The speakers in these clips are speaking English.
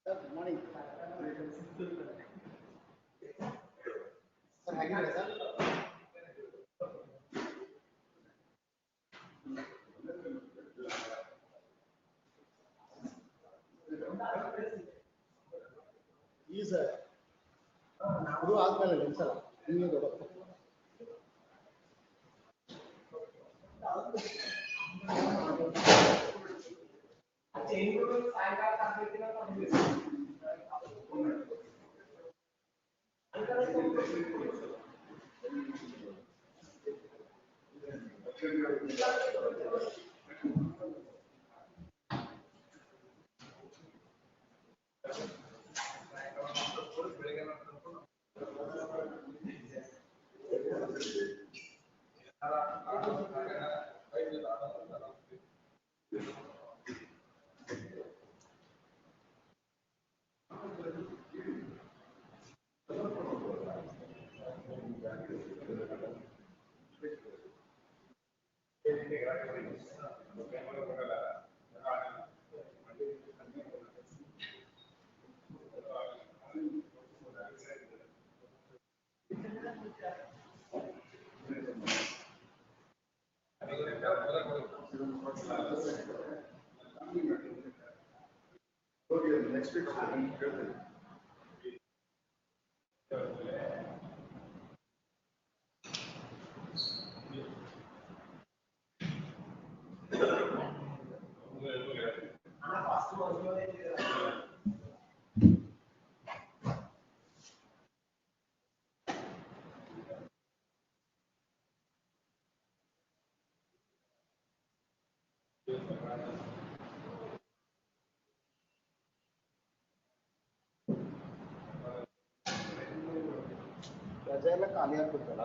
Sir, good morning. Sir, ಹೇಗಿದ್ದೀರಾ sir? ಈ sir ಇದು ಆದ್ಮೇಲೆ ನಿಲ್ಸಲ್ಲ ನಿಮಗೆ ದೊಡ್ಡ next week. ರಜೆಯೆಲ್ಲ ಖಾಲಿ ಆಗ್ಬಿಡ್ತಲ್ಲ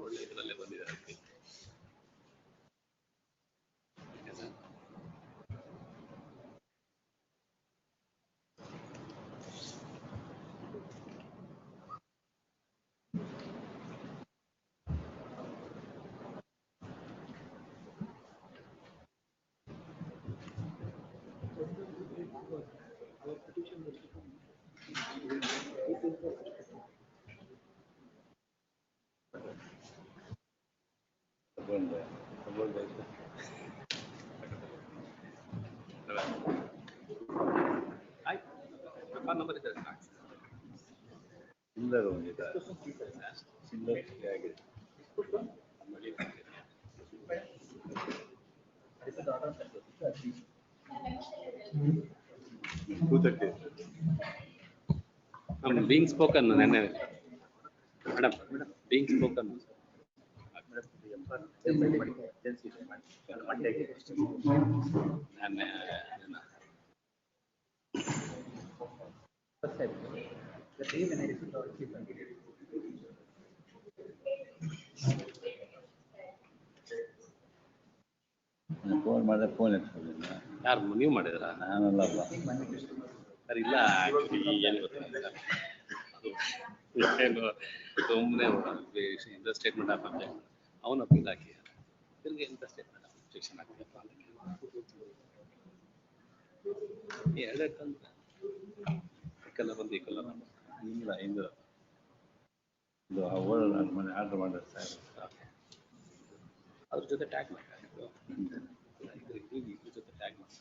ಒಳ್ಳೆ ಇದರಲ್ಲೇ ಬಂದಿದ್ದಾರೆ. ನಂಬರ್ ಇದೆ ಚಿಲ್ಲರ್ ಒಂದಿದೆ ಚಿಲ್ಲರ್ ಆಗಿದೆ being spoken nenne madam being spoken phone ಮಾಡಿದ್ರೆ ಫೋನ್ ಎತ್ಕೊಳ್ಳಿಲ್ಲ. ಯಾರು ನೀವು ಮಾಡಿದ್ರಾ? ನಾನಲ್ಲಪ್ಪ ಸರ್ ಇಲ್ಲ ಆ್ಯಕ್ಚುಲಿ ಏನು ಗೊತ್ತಿಲ್ಲ ಸರ್ ಅದು ಸುಮ್ಮನೆ ಇಂಥ ಸ್ಟೇಟ್ಮೆಂಟ್ ಆಫ್ ಅಬ್ಜೆಕ್ಟ್ ಅವನು ಅಪೀಲ್ ಹಾಕಿ ತಿರ್ಗಿ ಇಂಥ ಸ್ಟೇಟ್ಮೆಂಟ್ ಆಫ್ ಅಬ್ಜೆಕ್ಷನ್ ಹಾಕಬೇಕು ಅಂತ ಎರಡಕ್ಕಂತ ಕಲರ್ ಒಂದು ಈ ಕಲರ್ ಇಲ್ಲ ಇದು ಮನೆ ಆರ್ಡರ್ ಮಾಡಿದ್ರೆ ಸರ್ ಅದ್ರ ಜೊತೆ ಟ್ಯಾಗ್ ಮಾಡಬೇಕಾಗಿತ್ತು ಇದ್ರ ಜೊತೆ ಟ್ಯಾಗ್ ಮಾಡಿ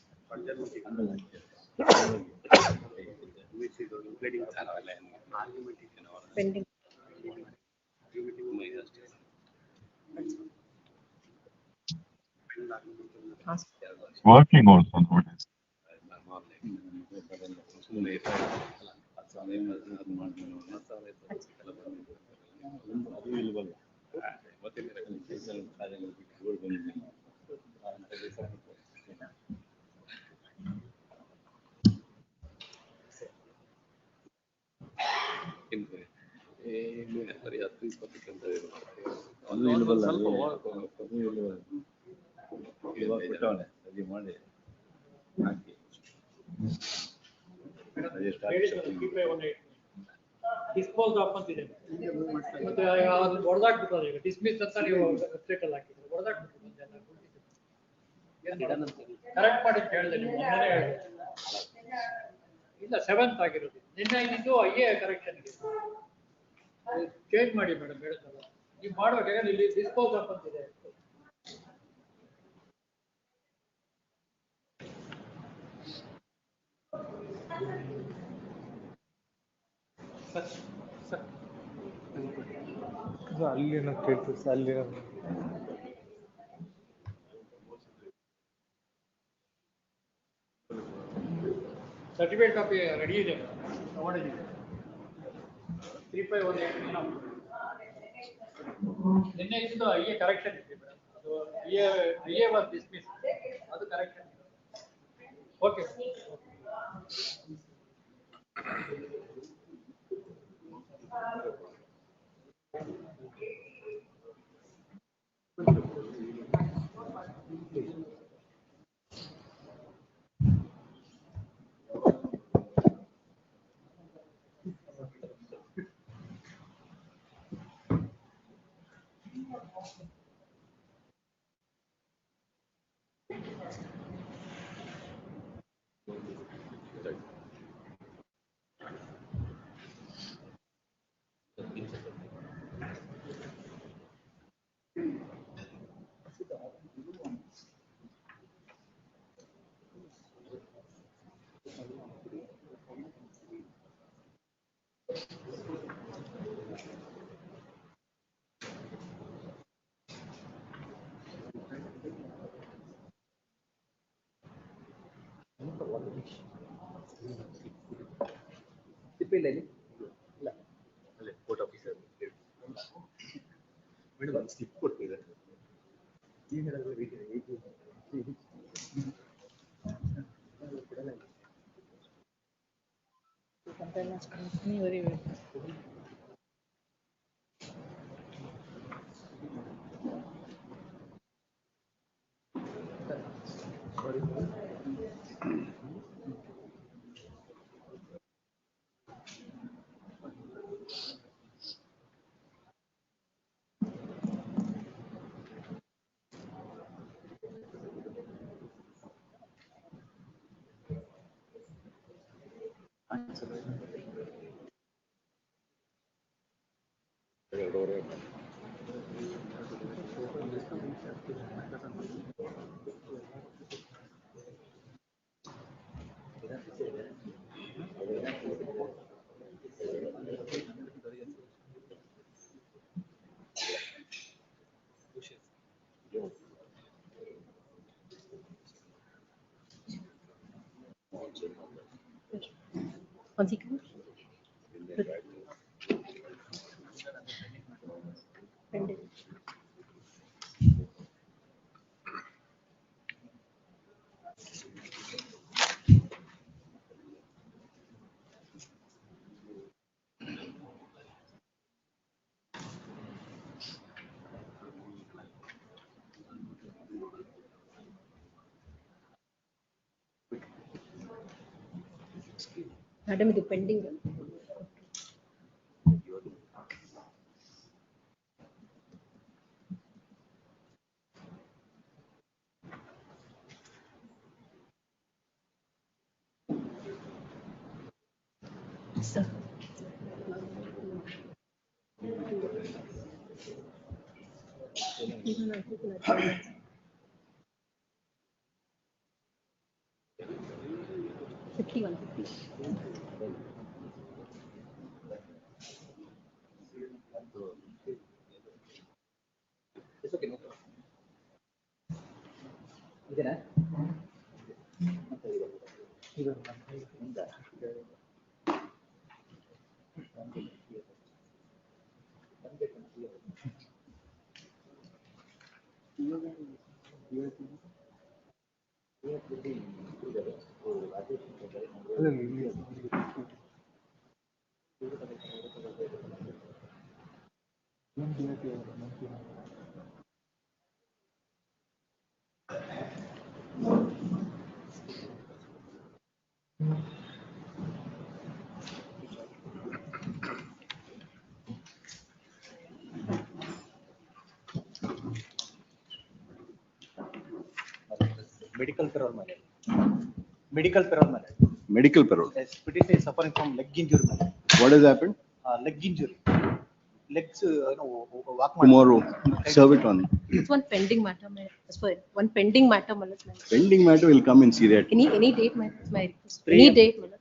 Working also nowadays. ಮಾಡಿ ಡಿಸ್ಪೋಸ್ ಆಫ್ ಅಂತಿದೆ ಮತ್ತೆ ಅದು ಹೊಡೆದಾಕ್ಬಿಟ್ಟರೆ ಈಗ ಡಿಸ್ಮಿಸ್ ಅಂತ ನೀವು ವೆಬ್ಸೈಟ್ ಅಲ್ಲಿ ಹಾಕಿದ್ರೆ ಹೊಡೆದಾಕ್ಬಿಟ್ಟು ಕರೆಕ್ಟ್ ಮಾಡಿ ಕೇಳಿದೆ ನೀವು ಮೊನ್ನೆ ಇಲ್ಲ 7th ಆಗಿರೋದು ನಿನ್ನೆ ಇದ್ದು ಐಎ ಕರೆಕ್ಷನ್ಗೆ ಚೇಂಜ್ ಮಾಡಿ ಮೇಡಮ್ ಹೇಳ್ತಲ್ಲ ನೀವು ಮಾಡುವಾಗ ಇಲ್ಲಿ ಡಿಸ್ಪೋಸ್ ಆಫ್ ಅಂತಿದೆ ಅಲ್ಲಿನ ಕೇಳ್ತೀವಿ ಅಲ್ಲಿನ ಸರ್ಟಿಫಿಕೇಟ್ ಕಾಪಿ ರೆಡಿ ಇದೆ ತಗೊಂಡಿದ್ದೀವಿ 3518 ನಾವು ನಿನ್ನೆ ಇದ್ದು IA ಕರೆಕ್ಷನ್ ಇದೆ ಮೇಡಮ್. ಅದು IA ವಾಸ್ ಡಿಸ್ಮಿಸ್. ಅದು correction. Okay. One second. Pending. Madam, ಇದು pending. Sir. ಇದು ನಾನು 51. ಇದೆನಾ? Medical parole ಮೇಲೆ. Medical parole ಮೇಲೆ. Medical parole. Yes, petitioner is suffering from leg injury ಮೇಲೆ. What has happened? Leg injury. Legs, walk Tomorrow, serve it on. It's one pending matter, my, sorry, one pending matter, Malas. Pending matter will come in seriatim. Any date, my request. Any date, Malas.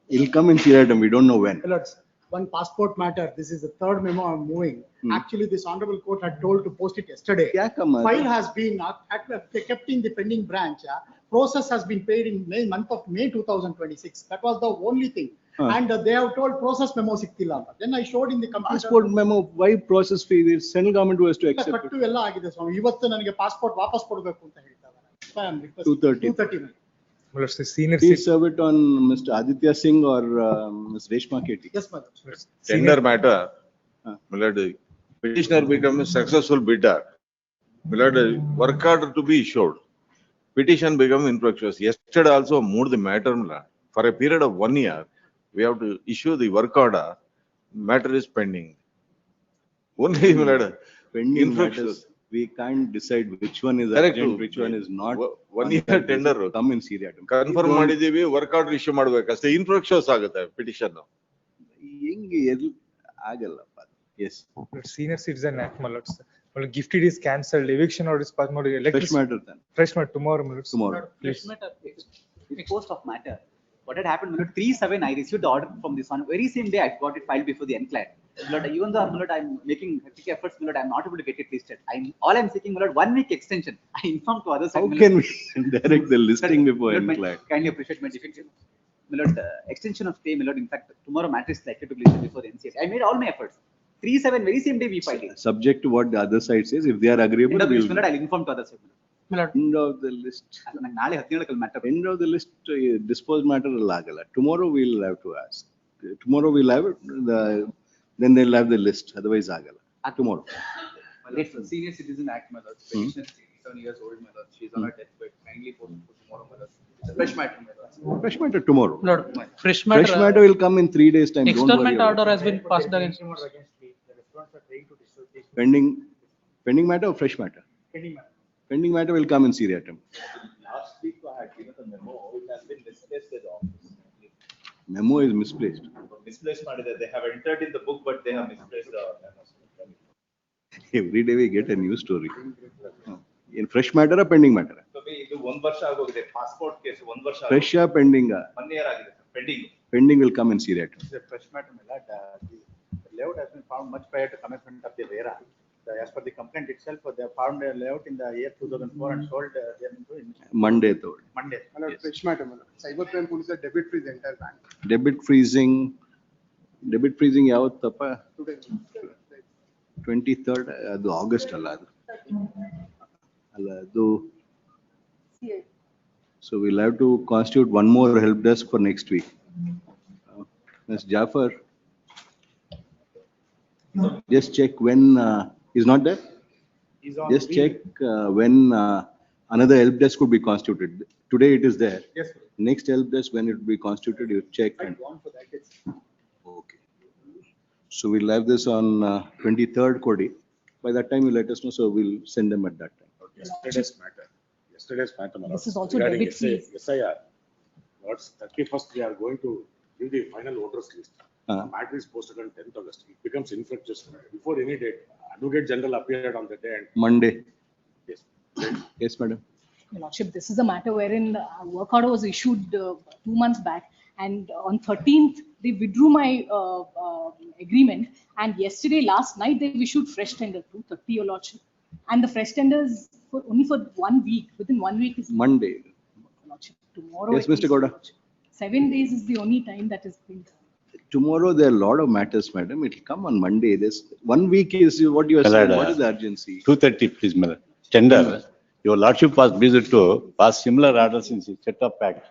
It will come in seriatim. We don't know when. Alerts. One passport matter. This is the third memo I'm moving. Actually, this honorable court had told to post it yesterday. Yeah, come on. File has been kept in the pending branch. Process has been paid in month of May 2026. That was the only thing. And they have told process memo siktilla anta. Then I showed in the computer. Passport memo, why process fee? The central government was to accept it. ಕಟ್ಟು ಎಲ್ಲ ಆಗಿದೆ ಸ್ವಾಮಿ. ಇವತ್ತು ನನಗೆ passport ವಾಪಸ್ ಕೊಡಬೇಕು ಅಂತ ಹೇಳ್ತಾರೆ. 230. 230. My lords, the senior Please serve it on Mr. Aditya Singh or Ms. Reshma Ketty. Yes, madam. Tender matter, my lord, petitioner become a successful bidder. My lord, work order to be issued. Petition become infructuous. Yesterday also moved the matter, my lord. For a period of 1 year, we have to issue the work order. Matter is pending. Only, my lord, Pending infructuous. matters, we can't decide which one is Correct. urgent, which one is not. 1 year tender. Come in seriatim. Confirm ಮಾಡಿದೀವಿ, work order issue ಮಾಡ್ಬೇಕಷ್ಟೇ, infructuous ಆಗುತ್ತೆ petition. ಹೆಂಗೆ ಆಗಲ್ಲಪ್ಪ. Yes. Senior citizen act, my lords. Well, gifted is cancelled, eviction order is passed, my lord, Fresh electricity. matter then, Fresh matter tomorrow, my lords. tomorrow. Please. It's post of matter. What had happened, Milord, 3/7, I received the order from this one. Very same day, I got it filed before the enclave. Milord, even though, Milord, I'm making hectic efforts, Milord, I'm not able to get it listed. All I'm seeking, Milord, 1 week extension. I informed to others. How can we direct the listing before enclave? Kindly appreciate my defection. Milord, extension of stay, Milord, in fact, tomorrow matter is likely to be listed before the NCS. I made all my efforts. 3/7, very same day we filed it. Subject to what the other side says, if they are agreeable, End of list, we'll. Milord, I'll inform to others. End of the list. ನಂಗೆ ನಾಳೆ 17 matter. End of the list, disposed matter ಆಗಲ್ಲ. Tomorrow we'll have to ask. Tomorrow we'll have it, then they'll have the list, otherwise ಆಗಲ್ಲ. Tomorrow. Senior Citizen Act, my lord. Petitioner is 87 years old, my lord. She's on her deathbed. Kindly post it for tomorrow, my lord. It's a fresh matter, my lord. Fresh matter tomorrow. Lord, fresh Fresh matter, matter will come in 3 days' time, don't worry. externment about order it. has been passed against. Pending matter or fresh matter? Pending matter. Pending matter will come in seriatim. Last week I had given a memo, it has been misplaced at the office. Memo is misplaced. Misplaced ಮಾಡಿದೆ, they have entered in the book, but they have misplaced the memo. Every day we get a new story. In fresh matter or pending matter? ಇದು 1 ವರ್ಷ ಆಗೋಗಿದೆ, passport case 1 ವರ್ಷ Fresh or pending? 1 year ಆಗಿದೆ, pending. Pending will come in seriatim. It's a fresh matter, my lord. The layout has been found much prior to commencement of the RERA. As per the complaint itself, they have found a layout in the year 2004 and sold them to Monday third. Monday. My lord, fresh matter, my lord. Cyber crime police are debit freeze the entire bank. Debit freezing ಯಾವತ್ತಪ್ಪ? 23rd, ಅದು August ಅಲ್ಲ ಅದು. ಅಲ್ಲ ಅದು. So we'll have to constitute one more help desk for next week. Ms. Jafar, just check when, he's not there? He's on Just leave. check when another help desk could be constituted. Today it is there. Yes, sir. Next help desk, when it will be constituted, you check. I've And gone for that. It's okay. So we'll have this on 23rd, Kodi. By that time, you let us know, so we'll send them at that time. Yesterday's matter, my lord. This is also Regarding debit fees. SIR, Lords, 31st, we are going to give the final voters list. Matter is posted on 10th August. It becomes infructuous before any date. Advocate General appeared on the day and Monday. yes. Yes, madam. Your Lordship, this is a matter wherein work order was issued 2 months back, and on 13th, they withdrew my agreement, and yesterday, last night, they issued fresh tender, 230, Your Lordship. And the fresh tenders only for 1 week, within 1 week is. Monday. Your Lordship, tomorrow. Yes, at Mr. least, Gowda. Your Lordship. 7 days is the only time that is being. Tomorrow, there are a lot of matters, madam. It will come on Monday. This 1 week is what you are saying. What is the urgency? 230, please, madam. Tender. Your lordship was busy to pass similar orders in the set of act.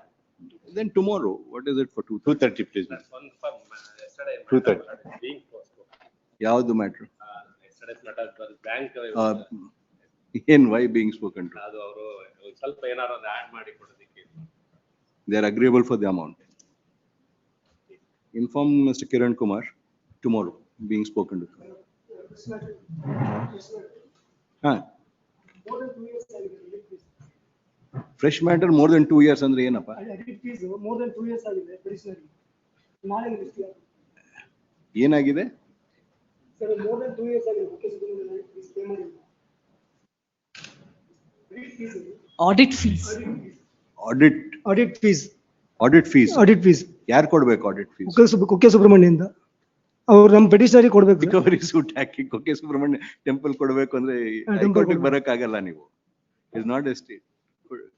Then tomorrow, what is it for 2:30? 230, please, madam. Confirm, yesterday. 230. Being postponed. ಯಾವ್ದು matter? Yesterday's matter, bank. ಏನ್ why being spoken to? ಅದು ಅವರು ಸ್ವಲ್ಪ ಏನಾರು ಒಂದು add ಮಾಡಿ ಕೊಡೋದಕ್ಕೆ. They are agreeable for the amount. Inform Mr. Kiran Kumar tomorrow being spoken to. Huh? Fresh matter more than 2 years ಅಂದ್ರೆ ಏನಪ್ಪ? more than 2 years ಆಗಿದೆ petitioner. ನಾಳೆ ಲಿಸ್ಟ್ ಏನಾಗಿದೆ? ಸರ್ more than 2 years ಆಗಿದೆ ಮುಖ್ಯ ಸುಬ್ರಹ್ಮಣ್ಯ please pay ಮಾಡಿ. Audit fees. Audit fees. Audit fees. ಯಾರು ಕೊಡ್ಬೇಕು audit fees? ಕುಕ್ಕೆ ಸುಬ್ರಹ್ಮಣ್ಯಿಂದ ಅವ್ರು ನಮ್ಮ ಪೆಟಿಷನರಿಗೆ ಕೊಡ್ಬೇಕು. ರಿಕವರಿ ಸೂಟ್ ಹಾಕಿ ಕುಕ್ಕೆ ಸುಬ್ರಹ್ಮಣ್ಯ ಟೆಂಪಲ್ ಕೊಡ್ಬೇಕು ಅಂದ್ರೆ ಹೈಕೋರ್ಟಿಗೆ ಬರಕ್ಕಾಗಲ್ಲ ನೀವು. Is not A state.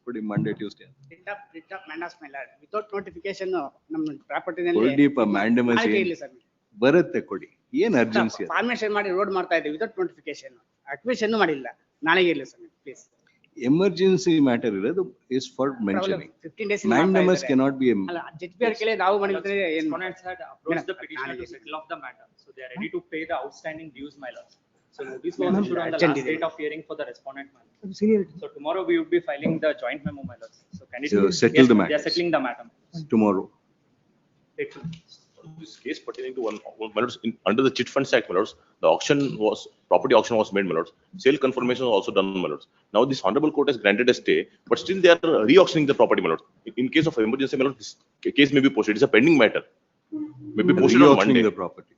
put him Monday, Tuesday. Writ of mandamus, my lord. Without notification, ನಮ್ಮ ಪ್ರಾಪರ್ಟಿ ಕೊಡಿಪ್ಪ mandamus ಬರುತ್ತೆ ಕೊಡಿ. ಏನ್ ಅರ್ಜೆನ್ಸಿ ಅದು? ಫಾರ್ಮೇಶನ್ ಮಾಡಿ ರೋಡ್ ಮಾಡ್ತಾ ಇದ್ದೀವಿ ವಿತೌಟ್ ನೋಟಿಫಿಕೇಶನ್. ಅಕ್ವಿಷನ್ ಮಾಡಿಲ್ಲ. ನಾಳೆಗೆ ಇರಲಿ ಸರ್ ಪ್ಲೀಸ್. ಎಮರ್ಜೆನ್ಸಿ ಮ್ಯಾಟರ್ ಇರೋದು is for mentioning. 15 days Mandamus cannot be ಅಲ್ಲ ಜಡ್ಜ್ಪಿಆರ್ ಕೇಳಿ ನಾವು ಮಾಡಿದ್ರೆ ಏನು Respondents had approached the petitioner to settle off the matter, so they are ready to pay the outstanding dues, my lord. So notice was issued on the last date of hearing for the respondent, my lord. So tomorrow we would be filing the joint memo, my lord. So can it settle the matter. They are settling the matter. Tomorrow. This case pertaining to one, my lords, under the Chit Funds Act, my lords, the property auction was made, my lords. Sale confirmation was also done, my lords. Now this honorable court has granted a stay, but still they are re-auctioning the property, my lords. In case of emergency, my lords, this case may be posted. It's a pending matter. May be posted on Re-auctioning Monday. the property.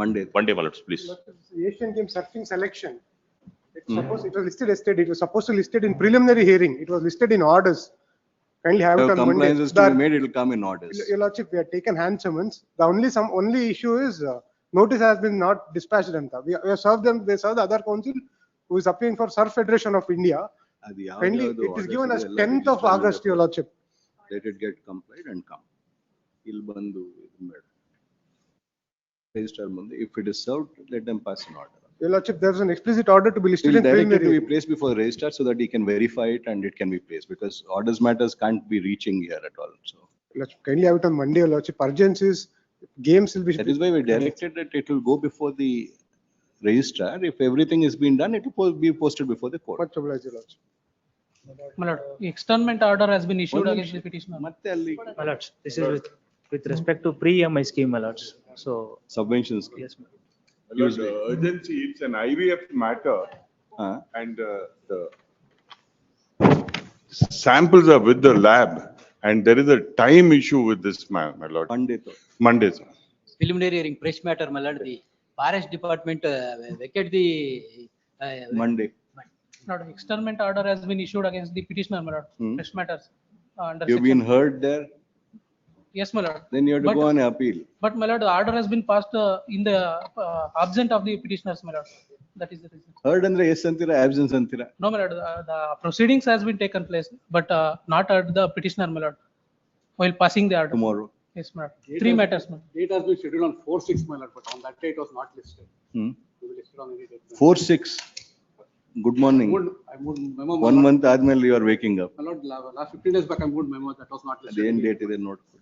Monday, my lords, please. Asian Games surfing selection. It was listed yesterday. It was supposed to listed in preliminary hearing. It was listed in orders. Kindly have it on Monday. compliances to be made, it will come in orders. Your Lordship, we have taken hand summons. The only issue is notice has been not dispatched. We have served them. They served the other council who is appealing for Surf Federation of India. Kindly, it is given as 10th of August, Your Lordship. Let it get complied and come. Il bandu register munde. If it is served, let them pass an order. Your Lordship, there is an explicit order to be listed in Directed to preliminary. be placed before the registrar so that he can verify it and it can be placed, because orders matters can't be reaching here at all. So Lordship, kindly have it on Monday, Your Lordship. Urgencies, games will be. that is why we directed that it will go before the registrar. If everything is being done, it will be posted before the court. Much obliged, Your Lordship. My lord, externment order has been issued against the petitioner. ಮತ್ತೆ ಅಲ್ಲಿ My lords, this is with respect to pre-EMI scheme, my lords. So, subvention scheme. yes, ma'am. Urgency, it's an IVF matter and the samples are with the lab and there is a time issue with this man, my lord. Monday, sir. Preliminary hearing, fresh matter, my lord. The forest department vacate the. Monday. Lord, externment order has been issued against the petitioner, my lord. Fresh matters. Under You've been section- heard there, Yes, my lord. then you have to But- go on appeal. But my lord, the order has been passed in the absent of the petitioners, my lord. That is the reason. Heard andre yes antira, absence antira. No, my lord, the proceedings has been taken place, but not at the petitioner, my lord. While passing the order. Tomorrow. Yes, my lord. Three matters, my lord. Date has been scheduled on 4/6, my lord, but on that day it was not listed. Hmm. We will list it on any date. 4/6. Good morning. I moved memo. my 1 lord. month ಆದ್ಮೇಲೆ you are waking up. My lord, last 15 days back I moved memo that was not listed. ಅದೇನ್ date ಇದೆ ನೋಡ್ಕೊಳ್ಳಿ.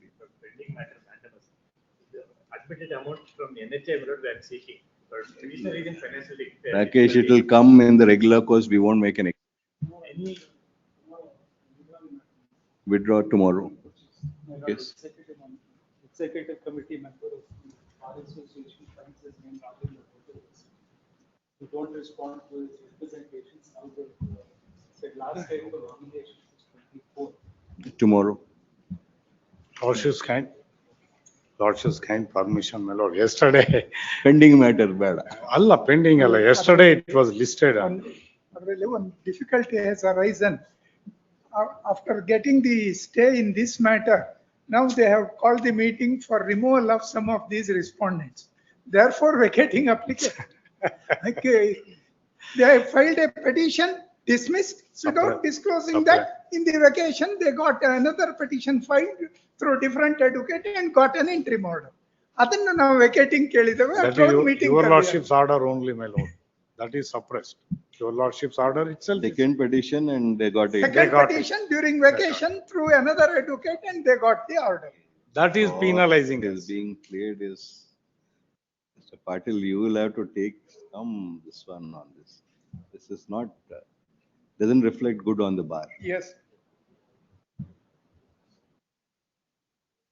Admitted amount from NHI, my lord, we are seeking. But petitioner is in financial difficulty. Rakesh, it will come in the regular course. We won't make an Any withdraw tomorrow. Yes. Executive committee member of Bar Association finds his name not in the proposals. Who don't respond to his representations, now they said last day for nomination is 24. Tomorrow. Lordship's kind permission, my lord. Yesterday, Pending matter, ಬೇಡ. alla pending, alla. Yesterday it was listed. One difficulty has arisen. After getting the stay in this matter, now they have called the meeting for removal of some of these respondents. Therefore, vacating application. Okay. They have filed a petition, dismissed, without disclosing that in the vacation, they got another petition filed through different advocate and got an interim order. Adanna now vacating ಕೇಳಿದೆವು. That is your lordship's order only, my lord. That is suppressed. Your lordship's order itself. Second petition and they got it. Second petition during vacation through another advocate and they got the order. That is penalizing is being played is, Mr. Patil, you will have to take this one on this. This is not, doesn't reflect good on the bar. Yes.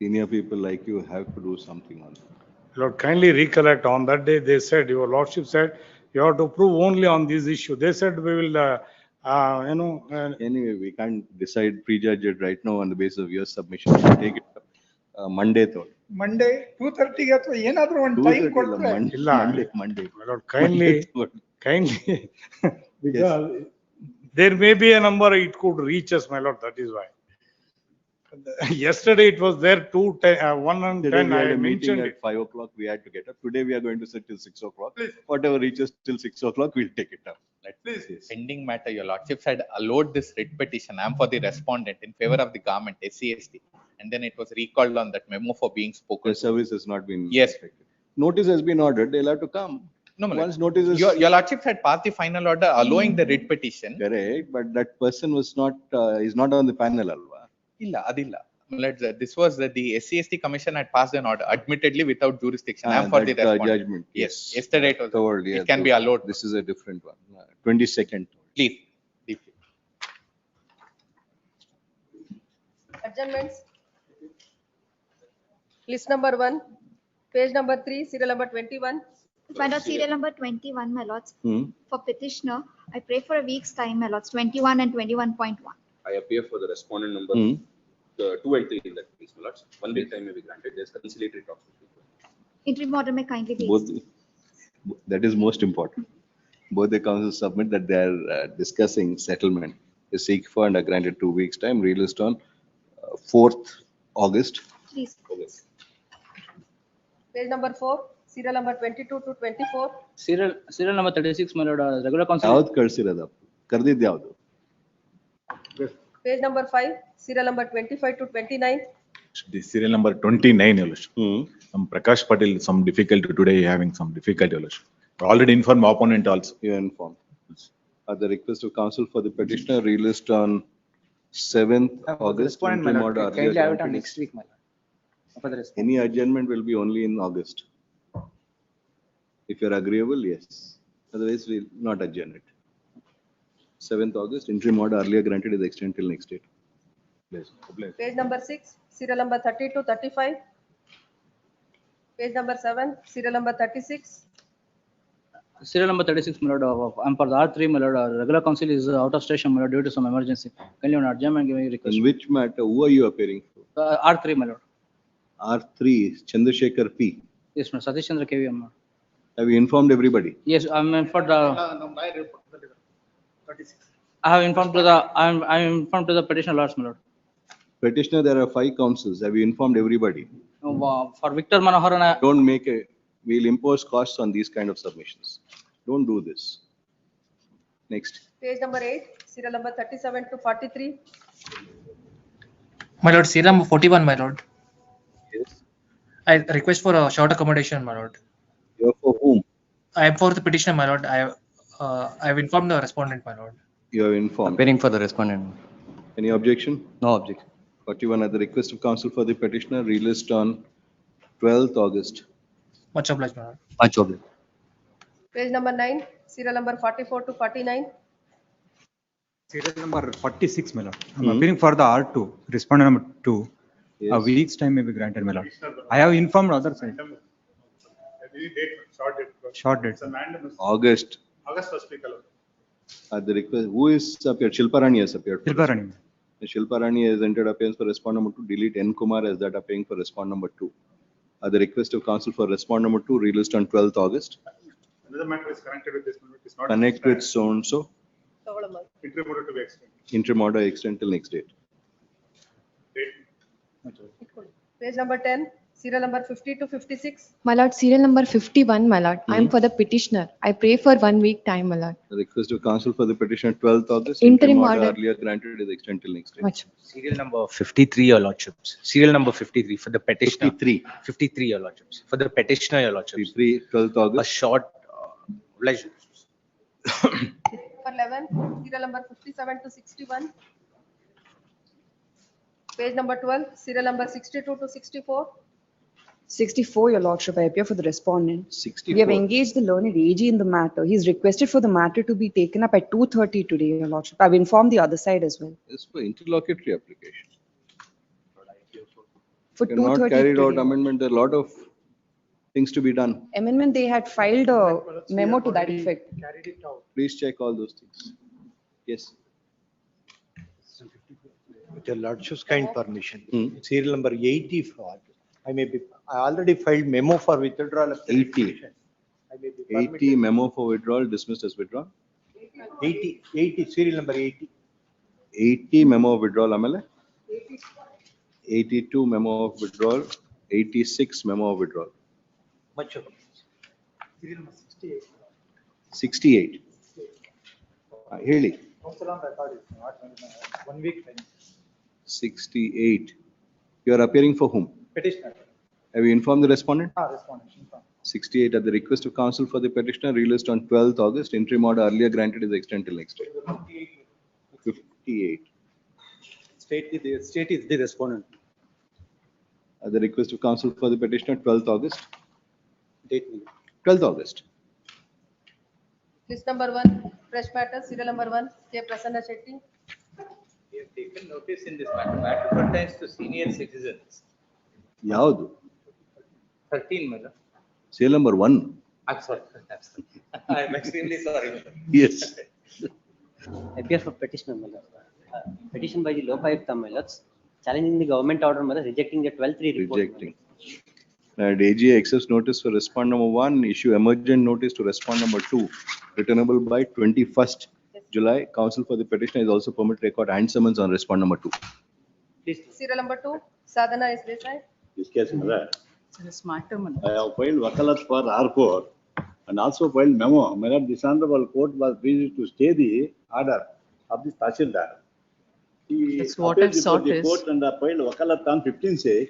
Senior people like you have to do something on that. Lord, kindly recollect, on that day, they said, your lordship said, you have to prove only on this issue. They said, we will, Anyway, we can't decide, prejudge it right now on the basis of your submission. We'll take it up Monday though. Monday 2:30 ಅಥವಾ ಏನಾದ್ರೂ ಒಂದು time ಕೊಟ್ರೆ Monday. My lord, kindly, because there may be a number, it could reach us, my lord, that is why. Yesterday it was there 1:10, We had I a meeting mentioned at it. 5 o'clock. We had to get up. Today we are going to sit till 6 o'clock. Whatever reaches till 6 o'clock, we'll take it up. Please. Pending matter, your lordships had allowed this writ petition. I am for the respondent in favor of the government, SCST. And then it was recalled on that memo for being spoken. The service has not been. Yes. Respected. Notice has been ordered. They'll have to come. No, Once notice is. your lordships had passed the final order allowing the writ petition. Correct, but that person was not, is not on the panel, alva. Illa, adilla. This was the SCST commission had passed an order, admittedly without jurisdiction. I am for the respondent. Judgment. Yes. Yesterday it was. Told, yeah, it can be allowed. This is a different one. 22nd. Please. Deeply. Adjournments. List number 1, page number 3, serial number 21. My lord, serial number 21, my lords. Hmm. For petitioner, I pray for a week's time, my lords, 21 and 21.1. I appear for the respondent number 2 and 3 in that case, my lords. 1 week time may be granted. There's conciliatory talks. Interim order may kindly be. Both, that is most important. Both the councils submit that they are discussing settlement. They seek for and are granted 2 weeks time, released on 4th August. Please. Page number 4, serial number 22 to 24. Serial number 36, my lord, regular council. ಯಾವ್ದು ಕಳ್ಸಿರೋದು ಕರ್ದಿದ್ದು ಯಾವ್ದು Page number 5, serial number 25 to 29. The serial number 29, your lordship. Some Prakash Patel, some difficulty today, having some difficulty, your lordship. Already informed opponent also. You are informed. At the request of counsel for the petitioner released on 7th August. Respondent, my lord, kindly have it on next week, my lord. For the response. Any adjournment will be only in August. If you are agreeable, yes. Otherwise, we will not adjourn it. 7th August, interim order earlier granted is extended till next date. Page number 6, serial number 30 to 35. Page number 7, serial number 36. Serial number 36, my lord, I'm for the R3, my lord, regular council is out of station, my lord, due to some emergency. Can you adjourn give me request? In which matter? Who are you appearing for? R3, my lord. R3, Chandrasekhar P. Yes, my Satish Chandra KVM. Have you informed everybody? Yes, I'm for the. I have informed to the. I'm informed to the petitioner lords, my lord. Petitioner, there are 5 councils. Have you informed everybody? For Victor Manoharan. Don't make a. We'll impose costs on these kind of submissions. Don't do this. Next. Page number 8, serial number 37 to 43. My lord, serial number 41, my lord. Yes. I request for a short accommodation, my lord. You're for whom? I am for the petitioner, my lord. I have informed the respondent, my lord. You have informed. Appearing for the respondent. Any objection? No objection. 41 at the request of counsel for the petitioner released on 12th August. Much obliged, my lord. Much obliged. Page number 9, serial number 44 to 49. Serial number 46, my lord. I'm appearing for the R2, respondent number 2. Yes. A week's time may be granted, my lord. I have informed other side. Short date. August. August first week alone. At the request, who is appeared? Shilparani has appeared. Shilparani. Shilparani has entered appearance for respondent number 2. Delete N. Kumar as that appearing for respondent number 2. At the request of counsel for respondent number 2 released on 12th August. Another matter is connected with this one. It is not. Connect with so and so. Interim order to be extended. Interim order extend till next date. Page number 10, serial number 50 to 56. My lord, serial number 51, my lord. I am for the petitioner. I pray for 1 week time, my lord. The request of counsel for the petitioner 12th August. Interim order. Earlier granted is extend till next date. Much. Serial number 53, your lordships. Serial number 53 for the petitioner. 53, your lordships. For the petitioner, your lordships. 53, 12th August. A short pleasure. Number 11, serial number 57 to 61. Page number 12, serial number 62 to 64. 64, your lordship, I appear for the respondent. 64. We have engaged the learned AG in the matter. He's requested for the matter to be taken up at 2:30 today, your lordship. I've informed the other side as well. It's for interlocutory application. For You're not 2:30 carried out today. amendment. There are a lot of things to be done. Amendment, they had filed a memo to that effect. Carried it out. Please check all those things. Yes. With your lordship's kind permission, serial number 80 fraud. I already filed memo for withdrawal of the 80. application. I may be 80 permitted. memo for withdrawal dismissed as withdrawn. 80, serial number 80. 80 memo of withdrawal amele. 82 memo of withdrawal. 86 memo of withdrawal. Much of it. Serial number 68. 68. ಹೇಳಿ. Council on record is not 1 week time. 68. You are appearing for whom? Petitioner. Have you informed the respondent? Respondent. 68 at the request of counsel for the petitioner released on 12th August. Interim order earlier granted is extended till next day. 58. State is the respondent. At the request of counsel for the petitioner 12th August. Date. 12th August. List number 1, fresh matter, serial number 1, K. Prasanna Shetty. We have taken notice in this matter. Matter pertains to senior citizens. Yaudu? 13, madam. Serial number 1. I'm sorry. I am extremely sorry, madam. Yes. Appear for petitioner, my lord. Petition by the Lokayukta, my lords, challenging the government order, my lord, rejecting the 12-3 report. Rejecting. AGA accepts notice for respond number 1, issue emergent notice to respond number 2, returnable by 21st July. Counsel for the petitioner is also permitted to record and summons on respond number 2. Serial number 2, Sadhana S. Desai. This case, Mother, This matter, I have filed wakalat for R4 and also filed memo. My lord, this honorable court was pleased to stay the order of the Tahsildar. She That's what appeared I've before sought the is- court and filed wakalat on 15/6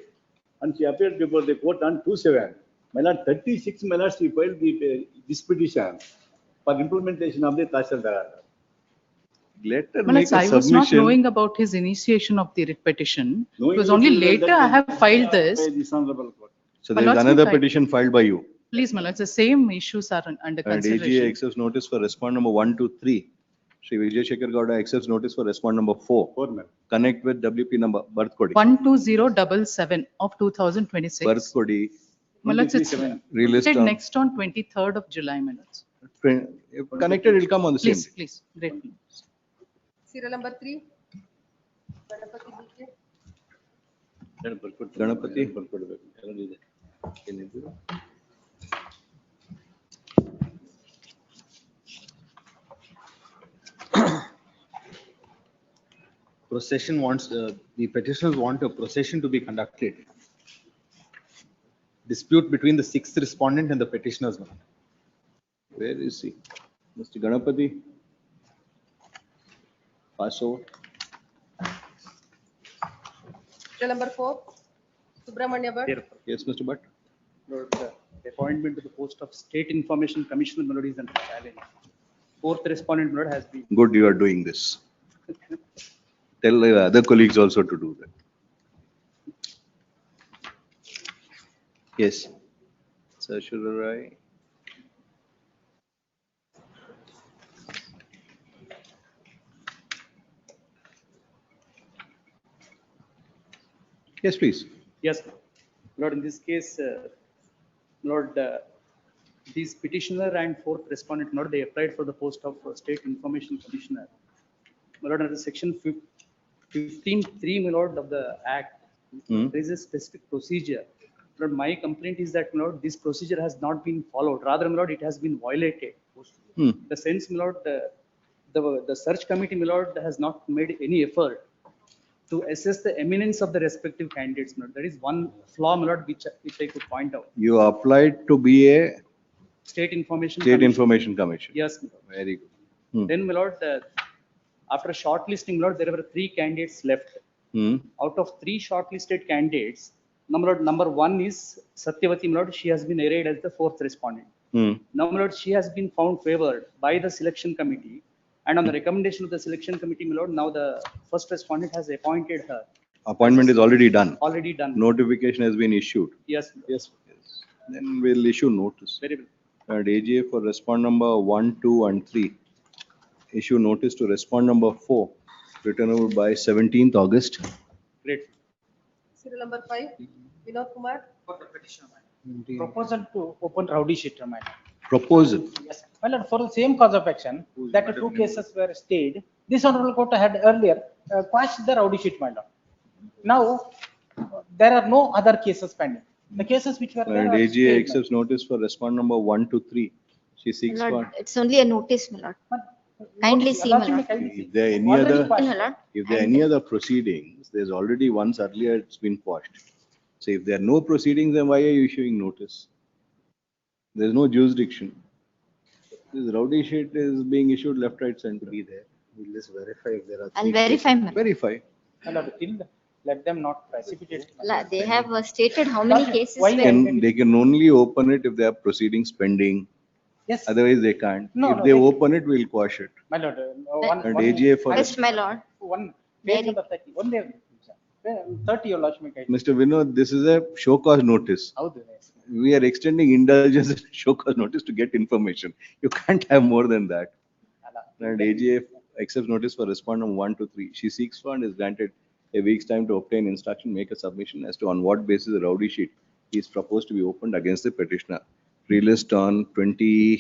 and she appeared before the court on 2/7. My lord, 36 my lord, she filed this petition for implementation of the Tahsildar order. Let her Well, make a I was not submission. knowing about his initiation of the writ petition. It Knowing was the only full well later that I have filed this. by this honorable court. So My there is lords, another may I- petition filed by you. Please, my lords, the same issues are under And AGA consideration. accepts notice for respond number 1 to 3. Shri Vijay Shekhar Gowda accepts notice for respond number 4. 4, ma'am. Connect with WP number, birth code. 12077 of 2026. Birth code My lords, it's 23/7. released dated on, next on 23rd of July, my lords. if connected, it will come on the same. Please, please, great. Serial number 3, Ganapati BK. Ganapati. Procession wants, the petitioners want a procession to be conducted. Dispute between the sixth respondent and the petitioners. madam. Where is he? Mr. Ganapati? Pass over. Serial number 4, Subramanya Bhatt. Here, Yes, Mr. Bhatt. Lord, the appointment to the post of State Information Commissioner, my lord, is under challenge. Fourth respondent, my lord, has been. Good, you are doing this. Tell other colleagues also to do that. Yes. Sir, should I? Yes, please. Yes, Lord, in this case, Lord, this petitioner and fourth respondent, Lord, they applied for the post of State Information Commissioner. My Lord, under section 15(3), my Lord, of the Act, there is a specific procedure. Lord, my complaint is that, my Lord, this procedure has not been followed. Rather, my Lord, it has been violated. The sense, my Lord, the search committee, my Lord, has not made any effort to assess the eminence of the respective candidates. My Lord. That is one flaw, my Lord, which I could point out. You applied to be a State Information State Commission. Information Commission. Yes, my Lord. Very good. Then, my Lord, after shortlisting, my Lord, there were 3 candidates left. Out of 3 shortlisted candidates, number 1 is Satyavati, my Lord. She has been arrayed as the fourth respondent. Now, my Lord, she has been found favored by the selection committee. And on the recommendation of the selection committee, my Lord, now the first respondent has appointed her. Appointment is already done. Already done. Notification has been issued. Yes. Yes. Then we'll issue notice. Very well. And AGA for respond number 1, 2, and 3. Issue notice to respond number 4, returnable by 17th August. Great. Serial number 5, Vinod Kumar. For the petitioner, madam. Proposal to open rowdy sheet, madam. Proposal. Yes, my lord, for the same cause of action, that the 2 cases were stayed, this honorable court had earlier quashed the rowdy sheet, my lord. Now, there are no other cases pending. The cases which were there And are AGA stayed, accepts notice for respond number 1 to 3. She seeks My for. lord, it's only a notice, my lord. Kindly see, my lord. If there are any Already other, quashed. My lord. if there are any other proceedings, there's already once earlier it's been quashed. So if there are no proceedings, then why are you issuing notice? There's no jurisdiction. This rowdy sheet is being issued left, right, center. Be there. We'll just verify if there are. I'll three verify, cases. ma'am. Verify. My lord, let them not precipitate. They have stated how many cases Why were. They can only open it if they have proceedings pending. Yes. Otherwise, they can't. No, If no, they they- open it, we'll quash it. My lord, And AGA for First, my lord. one, page number 30, one there. 30, your lordship. Mr. Vinod, this is a show cause notice. We are extending indulgence and show cause notice to get information. You can't have more than that. And AGA accepts notice for respondent 1 to 3. She seeks for and is granted a week's time to obtain instruction, make a submission as to on what basis the rowdy sheet is proposed to be opened against the petitioner. Released on 30th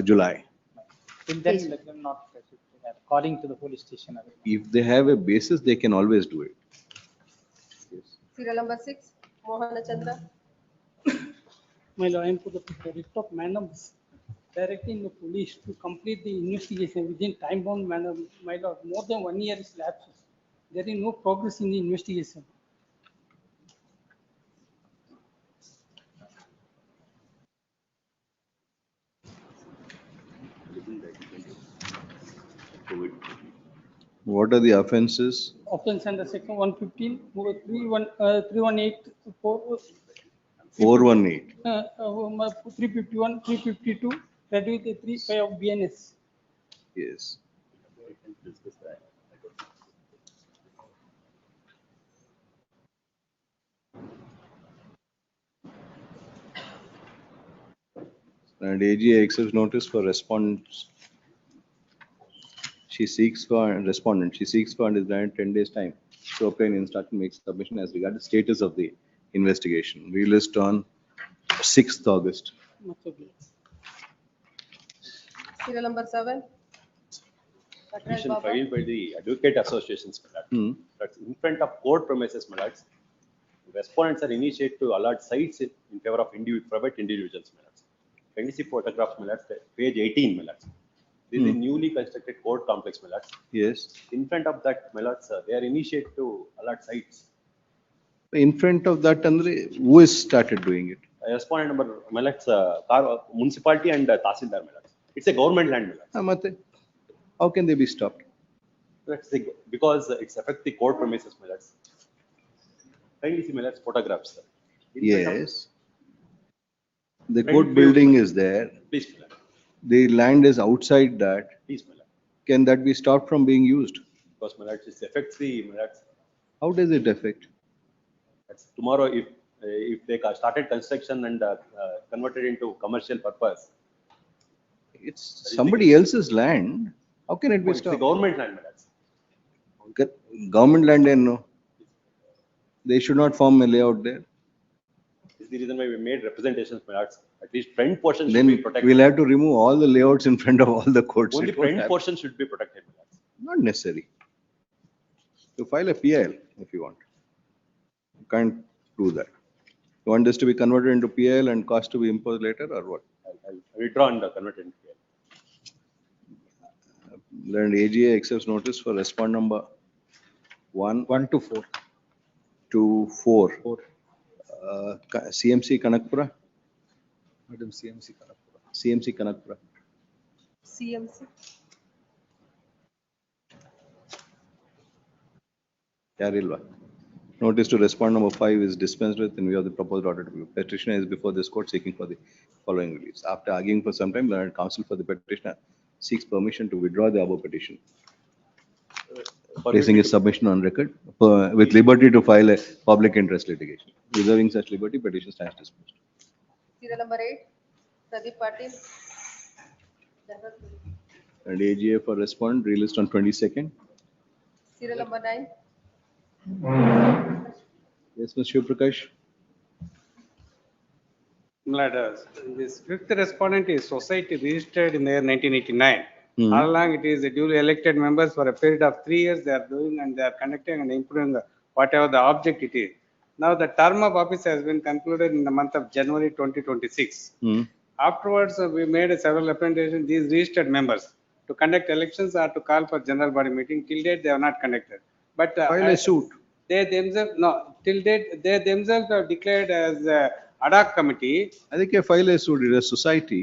July. Till then, let them not precipitate. Calling to the police station. If they have a basis, they can always do it. Serial number 6, Mohana Chandra. My lord, I am to the writ of manner directing the police to complete the investigation within time-bound manner. My lord, more than 1 year is lapsed. There is no progress in the investigation. What are the offenses? Offense under section 115, 318, 418. 351, 352, that is the 35 of BNS. Yes. And AGA accepts notice for respondents. She seeks for and respondent. She seeks for and is granted 10 days time to obtain instruction, make submission as regards the status of the investigation. Released on 6th August. Serial number 7. Petition filed by the advocate associations, my lord. That's in front of court premises, my lords. Respondents are initiated to allot sites in favor of private individuals, my lords. Can you see photographs, my lords? Page 18, my lords. This is a newly constructed court complex, my lords. Yes. In front of that, my lords, they are initiated to allot sites. In front of that, Andre, who has started doing it? Respondent number, my lords, municipality and Tahsildar, my lords. It's a government land, my lords. How can they be stopped? Because it's affect the court premises, my lords. Kindly see, my lords, photographs. Sir. Yes. The court building is there. Please, my lord. The land is outside that. Please, my lord. Can that be stopped from being used? Because, my lords, it affects the, my lords. How does it affect? That's tomorrow, if they started construction and converted into commercial purpose. It's somebody else's land. How can it be It's the stopped? government land, my lords. Government land, and no. They should not form a layout there. This is the reason why we made representations, my lords. At least front portion should Then be protected. we'll have to remove all the layouts in front of all the courts. Only It won't front happen. portion should be protected, my lords. Not necessary. You file a PIL if you want. You can't do that. You want this to be converted into PIL and cost to be imposed later, or what? I'll withdraw and convert it into PL. Then AGA accepts notice for respond number 1 to 4. to 4. CMC Kanakpura. Madam CMC Karnataka. CMC Kanakpura. CMC. Yarilva. Notice to respond number 5 is dispensed with in view of the proposed order to be. Petitioner is before this court seeking for the following reliefs. After arguing for some time, the counsel for the petitioner seeks permission to withdraw the above petition, placing his submission on record with liberty to file a public interest litigation. Reserving such liberty, petition stands disposed. Serial number 8, Pradeep Patil. General. And AGA for respondent released on 22nd. Serial number 9. Yes, Mr. Shiv Prakash. This fifth respondent is society registered in the year 1989. Hmm. All along it is a duly elected members for a period of 3 years they are doing and they are conducting and improving whatever the object it is. Now the term of office has been concluded in the month of January 2026. Hmm. Afterwards, we made several representations these registered members to conduct elections or to call for general body meeting. Till date, they have not conducted. But File a suit. they themselves, no, till date, they themselves have declared as ad hoc committee, ಅದಕ್ಕೆ file is society.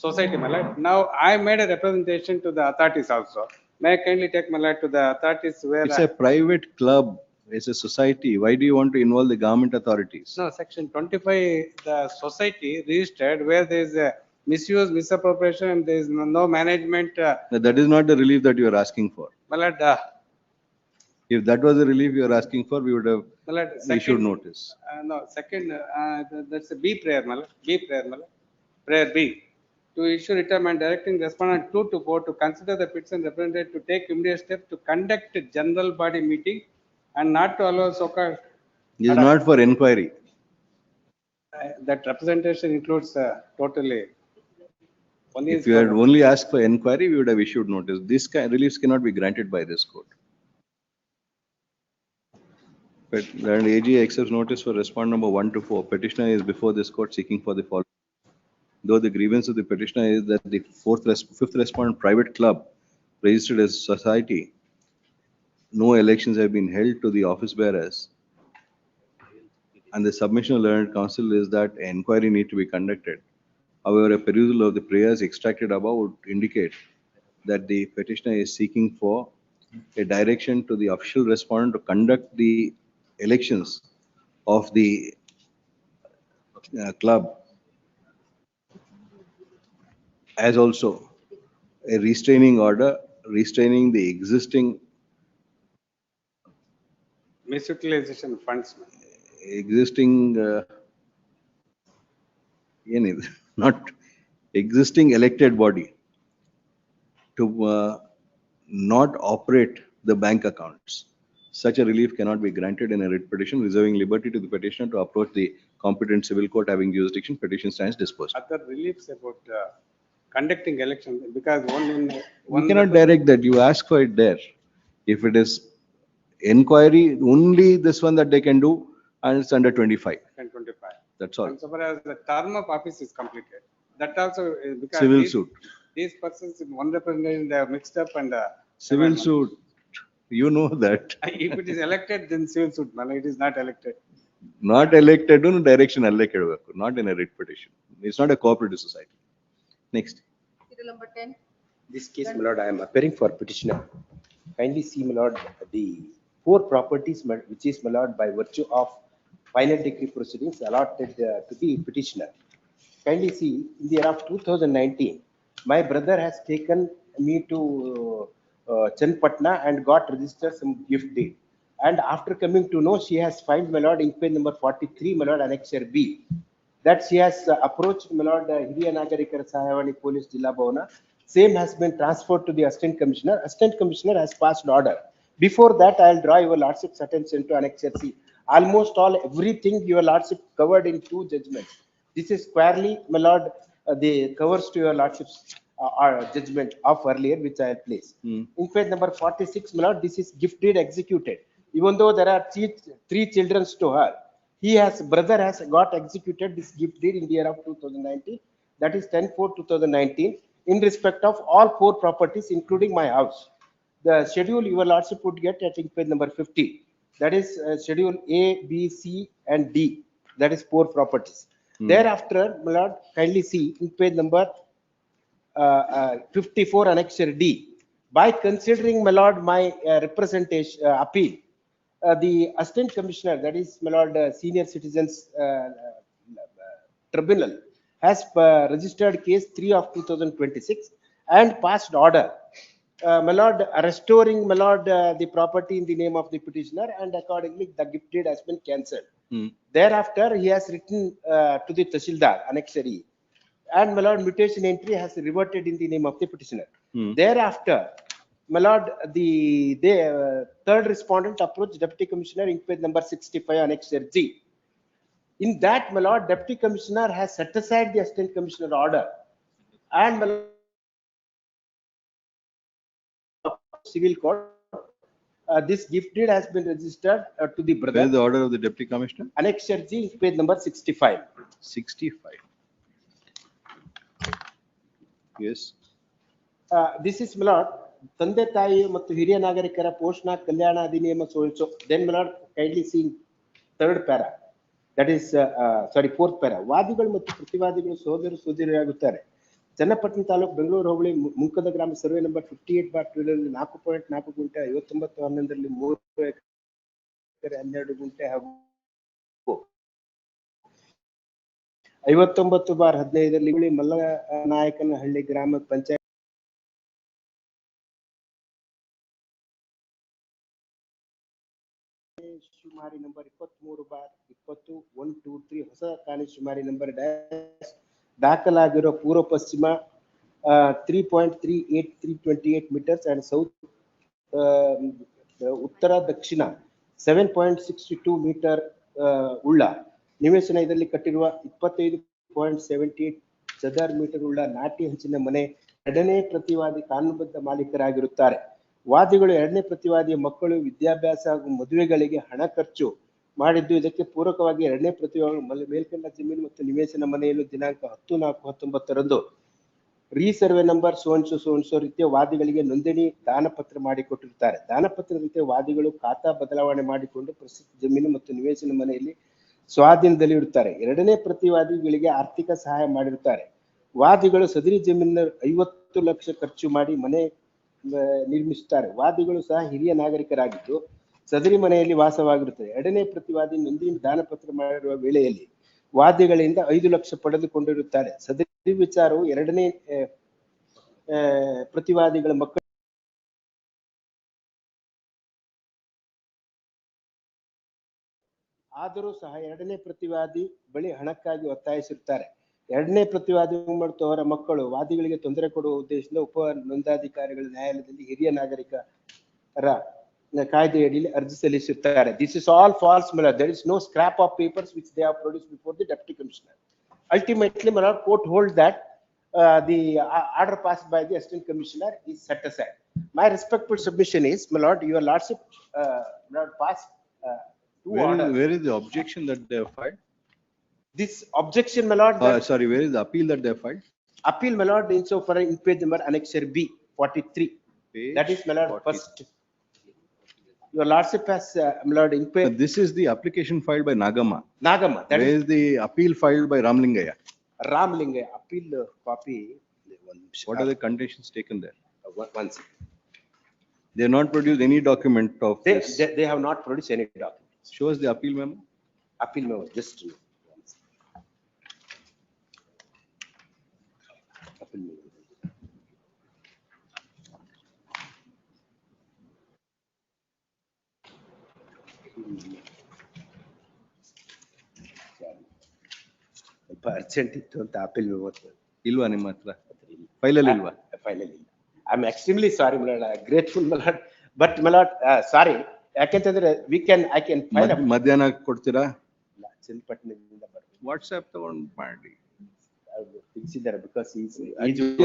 society, my lord. Now I made a representation to the authorities also. May I kindly take my lord to the authorities where. It's a private club, it's a society. Why do you want to involve the government authorities? No, section 25, the society registered where there is a misuse, misappropriation, and there is no management. That is not the relief that you are asking for. My lord, If that was the relief you are asking for, we would have my lord, issued second, notice. no, second, that's a B prayer, my lord, B prayer, my lord. Prayer B. To issue retirement directing respondent 2 to 4 to consider the petition representative to take immediate steps to conduct a general body meeting and not to allow so-called. It is not for inquiry. That representation includes totally. One If is you for had only asked for inquiry, we would have issued notice. This kind reliefs cannot be granted by this court. But and AG accepts notice for respondent number 1 to 4. Petitioner is before this court seeking for the following. Though the grievance of the petitioner is that the fifth respondent private club registered as society, no elections have been held to the office bearers. And the submission of learned counsel is that an inquiry need to be conducted. However, a perusal of the prayers extracted above would indicate that the petitioner is seeking for a direction to the official respondent to conduct the elections of the club, as also a restraining order restraining the existing misutilization funds. Not existing elected body to not operate the bank accounts. Such a relief cannot be granted in a writ petition, reserving liberty to the petitioner to approach the competent civil court having jurisdiction. Petition stands disposed. Other reliefs about conducting election, because only in We cannot direct that. You ask for it there. If it is inquiry, only this one that they can do, and it's under 25. 25. That's all. And so far as the term of office is completed, that also is because Civil suit. These persons in one representation, they are mixed up and. Civil suit, you know that. If it is elected, then civil suit, it is not elected. Not elected, no direction elected, not in a writ petition. It's not a cooperative society. Next. Serial number 10. This case, my lord, I am appearing for petitioner. Kindly see, my lord, the 4 properties, which is, my lord, by virtue of final decree proceedings allotted to the petitioner. Kindly see, in the year of 2019, my brother has taken me to Chenpatna and got registered some gift deed. And after coming to know, she has filed, my lord, inquiry number 43, my lord, annexure B, that she has approached, my lord, Hiriya Nagarikara Sahayavani Police Jilla Bhavana. Same has been transferred to the assistant commissioner. Assistant commissioner has passed order. Before that, I will draw your lordship's attention to annexure C. Almost all, everything your lordship covered in 2 judgments. This is squarely, my lord, the covers to your lordship's judgment of earlier, which I will place. Inquiry number 46, my lord, this is gift deed executed. Even though there are 3 children to her, brother has got executed this gift deed in the year of 2019. That is 10/4/2019 in respect of all 4 properties, including my house. The schedule your lordship would get at inquiry number 50. That is schedule A, B, C, and D. That is 4 properties. Thereafter, my lord, kindly see inquiry number 54 annexure D. By considering, my lord, my representation appeal, the assistant commissioner, that is, my lord, senior citizens tribunal, has registered case 3 of 2026 and passed order, my lord, restoring, my lord, the property in the name of the petitioner, and accordingly the gift deed has been cancelled. Thereafter, he has written to the Tahsildar annexure E, and, my lord, mutation entry has reverted in the name of the petitioner. Thereafter, my lord, the third respondent approached deputy commissioner inquiry number 65 annexure G. In that, my lord, deputy commissioner has set aside the assistant commissioner order, and, my lord, civil court, this gift deed has been registered to the brother. Where is the order of the deputy commissioner? Annexure G, page number 65. 65. Yes. This is, my lord, ತಂದೆ ತಾಯಿ ಮತ್ತು ಹಿರಿಯ ನಾಗರಿಕರ ಪೋಷಣಾ ಕಲ್ಯಾಣ ಅಧಿನಿಯಮ ಸೋಲ್ಸೋ. Then, my lord, kindly see third para. That is, sorry, fourth para. ವಾದಿಗಳು ಮತ್ತು ಪ್ರತಿವಾದಿಗಳು ಸೋದರರಾಗುತ್ತಾರೆ. ಚನ್ನಪಟ್ಟಣ ತಾಲೂಕು ಬೆಂಗಳೂರು ಹೋಬಳಿ ಮುಂಕದ ಗ್ರಾಮ survey number 58/12 4.4 ಗುಂಟೆ 59/11 3 ಎಕರೆ 12 ಗುಂಟೆ ಹಾಗೂ 59/15 ಮಲ್ಲನಾಯಕನಹಳ್ಳಿ ಗ್ರಾಮ ಪಂಚಾಯತ್ ಶುಮಾರಿ ನಂಬರ್ 23/20 ಹೊಸ ಕಾಣಿ ಶುಮಾರಿ ನಂಬರ್ ದಾಖಲಾಗಿರೋ ಪೂರ್ವ ಪಶ್ಚಿಮ 3.38328 meters and south ಉತ್ತರ ದಕ್ಷಿಣ 7.62 meter ಉಳ್ಳ ನಿವೇಶನ ಇದರಲ್ಲಿ ಕಟ್ಟಿರುವ 25.78 ಚದರ ಮೀಟರ್ ಉಳ್ಳ ನಾಟಿ ಹಂಚಿನ ಮನೆ ಎರಡನೇ ಪ್ರತಿವಾದಿ ಕಾನೂನುಬದ್ಧ ಮಾಲೀಕರಾಗಿರುತ್ತಾರೆ. ವಾದಿಗಳು ಎರಡನೇ ಪ್ರತಿವಾದಿಯ ಮಕ್ಕಳು ವಿದ್ಯಾಭ್ಯಾಸ ಹಾಗೂ ಮದುವೆಗಳಿಗೆ ಹಣ ಖರ್ಚು ಮಾಡಿದ್ದು. ಇದಕ್ಕೆ ಪೂರಕವಾಗಿ ಎರಡನೇ ಪ್ರತಿವಾದಿ ಮೇಲ್ಕಂಡ ಜಮೀನು ಮತ್ತು ನಿವೇಶನ ಮನೆಯನ್ನು ದಿನಾಂಕ 10/4/19 ಸರ್ವೆ ನಂಬರ್ ಸೋನ್ಸೋ ರೀತಿಯ ವಾದಿಗಳಿಗೆ ನೋಂದಣಿ ದಾನಪತ್ರ ಮಾಡಿಕೊಟ್ಟಿರುತ್ತಾರೆ. ದಾನಪತ್ರ ರೀತಿಯ ವಾದಿಗಳು ಖಾತಾ ಬದಲಾವಣೆ ಮಾಡಿಕೊಂಡು ಪ್ರಸ್ತುತ ಜಮೀನು ಮತ್ತು ನಿವೇಶನ ಮನೆಯಲ್ಲಿ ಸ್ವಾಧೀನದಲ್ಲಿ ಇರುತ್ತಾರೆ. ಎರಡನೇ ಪ್ರತಿವಾದಿಗಳಿಗೆ ಆರ್ಥಿಕ ಸಹಾಯ ಮಾಡಿರುತ್ತಾರೆ. ವಾದಿಗಳು ಸದರಿ ಜಮೀನಿನ 50 ಲಕ್ಷ ಖರ್ಚು ಮಾಡಿ ಮನೆ ನಿರ್ಮಿಸುತ್ತಾರೆ. ವಾದಿಗಳು ಸಹ ಹಿರಿಯ ನಾಗರಿಕರಾಗಿದ್ದು ಸದರಿ ಮನೆಯಲ್ಲಿ ವಾಸವಾಗಿರುತ್ತದೆ. ಎರಡನೇ ಪ್ರತಿವಾದಿ ನೋಂದಣಿ ದಾನಪತ್ರ ಮಾಡಿರುವ ವೇಳೆಯಲ್ಲಿ ವಾದಿಗಳಿಂದ 5 ಲಕ್ಷ ಪಡೆದುಕೊಂಡಿರುತ್ತಾರೆ. ಸದರಿ ವಿಚಾರವು ಎರಡನೇ ಪ್ರತಿವಾದಿಗಳ ಮಕ್ಕಳು ಆದರೂ ಸಹ ಎರಡನೇ ಪ್ರತಿವಾದಿ ಬಳಿ ಹಣಕ್ಕಾಗಿ ಒತ್ತಾಯಿಸಿರುತ್ತಾರೆ. ಎರಡನೇ ಪ್ರತಿವಾದಿ ಮತ್ತು ಅವರ ಮಕ್ಕಳು ವಾದಿಗಳಿಗೆ ತೊಂದರೆ ಕೊಡುವ ಉದ್ದೇಶದಿಂದ ಉಪ ನೋಂದಾಧಿಕಾರಿಗಳ ನ್ಯಾಯಾಲಯದಲ್ಲಿ ಹಿರಿಯ ನಾಗರಿಕರ ಕಾಯ್ದೆಯಡಿಯಲ್ಲಿ ಅರ್ಜಿ ಸಲ್ಲಿಸುತ್ತಾರೆ. This is all false, my lord. There is no scrap of papers which they have produced before the deputy commissioner. Ultimately, my lord, court holds that the order passed by the assistant commissioner is set aside. My respectful submission is, my lord, your lordship, my lord, passed two orders. Where is the objection that they have filed? This objection, my lord. Sorry, where is the appeal that they have filed? Appeal, my lord, in so far in page number annexure B 43. Page that is, my lord, 40. First. Your lordship has, my lord, in page. This is the application filed by Nagamma. Nagamma. Where is the appeal filed by Ramlingaya? Ramlingaya appeal copy. What are the conditions taken there? One second. They have not produced any document of this. They have not produced any document. Show us the appeal memo. Appeal memo, just appeal memo. ಸ್ವಲ್ಪ urgent ಇತ್ತು ಅಂತ appeal memo ಇಲ್ವಾ ನಿಮ್ಮ ಹತ್ರ? File ಅಲ್ಲಿ ಇಲ್ವಾ? File ಅಲ್ಲಿ ಇಲ್ಲ. I am extremely sorry my lord, grateful my lord, but my lord, ಸಾರಿ ಯಾಕೆಂತಂದ್ರೆ ಐ ಕ್ಯಾನ್ ಫೈಲ್ ಮಧ್ಯಾಹ್ನ ಕೊಡ್ತೀರಾ? ಇಲ್ಲ, ಚನ್ನಪಟ್ಟಣದಿಂದ ಬರ್ತೀನಿ. ವಾಟ್ಸ್ಆಪ್ ತಗೊಂಡು ಮಾಡಿ. ತಿಳಿಸಿದ್ದಾರೆ ಬಿಕಾಸ್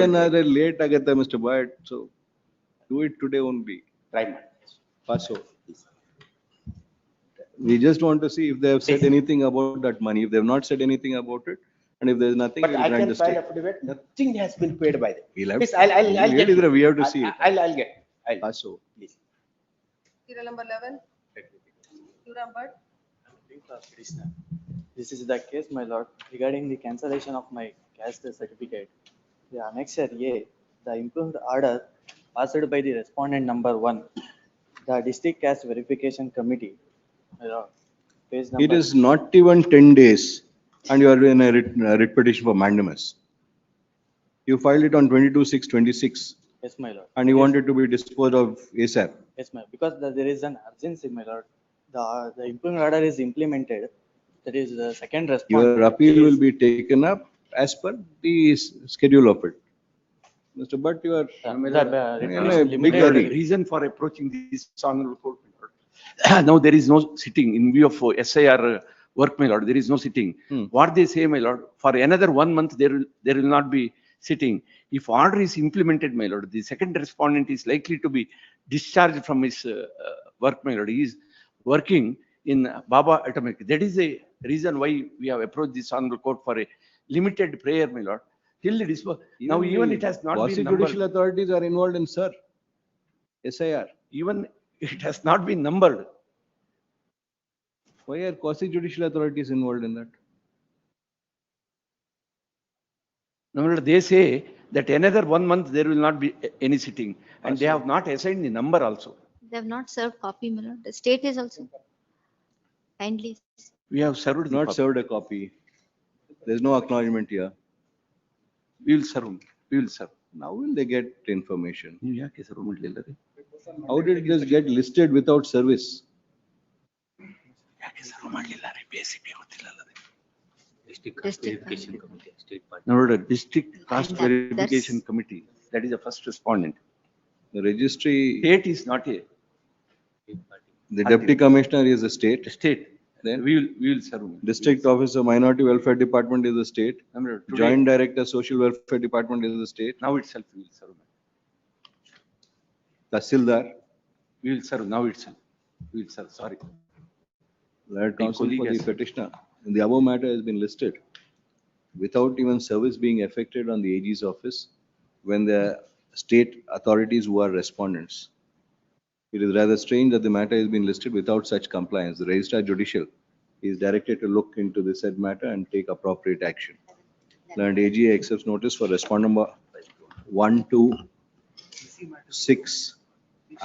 ಏನಾದ್ರೆ ಲೇಟ್ ಆಗುತ್ತೆ mister boy, so do it today only. Try ಮಾಡಿ. Pass over. We just want to see if they have said anything about that money. If they have not said anything about it, and if there is nothing, but I can file affidavit. Nothing has been paid by them. Please, I'll get it. We have to see it. I'll get. Pass over. Please. Serial number 11. Turam Bhatt. This is the case, my lord, regarding the cancellation of my caste certificate. The annexure A, the improved order passed by the respondent number 1, the district caste verification committee. My lord, page number. It is not even 10 days, and you are in a writ petition for mandamus. You filed it on 22/6/26. Yes, my lord. And you want it to be disposed of ASAP. Yes, ma'am, because there is an urgency, my lord. The improved order is implemented. That is the second response. Your appeal will be taken up as per the schedule of it. Mr. Bhatt, you are in a big hurry. Reason for approaching this honorable court, my lord. Now there is no sitting in view of SIR work, my lord. There is no sitting. What they say, my lord, for another 1 month there will not be sitting. If order is implemented, my lord, the second respondent is likely to be discharged from his work, my lord. He is working in Baba Atomic. That is a reason why we have approached this honorable court for a limited prayer, my lord. Till the now even it has not been numbered. Quasi-judicial authorities are involved in SIR. Even it has not been numbered. Why are quasi judicial authorities involved in that? No, my lord, they say that another 1 month there will not be any sitting, and they have not assigned the number also. They have not served copy, my lord. The state is also kindly. We have served the Not copy. served a copy. There's no acknowledgement here. We will serve. We will serve. Now will they get information? ಯಾಕೆ serve ಮಾಡ್ಲಿಲ್ಲ ರೀ? How did this get listed without service? ಯಾಕೆ serve ಮಾಡ್ಲಿಲ್ಲ ರೀ? Basic ಗೊತ್ತಿಲ್ಲಲ್ಲ ರೀ. District Caste Verification Committee, State Party. No, the District Caste Verification Committee, that is the first respondent. The registry, State is not a the deputy commissioner is a state. state. Then We will serve. district officer minority welfare department is a state. Today- Joint director social welfare department is a state. Now itself we will serve. Tahsildar, We will serve now itself. We will serve, sorry. Lord counsel colleague for the has- petitioner. And the above matter has been listed without even service being effected on the AG's office when the state authorities who are respondents. It is rather strange that the matter has been listed without such compliance. The Registrar Judicial is directed to look into the said matter and take appropriate action. Learned AG accepts notice for respondent number 1, 2, 6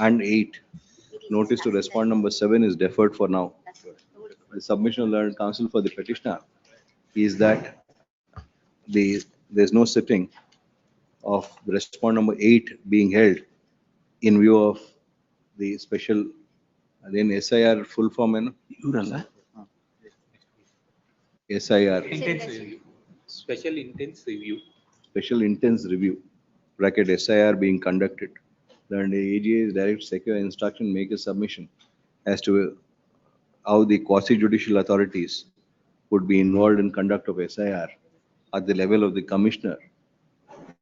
and 8. Notice to respond number 7 is deferred for now. The submission of learned counsel for the petitioner is that there's no sitting of the respond number 8 being held in view of the special, then SIR full form, Ivralla? SIR, Intense review. Special intense review. special intense review, bracket SIR being conducted. Then the AGA is direct secure instruction, make a submission as to how the quasi judicial authorities would be involved in conduct of SIR at the level of the commissioner,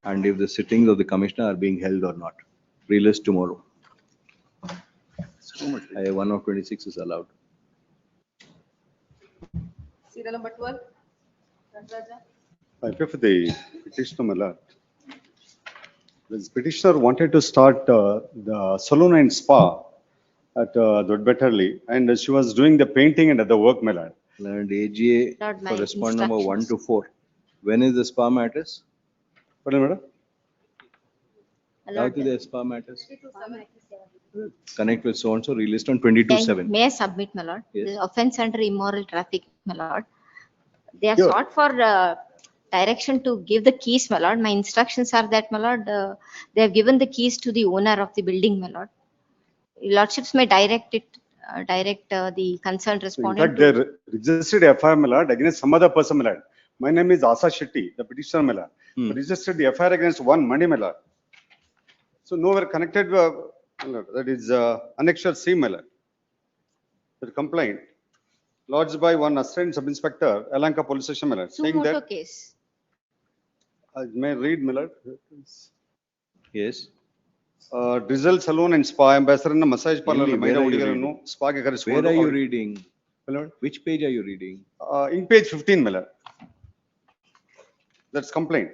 and if the sittings of the commissioner are being held or not. Relist tomorrow. I 1 of 26 is allowed. Serial number 12. Nataraja. I pray for the petitioner, my lord. This petitioner wanted to start the salon and spa at Dodbetterly, and she was doing the painting and other work, my lord. Learned AGA Lord, for my respond number 1 to instructions. 4. When is the spa matters? Pardon, madam? How to the spa matters? Connect with so and so, relist on 22/7. May I submit, my lord? Yes. The offense under immoral traffic, my lord. They have Sure. sought for direction to give the keys, my lord. My instructions are that, my lord, they have given the keys to the owner of the building, my lord. Your lordships may direct the concerned In respondent. fact, they registered FIR, my lord, against some other person, my lord. My name is Asa Shetty, the petitioner, my lord. Registered the FIR against one Mani, my lord. So nowhere connected, my lord. That is annexure C, my lord. The complaint lodged by one assistant sub-inspector, Alanka Police Station, my lord, saying Sumoto that, case. may I read, my lord? Yes. Drizzle Saloon and Spa Ambassador and massage parlor, Where ಮಹಿಳಾ are you ಹುಡುಗಿಯರನ್ನು reading? ಸ್ಪಾಗೆ Where ಕರೆಸಿಕೊಂಡು are you reading? My lord. Which page are you reading? In page 15, my lord. That's complaint.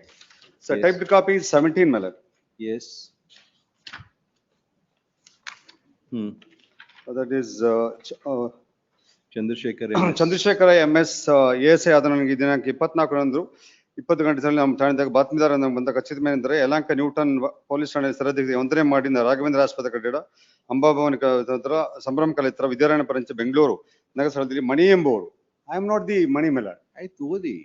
So Yes. typed copy is 17, my lord. Yes. That is Chandrasekhar. Chandrashekhara MS ASI ಆದ ನನಗೆ ಈ ದಿನಾಂಕ 24ರಂದು 20 ಗಂಟೆಯಲ್ಲಿ ನಮ್ಮ ಠಾಣೆದಾಗ ಬಾತ್ಮೀದಾರ ನಮ್ಗೆ ಬಂದ ಖಚಿತಮೇನೆಂದರೆ Yelahanka Newton police ಠಾಣೆ ಸರದಿಗೆ ಒಂದನೇ ಮಾಡಿದ ರಾಘವೇಂದ್ರ ಆಸ್ಪತ್ರೆ ಕಟ್ಟಡ ಅಂಬಾಭವನ ಹತ್ರ ಸಂಭ್ರಮ ಕಲೆ ಹತ್ರ ವಿದ್ಯಾರಣ್ಯ ಪರಂಚ ಬೆಂಗಳೂರು ನಗರ ಸ್ಥಳದಲ್ಲಿ ಮಣಿ ಎಂಬುವರು ಐ ಆಮ್ ನಾಟ್ ದಿ ಮಣಿ ಮೇಲ ಆಯ್ತು ಓದಿ.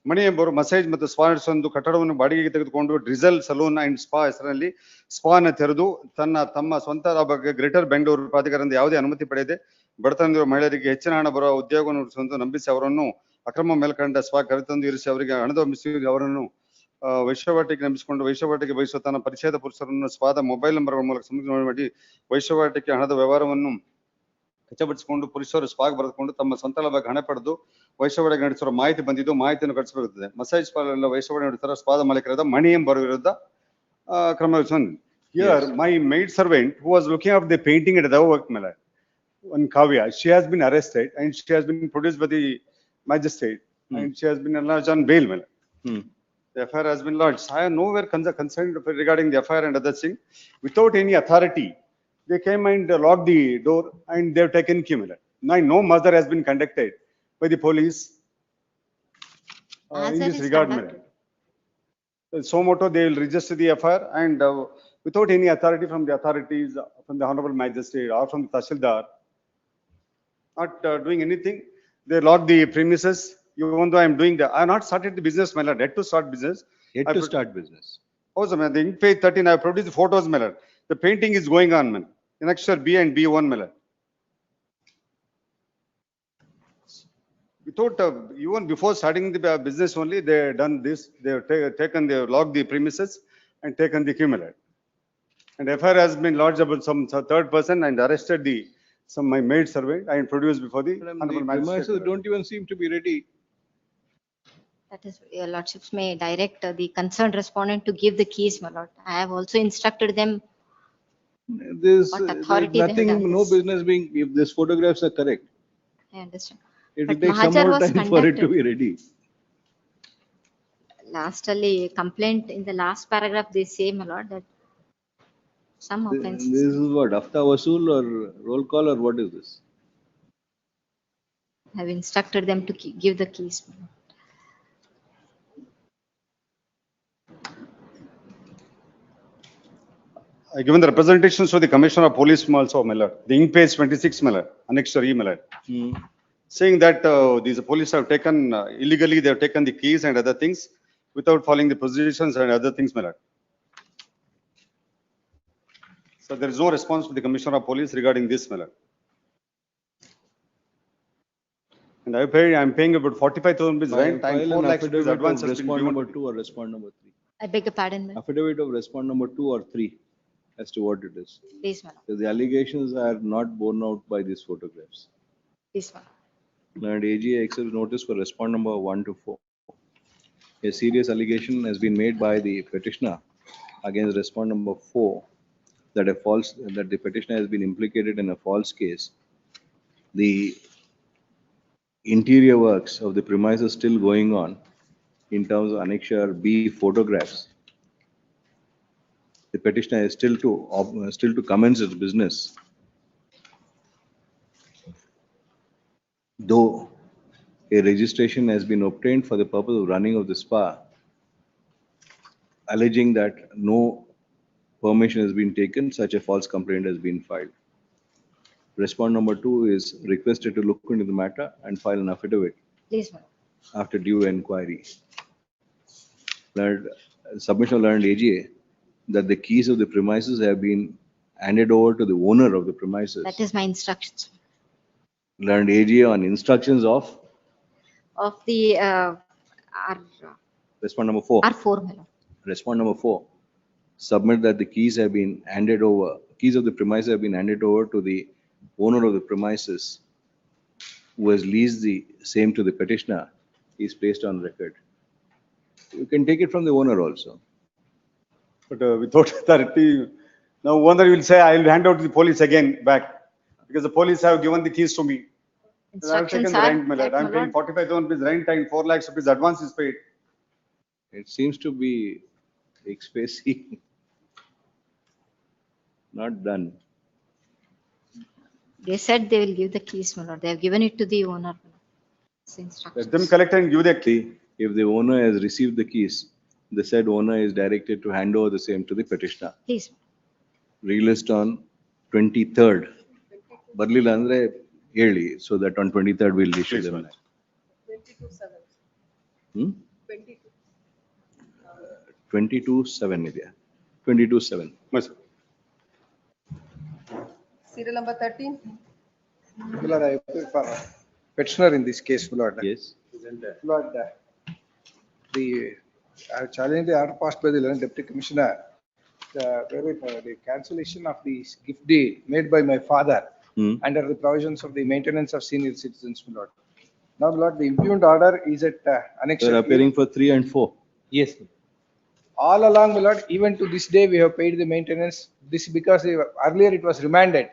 ಮಣಿ ಎಂಬುವರು ಮಸಾಜ್ ಮತ್ತು ಸ್ಪಾ ನಡೆಸುವ ಕಟ್ಟಡವನ್ನು ಬಾಡಿಗೆಗೆ ತೆಗೆದುಕೊಂಡು ಡ್ರಿಸಲ್ ಸಲೂನ್ ಅಂಡ್ ಸ್ಪಾ ಹೆಸರಿನಲ್ಲಿ ಸ್ಪಾನ ತೆರೆದು ತಮ್ಮ ಸ್ವಂತ ಬಗ್ಗೆ ಗ್ರೇಟರ್ ಬೆಂಗಳೂರು ಪ್ರಾಧಿಕಾರದಿಂದ ಯಾವುದೇ ಅನುಮತಿ ಪಡೆಯದೆ ಬಡತನದ ಮಹಿಳೆಯರಿಗೆ ಹೆಚ್ಚಿನ ಹಣ ಬರುವ ಉದ್ಯೋಗವನ್ನು ನಡೆಸುವಂತ ನಂಬಿಸಿ ಅವರನ್ನು ಅಕ್ರಮ ಮೇಲ್ಕಂಡ ಸ್ಪಾ ಕರೆತಂದು ಇರಿಸಿ ಅವರಿಗೆ ಹಣದ ಮಿಸಿ ಅವರನ್ನು ವೈಶ್ಯವಾಟಿಕೆ ನಂಬಿಸಿಕೊಂಡು ವೈಶ್ಯವಾಟಿಕೆ ಬಯಸುವ ತನ್ನ ಪರಿಚಯದ ಪುರುಷರನ್ನು ಸ್ಪಾದ ಮೊಬೈಲ್ ನಂಬರ್ಗಳ ಮೂಲಕ ಸಂಪರ್ಕ ಮಾಡಿ ವೈಶ್ಯವಾಟಿಕೆ ಹಣದ ವ್ಯವಹಾರವನ್ನು ಖಚಿತಪಡಿಸಿಕೊಂಡು ಪುರುಷರು ಸ್ಪಾಗ್ ಬರೆದುಕೊಂಡು ತಮ್ಮ ಸ್ವಂತ ಲಾಭಕ್ಕೆ ಹಣ ಪಡೆದು ವೈಶ್ಯವಾಟಿಕೆ ನಡೆಸುವ ಮಾಹಿತಿ ಬಂದಿದ್ದು ಮಾಹಿತಿಯನ್ನು ಕಳಿಸಬೇಕಾಗುತ್ತದೆ. ಮಸಾಜ್ ಪಾರ್ಲರ್ ವೈಶ್ಯವಾಟಿಕೆ ನಡೆಸುವ ಸ್ಪಾದ ಮಾಲೀಕರಾದ ಮಣಿ ಎಂಬರ ವಿರುದ್ಧ ಕ್ರಮ ವಹಿಸುವುದು. Here, my maid servant who was looking after the painting at the work, my lord, one Kavya, she has been arrested and she has been produced by the magistrate and she has been enlarged on bail, my lord. The FIR has been lodged. I am nowhere concerned regarding the FIR and other thing. Without any authority, they came and locked the door and they have taken key, my lord. No murder has been conducted by the police in As this is regard, conducted. madam. So moto, they will register the FIR and without any authority from the authorities, from the Honorable Magistrate or from the Tahsildar, not doing anything, they lock the premises. Even though I am doing I have not started the business, my lord, yet to start business. Yet to start business. Also, man, the ink page 13, I have produced the photos, my lord. The painting is going on, man. In Akshar B and B1, my lord. Without, even before starting the business only, they have done this. They have taken, they have locked the premises and taken the key, my lord. And FIR has been lodged about some third person and arrested my maid servant and produced before the Honorable The Magistrate. premises don't even seem to be ready. That is, your lordships may direct the concerned respondent to give the keys, my lord. I have also instructed them. There's What authority they have nothing, done no this. business being, if these photographs are correct. I understand. It will But take some Mahajar more was time for it to conducted. be ready. Lastly, complaint in the last paragraph, they say, my lord, that some This offences. is what, Hafta Vasool or roll call or what is this? Have instructed them to give the keys. my lord. I given the representations to the Commissioner of Police also, my lord. The ink page 26, my lord, annexure E, my lord. Saying that these police have taken, illegally, they have taken the keys and other things without following the positions and other things, my lord. So there is no response to the Commissioner of Police regarding this, my lord. And I am paying about 45,000 rupees rent and File 4 an lakhs rupees affidavit advance of has been respond given. number 2 or respond number 3. I beg your pardon, ma'am. Affidavit of respond number 2 or 3 as to what it is. Please, madam. Because the allegations are not borne out by these photographs. Please, madam. And AGA accepts notice for respond number 1 to 4. A serious allegation has been made by the petitioner against respond number 4 that the petitioner has been implicated in a false case. The interior works of the premises still going on in terms of annexure B photographs. The petitioner is still to commence its business. Though a registration has been obtained for the purpose of running of the spa, alleging that no permission has been taken, such a false complaint has been filed. Respondent number 2 is requested to look into the matter and file an affidavit Please, madam. after due inquiry. Submission of learned AGA that the keys of the premises have been handed over to the owner of the premises. That is my instructions. Learned AGA on instructions of Of the respondent number 4. R4, madam. Respondent number 4. Submit that the keys have been handed over, keys of the premises have been handed over to the owner of the premises who has leased the same to the petitioner. He is placed on record. You can take it from the owner also. But without authority, now owner will say, I will hand out to the police again back because the police have given the keys to me. I have taken Instructions the are rent, my lord. that, I am my paying lord. 45,000 rupees rent and 4 lakhs rupees advance is paid. It seems to be expacing, not done. They said they will give the keys, my lord. They have given it to the owner. It's instructions. Let them collect and give the key. If the owner has received the keys, the said owner is directed to hand over the same to the petitioner. Please. Released on 23rd. Barlila andre ಹೇಳಿ, so that on 23rd we'll issue them. 22/7. 22/7 ಇದೆಯಾ? 22/7. Serial number 13. My lord, I appeal for petitioner in this case, my lord. Yes. My lord, I challenge the order passed by the Learned Deputy Commissioner, the cancellation of the gift deed made by my father under the provisions of the maintenance of senior citizens, my lord. Now, my lord, the impugned order is at annexure. They're appearing for 3 and 4. Yes. All along, my lord, even to this day, we have paid the maintenance. This because earlier it was remanded.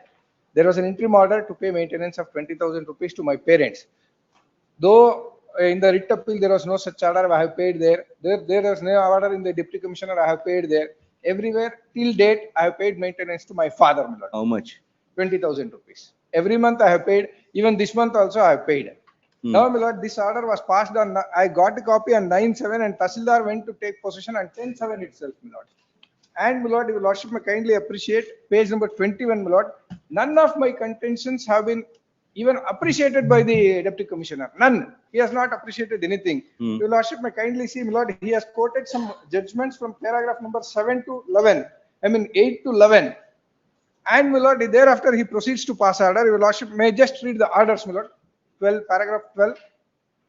There was an interim order to pay maintenance of 20,000 rupees to my parents. Though in the writ appeal there was no such order, I have paid there. There was no order in the deputy commissioner, I have paid there. Everywhere till date, I have paid maintenance to my father, my lord. How much? 20,000 rupees. Every month I have paid. Even this month also I have paid. Now, my lord, this order was passed on, I got the copy on 9/7 and Tahsildar went to take possession on 10/7 itself, my lord. And my lord, your lordship may kindly appreciate page number 21, my lord. None of my contentions have been even appreciated by the deputy commissioner. None. He has not appreciated anything. Your lordship may kindly see, my lord, he has quoted some judgments from paragraph number 7 to 11. I mean 8 to 11. And my lord, thereafter he proceeds to pass order. Your lordship may just read the orders, my lord. 12, paragraph 12.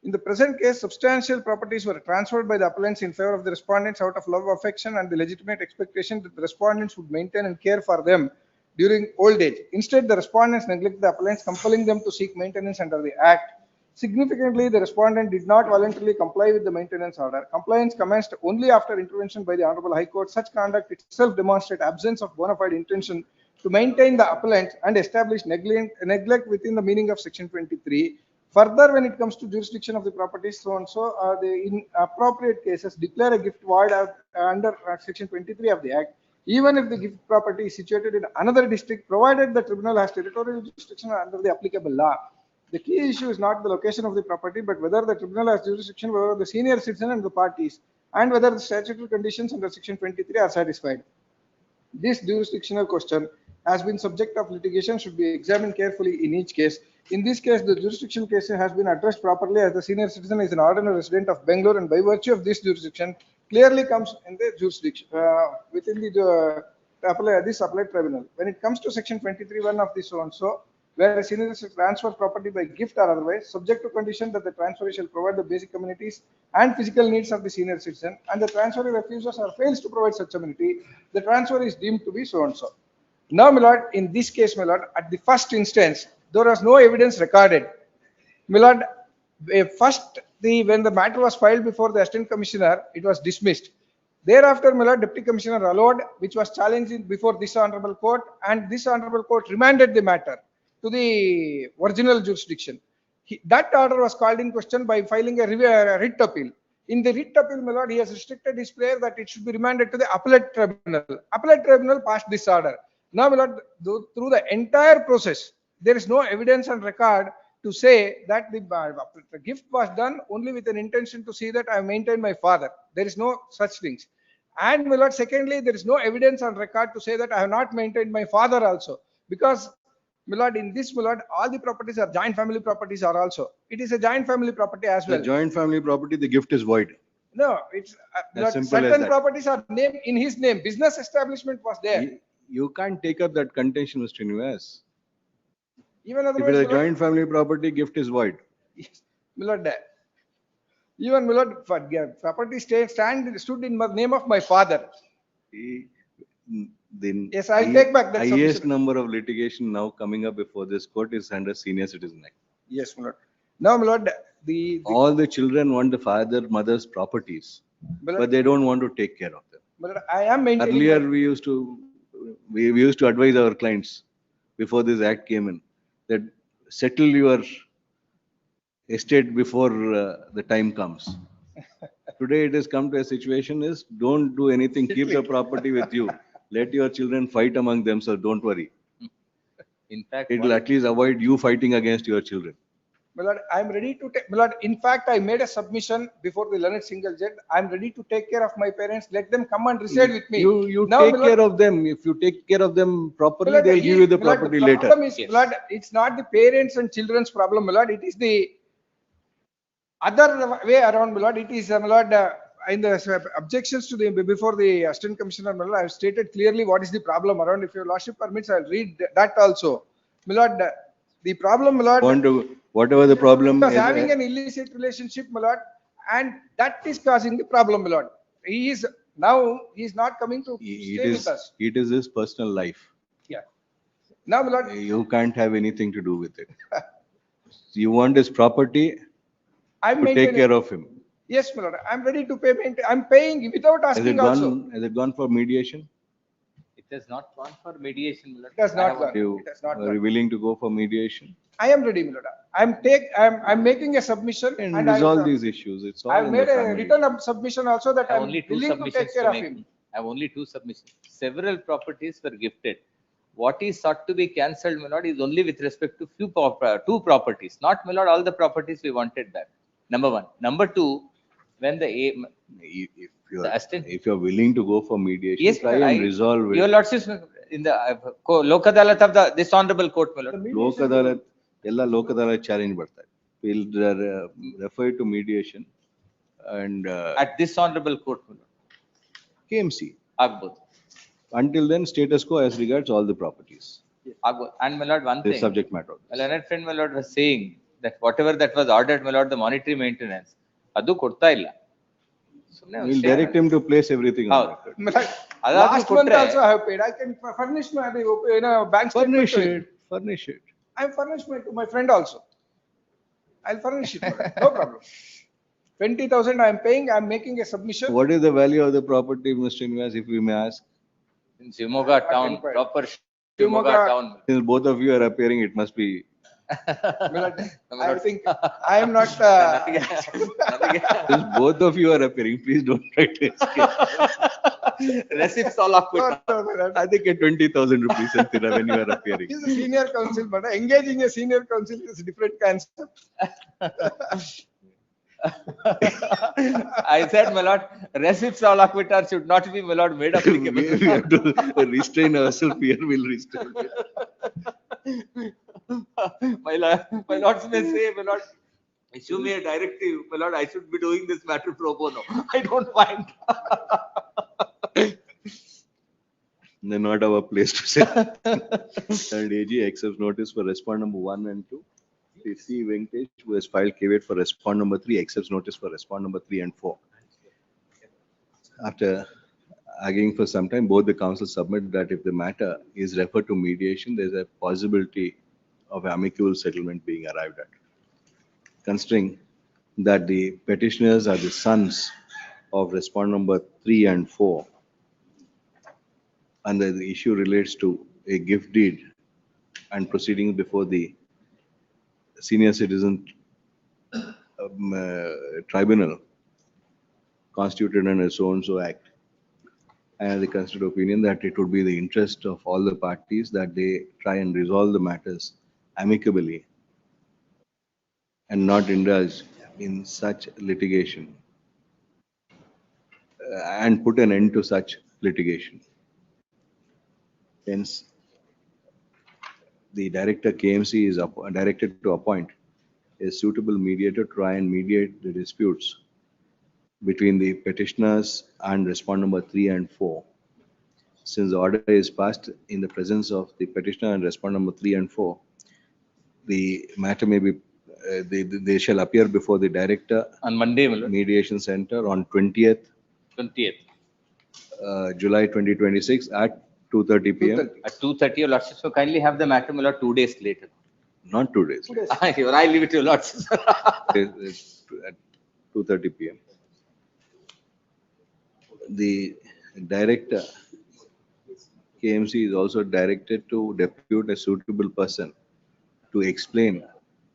In the present case, substantial properties were transferred by the appellants in favor of the respondents out of love, affection, and the legitimate expectation that the respondents would maintain and care for them during old age. Instead, the respondents neglect the appellants, compelling them to seek maintenance under the Act. Significantly, the respondent did not voluntarily comply with the maintenance order. Compliance commenced only after intervention by the Honorable High Court. Such conduct itself demonstrates absence of bona fide intention to maintain the appellant and establish neglect within the meaning of Section 23. Further, when it comes to jurisdiction of the properties, so and so, in appropriate cases, declare a gift void under Section 23 of the Act, even if the gift property is situated in another district, provided the tribunal has territorial jurisdiction under the applicable law. The key issue is not the location of the property, but whether the tribunal has jurisdiction over the senior citizen and the parties, and whether the statutory conditions under Section 23 are satisfied. This jurisdictional question has been subject of litigation, should be examined carefully in each case. In this case, the jurisdictional case has been addressed properly, as the senior citizen is an ordinary resident of Bangalore, and by virtue of this jurisdiction clearly comes in the jurisdiction within the this appellate tribunal. When it comes to Section 23(1) of this so and so, where a senior citizen transfers property by gift or otherwise, subject to condition that the transferee shall provide the basic amenities and physical needs of the senior citizen, and the transferee refuses or fails to provide such amenity, the transfer is deemed to be so and so. Now, my lord, in this case, my lord, at the first instance, there was no evidence recorded. My lord, when the matter was filed before the assistant commissioner, it was dismissed. Thereafter, my lord, deputy commissioner allowed, which was challenged before this honorable court, and this honorable court remanded the matter to the original jurisdiction. That order was called in question by filing a writ appeal. In the writ appeal, my lord, he has restricted his prayer that it should be remanded to the appellate tribunal. Appellate tribunal passed this order. Now, my lord, through the entire process, there is no evidence on record to say that the gift was done only with an intention to see that I maintain my father. There is no such things. And, my lord, secondly, there is no evidence on record to say that I have not maintained my father also. Because, my lord, in this, my lord, all the properties are joint family properties are also. It is a joint family property as well. The joint family property, the gift is void. No, it's certain properties are named in his name. Business establishment was there. You can't take up that contention, Mr. Nivas. Even if it is a joint family property, gift is void. My lord, even my lord, property stood in the name of my father. Then yes, I'll take back that highest number of litigation now coming up before this court is under Senior Citizen Act. Yes, my lord. Now, my lord, all the children want the father, mother's properties, but they don't want to take care of them. But I am maintaining. Earlier, we used to advise our clients before this act came in that settle your estate before the time comes. Today, it has come to a situation is don't do anything, keep the property with you. Let your children fight among themselves, don't worry. In fact, it will at least avoid you fighting against your children. My lord, I am ready to take, my lord, in fact, I made a submission before the learned single judge. I am ready to take care of my parents. Let them come and reside with me. You now, take care of them. If you take care of them properly, lord, they'll give you the property later. Problem is, my lord, it's not the parents and children's problem, my lord. It is the other way around, my lord. It is, my lord, in the objections to the before the assistant commissioner, my lord, I have stated clearly what is the problem around. If your lordship permits, I'll read that also. My lord, the problem, my lord, whatever the problem was is, having an illicit relationship, my lord, and that is causing the problem, my lord. He is not coming to stay with us. It is his personal life. Yeah. Now, my lord, you can't have anything to do with it. You want his property. I'm to take care of him. Yes, my lord. I'm ready to pay. I'm paying without asking also. Has it gone for mediation? It has not gone for mediation, my lord. It has not gone. Are you willing to go for mediation? I am ready, my lord. I'm making a submission and resolve these issues. It's all I've made a written submission also that I'm only two willing to take care of him. I have only two submissions. Several properties were gifted. what is sought to be cancelled, my lord, is only with respect to two properties, not, my lord, all the properties we wanted back. Number one. Number two, when the If you're willing to go for mediation, yes, try my lord, and resolve your it. lordship, in the Lok Adalat of this honorable court, my lord. Lok Adalat, ಎಲ್ಲ Lok Adalat challenge ಬರ್ತಾರೆ. We'll refer to mediation and At this honorable court, my lord. KMC. ಆಗ್ಬೋದು. Until then, status quo as regards all the properties. ಆಗ್ಬೋದು. And my lord, one The thing. subject matter. My learned friend, my lord, was saying that whatever that was ordered, my lord, the monetary maintenance, ಅದು ಕೊಡ್ತಾ ಇಲ್ಲ. We'll direct him to place everything on record. Last month also I have paid. I can furnish my, bank statement. Furnish it. I furnished my friend also. I'll furnish it. No problem. 20,000 I am paying. I am making a submission. What is the value of the property, Mr. Nivas, if we may ask? In Shimoga town, proper Shimoga town. Since both of you are appearing, it must be. I think I am not. Since both of you are appearing, please don't try to escape. Receipts all up with. I think at 20,000 rupees when you are appearing. He's a senior counsel, but engaging a senior counsel is a different concept. I said, my lord, receipts all acquitters should not be, my lord, made applicable. We have to restrain ourselves here, we'll restrain. My lords may say, my lord, issue me a directive, my lord, I should be doing this matter pro bono. I don't mind. They're not our place to say. Third AG accepts notice for respond number 1 and 2. C. Venkatesh, who has filed caveat for respond number 3, accepts notice for respond number 3 and 4. After arguing for some time, both the counsels submit that if the matter is referred to mediation, there's a possibility of amicable settlement being arrived at. Considering that the petitioners are the sons of respond number 3 and 4, and the issue relates to a gift deed and proceedings before the senior citizen tribunal constituted under so-and-so act, and the considered opinion that it would be the interest of all the parties that they try and resolve the matters amicably and not indulge in such litigation and put an end to such litigation. Hence, the director KMC is directed to appoint a suitable mediator to try and mediate the disputes between the petitioners and respond number 3 and 4. Since the order is passed in the presence of the petitioner and respond number 3 and 4, the matter may be, they shall appear before the director on Monday, mediation center on 20th July 2026 at 2:30 p.m. At 2:30, your lordship, so kindly have the matter, my lord, 2 days later. Not 2 days. I leave it to your lordship. At 2:30 p.m. The director KMC is also directed to depute a suitable person to explain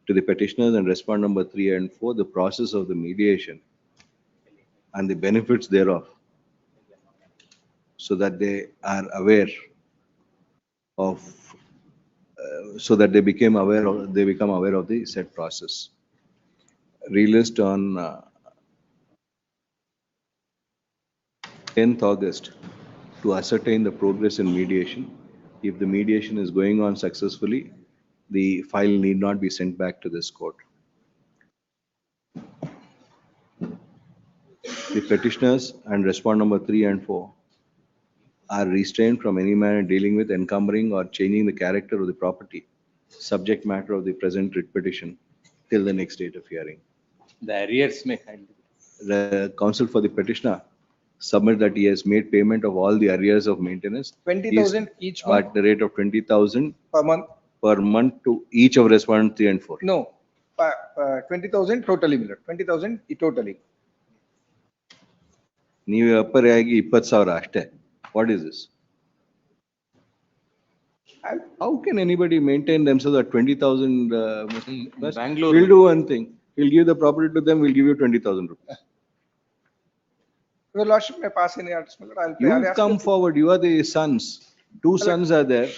to the petitioners and respond number 3 and 4 the process of the mediation and the benefits thereof, so that they are aware of, so that they become aware of the said process. Released on 10th August to ascertain the progress in mediation. If the mediation is going on successfully, the file need not be sent back to this court. The petitioners and respond number 3 and 4 are restrained from any manner dealing with encumbering or changing the character of the property, subject matter of the present writ petition, till the next date of hearing. The arrears may kindly. The counsel for the petitioner submit that he has made payment of all the arrears of maintenance. 20,000 each month. At the rate of 20,000 per month. Per month to each of respondent 3 and 4. No, 20,000 totally, 20,000 totally. ನೀವು ಅಪ್ಪರೆಯಾಗಿ 20,000 ಅಷ್ಟೇ. What is this? How can anybody maintain themselves at 20,000? Bangalore. We'll do one thing. We'll give the property to them. We'll give you 20,000 rupees. Your lordship may pass any article. You come forward. You are the sons. Two sons are there.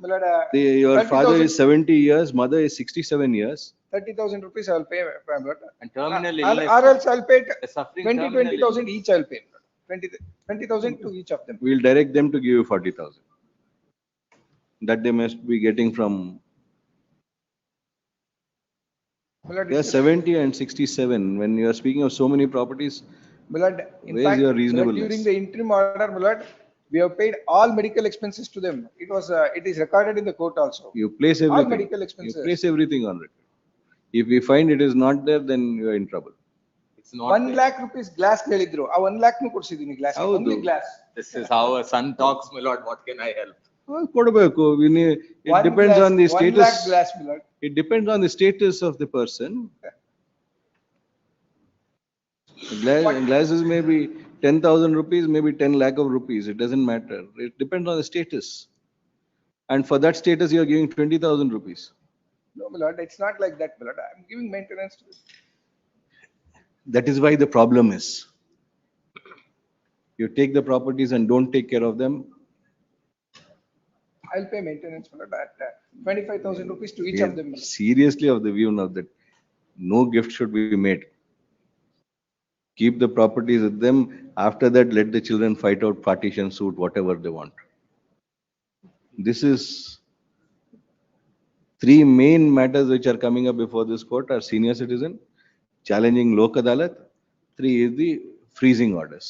My lord, Your father 30,000 is 70 years, mother is 67 years. 30,000 rupees I will pay, my lord. And terminal Or illness. else I'll pay Suffering 20,000 each I'll pay. 20,000 to each of them. We'll direct them to give you 40,000. That they must be getting from. My lord, They are 70 and 67. When you are speaking of so many properties, my lord, in where is fact, your my lord, reasonableness? during the interim order, my lord, we have paid all medical expenses to them. It is recorded in the court also. You place All everything. medical You expenses. place everything on record. If we find it is not there, then you are in trouble. It's not 1 there. lakh rupees glass ಹೇಳಿದ್ರು. ಆ 1 lakh ನು ಕೊಡ್ಸಿದೀನಿ glass. Only ಹೌದು. glass. This is how a son talks, my lord. What can I help? ಕೊಡಬೇಕು. It One depends glass, on the 1 lakh status. glass, my lord. It depends on the status of the person. Glasses may be 10,000 rupees, maybe 10 lakh of rupees. It doesn't matter. It depends on the status. And for that status, you are giving 20,000 rupees. No, my lord, it's not like that, my lord. I'm giving maintenance to That is why the problem is. You take the properties and don't take care of them. I'll pay maintenance, my lord, at 25,000 rupees to each We of are them. seriously of the view now that no gift should be made. Keep the properties with them. After that, let the children fight out partition suit, whatever they want. This is three main matters which are coming up before this court are senior citizen, challenging Lok Adalat. Three is the freezing orders.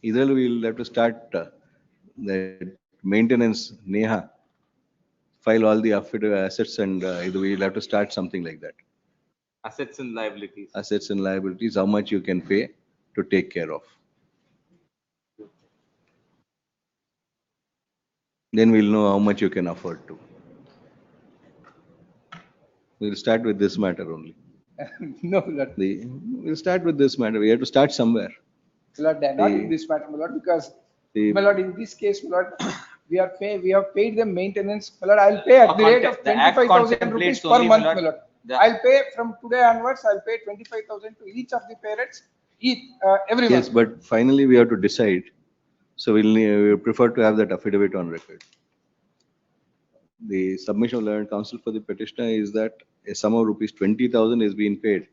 Either we'll have to start the maintenance, Neha, file all the assets and either we'll have to start something like that. Assets and liabilities. Assets and liabilities, how much you can pay to take care of. Then we'll know how much you can afford to. We'll start with this matter only. No, my lord. We'll start with this matter. We have to start somewhere. My lord, not in this matter, my lord, because my lord, in this case, my lord, we have paid them maintenance. My lord, I'll pay at the rate of The act 25,000 rupees contemplates per only, my month, my lord, lord. the- I'll pay from today onwards, I'll pay 25,000 to each of the parents, every Yes, month. but finally we have to decide. So we'll prefer to have that affidavit on record. The submission of learned counsel for the petitioner is that a sum of rupees 20,000 is being paid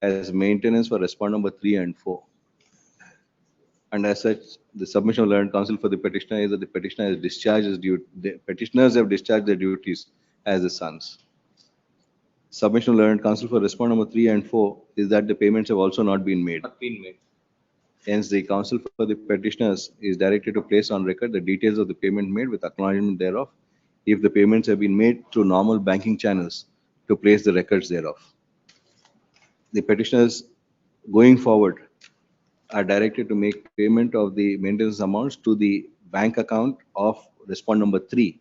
as maintenance for respondent number 3 and 4. And as such, the submission of learned counsel for the petitioner is that the petitioner has discharged his duty. The petitioners have discharged their duties as the sons. Submission of learned counsel for respondent number 3 and 4 is that the payments have also not been made. Not been made. Hence, the counsel for the petitioners is directed to place on record the details of the payment made with acknowledgement thereof, if the payments have been made through normal banking channels, to place the records thereof. The petitioners going forward are directed to make payment of the maintenance amounts to the bank account of respondent number 3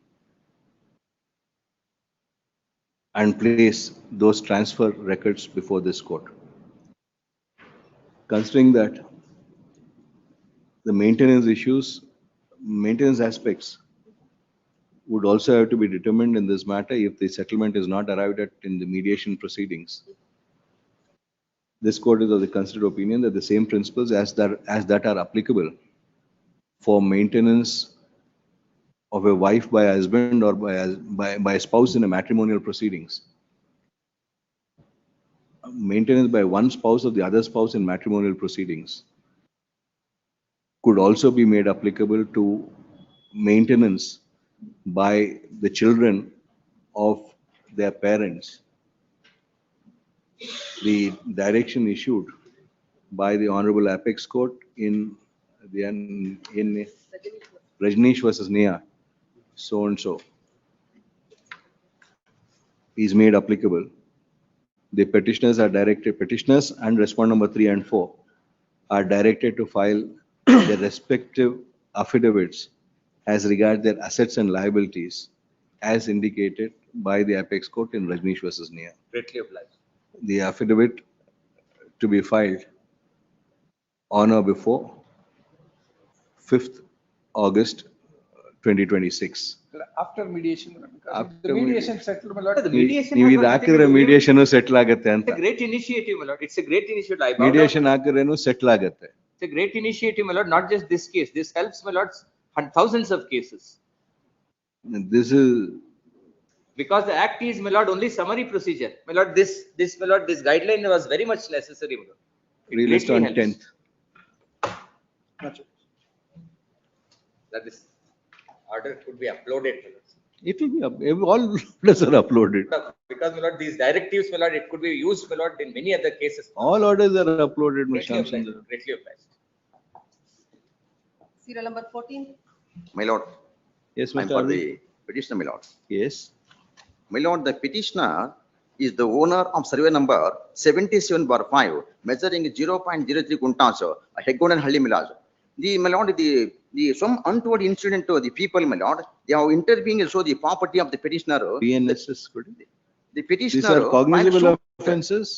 and place those transfer records before this court. Considering that the maintenance aspects would also have to be determined in this matter if the settlement is not arrived at in the mediation proceedings. This court is of the considered opinion that the same principles as that are applicable for maintenance of a wife by a husband or by a spouse in a matrimonial proceedings. Maintenance by one spouse of the other spouse in matrimonial proceedings could also be made applicable to maintenance by the children of their parents. The direction issued by the Honorable Apex Court in Rajneesh versus Neha, so and so, is made applicable. The petitioners and respondent number 3 and 4 are directed to file their respective affidavits as regard their assets and liabilities as indicated by the Apex Court in Rajneesh versus Neha. Greatly obliged. The affidavit to be filed on or before 5th August 2026. After mediation, because After the mediation settled, my lord. The mediation ನೀವು has ಇದು nothing to ಹಾಕಿದ್ರೆ do with- mediation settle ಆಗತ್ತೆ It's ಅಂತ. a great initiative, my lord. It's a great initiative. I bow down. Mediation ಹಾಕಿದ್ರೇನು settle ಆಗತ್ತೆ. It's a great initiative, my lord, not just this case. This helps, my lord, thousands of cases. This is, Because the act is, my lord, only summary procedure. My lord, my lord, this guideline was very much necessary, my lord. It released greatly on helps. 10th. That this order could be uploaded, my lord. It will be, all orders are uploaded. Because, my lord, these directives, my lord, it could be used, my lord, in many other cases. All orders are uploaded, Mr. Greatly obliged, Shamsundar. greatly obliged. Serial number 14. My lord, Yes, I'm Mr. for Arvind. the petitioner, my lord. Yes. My lord, the petitioner is the owner of survey number 77/5, measuring 0.03 kuntas, Hegon and Halli Milaj. My lord, some untoward incident to the people, my lord, they are intervening so the property of the petitioner. BNSS. The petitioner. These are cognizable filed suit. offences?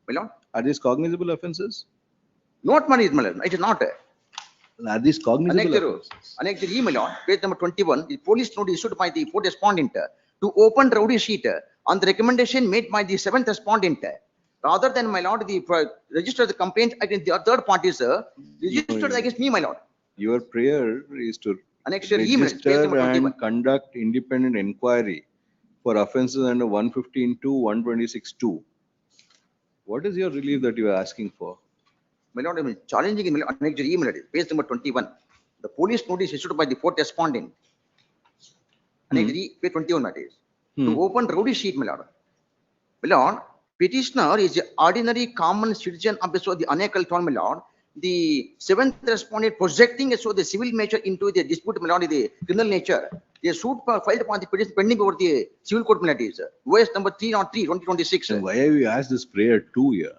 My lord, Are these cognizable offences? not money, my lord, it is not. Are these cognizable offences? Annexed E, my lord, page number 21, the police notice issued by the fourth respondent to open rowdy sheet on the recommendation made by the seventh respondent. Rather than, my lord, register the complaint against the third parties, registered against me, my lord. Your prayer is to Annexed E, my lord, page register number 21. and conduct independent inquiry for offences under 115(2), 126(2). What is your relief that you are asking for? My lord, I am challenging in annexed E, my lord, page number 21. The police notice issued by the fourth respondent. Annexed E, page 21, that is. To open rowdy sheet, my lord. My lord, petitioner is the ordinary common citizen of the Anekal town, my lord. The seventh respondent projecting the civil nature into the dispute, my lord, the criminal nature. The suit filed upon the petition pending over the civil court penalties. OS number 303, 2026. And why have you asked this prayer 2 year?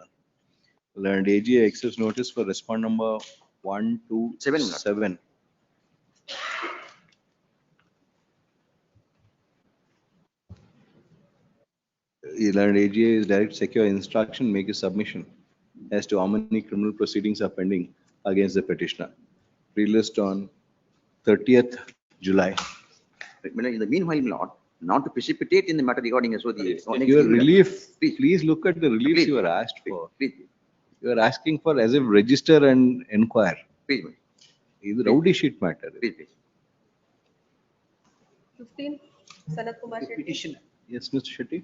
And AG accepts notice for respond number 127. And AG is direct secure instruction, make a submission as to how many criminal proceedings are pending against the petitioner. Released on 30th July. In the meanwhile, my lord, not to precipitate in the matter regarding Your relief, please look at the reliefs you are asked for. You are asking for as if register and inquire. Please. This is rowdy sheet matter. 15. Sanat Kumar Shetty. Petitioner. Yes, Mr. Shetty.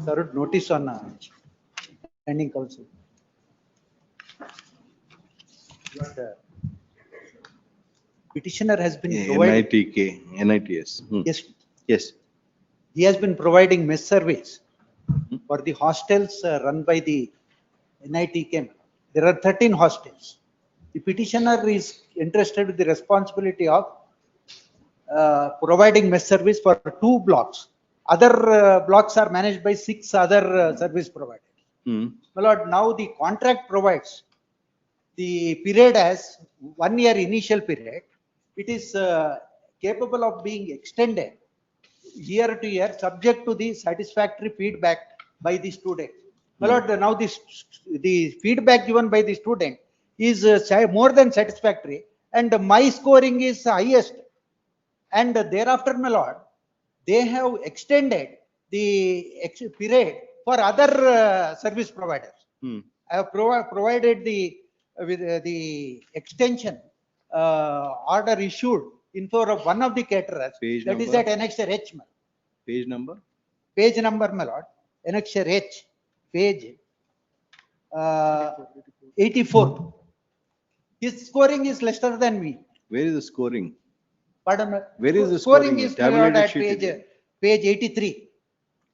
Served notice on pending counsel. Petitioner has been providing. NITK, NITS. Yes, Yes. he has been providing mess service for the hostels run by the NITK. There are 13 hostels. The petitioner is interested with the responsibility of providing mess service for 2 blocks. Other blocks are managed by 6 other service providers. My lord, now the contract provides the period as 1 year initial period. It is capable of being extended year to year, subject to the satisfactory feedback by the student. My lord, now the feedback given by the student is more than satisfactory, and my scoring is highest. And thereafter, my lord, they have extended the period for other service providers. I have provided the extension order issued in favor of one of the caterers. Page that is number? at Annexure H. Page number? Page number, my lord. Annexure H, page 84. His scoring is lesser than me. Where is the scoring? Pardon me. Where is the Scoring? scoring? Is my lord Tabulated at sheet is it? page 83.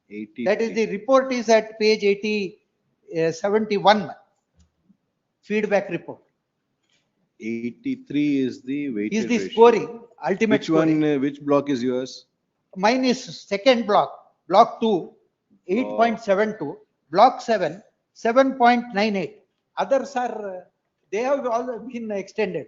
83. That is, the report is at page 71. Feedback report. 83 is the weighted Is the ratio. scoring, ultimate Which scoring. one, which block is yours? Mine is second block, block 2, 8.72, block 7, 7.98. Others are, they have all been extended.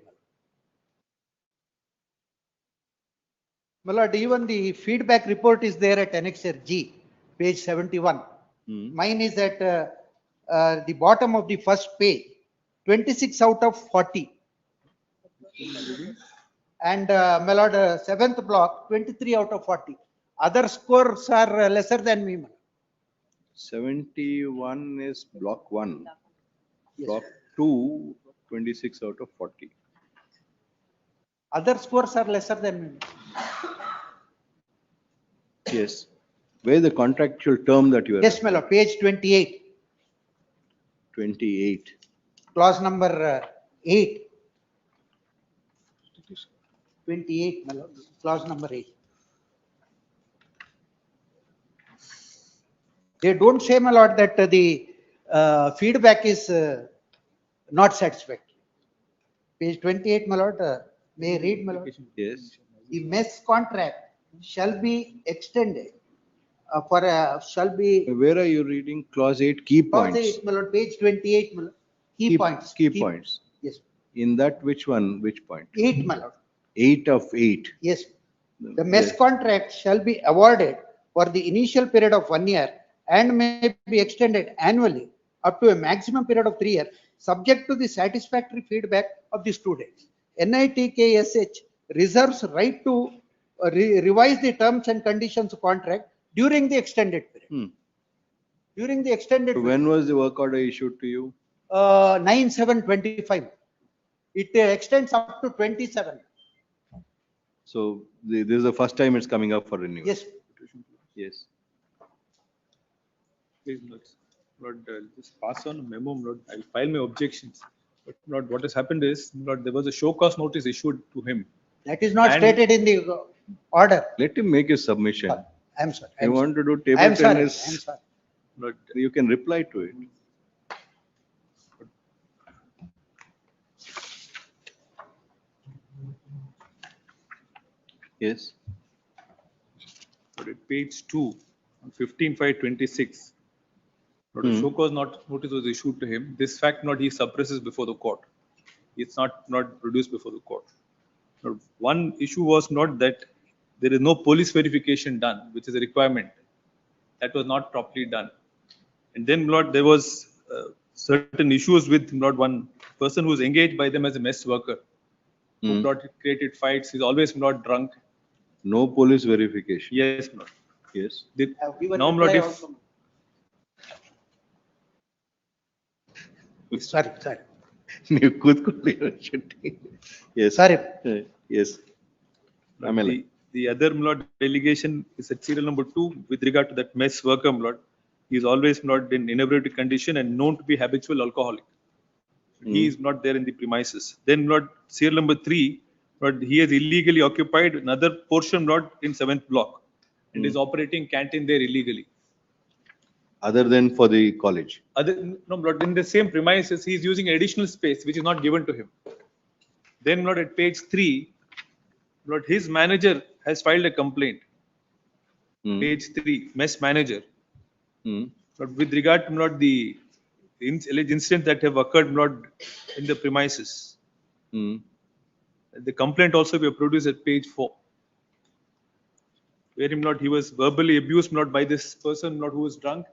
My lord, even the feedback report is there at Annexure G, page 71. Mine is at the bottom of the first page, 26 out of 40. And my lord, seventh block, 23 out of 40. Other scores are lesser than me. My lord. 71 is block 1. Yes. Block 2, 26 out of 40. Other scores are lesser than me. Yes. Where is the contractual term that you are? Yes, my lord, page 28, 28. clause number 8. 28, my lord, clause number 8. They don't say, my lord, that the feedback is not satisfactory. Page 28, my lord, may I read, my lord? Yes. The mess contract shall be extended shall be. Where are you reading? Clause 8, key Clause points. 8, my lord, page 28, my lord. Key points. Key points. Yes, In that, which one? Which point? 8, my lord. 8 of 8. Yes. The mess Yes. contract shall be awarded for the initial period of 1 year and may be extended annually up to a maximum period of 3 years, subject to the satisfactory feedback of the students. NITKSH reserves right to revise the terms and conditions of contract during the extended period. During the extended So when was the work order issued to you? 9/7/25. It extends up to 27. So this is the first time it's coming up for renewal. Yes. Yes. Please, Lord, just pass on a memo, Lord. I'll file my objections. But Lord, what has happened is, Lord, there was a show cause notice issued to him. That is not And- stated in the order. Let him make his submission. I'm sorry. You want to do I'm table sorry. tennis? I'm sorry. But you can reply to it. Yes. But at page 2, on 15/5/26, Lord, a show cause notice was issued to him. This fact not he suppresses before the court. It's not produced before the court. Lord, one issue was not that there is no police verification done, which is a requirement. That was not properly done. And then, Lord, there was certain issues with Lord, one person who was engaged by them as a mess worker, who Lord, created fights. He's always not drunk. No police verification. Yes, Lord. Yes. Now, Lord, if Sorry. ನೀವು ಕೂತ್ಕೊಳ್ಳಿ Shetty. Yes. Sorry. Yes. ಆಮೇಲೆ the other Lord delegation is at serial number 2 with regard to that mess worker, Lord. He is always not in inebriated condition and known to be habitual alcoholic. He is not there in the premises. Then, Lord, serial number 3, Lord, he has illegally occupied another portion, Lord, in 7th block and is operating canteen there illegally. Other than for the college. No, Lord, in the same premises, he is using additional space which is not given to him. Then, Lord, at page 3, Lord, his manager has filed a complaint. Page 3, mess manager. Lord, with regard to Lord, the alleged incidents that have occurred, Lord, in the premises. The complaint also we have produced at page 4. Where him, Lord, he was verbally abused, Lord, by this person, Lord, who was drunk,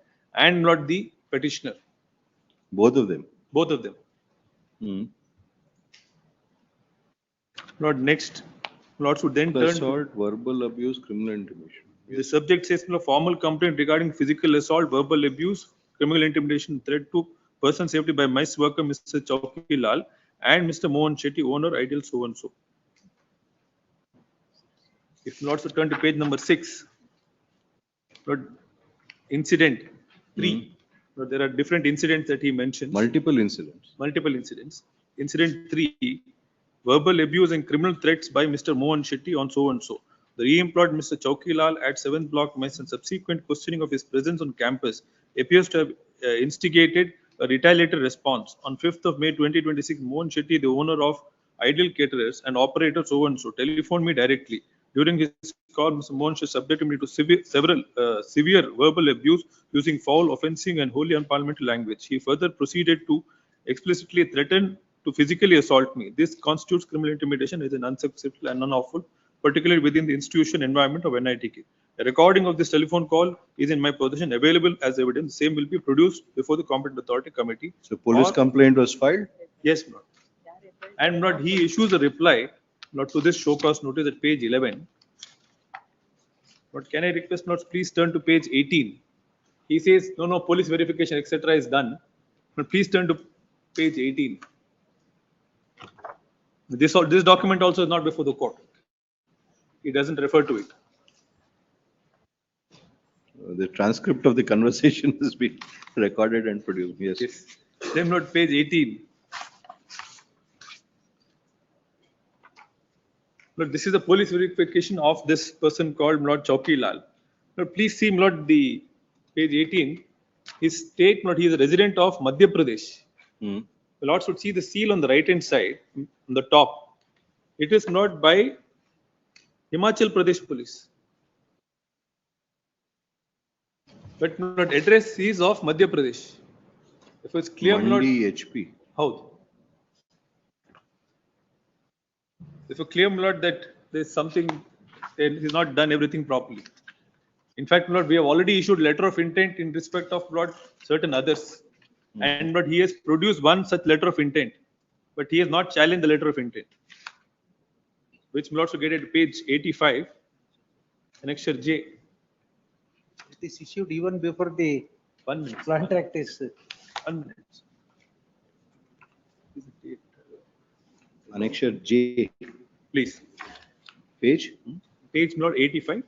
and Lord, the petitioner. Both of them. Both of them. Lord, next, Lord, should then turn assault, verbal abuse, criminal intimidation. The subject says no formal complaint regarding physical assault, verbal abuse, criminal intimidation, threat to person safety by mess worker Mr. Chowki Lal and Mr. Mohan Shetty, owner, Ideal so and so. If not, so turn to page number 6. Lord, incident 3. Lord, there are different incidents that he mentions. Multiple incidents. Multiple incidents. Incident 3, verbal abuse and criminal threats by Mr. Mohan Shetty on so and so. The re-employed Mr. Chowki Lal at 7th block mess and subsequent questioning of his presence on campus appears to have instigated a retaliatory response. On 5th of May 2026, Mohan Shetty, the owner of Ideal Caterers and operator so and so, telephoned me directly. During his call, Mr. Mohan Shetty subjected me to several severe verbal abuse using foul, offensive and wholly unparliamentary language. He further proceeded to explicitly threaten to physically assault me. This constitutes criminal intimidation as an unacceptable and unlawful, particularly within the institution environment of NITK. A recording of this telephone call is in my possession, available as evidence. Same will be produced before the competent authority committee. So police complaint was filed? Yes, Lord. And not he issues a reply not to this show cause notice at page 11. But can I request not please turn to page 18. He says no police verification etc. is done. But please turn to page 18. This document also is not before the court. He doesn't refer to it. The transcript of the conversation has been recorded and produced. Yes. Same note, page 18. Look, this is a police verification of this person called Lord Chowki Lal. Now, please see, Lord, the page 18. His state, Lord, he is a resident of Madhya Pradesh. The Lord should see the seal on the right hand side, on the top. It is not by Himachal Pradesh Police. But Lord, address is of Madhya Pradesh. If it's clear, Lord. Mandi HP. How? If it's clear, Lord, that there's something, then he's not done everything properly. In fact, Lord, we have already issued letter of intent in respect of Lord certain others. And Lord, he has produced one such letter of intent, but he has not challenged the letter of intent, which Lord should get at page 85, annexure J. It is issued even before the 1 minute. contract is. 1 minute. Annexure J. Please. Page? Page Lord 85.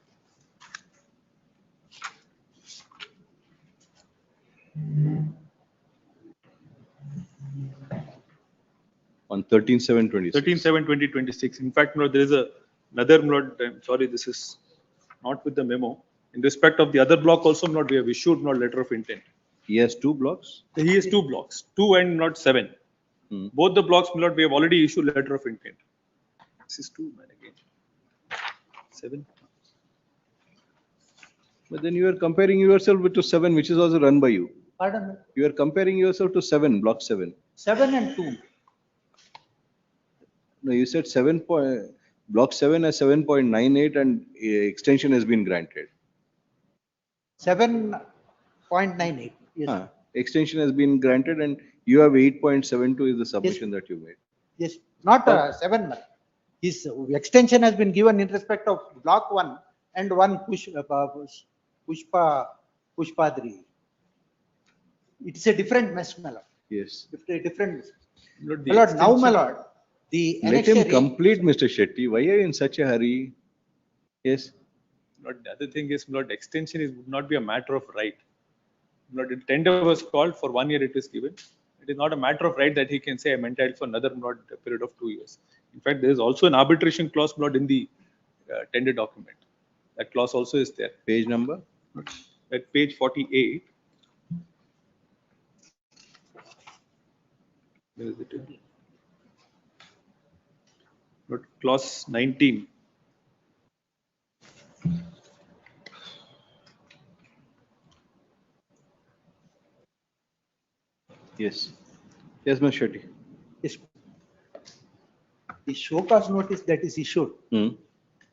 On 13/7/26. 13/7/2026. In fact, Lord, there is another Lord. I'm sorry, this is not with the memo. In respect of the other block, also, Lord, we have issued Lord letter of intent. He has 2 blocks. He has 2 blocks, 2 and not 7. Both the blocks, Lord, we have already issued letter of intent. This is 2, man, again. 7. But then you are comparing yourself with to 7, which is also run by you. Pardon me? You are comparing yourself to 7, block 7. 7 and 2. No, you said block 7 has 7.98 and extension has been granted. 7.98. Yes. Extension has been granted and you have 8.72 is the submission that you made. Yes. Not 7. His extension has been given in respect of block 1 and 1 Pushpadri. It is a different mess, my lord. Yes. Different. Lord, My lord, now, my lord, the Let him annexure complete, Mr. Shetty. Why are you in such a hurry? Yes. Lord, the other thing is, Lord, extension would not be a matter of right. Lord, the tender was called for 1 year, it is given. It is not a matter of right that he can say I'm entitled for another Lord, period of 2 years. In fact, there is also an arbitration clause, Lord, in the tender document. That clause also is there. Page number? At page 48. Where is it? Lord, clause 19. Yes. Yes, Mr. Shetty. Yes. The show cause notice that is issued,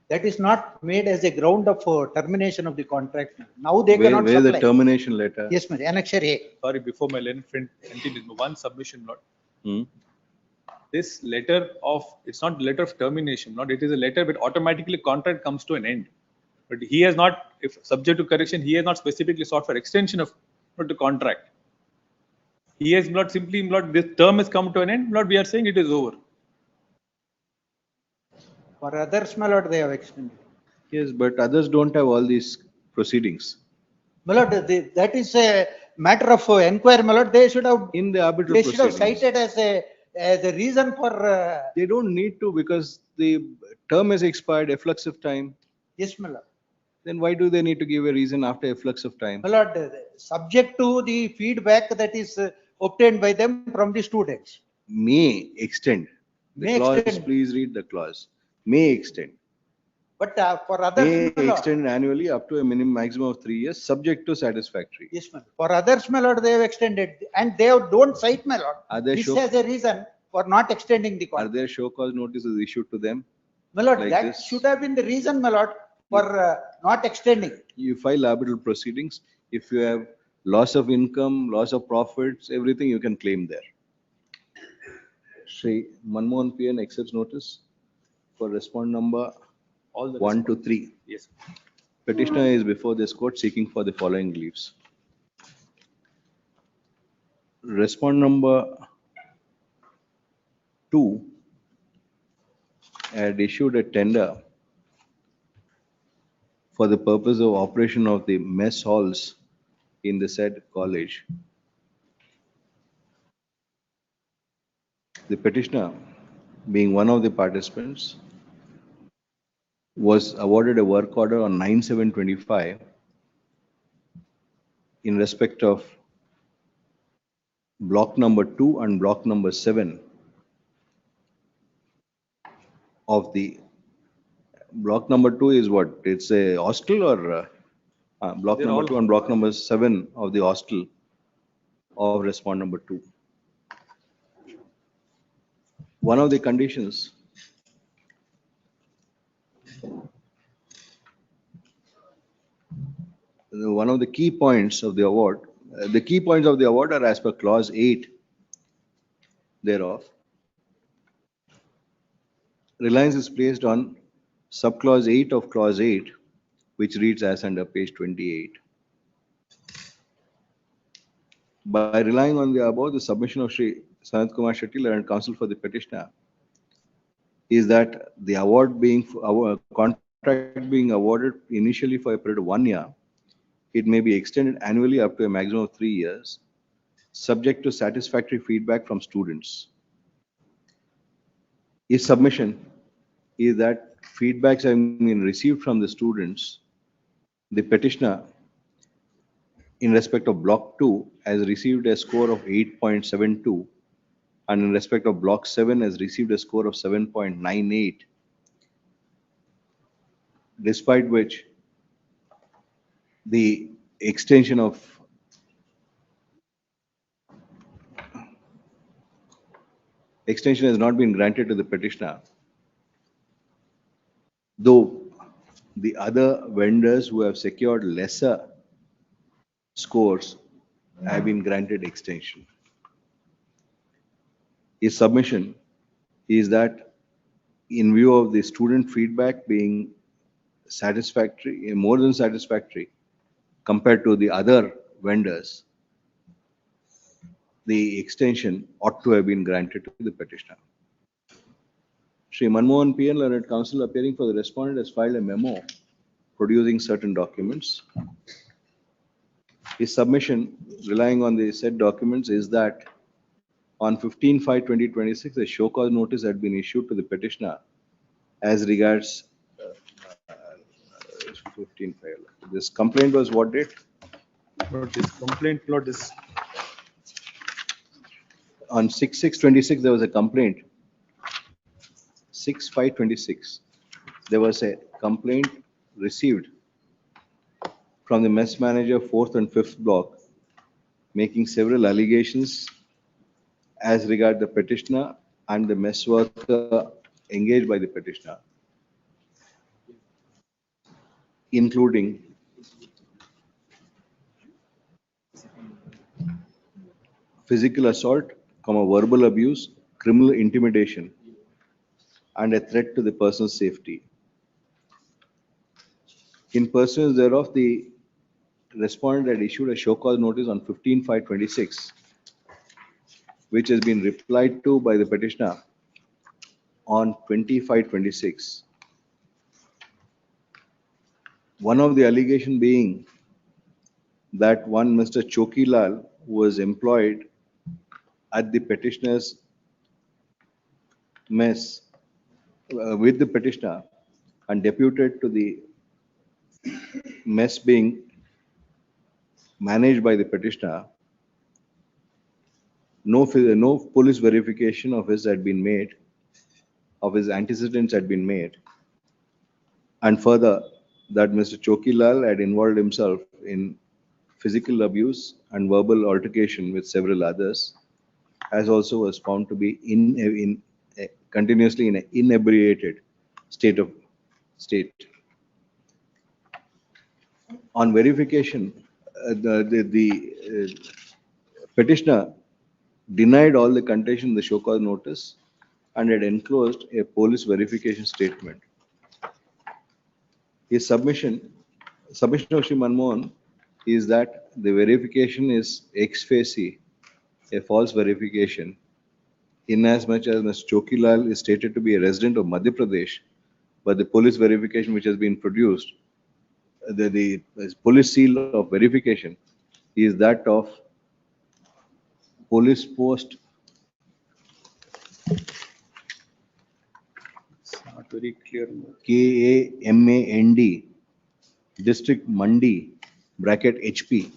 that is not made as a ground of termination of the contract. Now they cannot Where supply. the termination letter? Yes, ma'am. Annexure A. Sorry, before my learned friend continues, one submission, Lord. This letter of, it's not letter of termination, Lord. It is a letter but automatically contract comes to an end. But he has not, if subject to correction, he has not specifically sought for extension of the contract. He has not simply, Lord, this term has come to an end, Lord, we are saying it is over. For others, my lord, they have extended. Yes, but others don't have all these proceedings. My lord, that is a matter of inquiry, my lord. They should have, in the arbitral they should have proceedings. cited as a reason for. They don't need to because the term has expired, efflux of time. Yes, my lord. Then why do they need to give a reason after efflux of time? My lord, subject to the feedback that is obtained by them from the students. May extend. The May clause, extend. please read the clause. May extend. But for others, May my lord, extend annually up to a maximum of 3 years, subject to satisfactory. yes, my lord. For others, my lord, they have extended, and they don't cite, my lord. Are there This show, has a reason for not extending the are contract. there show cause notices issued to them? My lord, like that this? should have been the reason, my lord, for not extending. You file arbitral proceedings. If you have loss of income, loss of profits, everything you can claim there. Shri Manmohan PN accepts notice for respondent number All the 1 to respondents. 3. Yes. Petitioner is before this court seeking for the following leaves. Respondent number 2 had issued a tender for the purpose of operation of the mess halls in the said college. The petitioner, being one of the participants, was awarded a work order on 9/7/25 in respect of block number 2 and block number 7 of the block number 2 is what? It's a hostel or block They're number all 2 and block number 7 of the hostel of respondent number 2. One of the conditions one of the key points of the award, the key points of the award are as per clause 8 thereof. Reliance is placed on subclause 8 of clause 8, which reads as under page 28. By relying on the above, the submission of Shri Sanat Kumar Shetty and counsel for the petitioner is that the award being our contract being awarded initially for a period of 1 year, it may be extended annually up to a maximum of 3 years, subject to satisfactory feedback from students. His submission is that feedbacks have been received from the students. The petitioner, in respect of block 2, has received a score of 8.72, and in respect of block 7 has received a score of 7.98, despite which the extension has not been granted to the petitioner, though the other vendors who have secured lesser scores have been granted extension. His submission is that in view of the student feedback being satisfactory, more than satisfactory compared to the other vendors, the extension ought to have been granted to the petitioner. Shri Manmohan PN, learned counsel appearing for the respondent, has filed a memo producing certain documents. His submission, relying on the said documents, is that on 15/5/2026, a show cause notice had been issued to the petitioner as regards 15/5. This complaint was what date? Lord, this complaint, Lord, this On 6/6/26, there was a complaint. 6/5/26, there was a complaint received from the mess manager, 4th and 5th block, making several allegations as regard the petitioner and the mess worker engaged by the petitioner, including physical assault, verbal abuse, criminal intimidation, and a threat to the person's safety. In pursuance thereof, the respondent had issued a show cause notice on 15/5/26, which has been replied to by the petitioner on 20/5/26. One of the allegation being that one Mr. Chokilal was employed at the petitioner's mess with the petitioner and deputed to the mess being managed by the petitioner. No police verification of his had been made, of his antecedents had been made, and further that Mr. Chokilal had involved himself in physical abuse and verbal altercation with several others, as also was found to be continuously in an inebriated state. On verification, the petitioner denied all the contention in the show cause notice and had enclosed a police verification statement. His submission of Shri Manmohan is that the verification is ex facie, a false verification, inasmuch as Mr. Chokilal is stated to be a resident of Madhya Pradesh, but the police verification which has been produced, the police seal of verification is that of police post It's not very clear. KAMAND, district Mandi, bracket HP.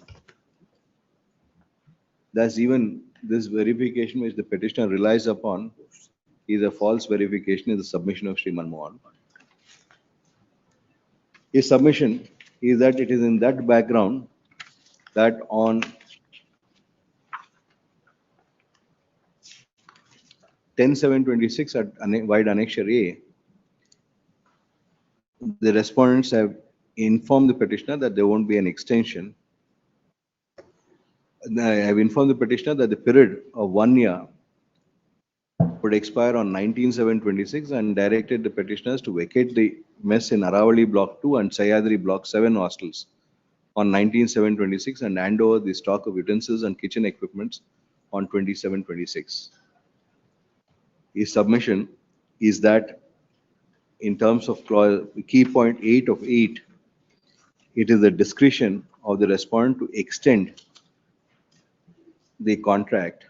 Thus, even this verification which the petitioner relies upon is a false verification in the submission of Sri Manmohan. His submission is that it is in that background that on 10/7/26 at wide annexure A, the respondents have informed the petitioner that there won't be an extension. I have informed the petitioner that the period of 1 year would expire on 19/7/26 and directed the petitioners to vacate the mess in Aravali Block 2 and Sayadri Block 7 hostels on 19/7/26 and hand over the stock of utensils and kitchen equipments on 27/26. His submission is that in terms of clause, key point 8 of 8, it is the discretion of the respondent to extend the contract.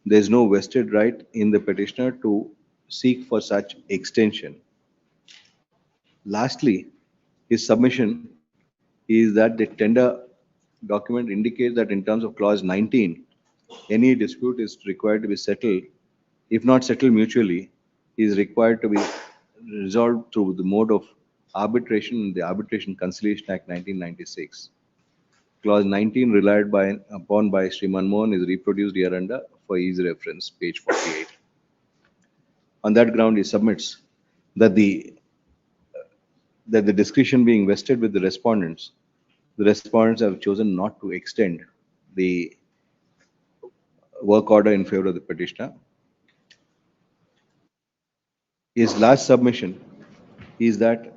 There is no vested right in the petitioner to seek for such extension. Lastly, his submission is that the tender document indicates that in terms of clause 19, any dispute is required to be settled. If not settled mutually, is required to be resolved through the mode of arbitration in the Arbitration Conciliation Act 1996. Clause 19 relied upon by Sri Manmohan is reproduced hereunder for easy reference, page 48. On that ground, he submits that the discretion being vested with the respondents have chosen not to extend the work order in favor of the petitioner. His last submission is that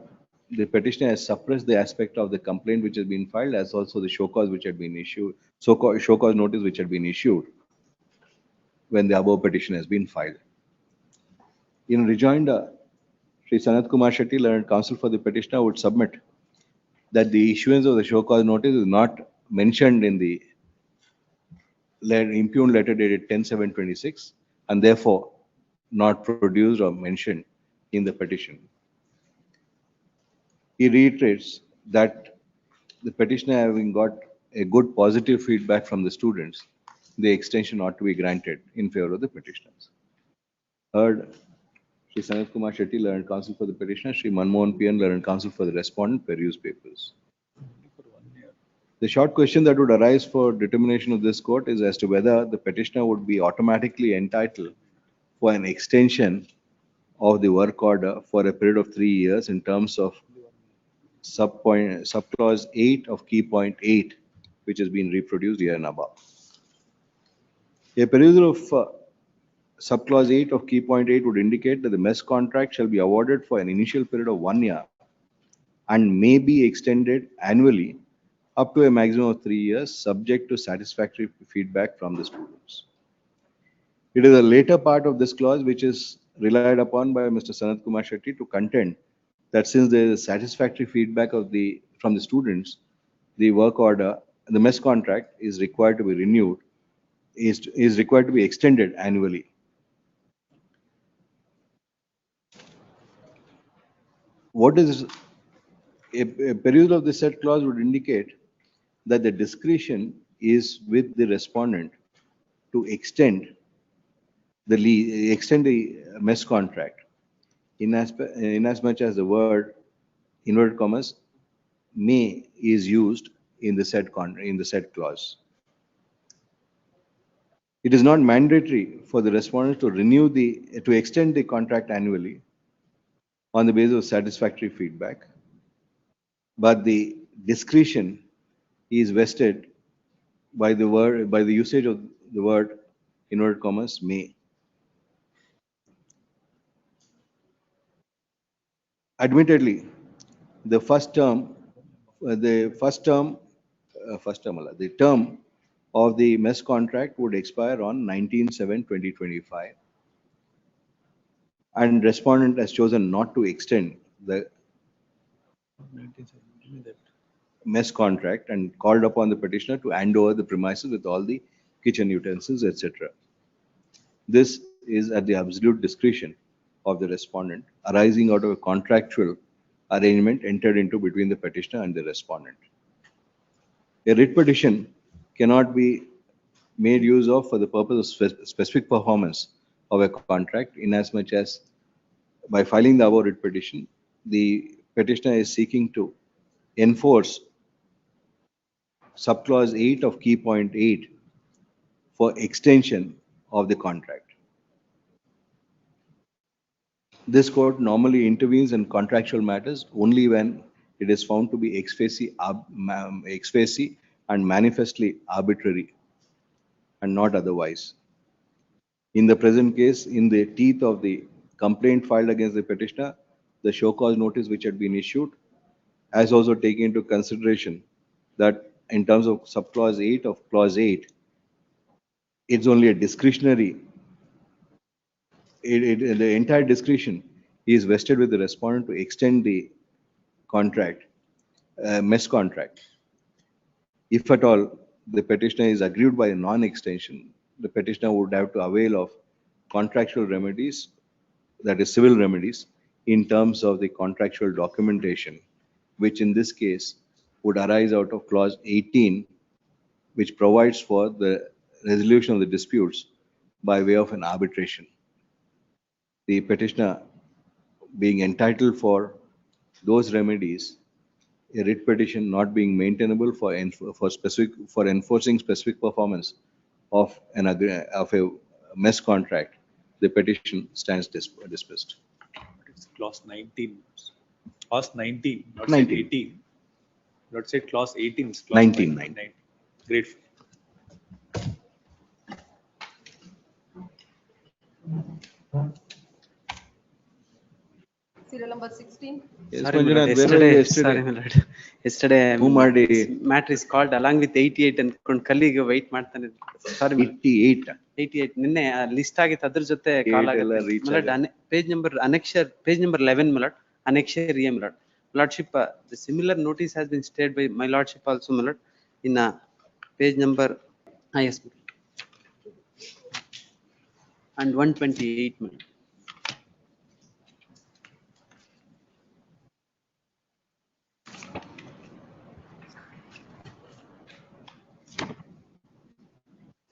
the petitioner has suppressed the aspect of the complaint which has been filed, as also the show cause which had been issued, show cause notice which had been issued when the above petition has been filed. In rejoinder, Sri Sanat Kumar Shetty, learned counsel for the petitioner, would submit that the issuance of the show cause notice is not mentioned in the impugned letter dated 10/7/26 and therefore not produced or mentioned in the petition. He reiterates that the petitioner, having got a good positive feedback from the students, the extension ought to be granted in favor of the petitioners. Heard, Sri Sanat Kumar Shetty, learned counsel for the petitioner, Sri Manmohan PN, learned counsel for the respondent, peruse papers. The short question that would arise for determination of this court is as to whether the petitioner would be automatically entitled for an extension of the work order for a period of 3 years in terms of subclause 8 of key point 8, which has been reproduced here and above. A perusal of subclause 8 of key point 8 would indicate that the mess contract shall be awarded for an initial period of 1 year and may be extended annually up to a maximum of 3 years, subject to satisfactory feedback from the students. It is a later part of this clause which is relied upon by Mr. Sanat Kumar Shetty to contend that since there is satisfactory feedback from the students, the work order, the mess contract is required to be renewed, is required to be extended annually. What is a perusal of the said clause would indicate that the discretion is with the respondent to extend the mess contract inasmuch as the word inverted commas may is used in the said clause. It is not mandatory for the respondent to extend the contract annually on the basis of satisfactory feedback, but the discretion is vested by the usage of the word inverted commas, may. Admittedly, the first term, the term of the mess contract would expire on 19/7/2025. And respondent has chosen not to extend the mess contract and called upon the petitioner to hand over the premises with all the kitchen utensils, etc. This is at the absolute discretion of the respondent, arising out of a contractual arrangement entered into between the petitioner and the respondent. A writ petition cannot be made use of for the purpose of specific performance of a contract, inasmuch as by filing the above writ petition, the petitioner is seeking to enforce subclause 8 of key point 8 for extension of the contract. This court normally intervenes in contractual matters only when it is found to be ex facie and manifestly arbitrary and not otherwise. In the present case, in the teeth of the complaint filed against the petitioner, the show cause notice which had been issued has also taken into consideration that in terms of subclause 8 of clause 8, it's only a discretionary, the entire discretion is vested with the respondent to extend the contract, mess contract. If at all the petitioner is aggrieved by a non-extension, the petitioner would have to avail of contractual remedies, that is civil remedies, in terms of the contractual documentation, which in this case would arise out of clause 18, which provides for the resolution of the disputes by way of an arbitration. The petitioner being entitled for those remedies, a writ petition not being maintainable for enforcing specific performance of a mess contract, the petition stands dismissed. It's clause 19. Clause 19, not 19. 18. Not say clause 18. It's clause 19. 19. Great. Serial number 16. Yes, Sorry, my Manjunath, lord. where were you Yesterday, sorry, my lord. Yesterday, Mumadi. matter is called along with 88 and colleague wait ಮಾಡ್ತಾನೆ. Sorry, my lord. 88. 88 ನಿನ್ನೆ list ಆಗಿತ್ತು ಅದ್ರ ಜೊತೆ ಕಾಲ್ 8 ಎಲ್ಲ ಆಗುತ್ತೆ. reach My lord, page number annexure, page number 11, my lord. Annexure A, my lord. Lordship, the similar notice has been stated by my lordship also, my lord, in page number, yes, my lord. And 128, my lord.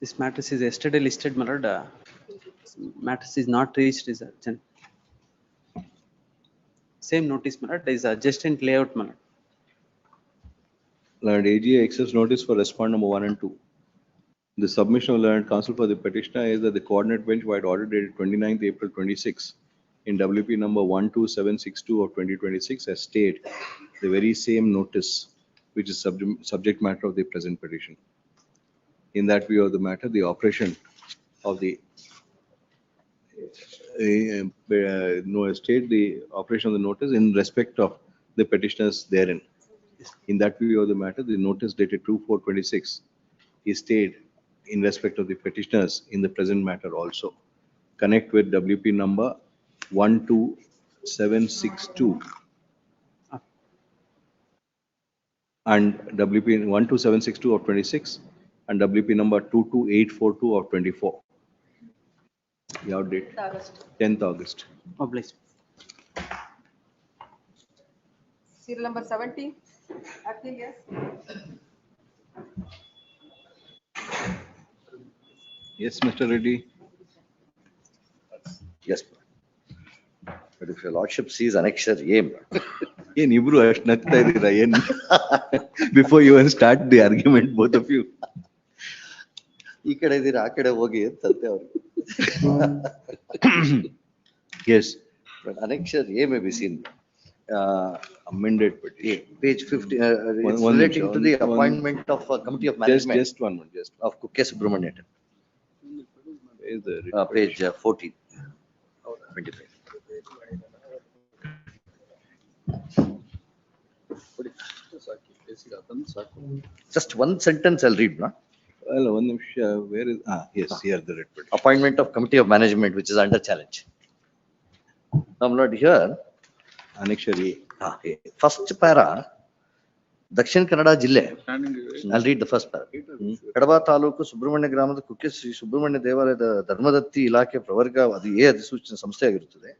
This matter is yesterday listed, my lord. Matters is not reached is urgent. Same notice, my lord, is adjacent layout, my lord. Lord AGA accepts notice for respondent number 1 and 2. The submission of learned counsel for the petitioner is that the coordinate bench wide order dated 29th April 26 in WP number 12762 of 2026 has stayed the very same notice which is subject matter of the present petition. In that view of the matter, the operation of the the operation of the notice in respect of the petitioners therein. In that view of the matter, the notice dated 2/4/26 is stayed in respect of the petitioners in the present matter also. Connect with WP number 12762 and WP 12762 of 26 and WP number 22842 of 24. Your date? 10th August. Obliged. Serial number 70. Appeal, yes. Yes, Mr. Reddy. Yes. But if your lordship sees annexure A, ಏನ್ ಇಬ್ರು ಅಷ್ಟು ನಗ್ತಾ ಇದ್ದೀರಾ ಏನ್ before you start the argument both of you ಈ ಕಡೆ ಇದ್ದೀರಾ ಆ ಕಡೆ ಹೋಗಿ ಅಂತಂತೆ ಅವ್ರಿಗೆ. Yes. But annexure A may be seen. Amended, but Page 50, it's one relating minute, to the one- appointment of committee of management. Just one minute, just. Of Kukke Subramanian. is the Page 14. 25. Just one sentence I'll read, no? Well, one Nimisha, where is, yes, here the red petition. Appointment of Committee of Management, which is under challenge. Now, my lord, here, Annexure A. first para, Dakshin Kannada Jille. I'll read the first para. Kadaba taluk Subrahmanya ಗ್ರಾಮದ ಕುಕ್ಕೆ ಶ್ರೀ ಸುಬ್ರಹ್ಮಣ್ಯ ದೇವಾಲಯದ ಧರ್ಮದತ್ತಿ ಇಲಾಖೆ ಪ್ರವರ್ಗ ಅದು A ಅಧಿಸೂಚನೆ ಸಂಸ್ಥೆಯಾಗಿರುತ್ತದೆ.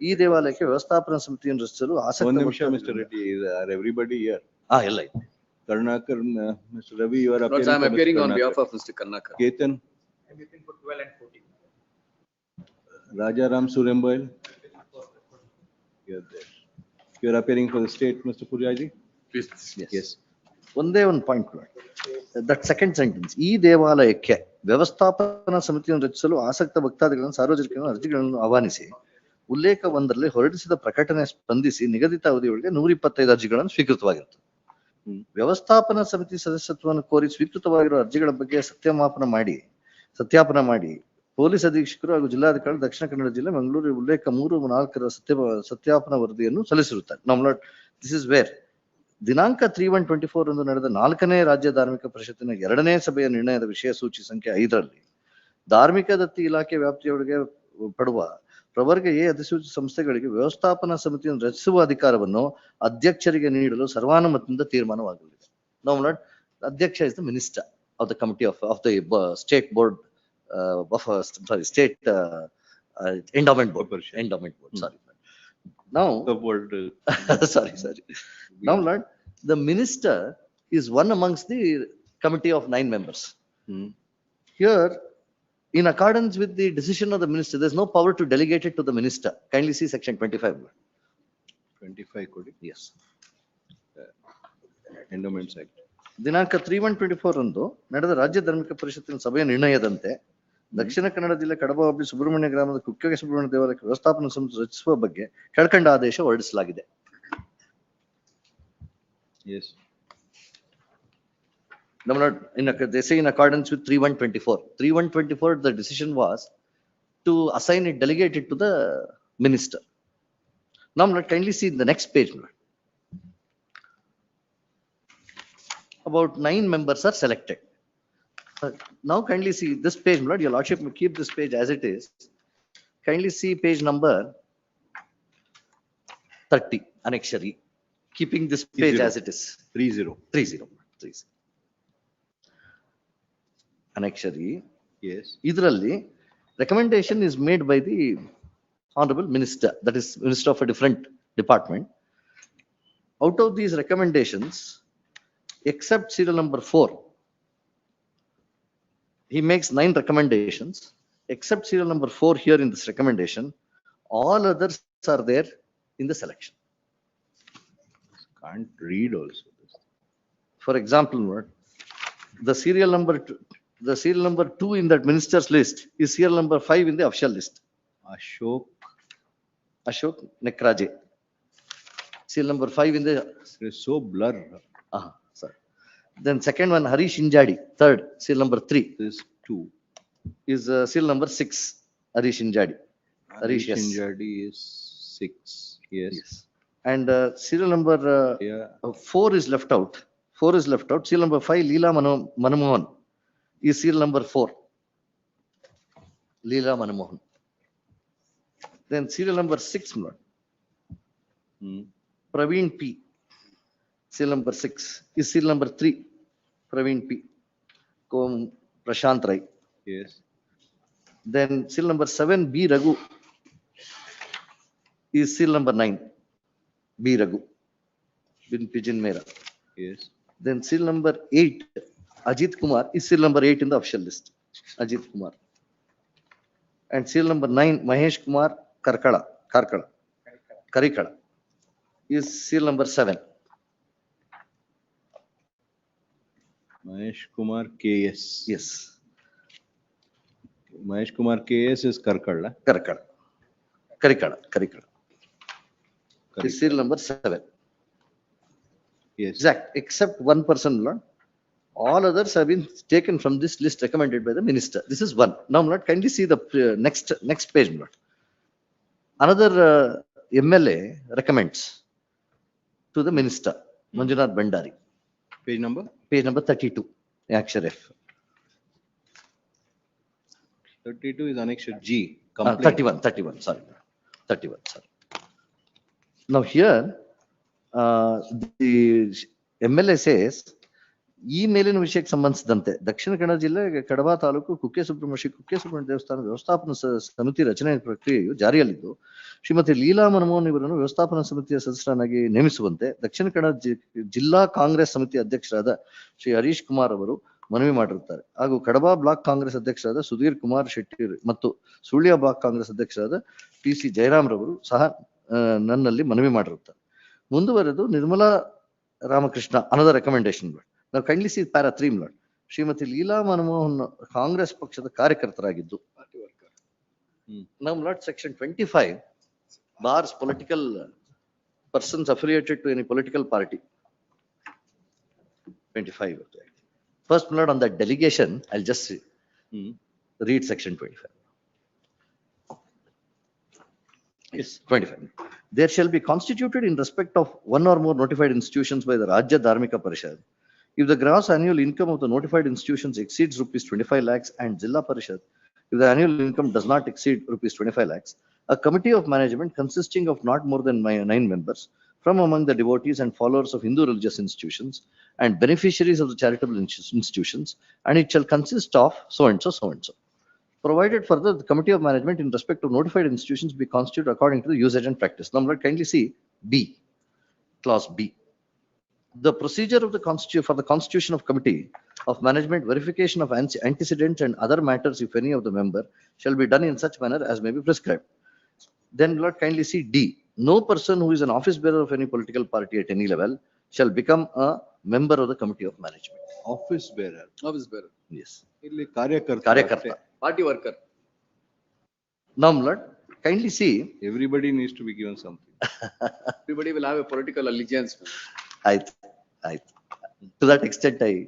ಈ ದೇವಾಲಯಕ್ಕೆ ವ್ಯವಸ್ಥಾಪನಾ ಸಮಿತಿಯನ್ನು ರಚಿಸಲು ಆಸಕ್ತ One Nimisha, Mr. Reddy, are everybody here? ಎಲ್ಲ ಇದೆ. Karnataka, Mr. Ravi, you are Lords, appearing. I am for Mr. appearing on Karnataka. behalf of Mr. Karnataka. Ketan. I'm looking for 12 and 14. Rajaram Suremboil. You are there. You are appearing for the state, Mr. Purjaji? Yes. ಒಂದೇ ಒಂದು point that second sentence ಈ ದೇವಾಲಯಕ್ಕೆ ವ್ಯವಸ್ಥಾಪನಾ ಸಮಿತಿಯನ್ನು ರಚಿಸಲು ಆಸಕ್ತ ಭಕ್ತಾದಿಗಳನ್ನು ಸಾರ್ವಜನಿಕರನ್ನು ಅರ್ಜಿಗಳನ್ನು ಆಹ್ವಾನಿಸಿ ಉಲ್ಲೇಖ ಒಂದರಲ್ಲಿ ಹೊರಡಿಸಿದ ಪ್ರಕಟಣೆ ಸ್ಪಂದಿಸಿ ನಿಗದಿತ ಅವಧಿಯೊಳಗೆ 125 ಅರ್ಜಿಗಳನ್ನು ಸ್ವೀಕೃತವಾಗಿರುತ್ತದೆ. ವ್ಯವಸ್ಥಾಪನಾ ಸಮಿತಿ ಸದಸ್ಯತ್ವವನ್ನು ಕೋರಿ ಸ್ವೀಕೃತವಾಗಿರುವ ಅರ್ಜಿಗಳ ಬಗ್ಗೆ ಸತ್ಯಾಪನ ಮಾಡಿ ಪೊಲೀಸ್ ಅಧೀಕ್ಷಕರು ಹಾಗೂ ಜಿಲ್ಲಾಧಿಕಾರಿ ದಕ್ಷಿಣ ಕನ್ನಡ ಜಿಲ್ಲೆ ಮಂಗಳೂರು ಉಲ್ಲೇಖ 3-4 ಸತ್ಯಾಪನ ವರದಿಯನ್ನು ಸಲ್ಲಿಸಿರುತ್ತಾರೆ. ದಿಸ್ ಇಸ್ ವೇರ್ ದಿನಾಂಕ 3/1/24 ರಂದು ನಡೆದ 4ನೇ ರಾಜ್ಯ ಧಾರ್ಮಿಕ ಪರಿಷತ್ತಿನ 2ನೇ ಸಭೆಯ ನಿರ್ಣಯದ ವಿಷಯ ಸೂಚಿ ಸಂಖ್ಯೆ 5ರಲ್ಲಿ ಧಾರ್ಮಿಕ ದತ್ತಿ ಇಲಾಖೆ ವ್ಯಾಪ್ತಿಯೊಳಗೆ ಪಡುವ ಪ್ರವರ್ಗ ಎ ಅಧಿಸೂಚಿತ ಸಂಸ್ಥೆಗಳಿಗೆ ವ್ಯವಸ್ಥಾಪನಾ ಸಮಿತಿಯನ್ನು ರಚಿಸುವ ಅಧಿಕಾರವನ್ನು ಅಧ್ಯಕ್ಷರಿಗೆ ನೀಡಲು ಸರ್ವಾನುಮತದಿಂದ ತೀರ್ಮಾನವಾಗಲಿದೆ. ನಾವು ನೋಡಿ, ಅಧ್ಯಕ್ಷ is the minister of the committee of the state board state endowment board. Sorry. Now, sorry. Now, Lord, the minister is one amongst the committee of 9 members. Here, in accordance with the decision of the minister, there's no power to delegate it to the minister. Kindly see section 25. 25 could it? Yes. Endowments Act. ದಿನಾಂಕ 3/1/24 ರಂದು ನಡೆದ ರಾಜ್ಯ ಧಾರ್ಮಿಕ ಪರಿಷತ್ತಿನ ಸಭೆಯ ನಿರ್ಣಯದಂತೆ ದಕ್ಷಿಣ ಕನ್ನಡ ಜಿಲ್ಲೆ ಕಡಬ ಹೋಬಳಿ ಸುಬ್ರಹ್ಮಣ್ಯ ಗ್ರಾಮದ ಕುಕ್ಕೆ ಸುಬ್ರಹ್ಮಣ್ಯ ದೇವಾಲಯಕ್ಕೆ ವ್ಯವಸ್ಥಾಪನಾ ಸಮಿತಿ ರಚಿಸುವ ಬಗ್ಗೆ ಕೆಳಕಂಡ ಆದೇಶ ಹೊರಡಿಸಲಾಗಿದೆ. Yes. They say in accordance with 3/1/24. 3/1/24, the decision was to assign it, delegate it to the minister. Now, kindly see the next page. About 9 members are selected. Now, kindly see this page. Your Lordship may keep this page as it is. Kindly see page number 30, Annexure E. Keeping this page as it is. 30. Annexure E. Yes. Idralli, recommendation is made by the Honorable Minister, that is Minister of a different department. Out of these recommendations, except serial number 4, he makes 9 recommendations. Except serial number 4 here in this recommendation, all others are there in the selection. Can't read also. For example, the serial number 2 in that minister's list is serial number 5 in the official list. Ashok Nekraje. Serial number 5 in the. It's so blur. Sorry. Then second one, Harish Injadi. Third, serial number 3. This 2. Is serial number 6. Harish Injadi. Harish Injadi is 6. Yes. And serial number 4 is left out. Serial number 5, Leela Manamohan, is serial number 4. Leela Manamohan. Then serial number 6, Praveen P. Serial number 6 is serial number 3. Praveen P. Kom Prashant Rai. Yes. Then serial number 7, B. Raghu, is serial number 9. B. Raghu. Bin Pigeon Mera. Yes. Then serial number 8, Ajit Kumar, is serial number 8 in the official list. Ajit Kumar. And serial number 9, Mahesh Kumar Karikala, is serial number 7. Mahesh Kumar KS. Yes. Mahesh Kumar KS is Karikala. Is serial number 7. Yes. Exact, except one person, Lord. All others have been taken from this list recommended by the minister. This is one. Now, my lord, kindly see the next page, my lord. Another MLA recommends to the minister, Manjunath Bhandari. Page number? Page number 32, Action F. 32 is annexure G. Complaint. 31, sorry. 31, sorry. Now here, the MLA says, ಈ ಮೇಲಿನ ವಿಷಯಕ್ಕೆ ಸಂಬಂಧಿಸಿದಂತೆ ದಕ್ಷಿಣ ಕನ್ನಡ ಜಿಲ್ಲೆ ಕಡಬ ತಾಲೂಕು ಕುಕ್ಕೆ ಸುಬ್ರಹ್ಮಣ್ಯ ದೇವಸ್ಥಾನ ವ್ಯವಸ್ಥಾಪನಾ ಸಮಿತಿ ರಚನೆ ಪ್ರಕ್ರಿಯೆಯು ಜಾರಿಯಲ್ಲಿದ್ದು ಶ್ರೀಮತಿ ಲೀಲಾ ಮನಮೋಹನ್ ಇವರನ್ನು ವ್ಯವಸ್ಥಾಪನಾ ಸಮಿತಿಯ ಸದಸ್ಯರನ್ನಾಗಿ ನೇಮಿಸುವಂತೆ ದಕ್ಷಿಣ ಕನ್ನಡ ಜಿಲ್ಲಾ ಕಾಂಗ್ರೆಸ್ ಸಮಿತಿ ಅಧ್ಯಕ್ಷರಾದ ಶ್ರೀ ಹರೀಶ್ ಕುಮಾರ್ ಅವರು ಮನವಿ ಮಾಡಿರುತ್ತಾರೆ. ಹಾಗೂ ಕಡಬ ಬ್ಲಾಕ್ ಕಾಂಗ್ರೆಸ್ ಅಧ್ಯಕ್ಷರಾದ ಸುಧೀರ್ ಕುಮಾರ್ ಶೆಟ್ಟಿ ಮತ್ತು ಸುಳ್ಯ ಬ್ಲಾಕ್ ಕಾಂಗ್ರೆಸ್ ಅಧ್ಯಕ್ಷರಾದ PC ಜಯರಾಮ್ ರವರು ಸಹ ನನ್ನಲ್ಲಿ ಮನವಿ ಮಾಡಿರುತ್ತಾರೆ. ಮುಂದುವರೆದು Nirmala Ramakrishna another recommendation. Now kindly see para 3, my lord. Shrimati Leela Manmohan Congress ಪಕ್ಷದ ಕಾರ್ಯಕರ್ತರಾಗಿದ್ದು. Now, my lord, section 25 bars political persons affiliated to any political party. 25. First, my lord, on that delegation, I'll just read section 25. Yes, 25. There shall be constituted in respect of one or more notified institutions by the Rajya Dharmika Parishad. If the gross annual income of the notified institutions exceeds rupees 25 lakhs and Zilla Parishad, if the annual income does not exceed rupees 25 lakhs, a committee of management consisting of not more than 9 members from among the devotees and followers of Hindu religious institutions and beneficiaries of the charitable institutions, and it shall consist of so and so, so and so. Provided further, the committee of management in respect of notified institutions be constituted according to the usage and practice. Now, kindly see B, clause B. The procedure of the for the constitution of committee of management, verification of antecedents and other matters, if any of the member, shall be done in such manner as may be prescribed. Then, Lord, kindly see D. No person who is an office bearer of any political party at any level shall become a member of the committee of management. Office bearer. Office bearer. Yes. Illi karyakarta. Karyakarta. Party worker. Now, Lord, kindly see. Everybody needs to be given something. Everybody will have a political allegiance. I to that extent, I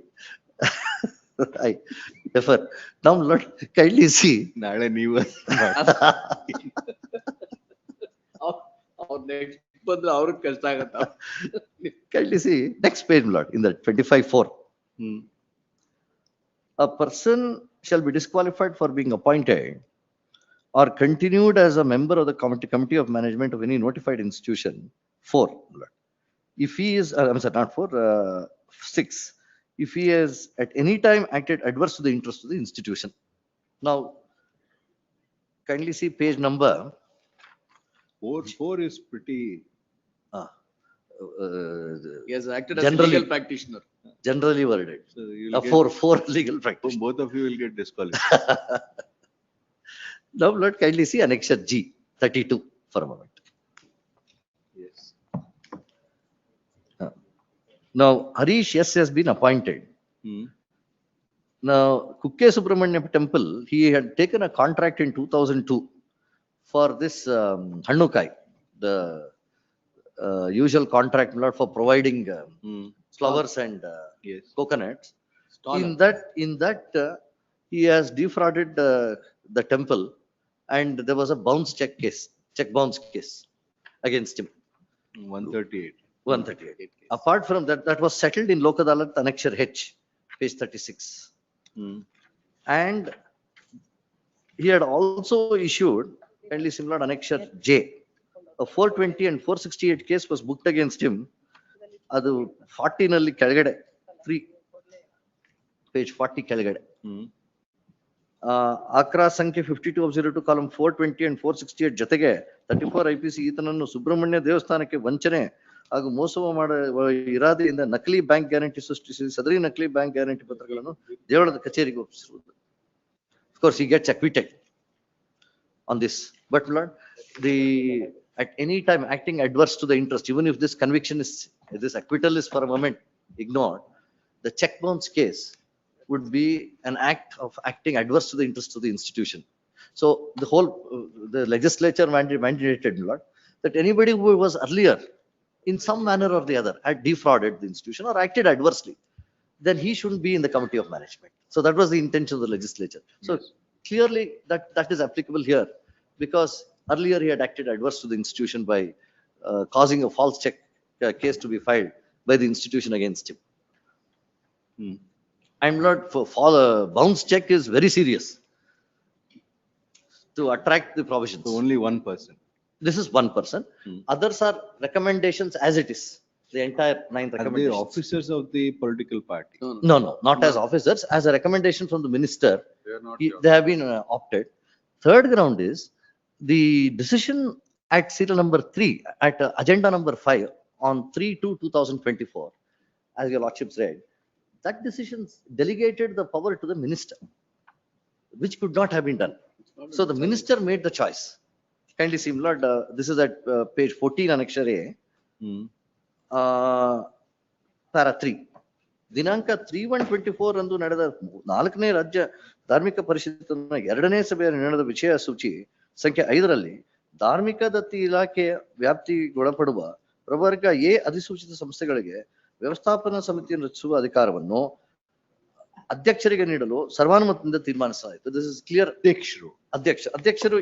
defer. Now, Lord, kindly see. ನಾಳೆ ನೀವು ಅವ್ರ next ಬಂದ್ರೆ ಅವ್ರಿಗೆ ಕಷ್ಟ ಆಗತ್ತ. Kindly see next page, Lord, in the 25(4). A person shall be disqualified for being appointed or continued as a member of the committee of management of any notified institution. 4, Lord. If he is, I'm sorry, not 4, 6. If he has at any time acted adverse to the interest of the institution. Now, kindly see page number. 4 is pretty. He has acted as a legal practitioner. Generally worded. So you'll get, 4 legal practitioner. Both of you will get disqualified. Now, Lord, kindly see annexure G, 32 for a moment. Yes. Now, Harish S has been appointed. Now, Kukke Subramanya Temple, he had taken a contract in 2002 for this Hannukai, the usual contract for providing flowers and coconuts. In that, he has defrauded the temple, and there was a check bounce case against him. 138. 138. Apart from that, that was settled in Lok Adalat annexure H, page 36. And he had also issued, kindly similar annexure J, a 420 and 468 case was booked against him. Adu 40 nalli ಕೆಳಗಡೆ 3, page 40 ಕೆಳಗಡೆ. ಆಕ್ರಾ ಸಂಖ್ಯೆ 52/02 column 420 and 468 ಜೊತೆಗೆ 34 IPC ಈತನನ್ನು ಸುಬ್ರಹ್ಮಣ್ಯ ದೇವಸ್ಥಾನಕ್ಕೆ ವಂಚನೆ ಹಾಗೂ ಮೋಸ ಇರಾದೆಯಿಂದ ನಕಲಿ ಬ್ಯಾಂಕ್ ಗ್ಯಾರಂಟಿ ಸೃಷ್ಟಿಸಿ ಸದರಿ ನಕಲಿ ಬ್ಯಾಂಕ್ ಗ್ಯಾರಂಟಿ ಪತ್ರಗಳನ್ನು ದೇವಳದ ಕಚೇರಿಗೆ ಒಪ್ಪಿಸಿರುವುದು. Of course, he gets acquitted on this. But Lord, at any time acting adverse to the interest, even if this conviction is, this acquittal is for a moment ignored, the check bounce case would be an act of acting adverse to the interest of the institution. So the legislature mandated, Lord, that anybody who was earlier in some manner or the other had defrauded the institution or acted adversely then he shouldn't be in the committee of management. So that was the intention of the legislature. So clearly that is applicable here, because earlier he had acted adverse to the institution by causing a false check case to be filed by the institution against him. I'm not for bounce check is very serious to attract the provisions. So only one person. This is one person. Others are recommendations as it is. The entire 9 Are they recommendations. officers of the political party? No, not as officers, as a recommendation from the minister. They are not They have been opted. Third ground is the decision at serial number 3, at agenda number 5 on 3/2/2024, as your lordships read, that decision delegated the power to the minister, which could not have been done. So the minister made the choice. Kindly see, Lord, this is at page 14, annexure A. Para 3. ದಿನಾಂಕ 3/1/24 ಅಂದು ನಡೆದ 4ನೇ ರಾಜ್ಯ ಧಾರ್ಮಿಕ ಪರಿಷತ್ತಿನ 2ನೇ ಸಭೆಯ ನಡೆದ ವಿಷಯ ಸೂಚಿ ಸಂಖ್ಯೆ 5ರಲ್ಲಿ ಧಾರ್ಮಿಕ ದತ್ತಿ ಇಲಾಖೆಯ ವ್ಯಾಪ್ತಿಗೊಳಪಡುವ ಪ್ರವರ್ಗ ಎ ಅಧಿಸೂಚಿತ ಸಂಸ್ಥೆಗಳಿಗೆ ವ್ಯವಸ್ಥಾಪನಾ ಸಮಿತಿಯನ್ನು ರಚಿಸುವ ಅಧಿಕಾರವನ್ನು ಅಧ್ಯಕ್ಷರಿಗೆ ನೀಡಲು ಸರ್ವಾನುಮತದಿಂದ ತೀರ್ಮಾನಿಸಲಾಯಿತು. This is clear. ಅಧ್ಯಕ್ಷರು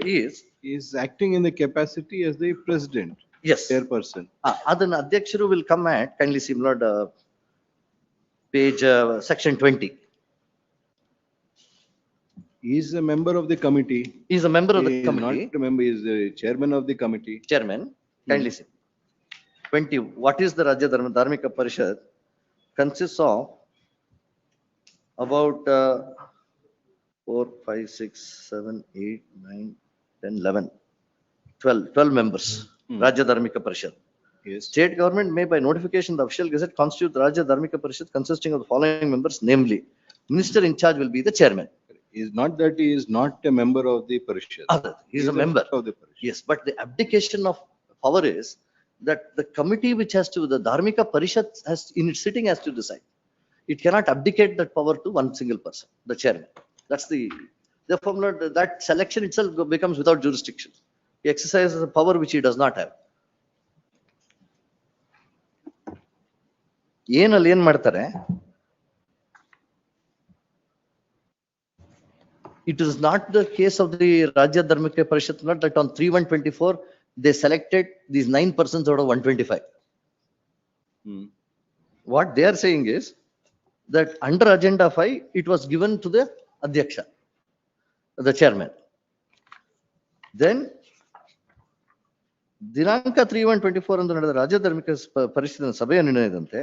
is acting in the capacity as the president. Yes. Chairperson. ಅದನ್ನ ಅಧ್ಯಕ್ಷರು will come at, kindly see, Lord, page section 20. He is a member of the committee. He is a member of the He is committee. Not a member, he is the chairman of the committee. Chairman, kindly see. 20. What is the Rajya Dharmika Parishad? Consists of about 4, 5, 6, 7, 8, 9, 10, 11, 12 members. Rajya Dharmika Parishad. Yes. State government may by notification the official gazette constitute the Rajya Dharmika Parishad consisting of the following members, namely, minister in charge will be the chairman. Is not that he is not a member of the parishad. He is a member of the parishad. Yes, but the abdication of power is that the committee which has to, the Dharmika Parishad has in its sitting has to decide. It cannot abdicate that power to one single person, the chairman. That's the, therefore, Lord, that selection itself becomes without jurisdiction. He exercises a power which he does not have. ಏನಲ್ಲಿ ಏನ್ ಮಾಡ್ತಾರೆ, it is not the case of the Rajya Dharmika Parishad, not that on 3/1/24 they selected these 9 persons out of 125. What they are saying is that under agenda 5 it was given to the Adhyaksha, the chairman. Then ದಿನಾಂಕ 3/1/24 ಅಂದು ನಡೆದ ರಾಜ್ಯ ಧಾರ್ಮಿಕ ಪರಿಷತ್ತಿನ ಸಭೆಯ ನಿರ್ಣಯದಂತೆ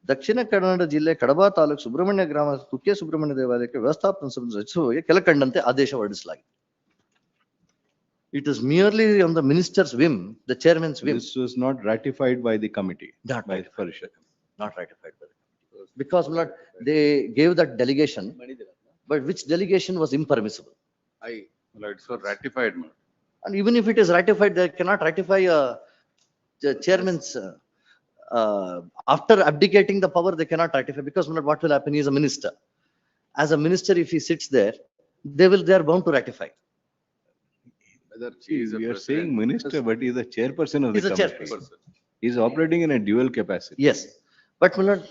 ದಕ್ಷಿಣ ಕನ್ನಡ ಜಿಲ್ಲೆ ಕಡಬ ತಾಲೂಕು ಸುಬ್ರಹ್ಮಣ್ಯ ಗ್ರಾಮ ಕುಕ್ಕೆ ಸುಬ್ರಹ್ಮಣ್ಯ ದೇವಾಲಯಕ್ಕೆ ವ್ಯವಸ್ಥಾಪನಾ ಸಮಿತಿ ರಚಿಸುವ ಕೆಳಕಂಡಂತೆ ಆದೇಶ ಹೊರಡಿಸಲಾಗಿದೆ. It is merely on the minister's whim, the chairman's whim. This was not ratified by the committee. Not by ratified. the parishad. Not ratified by the committee. Because Lord, they gave that delegation, but which delegation was impermissible. It's ratified. And even if it is ratified, they cannot ratify the chairman's, after abdicating the power, they cannot ratify, because what will happen? He is a minister. As a minister, if he sits there, they are bound to ratify. We are saying minister, but he is a chairperson of the He's a committee. chairperson. He is operating in a dual capacity. Yes, but my lord,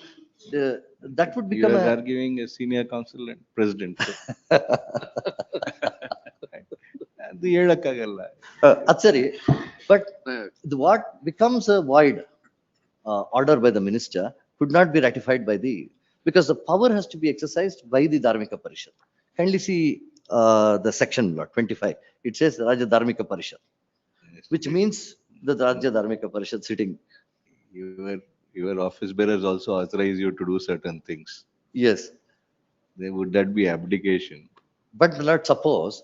that would become You are arguing a senior council and president. ಅದು ಹೇಳಕ್ಕಾಗಲ್ಲ. Atsari, but what becomes a void order by the minister could not be ratified by the, because the power has to be exercised by the Dharmika Parishad. Kindly see the section, Lord, 25. It says Rajya Dharmika Parishad, which means the Rajya Dharmika Parishad sitting. Your office bearers also authorize you to do certain things. Yes. Would that be abdication? But let's suppose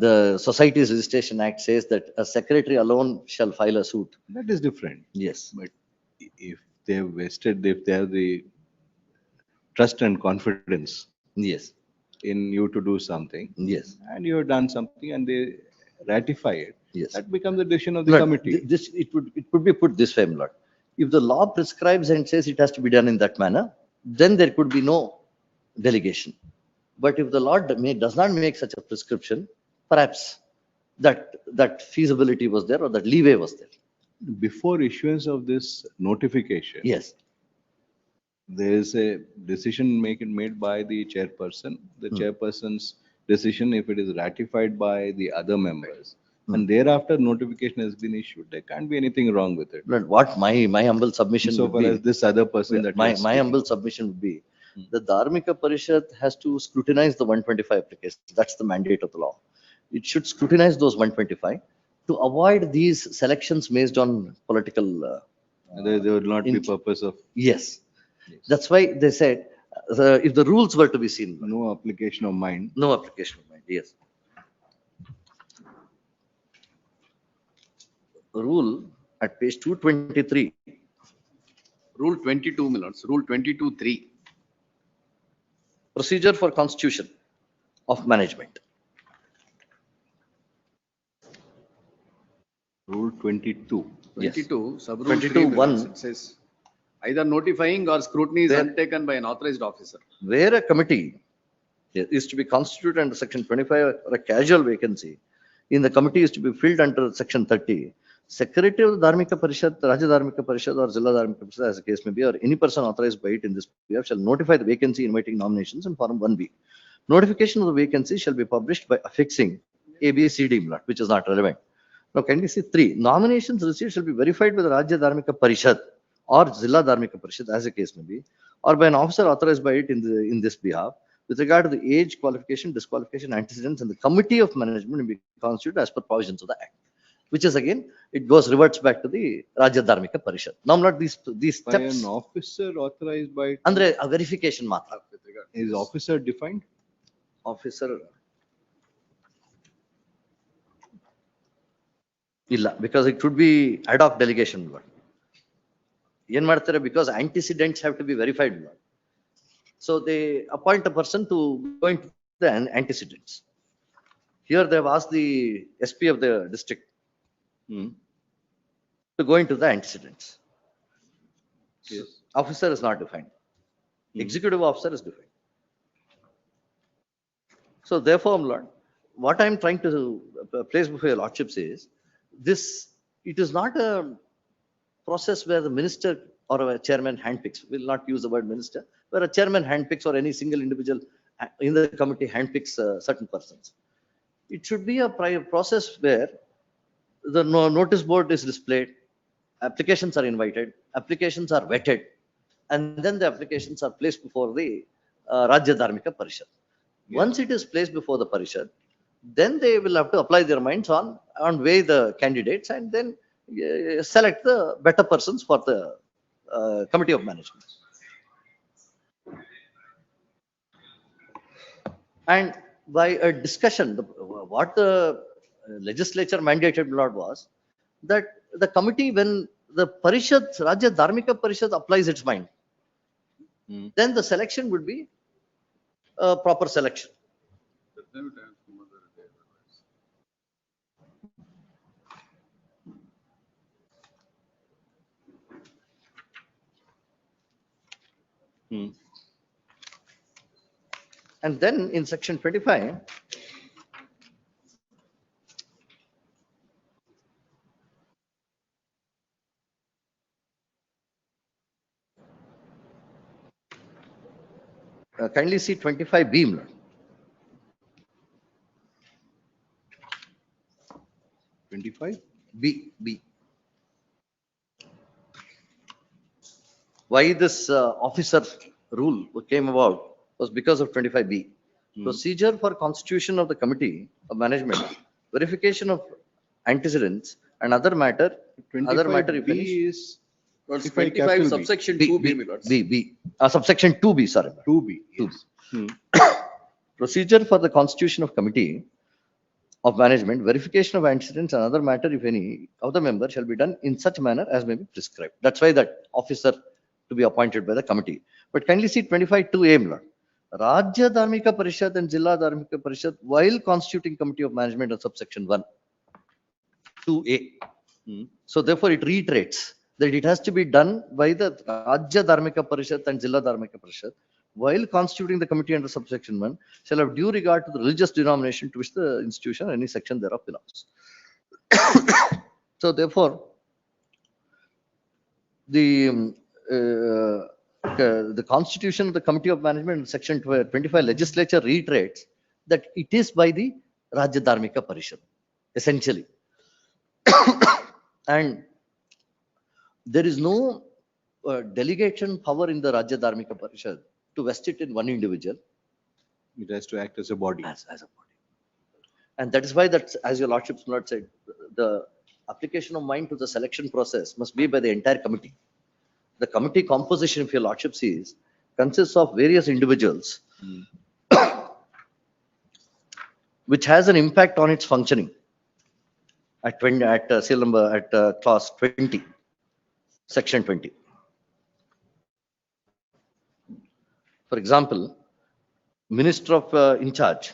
the Societies Registration Act says that a secretary alone shall file a suit. That is different. Yes. But if they have vested, if they have the trust and confidence. Yes. In you to do something. Yes. And you have done something and they ratify it. Yes. That becomes the decision of the Lord, committee. It could be put this way, my lord. If the law prescribes and says it has to be done in that manner, then there could be no delegation. But if the law does not make such a prescription, perhaps that feasibility was there, or that leeway was there. Before issuance of this notification. Yes. there is a decision made by the chairperson. The chairperson's decision, if it is ratified by the other members, and thereafter notification has been issued, there can't be anything wrong with it. But what my humble submission So would far be. as this other person that My you're speaking humble of. submission would be, the Dharmika Parishad has to scrutinize the 125 applications. That's the mandate of the law. It should scrutinize those 125 to avoid these selections based on political. There would not be purpose of. Yes. That's why they said, if the rules were to be seen. No application of mind. No application of mind, yes. Rule at page 223. Rule 22 minutes, Rule 22(3). Procedure for constitution of management. Rule 22. 22, sub rule 22 3 1. minutes, it says, either notifying or scrutiny is There- undertaken by an authorized officer. Where a committee is to be constituted under section 25 or a casual vacancy in the committee is to be filled under section 30, secretary of the Dharmika Parishad, Rajya Dharmika Parishad or Zilla Dharmika Parishad as the case may be, or any person authorized by it in this behalf shall notify the vacancy inviting nominations in form 1B. Notification of the vacancy shall be published by affixing A, B, C, D, which is not relevant. Now, can we see 3? Nominations received shall be verified by the Rajya Dharmika Parishad or Zilla Dharmika Parishad as the case may be, or by an officer authorized by it in this behalf, with regard to the age, qualification, disqualification, antecedents, and the committee of management will be constituted as per provisions of the act. Which is again, it reverts back to the Rajya Dharmika Parishad. Now, not these By steps. an officer authorized by. Andre a verification matra. Is officer defined? Officer. Illa, because it could be ad hoc delegation. Because antecedents have to be verified. So they appoint a person to go into the antecedents. Here they have asked the SP of the district to go into the antecedents. Yes. Officer is not defined. Executive officer is defined. So therefore, Lord, what I am trying to place before your lordships is this, it is not a process where the minister or a chairman handpicks, will not use the word minister, where a chairman handpicks or any single individual in the committee handpicks certain persons. It should be a process where the notice board is displayed, applications are invited, applications are vetted, and then the applications are placed before the Rajya Dharmika Parishad. Once it is placed before the Parishad, then they will have to apply their minds on weigh the candidates and then select the better persons for the committee of management. And by a discussion, what the legislature mandated, Lord, was that the committee, when the Parishad, Rajya Dharmika Parishad applies its mind, then the selection would be a proper selection. And then in section 25, kindly see 25B. Lord. 25? B. Why this officer rule came about was because of 25B. Procedure for constitution of the committee of management, verification of antecedents and other matter. Other matter if any. is. 25 subsection 2B. B. Subsection 2B, sorry. 2B. Yes. Procedure for the constitution of committee of management, verification of antecedents and other matter, if any, of the member shall be done in such manner as may be prescribed. That's why that officer to be appointed by the committee. But kindly see 25(2)A, Lord. Rajya Dharmika Parishad and Zilla Dharmika Parishad, while constituting committee of management of subsection 1, 2A. So therefore it reiterates that it has to be done by the Rajya Dharmika Parishad and Zilla Dharmika Parishad, while constituting the committee under subsection 1, shall have due regard to the religious denomination to which the institution or any section thereof belongs. So therefore, the the constitution of the Committee of Management, section 25, legislature reiterates that it is by the Rajya Dharmika Parishad, essentially. And there is no delegation power in the Rajya Dharmika Parishad to vest it in one individual. It has to act as a body. As a body. And that is why that, as your lordships not said, the application of mine to the selection process must be by the entire committee. The committee composition, if your lordship sees, consists of various individuals, which has an impact on its functioning at 20, at serial number, at clause 20, section 20. For example, Minister of in charge,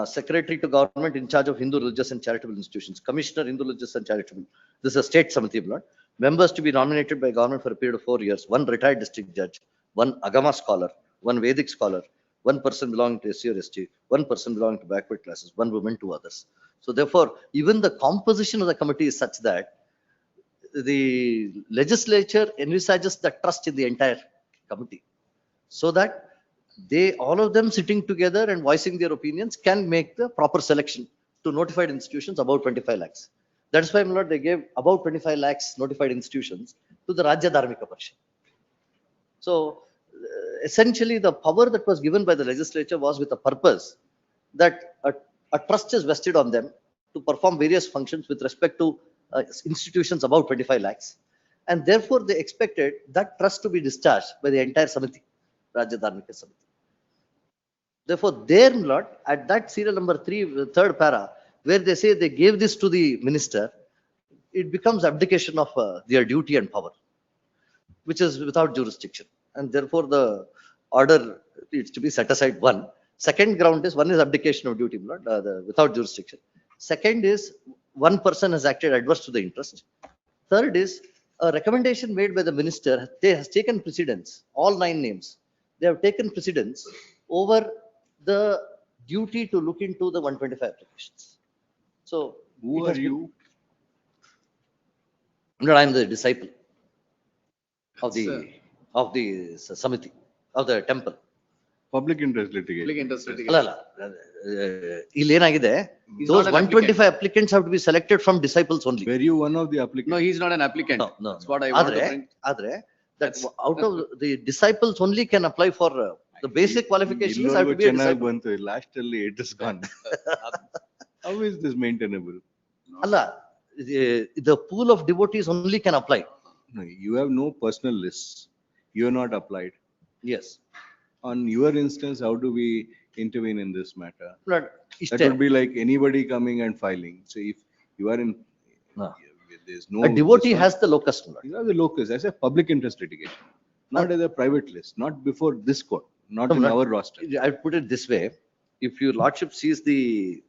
Secretary to Government in charge of Hindu religious and charitable institutions, Commissioner Hindu religious and charitable. This is a state Samiti blood. Members to be nominated by government for a period of 4 years. One retired district judge, one Agama scholar, one Vedic scholar, one person belonging to SC or ST, one person belonging to backward classes, one woman, two others. So therefore, even the composition of the committee is such that the legislature envisages the trust in the entire committee, so that they, all of them sitting together and voicing their opinions, can make the proper selection to notified institutions about 25 lakhs. That is why, my lord, they gave about 25 lakhs notified institutions to the Rajya Dharmika Parishad. So essentially the power that was given by the legislature was with a purpose that a trust is vested on them to perform various functions with respect to institutions above 25 lakhs. And therefore they expected that trust to be discharged by the entire Samiti, Rajya Dharmika Samiti. Therefore, there, Lord, at that serial number 3, third para, where they say they gave this to the minister, it becomes abdication of their duty and power, which is without jurisdiction. And therefore, the order needs to be set aside. One. Second ground is, one is abdication of duty, Lord, without jurisdiction. Second is, one person has acted adverse to the interest. Third is, a recommendation made by the minister, they has taken precedence, all 9 names. They have taken precedence over the duty to look into the 125 applications. So who are you? No, I am the disciple of the Samiti, of the temple. Public interest litigation. Public interest litigation. Those 125 applicants have to be selected from disciples only. Were you one of the applicants? No, he's not an applicant. No. That's what I want to bring. That out of the disciples only can apply for the basic qualifications have to be a disciple. Last it is gone. How is this maintainable? Allah, the pool of devotees only can apply. No, you have no personal lists. You are not applied. Yes. On your instance, how do we intervene in this matter? Lord, that would be like anybody coming and filing. So if you are in, there's no. A devotee has the locus. You have the locus as a public interest litigation, not as a private list, not before this court, not in our roster. I put it this way: if your lordship sees the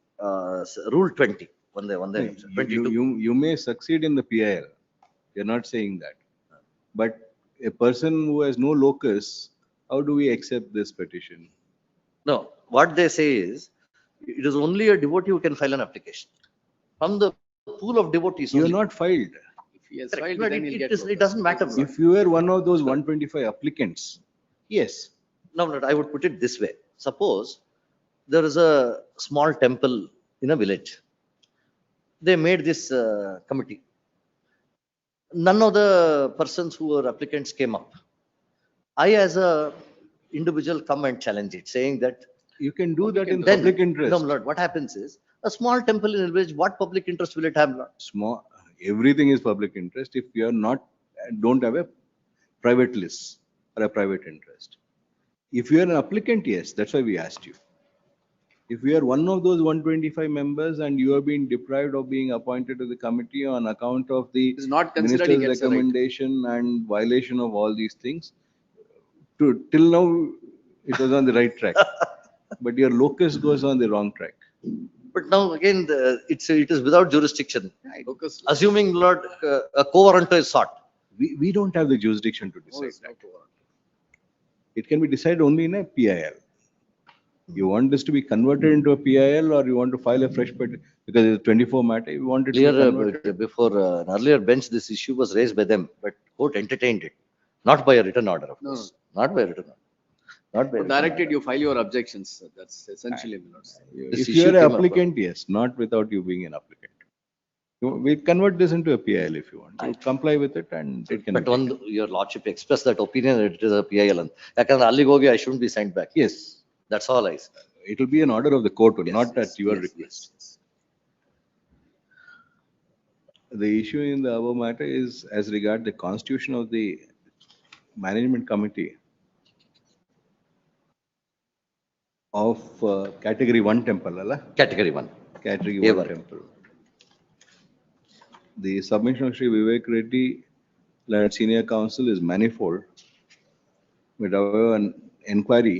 rule 20, 22. You may succeed in the PIL. You're not saying that, but a person who has no locus, how do we accept this petition? No, what they say is, it is only a devotee who can file an application. From the pool of devotees. You are not filed. If he has filed, then he'll get it doesn't matter. If you were one of those 125 applicants, yes. No, I would put it this way. Suppose there is a small temple in a village. They made this committee. None of the persons who were applicants came up. I, as a individual, come and challenge it, saying that you can do that in public interest. No, Lord, what happens is, a small temple in a village, what public interest will it have, Lord? Small, everything is public interest if you are not, don't have a private list or a private interest. If you are an applicant, yes, that's why we asked you. If you are one of those 125 members and you have been deprived of being appointed to the committee on account of the minister's recommendation and violation of all these things, till now it was on the right track, but your locus goes on the wrong track. But now again, it is without jurisdiction. Assuming, Lord, a co-warrantor is sought. We don't have the jurisdiction to decide that. It can be decided only in a PIL. You want this to be converted into a PIL, or you want to file a fresh petition because it's 24 matter. You want it to be converted. Before an earlier bench, this issue was raised by them, but court entertained it. Not by a written order, of No, course. Not by a written order. Not by a But written directed order. you file your objections. That's essentially, my lords. This If issue you are an came up. applicant, yes, not without you being an applicant. We convert this into a PIL if you want. You comply with it and it can be But taken. one, your lordship expressed that opinion that it is a PIL. And ಯಾಕಂದ್ರೆ ಅಲ್ಲಿಗೆ ಹೋಗಿ I shouldn't be sent back. Yes, That's all I said. it will be an order of the court, not at your yes, request. The issue in the above matter is as regard the constitution of the management committee of category 1 temple, Allah? Category 1. Category A 1 one. temple. The submission of Sri Vivek Reddy, Learned Senior Counsel, is manifold. But however, an inquiry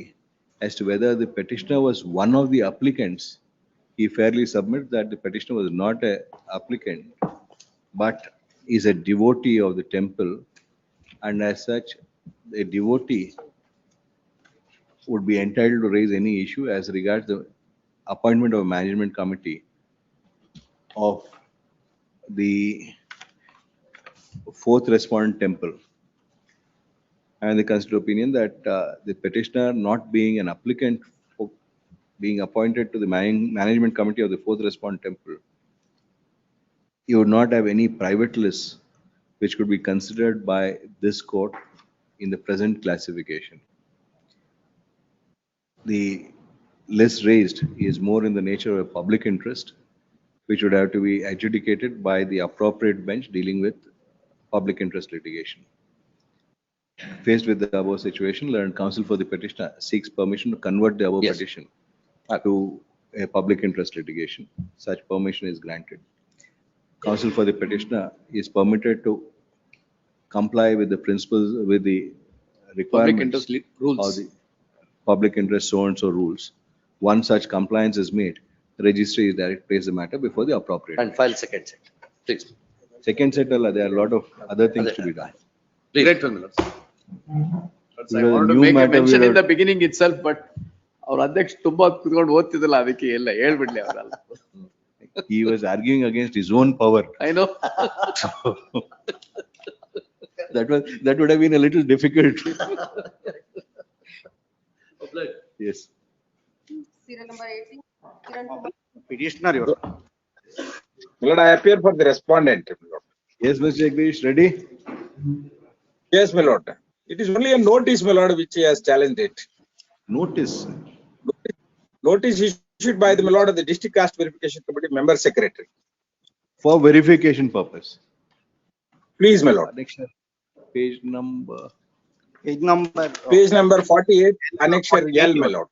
as to whether the petitioner was one of the applicants, he fairly submits that the petitioner was not an applicant, but is a devotee of the temple, and as such, a devotee would be entitled to raise any issue as regards the appointment of a management committee of the fourth respondent temple. And the considered opinion that the petitioner, not being an applicant, for being appointed to the management committee of the fourth respondent temple, he would not have any private lists which could be considered by this court in the present classification. The list raised is more in the nature of a public interest, which would have to be adjudicated by the appropriate bench dealing with public interest litigation. Faced with the above situation, learned counsel for the petitioner seeks permission to convert the above Yes. petition to a public interest litigation. Such permission is granted. Counsel for the petitioner is permitted to comply with the principles, with the requirements interest rules. of the public interest so and so rules. Once such compliance is made, the registry is direct place the matter before the appropriate. And file second set. Please. Second set, there are a lot of other things to be done. Please. Grateful, my lords. Lords, I Because wanted to new make a matter mention we in are- the beginning itself, but our ಅಧ್ಯಕ್ಷ ತುಂಬಾ ಕುತ್ಕೊಂಡು ಓದ್ತಿದ್ದಲ್ಲ ಅದಕ್ಕೆ ಎಲ್ಲ ಹೇಳ್ಬಿಡ್ಲಿ ಅವರಲ್ಲ. He was arguing against his own power. I know. That would have been a little difficult. Yes. Serial number 18. Kiran Kumar. Petitioner, your My lord, I appear for the respondent. My lord. Yes, Mr. Jagdish, ready? Yes, my lord. It is only a notice, my lord, which he has challenged it. Notice. Notice issued by the my lord of the District Caste Verification Committee Member Secretary. For verification purpose. Please, my lord. Annexure, page number. Page number 48, Annexure L, my lord.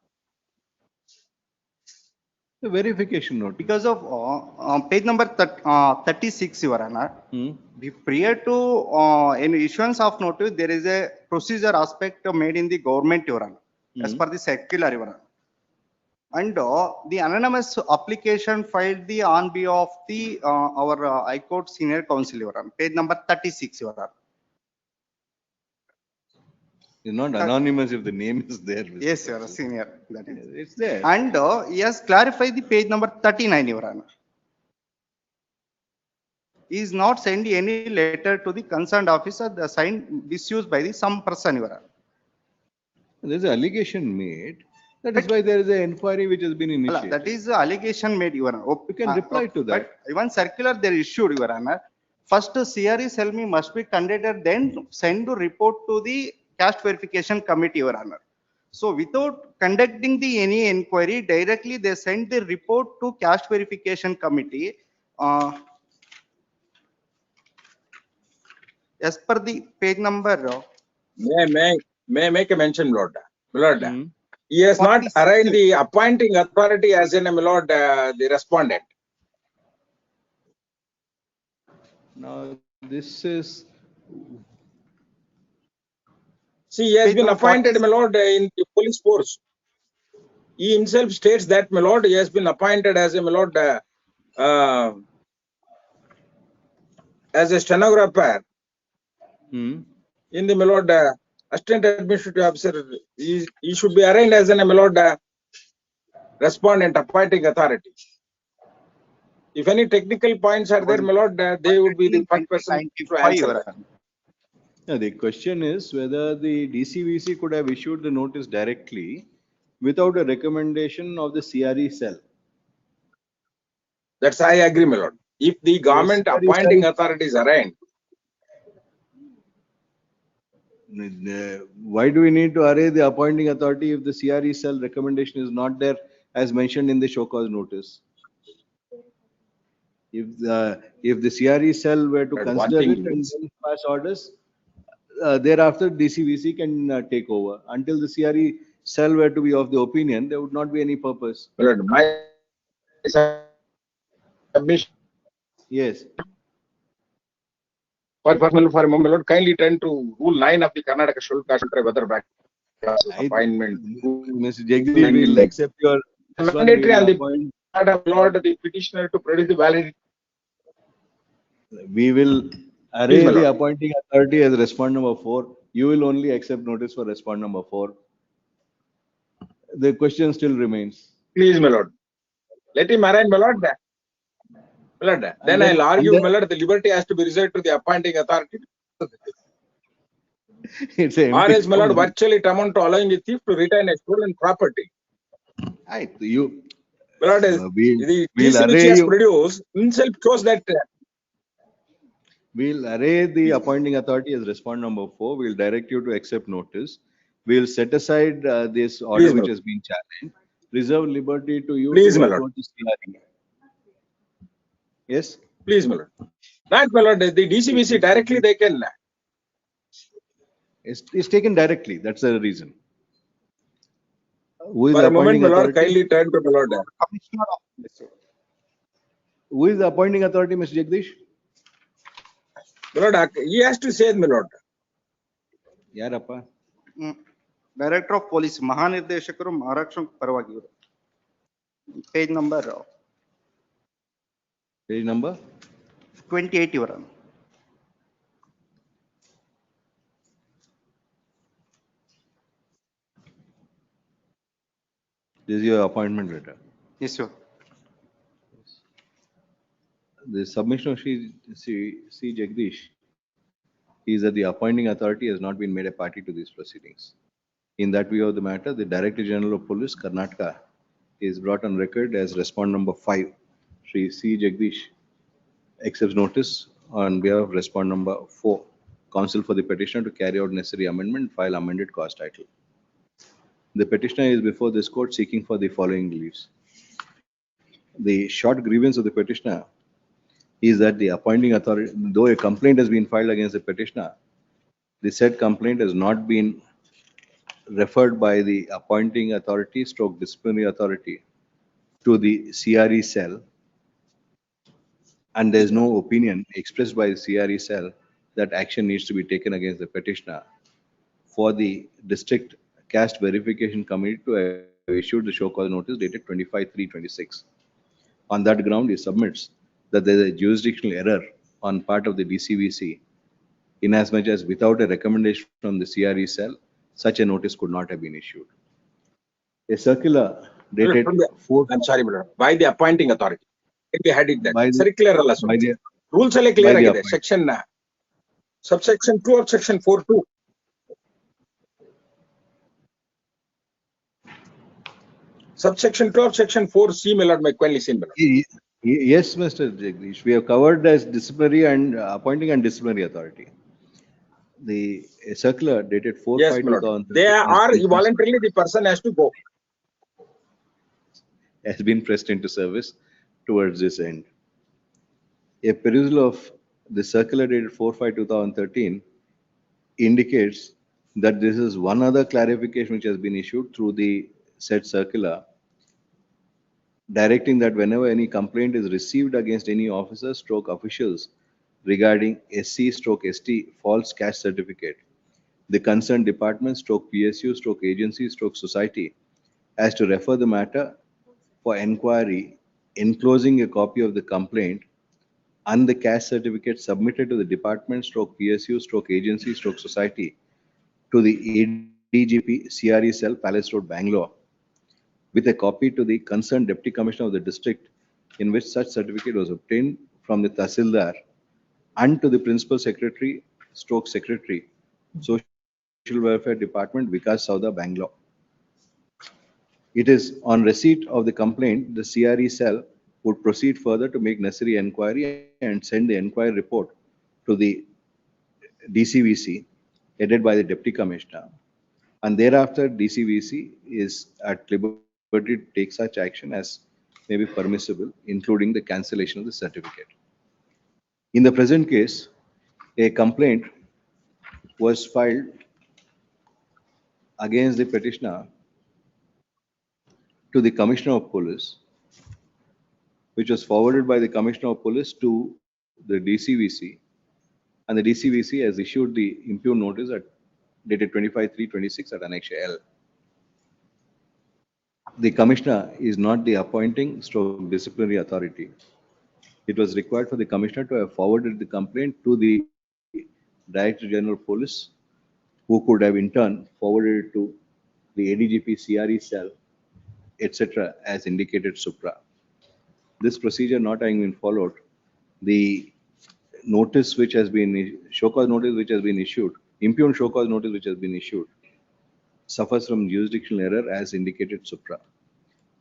The verification note. because of page number 36, Your Honor. Prior to any issuance of notice, there is a procedure aspect made in the government, Your Honor, as per the circular, Your Honor. And the anonymous application filed the on behalf of the our High Court Senior Counsel, Your Honor, page number 36, Your Honor. It's not anonymous if the name is there. Mr. Yes, Your Honor, senior. That is. It's there. And he has clarified the page number 39, Your Honor. He is not sending any letter to the concerned officer, the sign misused by the some person, Your Honor. There's an allegation made. That is why there is an inquiry which has been initiated. That is the allegation made, Your Honor. You can reply to that. But even circular they issued, Your Honor. First, CRE Selmi must be conducted, then send to report to the caste verification committee, Your Honor. So without conducting the any inquiry, directly they send the report to caste verification committee. As per the page number. May I make a mention, my lord? My lord, he has not arraigned the appointing authority as in, my lord, the respondent. Now, this is. See, he has been appointed, my lord, in the police force. He himself states that, my lord, he has been appointed as a, my lord, as a stenographer in the, my lord, assistant administrative officer. He should be arraigned as a, my lord, respondent appointing authority. If any technical points are there, my lord, they would be the first person to answer. Yeah, the question is whether the DCVC could have issued the notice directly without a recommendation of the CRE cell. That's I agree, my lord. If the government CRE appointing cell, authorities arraigned, why do we need to array the appointing authority if the CRE cell recommendation is not there as mentioned in the show cause notice? If the CRE cell were to but one consider it thing and is, then pass orders, thereafter DCVC can take over. Until the CRE cell were to be of the opinion, there would not be any purpose. my lord, my submission Yes. for a moment, my lord, kindly turn to Rule 9 of the Karnataka Scheduled Caste Weather Back appointment. Mr. Jagdish will accept your this one. Mandatory on We'll the appoint. part of lord, the petitioner to produce the valid. We will Please, array my the lord. appointing authority as respond number 4. You will only accept notice for respond number 4. The question still remains. Please, my lord. Let him arrange, my lord. My lord. And Then I'll argue, then my lord, the liberty has to be reserved to the appointing authority. it's an Or empty else, my lord, form. virtually it amount to allowing the thief to retain a stolen property. You, My lord, the we'll TC which he array has you. produced himself shows that We'll array the appointing authority as respond number 4. We'll direct you to accept notice. We'll set aside this order please, my which lord. has been challenged. Reserve liberty to you Please, to my lord. approach the CRE. Yes? Please, my lord. Not, my lord, the DCBC directly they can. It's taken directly. That's the reason. Who is For the a moment, appointing my lord, authority? kindly turn to my lord. Who is the appointing authority, Mr. Jagdish? My lord, he has to say, my lord. Yarappa. Director of Police, Mahanirdeşakaru Maharashtra Parvagi. Page number Page number 28, Your Honor. This is your appointment letter. Yes, sir. The submission of C. Jagdish is that the appointing authority has not been made a party to these proceedings. In that view of the matter, the Director General of Police, Karnataka, is brought on record as respond number 5. Shri C. Jagdish accepts notice on behalf of respond number 4. Counsel for the petitioner to carry out necessary amendment, file amended cause title. The petitioner is before this court seeking for the following reliefs. The short grievance of the petitioner is that the appointing authority, though a complaint has been filed against the petitioner, the said complaint has not been referred by the appointing authority stroke disciplinary authority to the CRE cell, and there is no opinion expressed by the CRE cell that action needs to be taken against the petitioner for the district caste verification committee to have issued the show cause notice dated 25/3/26. On that ground, he submits that there is a jurisdictional error on part of the DCVC, inasmuch as without a recommendation from the CRE cell, such a notice could not have been issued. A circular dated I'm sorry, my lord. By the appointing authority. We had it that. by the Circular rules are clear by the ಆಗಿದೆ. Section subsection 2 of section 4(2). Subsection 2 of section 4(c), my lord, my kindly seen, my lord. Yes, Mr. Jagdish, we have covered as disciplinary and appointing and disciplinary authority. The circular dated 4/5/2013. Yes, my lord. They are voluntarily the person has to go. Has been pressed into service towards this end. A perusal of the circular dated 4/5/2013 indicates that this is one other clarification which has been issued through the said circular, directing that whenever any complaint is received against any officer stroke officials regarding SC stroke ST false caste certificate, the concerned department stroke PSU stroke agency stroke society has to refer the matter for inquiry, enclosing a copy of the complaint and the caste certificate submitted to the department stroke PSU stroke agency stroke society to the ADGP CRE cell Palace Road, Bangalore, with a copy to the concerned deputy commissioner of the district in which such certificate was obtained from the Tahsildar, and to the principal secretary stroke secretary Social Welfare Department, Vikas Sauda, Bangalore. It is on receipt of the complaint, the CRE cell would proceed further to make necessary inquiry and send the inquiry report to the DCVC headed by the Deputy Commissioner. And thereafter, DCVC is at liberty to take such action as may be permissible, including the cancellation of the certificate. In the present case, a complaint was filed against the petitioner to the Commissioner of Police, which was forwarded by the Commissioner of Police to the DCVC, and the DCVC has issued the impugned notice at dated 25/3/26 at Annex L. The Commissioner is not the appointing stroke disciplinary authority. It was required for the Commissioner to have forwarded the complaint to the Director General of Police, who could have in turn forwarded it to the ADGP CRE cell, etc., as indicated supra. This procedure not having been followed, the notice which has been, show cause notice which has been issued, impugned show cause notice which has been issued, suffers from jurisdictional error as indicated supra.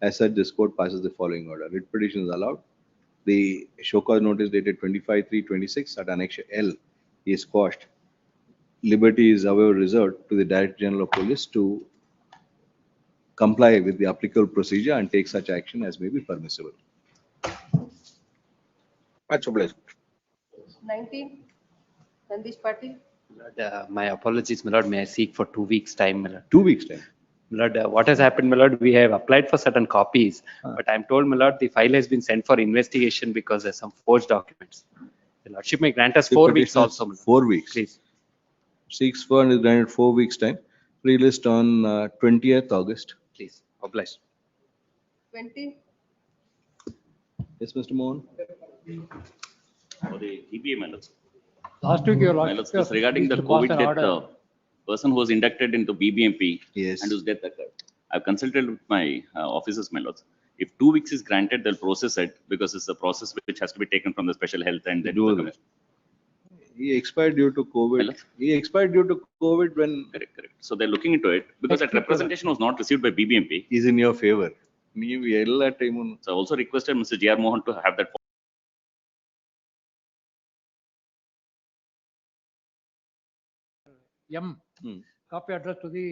As such, this court passes the following order. Writ petition is allowed. The show cause notice dated 25/3/26 at Annex L is quashed. Liberty is however reserved to the Director General of Police to comply with the applicable procedure and take such action as may be permissible. Much obliged. 19, Nandish Patil. My apologies, my lord. May I seek for 2 weeks' time, my lord? 2 weeks' time. My lord, what has happened, my lord? We have applied for certain copies, but I'm told, my lord, the file has been sent for investigation because there's some forged documents. The lordship may grant us The 4 weeks petition is also, my lord. 4 weeks. Please. Seeks for and is granted 4 weeks' time. Released on 20th August. Please, oblige. 20, Yes, Mr. Mohan. For the GBA matters. Last week, your Matters lordship. was regarding the used to pass COVID an death, order. person who was inducted into BBMP Yes. and whose death occurred. I've consulted with my officers, my lords. If 2 weeks is granted, they'll process it because it's a process which has to be taken from the special health and then to the Do commission. He expired due to COVID. He expired due to COVID when. Correct, correct. So they're looking into it because that representation was not received by BBMP. Is in your favor. ನೀವು ಎಲ್ಲ time So I also requested Mr. J.R. Mohan to have that. M. Copy address to the.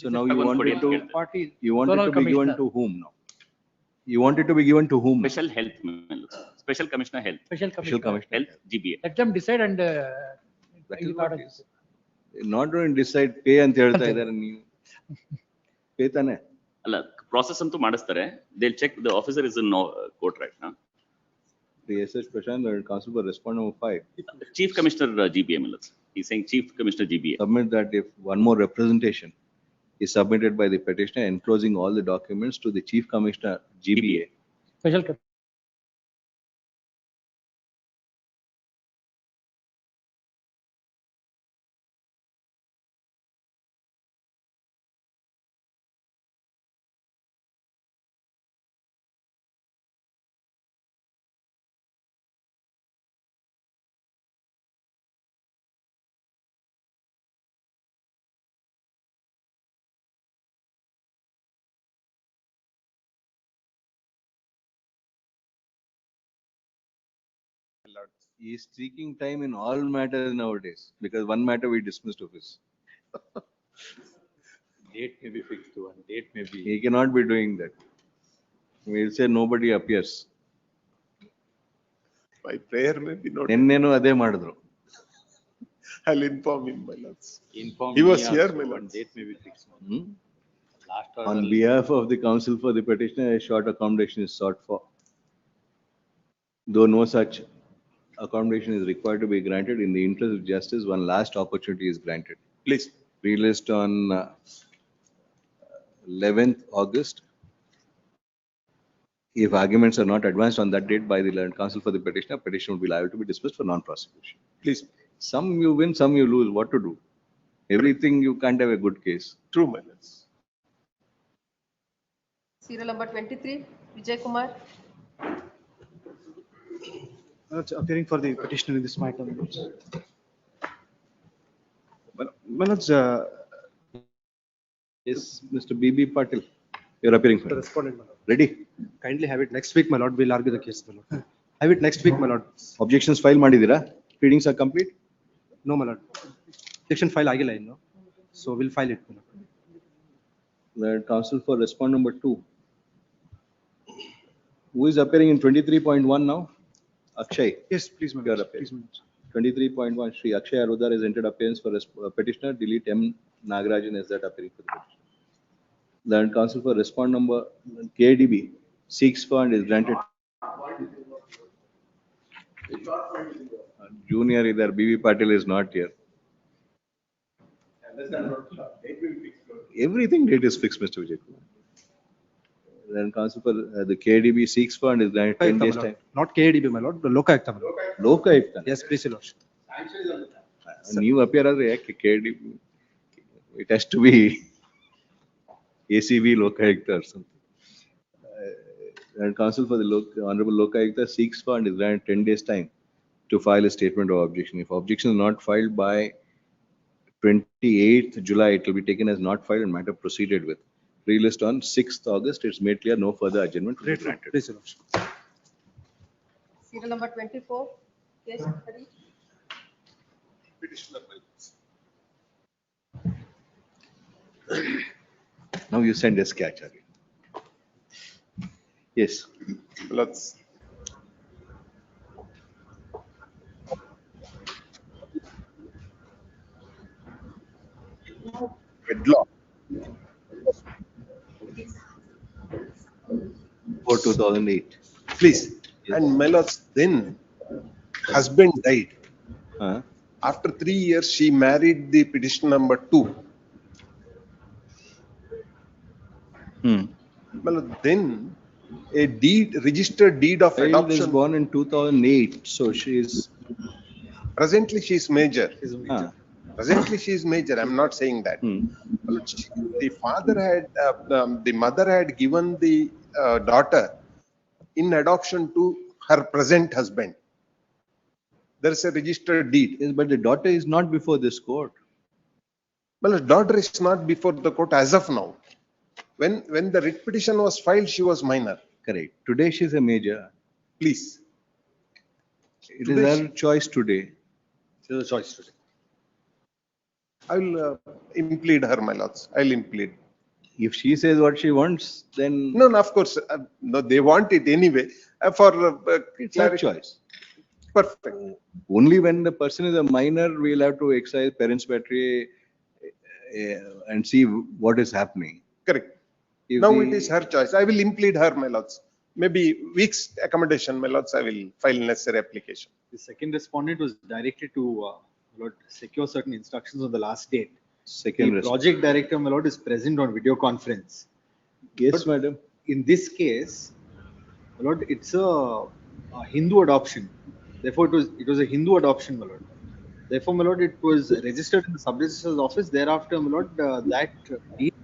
So now you want it to, Party. you want it zonal to be given commissioner. to whom now? You want it to be given to whom? Special health, my lords. Special Commissioner Health. Special commissioner. Health, GBA. Let them decide and. That is ಇದು what ಮಾಡೋದು. it is. Not going to decide pay ಅಂತ ಹೇಳ್ತಾ ಇದ್ದಾರೆ ನೀವು. Pay ತಾನೆ? ಅಲ್ಲ, process ಅಂತೂ ಮಾಡಿಸ್ತಾರೆ. They'll check, the officer is in court right now. The SS Prashant, the council for respond number 5. Chief Commissioner GBA, my lords. He's saying Chief Commissioner GBA. Submit that if one more representation is submitted by the petitioner enclosing all the documents to the Chief Commissioner GBA. Special. He is seeking time in all matters nowadays because one matter we dismissed of his. Date may be fixed to one, date may be. He cannot be doing that. We'll say nobody appears. By prayer may be not. ನಿನ್ನೇನು ಅದೇ ಮಾಡಿದ್ರು. I'll inform him, my lords. Inform He was me here, also, my one lords. date may be fixed. Last On order. behalf of the council for the petitioner, a short accommodation is sought for. Though no such accommodation is required to be granted, in the interest of justice, one last opportunity is granted. Please. Released on 11th August. If arguments are not advanced on that date by the learned counsel for the petitioner, petition will be liable to be dismissed for non-prosecution. Please. Some you win, some you lose. What to do? Everything you can't have a good case. True, my lords. serial number 23, Vijay Kumar. Appearing for the petitioner in this matter. My lords, Yes, Mr. B.B. Patil, you're appearing for. The respondent, my lord. Ready? Kindly have it next week, my lord. We'll argue the case, my lord. Have it next week, my lord. Objections file ಮಾಡಿದ್ದೀರಾ? Pleadings are complete? No, my lord. Objection file ಆಗಿಲ್ಲ ಇನ್ನು. So we'll file it, my lord. The counsel for respond number 2. Who is appearing in 23.1 now? Akshay. Yes, please, my You are lord. appearing. Please, my lord. 23.1, Shri Akshay Arudar has entered appearance for petitioner, delete M. Nagarajan as that appearing for the petitioner. The counsel for respond number KDB seeks for and is granted. Junior either BB Patil is not here. Everything date is fixed, Mr. Vijay Kumar. Then counsel for the KDB seeks for and is granted 10 days time. Not KDB, my lord. Lokayukta, my lord. Lokayukta. Yes, please, your lordship. New appear as KDB. It has to be ACV Lokayukta or something. And counsel for the Honorable Lokayukta seeks for and is granted 10 days time to file a statement of objection. If objection is not filed by 28th July, it will be taken as not filed and matter proceeded with. Relist on 6th August, it's made clear no further adjournment will be granted. Please, your lordship. Serial number 24, case study. Now you send a sketch again. Yes. Let's. Wedlock. For 2008. Please. And my lords, then husband died. Huh? After 3 years, she married the petition number 2. Well, then a deed, registered deed of Child adoption. is born in 2008, so she is. Presently, she is major. Huh. Presently, she is major. I'm not saying that. Well, the father had, the mother had given the daughter in adoption to her present husband. There is a registered deed. Yes, but the daughter is not before this court. Well, the daughter is not before the court as of now. When the writ petition was filed, she was minor. Correct. Today she is a major. Please. It is her choice today. It is a choice today. I will implead her, my lords. I will implead. If she says what she wants, then. No, of course. No, they want it anyway. It's her choice. Perfect. Only when the person is a minor, we'll have to exercise parents' battery and see what is happening. Correct. If Now it is her choice. I will implead her, my lords. Maybe weeks accommodation, my lords. I will file necessary application. The second respondent was directed to secure certain instructions on the last date. Second The project director, my lord, is present on video conference. Yes, madam. In this case, my lord, it's a Hindu adoption. Therefore, it was a Hindu adoption, my lord. Therefore, my lord, it was registered in the sub-registrar's office. Thereafter, my lord, that deed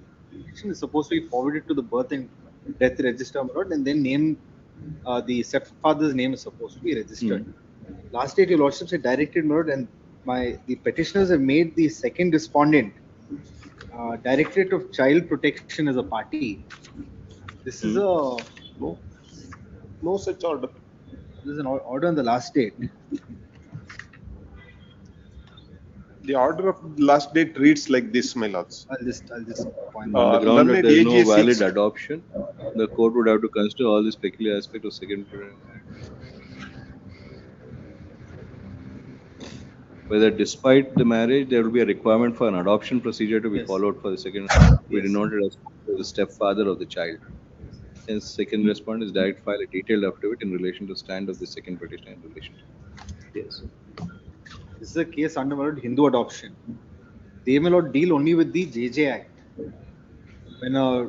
is supposed to be forwarded to the birth and death register, my lord, and then the stepfather's name is supposed to be registered. Last date, your lordships had directed, my lord, and the petitioners have made the second respondent Directorate of Child Protection as a party. This is a no such order. This is an order on the last date. The order of the last date reads like this, my lords. I'll just point On the ground that there is no AG valid 6. adoption, the court would have to consider all these peculiar aspects of second. Whether despite the marriage, there will be a requirement for an adoption procedure to be followed for the second. We denoted as the stepfather of the child. Since second respondent is direct file a detailed affidavit in relation to stand of the second petitioner in relation to. Yes. This is a case under my lord Hindu adoption. They may not deal only with the JJ Act. When a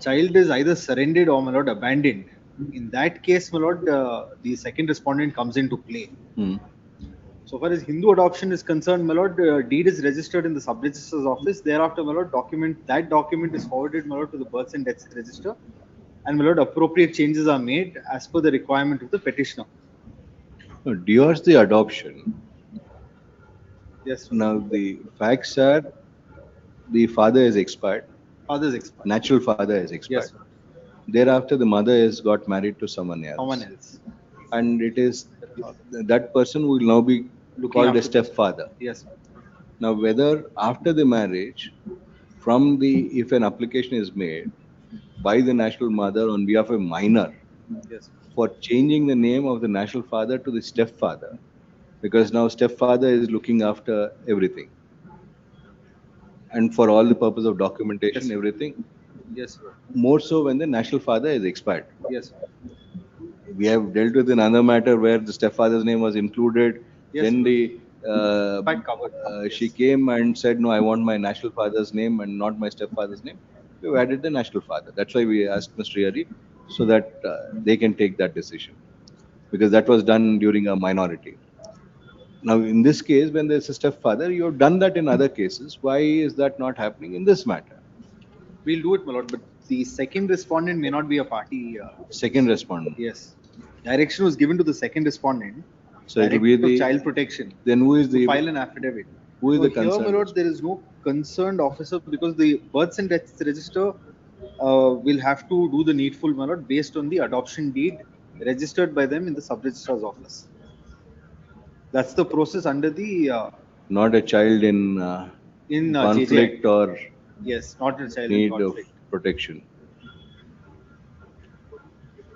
child is either surrendered or my lord abandoned, in that case, my lord, the second respondent comes into play. So far as Hindu adoption is concerned, my lord, deed is registered in the sub-registrar's office. Thereafter, my lord, that document is forwarded, my lord, to the births and deaths register. And my lord, appropriate changes are made as per the requirement of the petitioner. No, divorce the adoption. Yes, Now, the facts are the father is expired, father's expired. natural father is expired. Yes, Thereafter, the mother has got married to someone else. someone else. And it is that person will now be Looking called a after the- stepfather. Yes, Now, whether after the marriage, from the if an application is made by the national mother on behalf of a minor yes. for changing the name of the national father to the stepfather, because now stepfather is looking after everything and for all the purpose of documentation, Yes. everything. Yes, sir. More so when the national father is expired. Yes. We have dealt with another matter where the stepfather's name was included. Yes, Then quite covered. she came and said, "No, I want my national father's name and not my stepfather's name." We added the national father. That's why we asked Mr. Yari so that they can take that decision, because that was done during a minority. Now, in this case, when there's a stepfather, you have done that in other cases. Why is that not happening in this matter? We'll do it, my lord, but the second respondent may not be a party. Second respondent. Yes. Direction was given to the second respondent. So it will be Director of the Child Protection. Then who is To the file an affidavit. who is So the here, my concerned? lord, there is no concerned officer because the births and deaths register will have to do the needful, my lord, based on the adoption deed registered by them in the sub-registrar's office. That's the process under the Not a child in conflict JJ. or Yes, not a child in need of conflict. protection.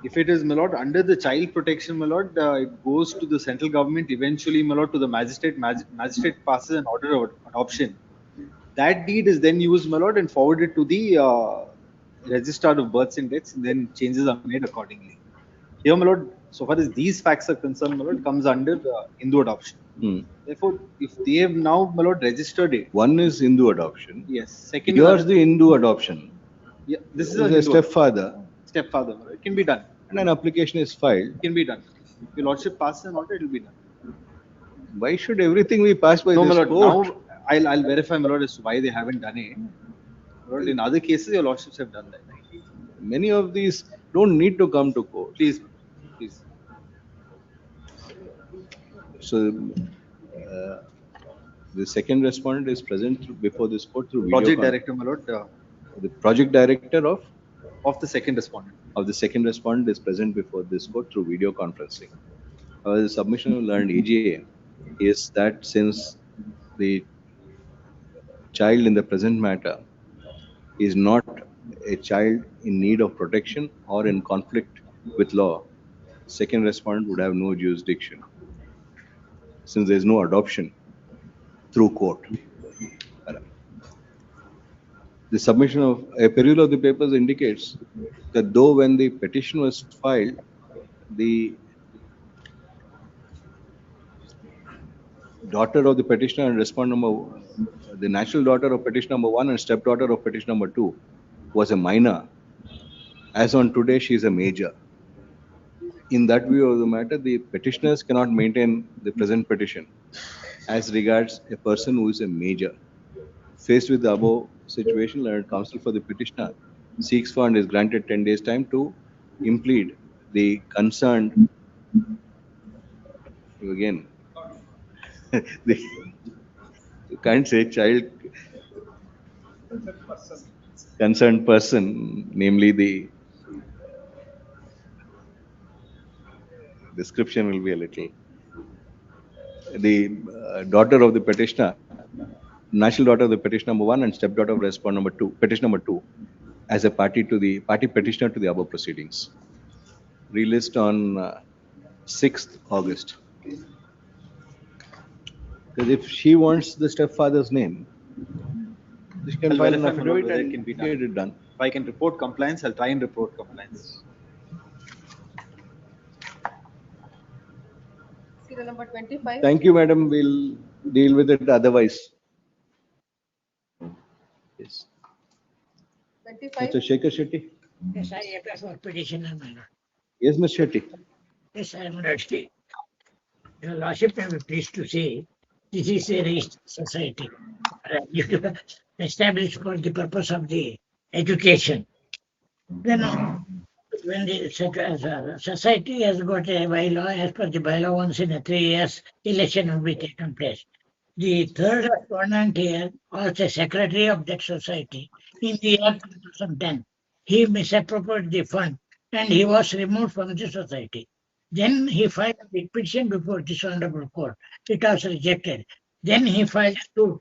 If it is, my lord, under the child protection, my lord, it goes to the central government, eventually, my lord, to the magistrate. Magistrate passes an order of adoption. That deed is then used, my lord, and forwarded to the registrar of births and deaths, and then changes are made accordingly. Here, my lord, so far as these facts are concerned, my lord, comes under Hindu adoption. Therefore, if they have now, my lord, registered it. One is Hindu adoption. Yes. Second, Yours another- the Hindu adoption. Yeah, this is Is a a Hindu stepfather, stepfather. My lord. It can be done. and an application is filed. It can be done. If your lordship passes an order, it will be done. Why should everything be passed by No, my this lord. court? Now I'll verify, my lord, as to why they haven't done it. My lord, in other cases, your lordships have done that. Many of these don't need to come to court. Please, please. So the second respondent is present before this court through video. Project director, my lord, The project director of the second respondent. Of the second respondent is present before this court through video conferencing. The submission of learned EGA is that since the child in the present matter is not a child in need of protection or in conflict with law, second respondent would have no jurisdiction since there is no adoption through court. The submission of a perusal of the papers indicates that though when the petition was filed, the daughter of the petitioner and the natural daughter of petition number 1 and stepdaughter of petition number 2 was a minor. As on today, she is a major. In that view of the matter, the petitioners cannot maintain the present petition as regards a person who is a major. Faced with the above situation, learned counsel for the petitioner seeks for and is granted 10 days time to implead the concerned, again, you can't say child, concerned person, namely the description will be a little. The daughter of the petitioner, national daughter of the petition number 1 and stepdaughter of respondent number 2, petition number 2, as a party petitioner to the above proceedings. Released on 6th August. Because if she wants the stepfather's name, she can I'll file an verify, my lord, affidavit whether it and can be get it done. If I can report compliance, I'll try and report compliance. Serial number 25. Thank you, madam. We'll deal with it otherwise. Yes. 25. Mr. Shekhar Shetty. Yes, I appear for petitioner, my lord. Yes, Mr. Shetty. Yes, I am Rashti. Your lordship may be pleased to say this is a registered society established for the purpose of the education. Then when the society has got a bylaw, as per the bylaw, once in a 3 years, election will be taken place. The third respondent here was the secretary of that society in the year 2010. He misappropriated the fund and he was removed from the society. Then he filed a petition before this honorable court. It was rejected. Then he filed a suit,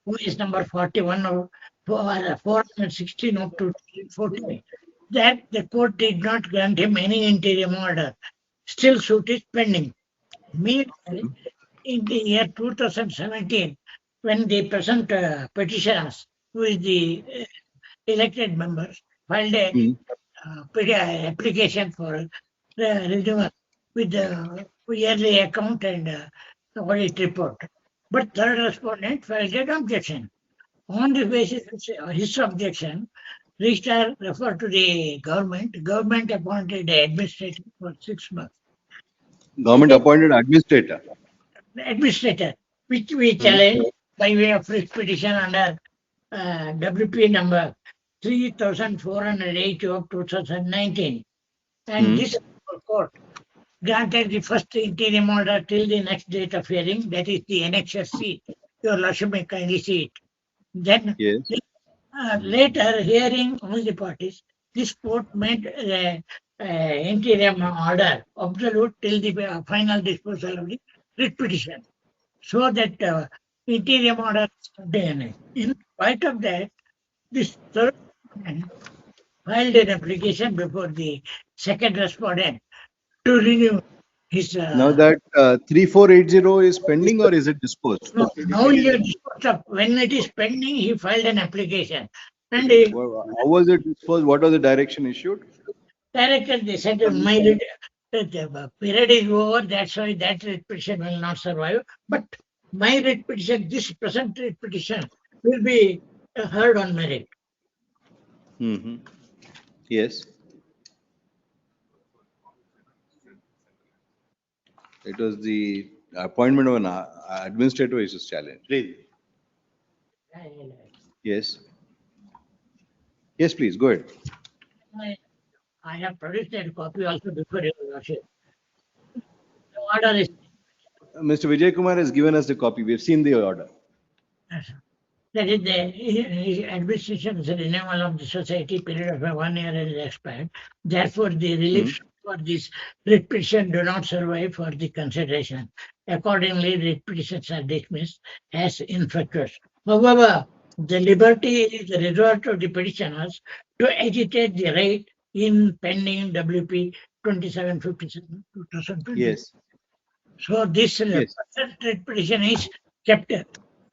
who is number 41 of 416 of 2014. That the court did not grant him any interim order. Still suit is pending. Meanwhile, in the year 2017, when the present petitioners, who is the elected members, filed a application for renewal with the yearly account and audit report. But third respondent filed an objection. On the basis of his objection, registrar referred to the government. Government appointed an administrator for 6 months. Government appointed administrator. Administrator, which we challenge by way of writ petition under WP number 3480 of 2019. And this court granted the first interim order till the next date of hearing, that is the Annexure C. Your Lordship may kindly see it. Then later, hearing all the parties, this court made interim order absolute till the final disposal of the writ petition, so that interim order is obtained. In spite of that, this third respondent filed an application before the second respondent to renew his. Now that 3480 is pending or is it disposed? No, now he is disposed of. When it is pending, he filed an application. And How was it disposed? What was the direction issued? directed, they said, the period is over, that's why that writ petition will not survive. But my writ petition, this present writ petition, will be heard on merit. Yes. It was the appointment of an administrator which is challenged. Yes. Yes, please, go ahead. I have produced that copy also before your Lordship. The order is. Mr. Vijay Kumar has given us the copy. We have seen the order. That is the administration's renewal of the society period of 1 year is expired. Therefore, the reliefs for this writ petition do not survive for the consideration. Accordingly, writ petitions are dismissed as infructuous. However, the liberty is reserved to the petitioners to agitate the right in pending WP 2757 2020. Yes. So this writ petition is kept for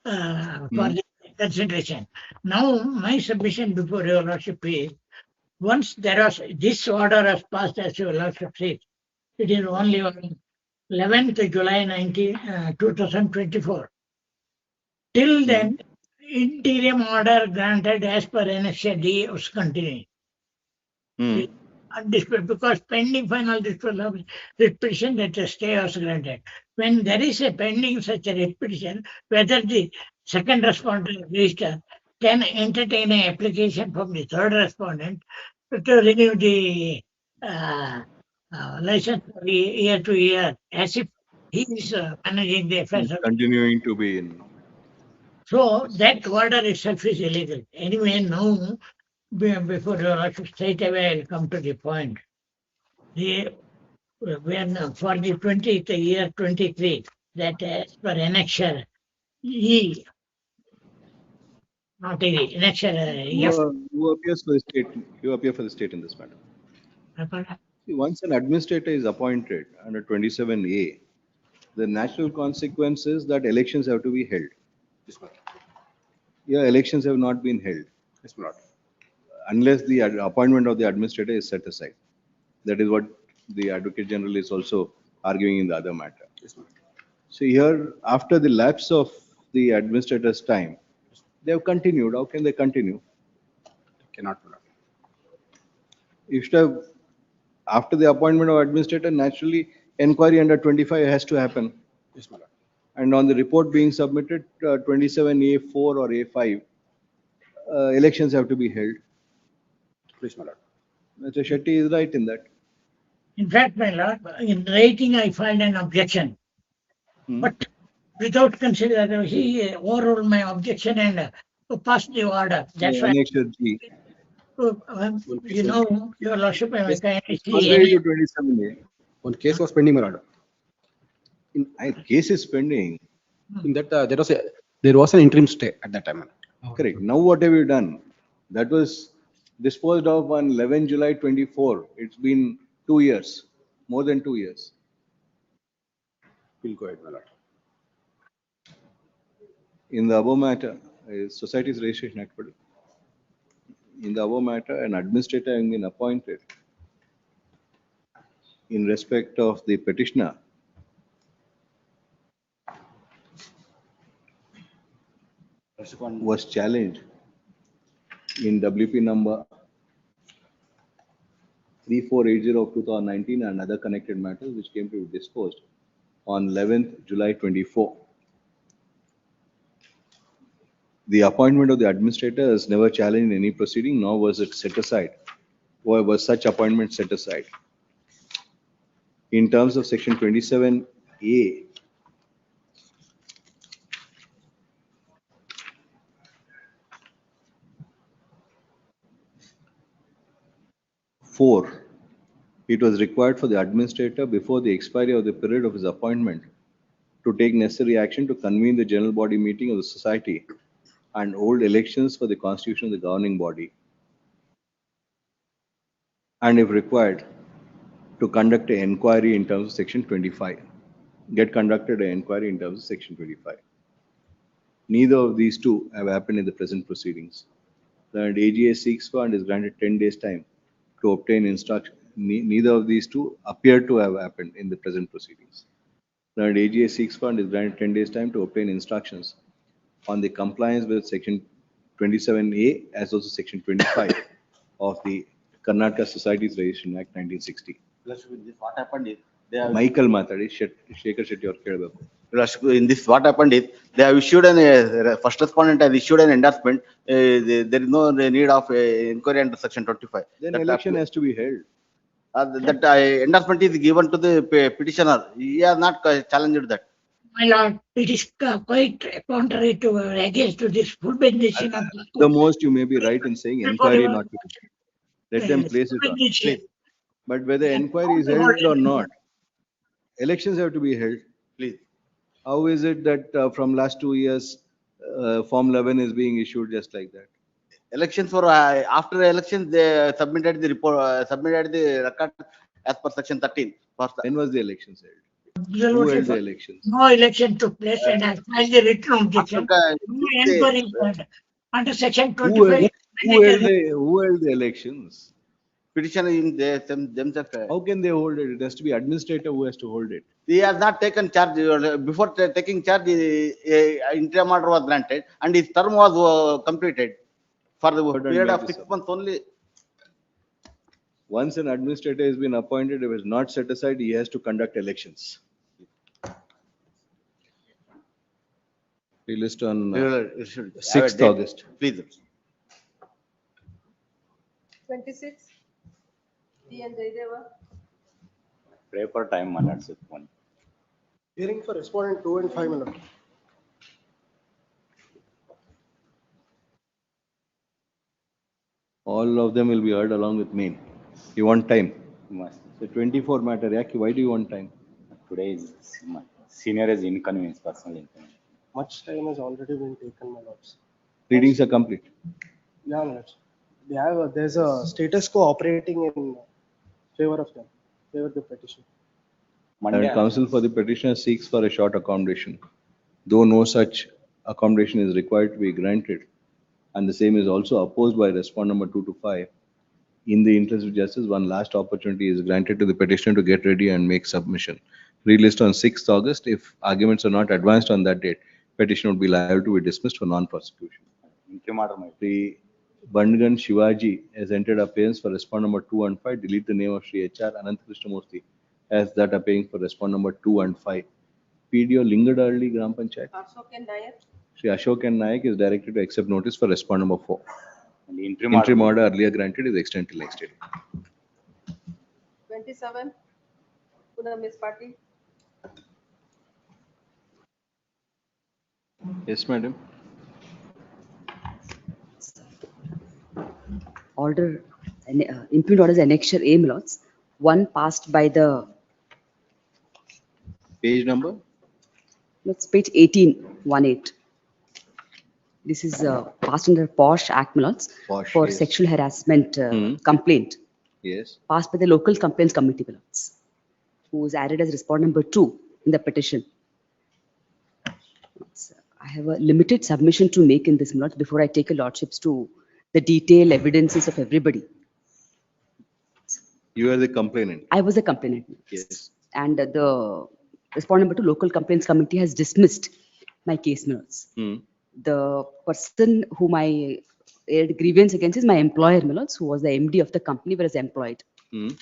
the consideration. Now, my submission before your Lordship is, once there was this order has passed as your Lordship says, it is only on 11th July 2024. Till then, interim order granted as per Annexure D was continuing. Undisputed, because pending final disposal of writ petition, that a stay was granted. When there is a pending such a writ petition, whether the second respondent register can entertain an application from the third respondent to renew the license for year to year, as if he is managing the affairs. Continuing to be in. So that order itself is illegal. Anyway, now, before your Lordship, straight away I'll come to the point. When for the 20th year 23, that as per Annexure E, not E, Annexure F. Who appears for the state? You appear for the state in this matter. See, once an administrator is appointed under 27A, the natural consequence is that elections have to be held. Yeah, elections have not been held. Unless the appointment of the administrator is set aside. That is what the Advocate General is also arguing in the other matter. So here, after the lapse of the administrator's time, they have continued. How can they continue? Cannot. You should have, after the appointment of administrator, naturally, inquiry under 25 has to happen. And on the report being submitted, 27A4 or A5, elections have to be held. Please, my lord. Mr. Shetty is right in that. In fact, my lord, in writing I filed an objection. But without considering, he overruled my objection and passed the order. That's why, Annexure G. you know, your lordship, I kindly see Contrary any to 27A. One case was pending, my lord. Case is pending. In that, there was an interim stay at that time. Correct. Now what have you done? That was disposed of on 11 July 24. It's been 2 years, more than 2 years. We'll go ahead, my lord. In the above matter, Society's Registration Act. In the above matter, an administrator having been appointed in respect of the petitioner was challenged in WP number 3480 of 2019 and other connected matters which came to be disposed on 11th July 24. The appointment of the administrator is never challenged in any proceeding, nor was it set aside, or was such appointment set aside. In terms of section 27A, four, it was required for the administrator before the expiry of the period of his appointment to take necessary action to convene the general body meeting of the society and hold elections for the constitution of the governing body. And if required, to conduct an inquiry in terms of section 25. Get conducted an inquiry in terms of section 25. Neither of these two have happened in the present proceedings. The AGA seeks for and is granted 10 days time to obtain instruction. Neither of these two appear to have happened in the present proceedings. The AGA seeks for and is granted 10 days time to obtain instructions on the compliance with section 27A as also section 25 of the Karnataka Societies Registration Act 1960. Plus with this, what happened is they have. Michael Matadi, Shekhar Shetty or Kelbeku. In this, what happened is they have issued first respondent has issued an endorsement. There is no need of inquiry under section 25. Then election has to be held. That endorsement is given to the petitioner. He has not challenged that. My lord, it is quite contrary to against to this full bench decision of the The most you may be right in saying inquiry not to be held. Let them place it on. Please. But whether inquiry is held or not, elections have to be held. Please. How is it that from last 2 years, Form 11 is being issued just like that? Elections for after elections they submitted the report, submitted the record as per section 13. When was the elections held? Who held the elections? No election took place and I filed the written objection. No inquiry is held. Under section 25. Who held the elections? Petitioner in themselves. How can they hold it? It has to be administrator who has to hold it. He has not taken charge. Before taking charge, interim order was granted and his term was completed for the period of 6 months only. Once an administrator has been appointed, if it is not set aside, he has to conduct elections. We list on 6th August. Please. 26. T and Jaideva. Pray for time, my lord. One. Hearing for respondent 2 and 5, my lord. All of them will be heard along with main. You want time? So 24 matter, why do you want time? Today is senior is inconvenience, personal inconvenience. Much time has already been taken, my lords. Readings are complete. Yeah, my lords. There's a status quo operating in favor of them, favor of the petition. And counsel for the petitioner seeks for a short accommodation, though no such accommodation is required to be granted, and the same is also opposed by respondent number 2 to 5. In the interest of justice, one last opportunity is granted to the petitioner to get ready and make submission. Read list on 6th August. If arguments are not advanced on that date, petition would be liable to be dismissed for non-prosecution. The Bandgan Shivaji has entered appearance for respondent number 2 and 5. Delete the name of Sri H.R. Anant Krishnamurthy as that appearing for respondent number 2 and 5. PDO Lingadalli Gram Panchayat. Ashok and Nayak. Sri Ashok and Nayak is directed to accept notice for respondent number 4. And the Interim order earlier granted is extended till next day. 27. Puna Miss Party. Yes, madam. Order, impugned orders annexure A, my lords. One passed by the, Page number? that's page 1818. This is passed under POSH Act, my lords, Posh, for yes. sexual harassment complaint, Yes. passed by the local complaints committee, my lords, who was added as respondent number 2 in the petition. I have a limited submission to make in this, my lords, before I take a lordships to the detailed evidences of everybody. You are the complainant. I was a complainant. Yes. And the respondent number 2 local complaints committee has dismissed my case, my lords. The person whom I aired grievance against is my employer, my lords, who was the MD of the company where I was employed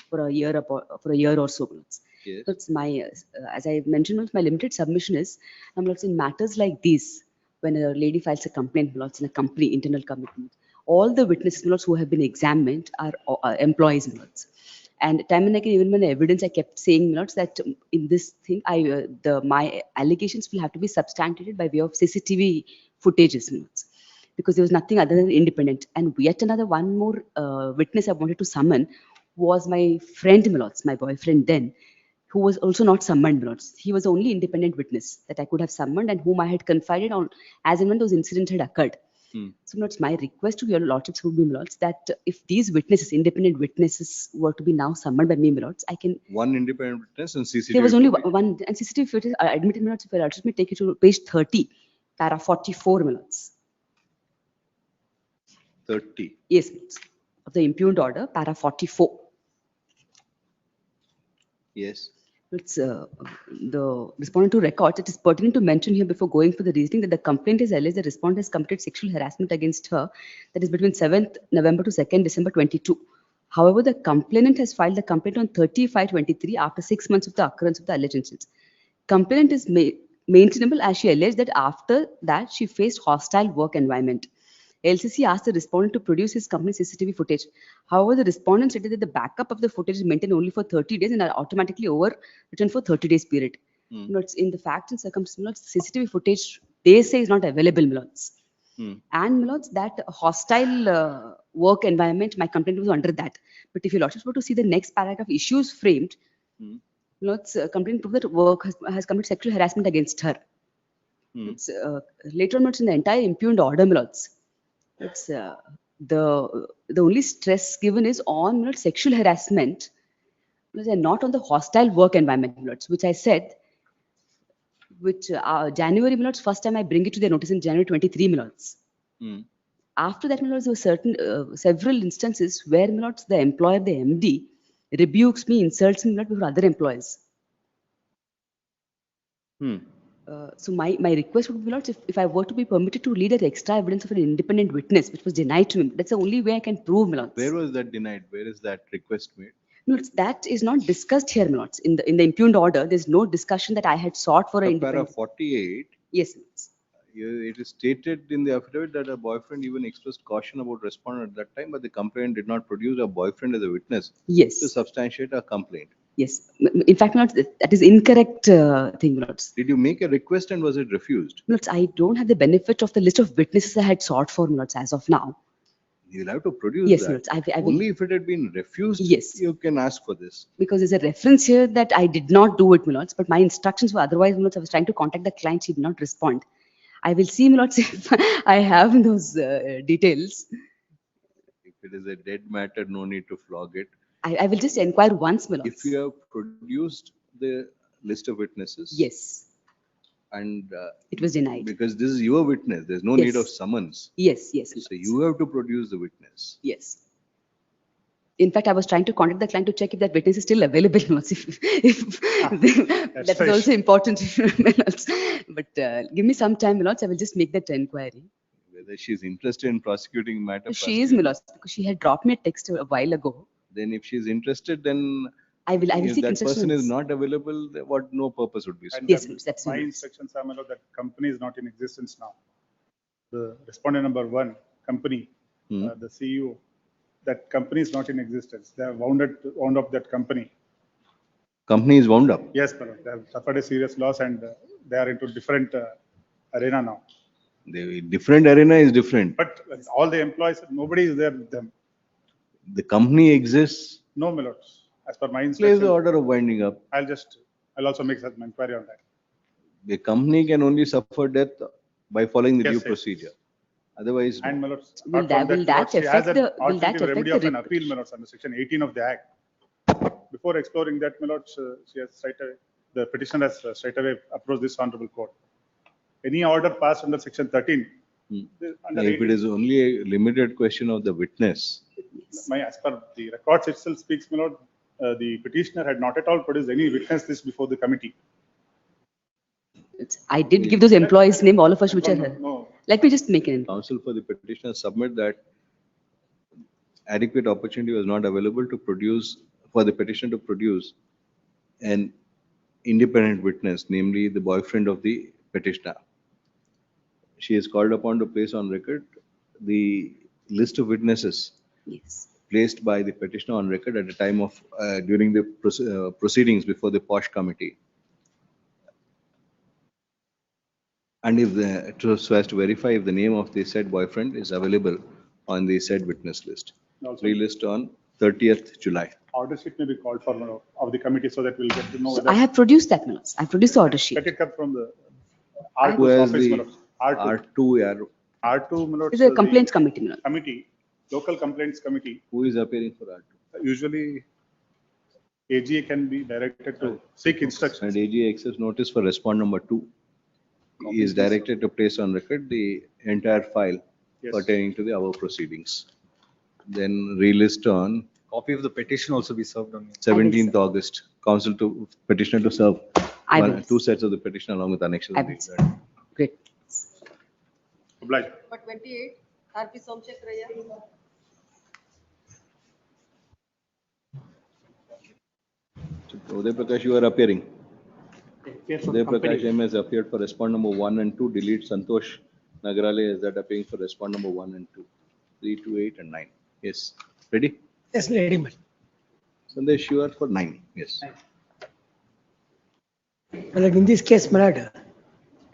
for a year or so, my lords. Yes. That's my, as I mentioned, my lords, my limited submission is, my lords, in matters like these, when a lady files a complaint, my lords, in a company internal commitment, all the witnesses, my lords, who have been examined are employees, my lords. And time and again, even when evidence, I kept saying, my lords, that in this thing, my allegations will have to be substantiated by way of CCTV footages, my lords, because there was nothing other than independent. And yet another one more witness I wanted to summon was my friend, my lords, my boyfriend then, who was also not summoned, my lords. He was the only independent witness that I could have summoned and whom I had confided on as and when those incidents had occurred. So, my lords, my request to your lordships would be, my lords, that if these witnesses, independent witnesses, were to be now summoned by me, my lords, I can. One independent witness and CCTV. There was only footage. one, and CCTV footage are admitted, my lords. If your lordships may take it to page 30, para 44, my lords. 30. Yes, my lords. Of the impugned order, para 44. Yes. It's the respondent to records. It is pertinent to mention here before going for the reasoning that the complaint is alleged the respondent has committed sexual harassment against her, that is between 7th November to 2nd December 22. However, the complainant has filed the complaint on 30/5/23 after 6 months of the occurrence of the alleged incidents. Complainant is maintainable as she alleged that after that she faced hostile work environment. LCC asked the respondent to produce his company's CCTV footage. However, the respondent stated that the backup of the footage is maintained only for 30 days and are automatically overwritten for 30 days period. Notes in the facts and circumstances, CCTV footage they say is not available, Milots. And Milots, that hostile work environment, my complaint was under that. But if you lordships were to see the next paragraph issues framed, Milots complaint proved that work has committed sexual harassment against her. It's, later on, it's in the entire impugned order, Milots. It's the only stress given is on sexual harassment, and not on the hostile work environment, which I said, which January, first time I bring it to their notice in January 23, After that, there were certain several instances where the employer, the MD, rebukes me, insults me before other employees. So my request would be, if I were to be permitted to lead an extra evidence of an independent witness, which was denied to me, that's the only way I can prove, Where was that denied? Where is that request made? No, that is not discussed here, in the impugned order. There's no discussion that I had sought for an Para independent. 48. Yes. It is stated in the affidavit that a boyfriend even expressed caution about respondent at that time, but the complainant did not produce a boyfriend as a witness. Yes. To substantiate a complaint. Yes. In fact, that is incorrect thing, Lords. Did you make a request and was it refused? Lords, I don't have the benefit of the list of witnesses I had sought for, Lords, as of now. You'll have to produce Yes, that. Lords. I will. Only if it had been refused, yes, you can ask for this. Because there's a reference here that I did not do it, Lords, but my instructions were otherwise, Lords. I was trying to contact the client, she did not respond. I will see, Lords, if I have those details. If it is a dead matter, no need to flog it. I will just inquire once, Lords. If you have produced the list of witnesses. Yes. And it was denied. Because this is your witness. There's no Yes. need of summons. Yes. So you have to produce the witness. Yes. In fact, I was trying to contact the client to check if that witness is still available. That is also important. But give me some time, Lords. I will just make that inquiry. Whether she's interested in prosecuting matter. She is, Lords, because she had dropped me a text a while ago. Then if she's interested, then I will if seek that person instructions. is not available, then what no purpose would be. And Yes, then that's my right. instructions are, my lord, that company is not in existence now. The respondent number 1, company, the CEO, that company is not in existence. They have wound up that company. Company is wound up. Yes, my lord, they have suffered a serious loss and they are into different arena now. The different arena is different. But all the employees, nobody is there with them. The company exists. No, my lord. As per my Place instruction, the order of winding up. I'll also make some inquiry on that. The company can only suffer death by following the Yes, due yes. procedure. Otherwise, no. And my lord, Will apart from that- will my lord, that she has affect an the- will that alternative affect remedy the of an appeal, my lord, under section 18 of the act. Before exploring that, my lord, she has the petitioner has straight away approached this honorable court. Any order passed under section 13. Under If it 18, is only a limited question of the witness, as per the records itself speaks, my lord, the petitioner had not at all produced any witness this before the committee. I did give those employees' name, all of us which are No, here. no. Let me just make an. counsel for the petitioner submit that adequate opportunity was not available to produce, for the petitioner to produce an independent witness, namely the boyfriend of the petitioner. She is called upon to place on record the list of witnesses Yes. placed by the petitioner on record at the time of, during the proceedings before the POSH committee. And if so as to verify if the name of the said boyfriend is available on the said witness list. Also- Pre-list on 30th July. Order sheet may be called for, my lord, of the committee so that we'll get to know So whether. I have produced that, my lords. I produced the order sheet. Let it come from the Who R2's has office, my the lord. R2. R2 arrow? R2, my lord. It's a complaints committee, my lord. Committee, local complaints committee. Who is appearing for R2? Usually AGA can be directed to seek instructions. And AG accepts notice for respond number 2. He is directed to place on record the entire file Yes. pertaining to the above proceedings. Then relist on Copy of the petition also be served on me. 17th August. Council to petitioner to serve I will. 2 sets of the petition along with annexes. I will. Great. Obliged. Number 28, R.P. Somsekhar. Uday Prakash, you are appearing. Appear for Uday company. Prakash M has appeared for respond number 1 and 2. Delete Santosh Nagarale is that appearing for respond number 1 and 2. 3, 2, 8 and 9. Yes. Ready? Yes, ready, madam. Sandesh, you are for 9. Yes. Well, in this case, my lord,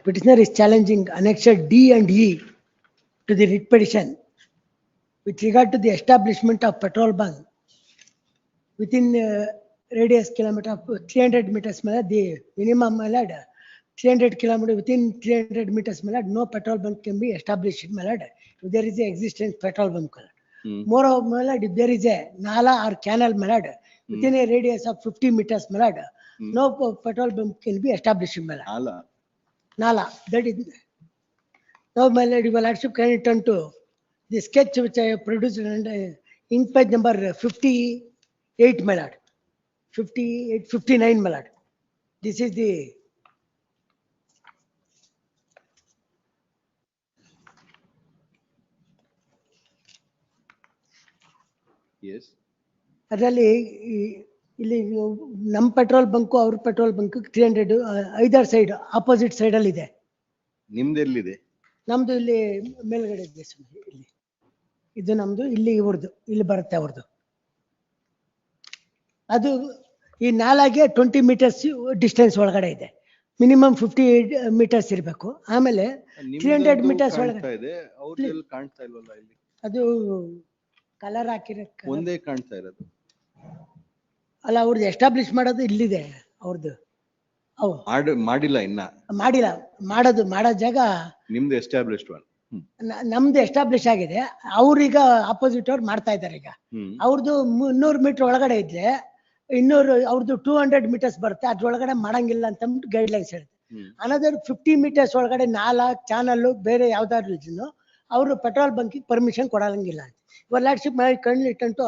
petitioner is challenging annexure D and E to the writ petition with regard to the establishment of petrol bunk within radius kilometer of 300 meters, my lord, the minimum, my lord, 300 kilometer within 300 meters, my lord, no petrol bunk can be established, my lord, if there is a existence petrol bunk. Moreover, my lord, if there is a nala or canal, my lord, within a radius of 50 meters, my lord, no petrol bunk can be established, my lord. Nala. Nala, that is. Now, my lord, your lordship, can you turn to the sketch which I have produced and in page number 58, my lord. 58, 59, my lord. This is the. Yes. ಅದರಲ್ಲಿ ಇಲ್ಲಿ ನಮ್ಮ petrol bunk ಅವ್ರ petrol bunk 300 ಐದರ್ side opposite side ಅಲ್ಲಿ ಇದೆ. ನಿಮ್ದು ಎಲ್ಲಿದೆ? ನಮ್ದು ಇಲ್ಲಿ ಮೇಲ್ಗಡೆ ಇದೆ ಸ್ವಾಮಿ, ಇಲ್ಲಿ ಇದು ನಮ್ದು, ಇಲ್ಲಿ ಇವ್ರದ್ದು, ಇಲ್ಲಿ ಬರುತ್ತೆ ಅವ್ರದ್ದು. ಅದು ಈ ನಾಲಾಗೆ 20 ಮೀಟರ್ಸ್ ಡಿಸ್ಟೆನ್ಸ್ ಒಳಗಡೆ ಇದೆ. ಮಿನಿಮಮ್ 50 ಮೀಟರ್ಸ್ ಇರಬೇಕು. ಆಮೇಲೆ 300 ಮೀಟರ್ಸ್ ಒಳಗಡೆ ಇದೆ. ಅವ್ರದ್ದು ಕಾಣ್ತಾ ಇಲ್ವಲ್ಲ ಇಲ್ಲಿ? ಅದು ಕಲರ್ ಹಾಕಿರಕ್ಕೆ ಒಂದೇ ಕಾಣ್ತಾ ಇರೋದು. ಅಲ್ಲ, ಅವ್ರದ್ದು ಎಸ್ಟಾಬ್ಲಿಷ್ ಮಾಡೋದು ಇಲ್ಲಿದೆ ಅವ್ರದ್ದು. ಮಾಡಿಲ್ಲ ಇನ್ನ. ಮಾಡಿಲ್ಲ, ಮಾಡೋ ಜಾಗ ನಿಮ್ದು ಎಸ್ಟಾಬ್ಲಿಷ್ಡ್ ಒನ್. ನಮ್ದು ಎಸ್ಟಾಬ್ಲಿಷ್ ಆಗಿದೆ. ಅವ್ರೀಗ ಆಪೋಸಿಟ್ ಅವ್ರು ಮಾಡ್ತಾ ಇದ್ದಾರೆ ಈಗ. ಅವ್ರದ್ದು 300 ಮೀಟರ್ ಒಳಗಡೆ ಇದ್ರೆ 200, ಅವ್ರದ್ದು 200 ಮೀಟರ್ಸ್ ಬರುತ್ತೆ, ಅದ್ರೊಳಗಡೆ ಮಾಡಂಗಿಲ್ಲ ಅಂತ ಗೈಡ್ ಲೈನ್ಸ್ ಹೇಳುತ್ತೆ. ಅನದರ್ 50 ಮೀಟರ್ಸ್ ಒಳಗಡೆ ನಾಲಾ ಚಾನಲ್ ಬೇರೆ ಯಾವ್ದಾದ್ರು ಅವರು ಪೆಟ್ರೋಲ್ ಬಂಕಿಗೆ ಪರ್ಮಿಷನ್ ಕೊಡಂಗಿಲ್ಲ. Your lordship, my kindly turn to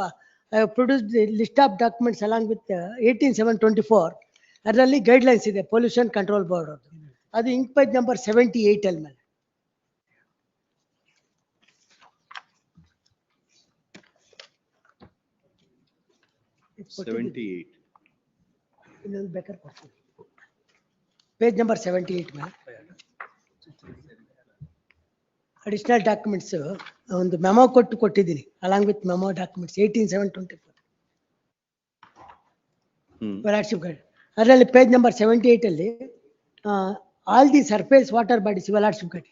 produce the list of documents along with 18/7/24. ಅದರಲ್ಲಿ ಗೈಡ್ಲೈನ್ಸ್ ಇದೆ ಪೊಲ್ಯೂಷನ್ ಕಂಟ್ರೋಲ್ ಬೋರ್ಡ್ ಅದು. ಅದು ಇಂಕ್ ಪೇಜ್ ನಂಬರ್ 78 ಅಲ್ಲಿ ಮೇಲೆ. ಇನ್ನೊಂದು ಬೇಕಾದ್ರೆ ಕೊಡ್ತೀನಿ. ಪೇಜ್ ನಂಬರ್ 78 ಮೇಲೆ ಅಡಿಷನಲ್ ಡಾಕ್ಯುಮೆಂಟ್ಸ್ ಒಂದು ಮೆಮೋ ಕೊಟ್ಟಿದ್ದೀನಿ along with memo documents 18/7/24. Lordship guide. ಅದರಲ್ಲಿ ಪೇಜ್ ನಂಬರ್ 78 ಅಲ್ಲಿ all the surface water bodies, Lordship guide,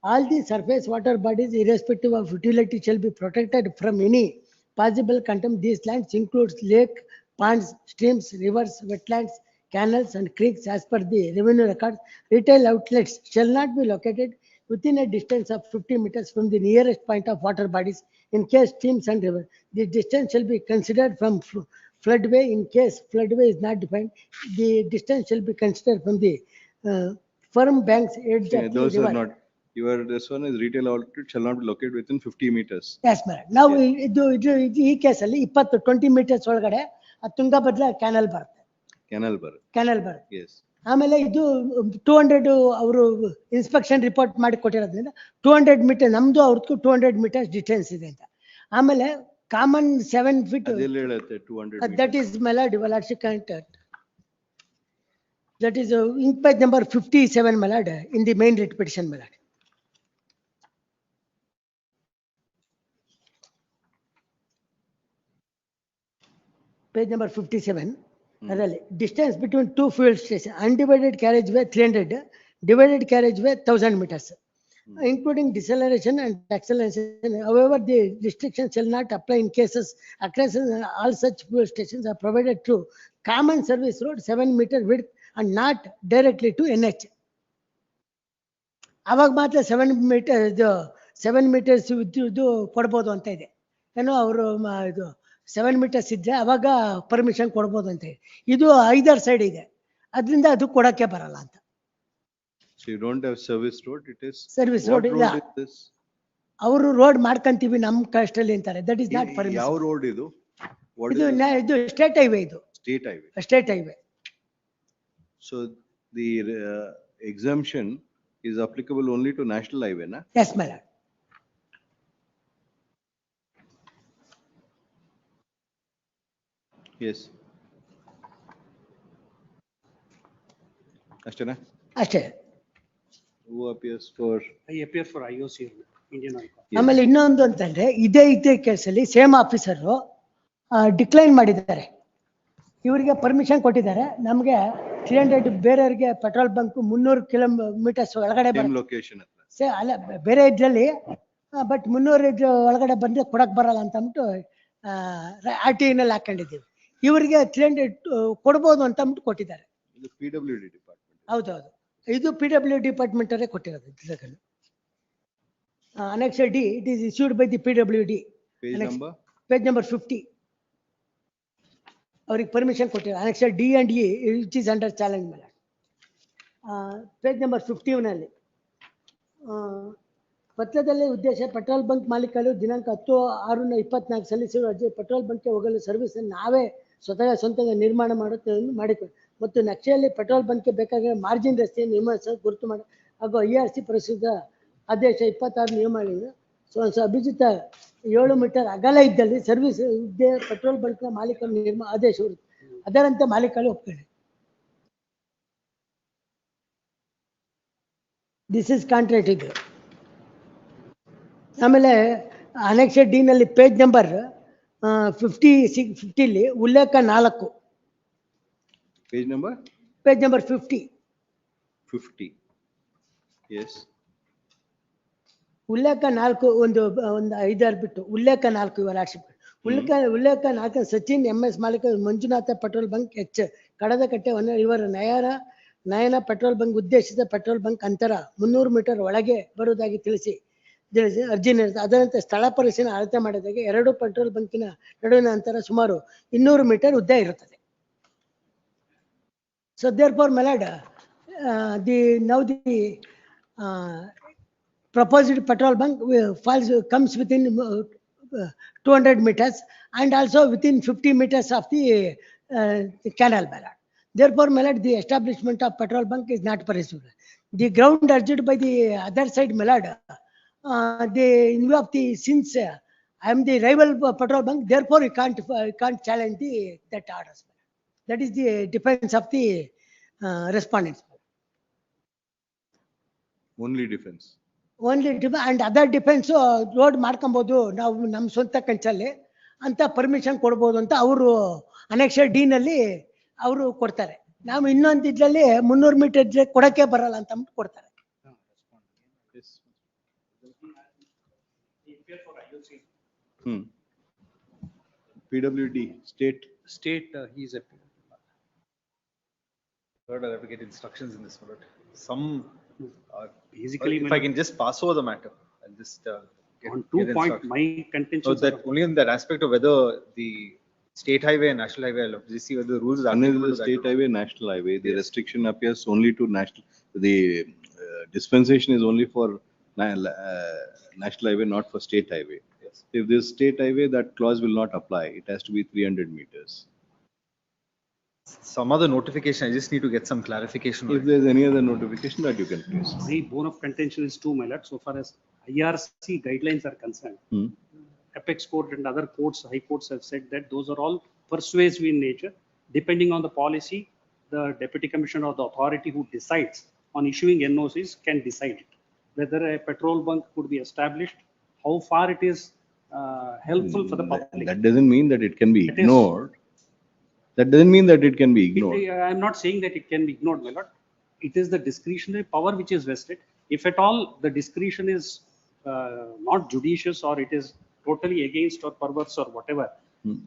All the surface water bodies irrespective of utility shall be protected from any possible contempt. These lands includes lake, ponds, streams, rivers, wetlands, canals and creeks as per the revenue records. Retail outlets shall not be located within a distance of 50 meters from the nearest point of water bodies in case streams and rivers. The distance shall be considered from floodway in case floodway is not defined. The distance shall be considered from the firm banks edge of the Those are river. not, this one is retail outlet shall not be located within 50 meters. Yes, madam. ನಾವು ಇದು ಈ ಕೇಸಲ್ಲಿ 20 metres ಒಳಗಡೆ ಆ Tungabhadra canal ಬರುತ್ತೆ. Canal bar. Canal ಬರುತ್ತೆ. Yes. ಆಮೇಲೆ ಇದು 200 ಅವರು ಇನ್ಸ್ಪೆಕ್ಷನ್ ರಿಪೋರ್ಟ್ ಮಾಡಿ ಕೊಟ್ಟಿರೋದ್ರಿಂದ 200 ಮೀಟರ್ ನಮ್ದು ಅವ್ರದ್ದು 200 ಮೀಟರ್ಸ್ ಡಿಸ್ಟೆನ್ಸ್ ಇದೆ ಅಂತ. ಆಮೇಲೆ ಕಾಮನ್ 7 ಫೀಟ್ ಅದೆಲ್ಲ ಹೇಳುತ್ತೆ 200 that is my lord, your lordship can't. That is ink page number 57, my lord, in the main writ petition, my lord. Page number 57. ಅದರಲ್ಲಿ distance between two fuel station undivided carriage way 300, divided carriage way 1000 meters, including deceleration and acceleration. However, the restriction shall not apply in cases across all such fuel stations are provided through common service road 7 meter width and not directly to NH. ಅವಾಗ ಮಾತ್ರ 7 meters ಇದು ಕೊಡ್ಬೋದು ಅಂತ ಇದೆ. ಏನೋ ಅವರು ಇದು 7 meters ಇದ್ರೆ ಅವಾಗ ಪರ್ಮಿಷನ್ ಕೊಡ್ಬೋದು ಅಂತ ಇದೆ. ಇದು 5 ಸೈಡ್ ಇದೆ, ಅದರಿಂದ ಅದು ಕೊಡಕ್ಕೆ ಬರಲ್ಲ ಅಂತ. So you don't have service road, it is. Service What road ಇಲ್ಲ. road is this? ಅವರು ರೋಡ್ ಮಾಡ್ಕೊಂತೀವಿ ನಮ್ಮ ಕಷ್ಟಲ್ಲಿ ಅಂತಾರೆ. ದಟ್ ಇಸ್ ನಾಟ್ ಯಾವ ಪರ್ಮಿಷನ್. road ಇದು? What ಇದು is it? ಇದು ಸ್ಟೇಟ್ ಹೈವೇ, ಇದು State highway. State highway. So the exemption is applicable only to national highway, na? Yes, my lord. Yes. ಅಷ್ಟೇನಾ? ಅಷ್ಟೇ. Who appears for? I appear for IOC, Indian Oil Corp. ಆಮೇಲೆ ಇನ್ನೊಂದು ಅಂತಂದ್ರೆ ಇದೇ ಕೇಸಲ್ಲಿ same officer decline ಮಾಡಿದ್ದಾರೆ. ಇವರಿಗೆ permission ಕೊಟ್ಟಿದ್ದಾರೆ, ನಮಗೆ 300 ಬೇರೆಯವರಿಗೆ ಪೆಟ್ರೋಲ್ ಬಂಕ್ 300 ಕಿಲೋಮೀಟರ್ಸ್ ಒಳಗಡೆ Same location ಹತ್ರ. ಅಲ್ಲ ಬೇರೆ ಇದ್ರಲ್ಲಿ ಬಟ್ 300 ಒಳಗಡೆ ಬಂದ್ರೆ ಕೊಡಕ್ ಬರಲ್ಲ ಅಂತ ಅಂದ್ಬಿಟ್ಟು RTIನಲ್ಲಿ ಹಾಕೊಂಡಿದ್ದೀವಿ. ಇವರಿಗೆ 300 ಕೊಡ್ಬೋದು ಅಂತ ಅಂದ್ಬಿಟ್ಟು ಕೊಟ್ಟಿದ್ದಾರೆ. ಇದು PWD ಡಿಪಾರ್ಟ್ಮೆಂಟ್. ಹೌದೌದು, ಇದು PWD ಡಿಪಾರ್ಟ್ಮೆಂಟ್ ಅವರೇ ಕೊಟ್ಟಿರೋದು. Annex D, it is issued by the PWD. Page number? Page number 50. ಅವ್ರಿಗೆ ಪರ್ಮಿಷನ್ ಕೊಟ್ಟಿರೋ Annex D and E, which is under challenge, my lord. Page number 51 ಪತ್ರದಲ್ಲಿ ಉದ್ದೇಶ ಪೆಟ್ರೋಲ್ ಬಂಕ್ ಮಾಲೀಕರು ದಿನಾಂಕ 10/6/24 ಸಲ್ಲಿಸಿರುವ ಅರ್ಜಿ ಪೆಟ್ರೋಲ್ ಬಂಕ್ಗೆ ಹೋಗಲು ಸರ್ವಿಸ್ ನಾವೇ ಸ್ವಂತ ನಿರ್ಮಾಣ ಮಾಡಿಕೊಂಡು ಮತ್ತು ನಕ್ಷೆಯಲ್ಲಿ ಪೆಟ್ರೋಲ್ ಬಂಕ್ಗೆ ಬೇಕಾಗಿರೋ ಮಾರ್ಜಿನ್ ರಸ್ತೆಯನ್ನು ನಿರ್ಮಾಣ ಗುರುತು ಮಾಡಿ ಹಾಗೂ IRC ಪ್ರೊಸೀಜರ್ ಆದೇಶ 26 ನಿಯಮಗಳಿವೆ. ಅಭಿಜಿತ 7 ಮೀಟರ್ ಅಗಲ ಇದ್ದಲ್ಲಿ ಸರ್ವಿಸ್ ಹುದ್ದೆ ಪೆಟ್ರೋಲ್ ಬಂಕ್ನ ಮಾಲೀಕರ ಆದೇಶ ಇರುತ್ತೆ, ಅದರಂತೆ ಮಾಲೀಕರು ಒಪ್ಪಿಕೊಳ್ಳಿ. ದಿಸ್ ಇಸ್ ಕಾಂಟ್ರಾಕ್ಟ್ ಇದು. ಆಮೇಲೆ Annex D ನಲ್ಲಿ ಪೇಜ್ ನಂಬರ್ 50 ಉಲ್ಲೇಖ 4. Page number? Page number 50. 50. Yes. ಉಲ್ಲೇಖ 4 ಒಂದು 5-6 ಬಿಟ್ಟು ಉಲ್ಲೇಖ 4 ಇವರ ಆಕ್ಷೇಪ. ಉಲ್ಲೇಖ 4 ಸಚಿನ್ MS ಮಾಲೀಕ Manjunatha petrol bunk H Kadadakatte ಇವರ ನಯನ ಪೆಟ್ರೋಲ್ ಬಂಕ್ ಉದ್ದೇಶಿತ ಪೆಟ್ರೋಲ್ ಬಂಕ್ ಅಂತರ 300 ಮೀಟರ್ ಒಳಗೆ ಬರುವುದಾಗಿ ತಿಳಿಸಿ ಅರ್ಜಿ ನೀಡುತ್ತೆ. ಅದರಂತೆ ಸ್ಥಳ ಪರಿಶೀಲನೆ ಅಳತೆ ಮಾಡಿದಾಗ 2 ಪೆಟ್ರೋಲ್ ಬಂಕಿನ ನಡುವಿನ ಅಂತರ ಸುಮಾರು 200 ಮೀಟರ್ ಉದ್ದ ಇರುತ್ತದೆ. So therefore, my lord, now the proposed petrol bunk comes within 200 meters and also within 50 meters of the canal, my lord. Therefore, my lord, the establishment of petrol bunk is not permissible. The ground urged by the other side, my lord, in view of the since I am the rival petrol bunk, therefore you can't challenge that orders. That is the defense of the respondents. Only defense. Only and other defense road ಮಾಡ್ಕೊಬಹುದು ನಾವು ನಮ್ಮ ಸ್ವಂತ ಕಂಚಲ್ಲಿ ಅಂತ permission ಕೊಡ್ಬೋದು ಅಂತ ಅವರು Annex D ನಲ್ಲಿ ಅವರು ಕೊಡ್ತಾರೆ. ನಾವು ಇನ್ನೊಂದು ಇದ್ರಲ್ಲಿ 300 ಮೀಟರ್ ಕೊಡಕ್ಕೆ ಬರಲ್ಲ ಅಂತ ಕೊಡ್ತಾರೆ. PWD, state. State, he's a. Lord, I'll have to get instructions in this, Lord. Some, Basically, if I can just pass over the matter, I'll just on 2 point, instructions. my contention. So that only in that aspect of whether the state highway and national highway, I'll have to see whether the rules are One is applicable the to that state or not. highway, national highway. The restriction appears only to national, the dispensation is only for national highway, not for state highway. Yes. If this state highway, that clause will not apply. It has to be 300 meters. Some other notification, I just need to get some clarification on If it. there's any other notification that you can place. My bone of contention is too, my lord, so far as IRC guidelines are concerned. Apex court and other courts, high courts have said that those are all persuasive in nature. Depending on the policy, the deputy commissioner or the authority who decides on issuing NOCs can decide it. Whether a petrol bunk could be established, how far it is helpful for the public. That doesn't mean that it can be It is. ignored. That doesn't mean that it can be ignored. I'm not saying that it can be ignored, my lord. It is the discretionary power which is vested. If at all the discretion is not judicious or it is totally against or perverse or whatever,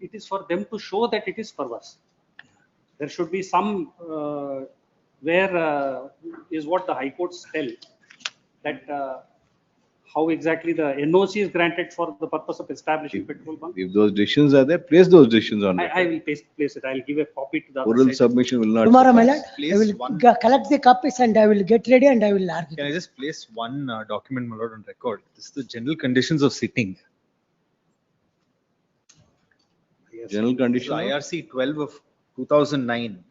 it is for them to show that it is perverse. There should be some where is what the high courts tell that how exactly the NOC is granted for the purpose of establishing petrol bunk. If those decisions are there, place those decisions on I record. will place it. I'll give a copy to the other Oral side. submission will not. Tomorrow, my lord, suffice. I will collect the copies and I will get ready and I will argue. Can I just place one document, my lord, on record? This is the general conditions of sitting. General condition. of- IRC 12 of 2009.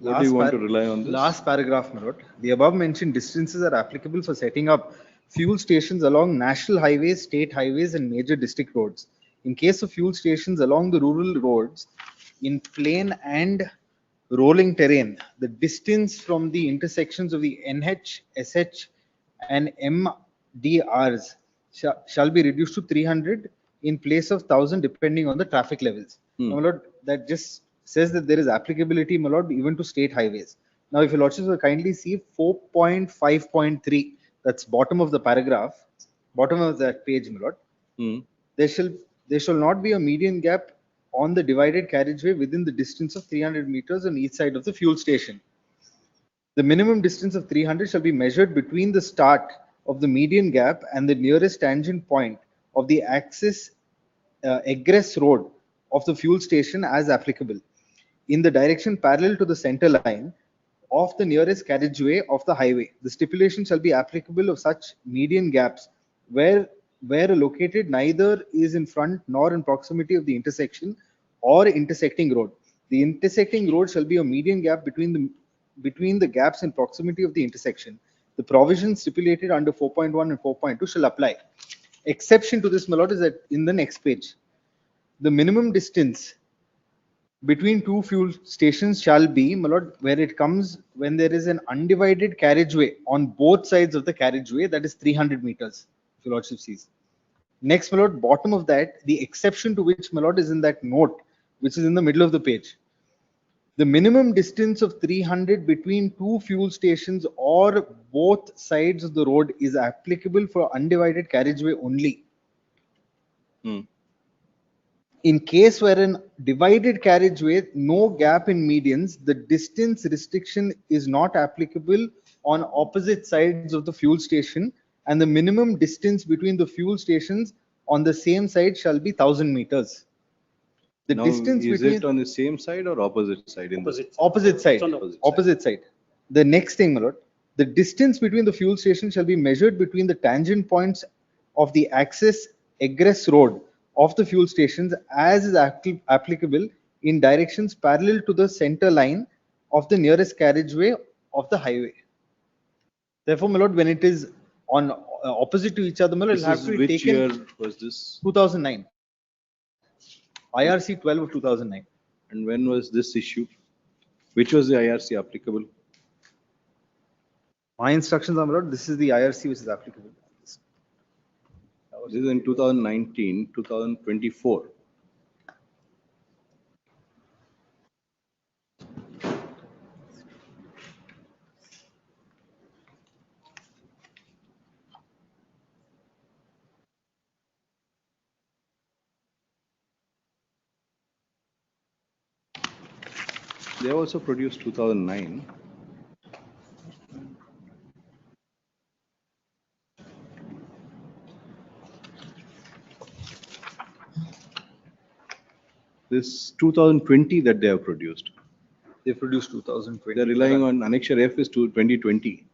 What do you want to rely on this? Last paragraph, my lord. The above mentioned distances are applicable for setting up fuel stations along national highways, state highways, and major district roads. In case of fuel stations along the rural roads, in plain and rolling terrain, the distance from the intersections of the NH, SH, and MDRs shall be reduced to 300 in place of 1,000 depending on the traffic levels. Now, my lord, that just says that there is applicability, my lord, even to state highways. Now, if your lordships will kindly see 4.5.3, that's bottom of the paragraph, bottom of that page, my lord. There shall not be a median gap on the divided carriageway within the distance of 300 meters on each side of the fuel station. The minimum distance of 300 shall be measured between the start of the median gap and the nearest tangent point of the axis egress road of the fuel station as applicable, in the direction parallel to the center line of the nearest carriageway of the highway. The stipulation shall be applicable of such median gaps where located neither is in front nor in proximity of the intersection or intersecting road. The intersecting road shall be a median gap between the gaps in proximity of the intersection. The provisions stipulated under 4.1 and 4.2 shall apply. Exception to this, my lord, is that in the next page, the minimum distance between two fuel stations shall be, my lord, where it comes when there is an undivided carriageway on both sides of the carriageway, that is 300 meters, if your lordship sees. Next, my lord, bottom of that, the exception to which, my lord, is in that note, which is in the middle of the page. The minimum distance of 300 between two fuel stations or both sides of the road is applicable for undivided carriageway only. In case where an divided carriageway, no gap in medians, the distance restriction is not applicable on opposite sides of the fuel station, and the minimum distance between the fuel stations on the same side shall be 1,000 meters. The Now, distance is between it on the same side or opposite side? opposite side. Opposite side. The next thing, my lord, the distance between the fuel station shall be measured between the tangent points of the axis egress road of the fuel stations as is applicable in directions parallel to the center line of the nearest carriageway of the highway. Therefore, my lord, when it is on opposite to each other, my lord, it will have to be Which taken. year was this? 2009. IRC 12 of 2009. And when was this issue? Which was the IRC applicable? My instructions are, my lord, this is the IRC which is applicable. This is in 2019, 2024. They also produced 2009. This 2020 that they have produced. They produced 2020. They're relying on Annexure F is to 2020.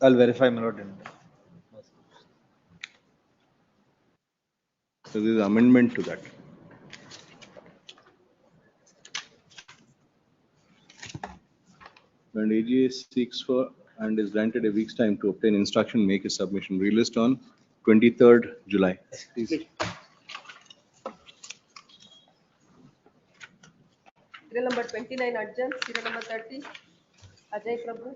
I'll verify, my lord. So there is amendment to that. And AGA seeks for and is granted a week's time to obtain instruction, make a submission. Relist on 23rd July. Please. Serial number 29 Arjun, serial number 30 Ajay Prabhu.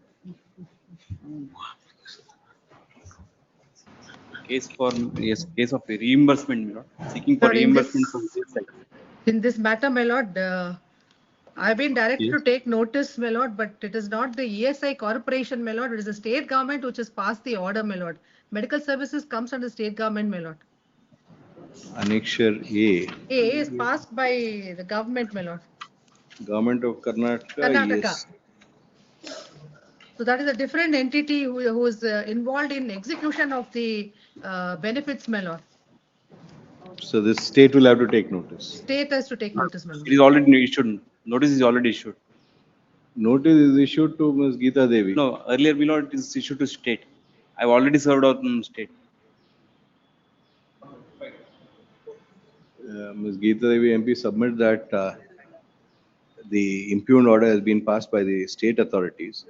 Case for, yes, case of reimbursement, my lord, seeking for Lord, in reimbursement this- from CSI. In this matter, my lord, I've been directed Yes. to take notice, my lord, but it is not the ESI corporation, my lord. It is the state government which has passed the order, my lord. Medical services comes under state government, my lord. Annexure A, A is passed by the government, my lord. Government of Karnataka, Karnataka. yes. So that is a different entity who is involved in execution of the benefits, my lord. So the state will have to take notice. State has to take notice, my lord. It is already issued, notice is already issued. Notice is issued to Ms. Geeta Devi. No, earlier, my lord, it is issued to state. I've already served out on state. Ms. Geeta Devi MP submit that the impugned order has been passed by the state authorities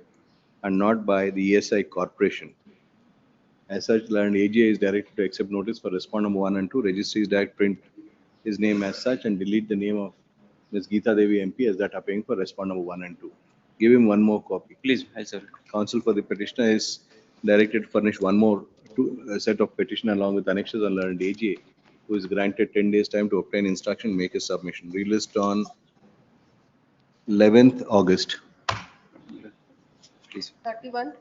and not by the ESI corporation. As such, and AGA is directed to accept notice for respondent 1 and 2. Registry is direct print his name as such and delete the name of Ms. Geeta Devi MP as that appearing for respondent 1 and 2. Give him one more copy. Please, I'll serve. Counsel for the petitioner is directed to furnish one more set of petition along with annexes on learned AGA, who is granted 10 days time to obtain instruction, make a submission. Relist on 11th August. Please. 31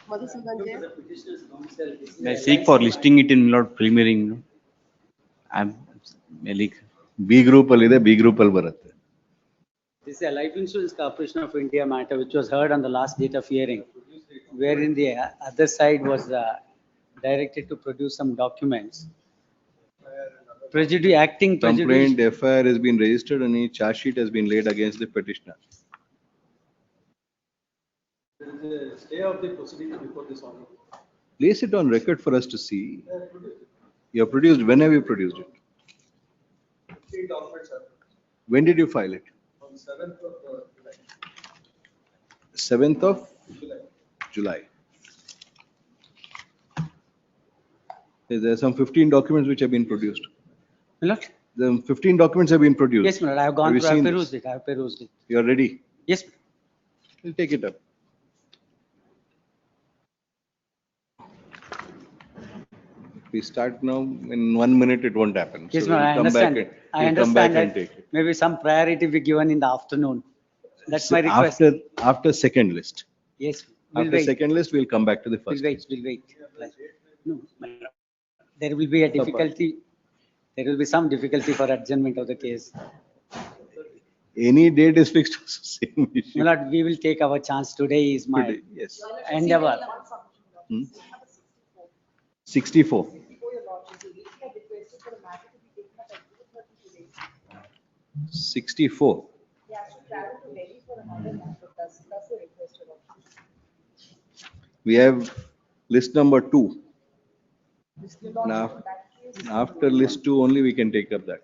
Madhusudan Jain. I seek for listing it in my lord preliminary. No? I'm like B group alide, B group al baratte. This is a Life Insurance Corporation of India matter which was heard on the last date of hearing, wherein the other side was directed to produce some documents. Acting Complaint FIR has been registered and a charge sheet has been laid against the petitioner. There is a stay of the proceedings before this order. Place it on record for us to see. You have produced, when have you produced it? 3 documents are When did you file it? on 7th of July. 7th of July. There are some 15 documents which have been produced. What? The 15 documents have been produced. Yes, my lord, I have gone you through, I have seen perused this? it, I have perused it. You are ready? Yes. We'll take it up. We start now, in 1 minute it won't happen. Yes, So no, we'll I come back understand. and- I we'll come back understand and that take it. maybe some priority be given in the afternoon. That's So my request. After second list. Yes, we'll After wait. second list, we'll come back to the We'll first. wait, we'll wait. No, my lord. There will be a difficulty, there will be some difficulty for adjournment of the case. Any date is fixed, same issue. My lord, we will take our chance. Today is my Today, yes. endeavor. 64. 64. We have list number 2. Now, after list 2 only we can take up that.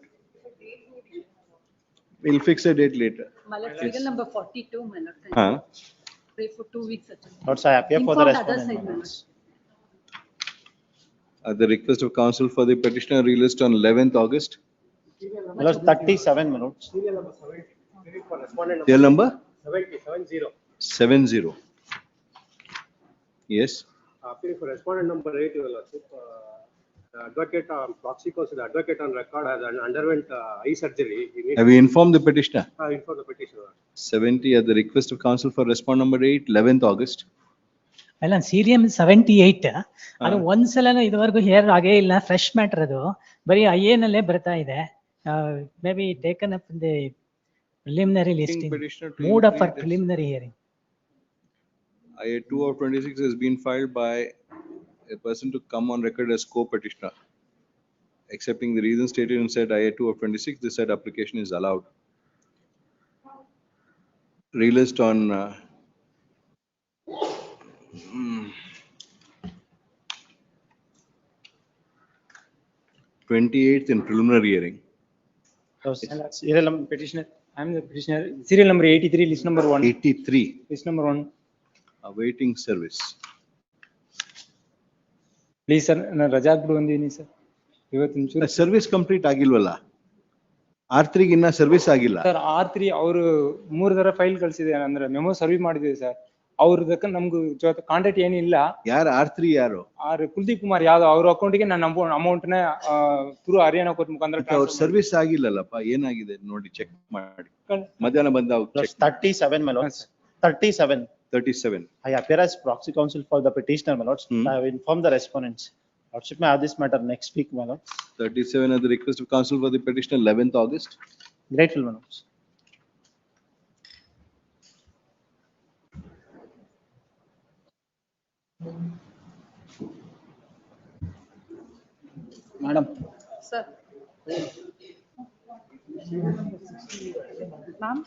We'll fix a date later. My lord, serial number 42, my lord. Huh? Pray for 2 weeks. Lords, I appear for the Informed other respondent. side, my lord. At the request of counsel for the petitioner, relist on 11th August. Lords, 37 minutes. Serial number 70. For respondent Serial number? 70. 70. Yes. Appearing for respondent number 8, Your Lordship, the advocate, proxy counsel, the advocate on record has underwent eye surgery. He needs Have you informed the petitioner? inform the petitioner. 70 at the request of counsel for respondent number 8, 11th August. ಅಲ್ಲ serum 78 ಅದು ಒಂದ್ಸಲನೂ ಇದುವರೆಗೂ hair ಆಗೇ ಇಲ್ಲ, fresh matter ಅದು, ಬರೀ ಐಎನಲ್ಲೇ ಬರ್ತಾ ಇದೆ. May be taken up in the Preliminary Asking listing. petitioner to Moved up for increase this. preliminary hearing. IA 2 of 26 has been filed by a person to come on record as co-petitioner. Accepting the reasons stated in said IA 2 of 26, the said application is allowed. Relist on 28th in preliminary hearing. Serial number petitioner, I am the petitioner, serial number 83, list number 1. 83, List number 1. awaiting service. Please sir, ನಾನು ರಜಾ ಹಾಕ್ಬಿಟ್ಟು ಬಂದಿದ್ದೀನಿ sir. ಇವತ್ತು ಒಂಚೂರು service complete ಆಗಿಲ್ವಲ್ಲ? R3 ಗೆ ಇನ್ನ service ಆಗಿಲ್ಲ. Sir R3 ಅವರು 3 ತರ ಫೈಲ್ ಕಳಿಸಿದೆ ಅಂದ್ರೆ ಮೆಮೊ ಸರ್ವ್ ಮಾಡಿದ್ದೀವಿ ಸರ್. ಅವ್ರದಕ್ಕೆ ನಮ್ಗೆ ಜೊತೆ ಕಾಂಟ್ಯಾಕ್ಟ್ ಏನಿಲ್ಲ. ಯಾರು R3 ಯಾರು? ಕುಲ್ದೀಪ್ ಕುಮಾರ್ ಯಾದವ್ ಅವ್ರ ಅಕೌಂಟ್ಗೆ ನಾನು ಅಮೌಂಟ್ ನ ಥ್ರೂ ಹರಿಯಾಣ ಕೋರ್ಟ್ ಮುಖಾಂತರ ಅವ್ರ ಸರ್ವಿಸ್ ಆಗಿಲ್ಲಲ್ಲಪ್ಪ, ಏನಾಗಿದೆ ನೋಡಿ ಚೆಕ್ ಮಾಡಿ. ಮಧ್ಯಾಹ್ನ ಬಂದ 37 my lords. 37. 37. I appear as proxy counsel for the petitioner, my lords. I have informed the respondents. Lordship may have this matter next week, my lords. 37 at the request of counsel for the petitioner 11th August. Grateful, my lords. Madam. Sir. Ma'am.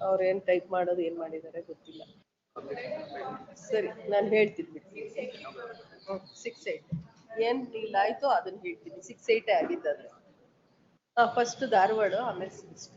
ಅವ್ರು ಏನ್ type ಮಾಡೋದು ಏನ್ ಮಾಡಿದ್ದಾರೆ ಗೊತ್ತಿಲ್ಲ. ಸರಿ ನಾನು ಹೇಳ್ತೀನಿ ಬಿಡಿ. 6-8 ಏನ್ ಇಲ್ಲ ಆಯ್ತು ಅದನ್ನ ಹೇಳ್ತೀನಿ. 6-8 ಆಗಿದ್ದಾದ್ರೆ ಫಸ್ಟ್ ಧಾರವಾಡ, ಆಮೇಲೆ 6.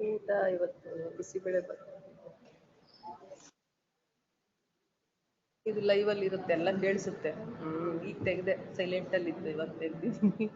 ಊಟ ಇವತ್ತು ಬಿಸಿಬೇಳೆ ಬಾತ್. ಇದು ಲೈವ್ ಅಲ್ಲಿ ಇರುತ್ತೆ, ಎಲ್ಲ ಕೇಳಿಸುತ್ತೆ. ಈಗ ತೆಗ್ದೆ, ಸೈಲೆಂಟ್ ಅಲ್ಲಿ ಇತ್ತು, ಇವಾಗ ತೆಗ್ದಿದ್ದೀನಿ.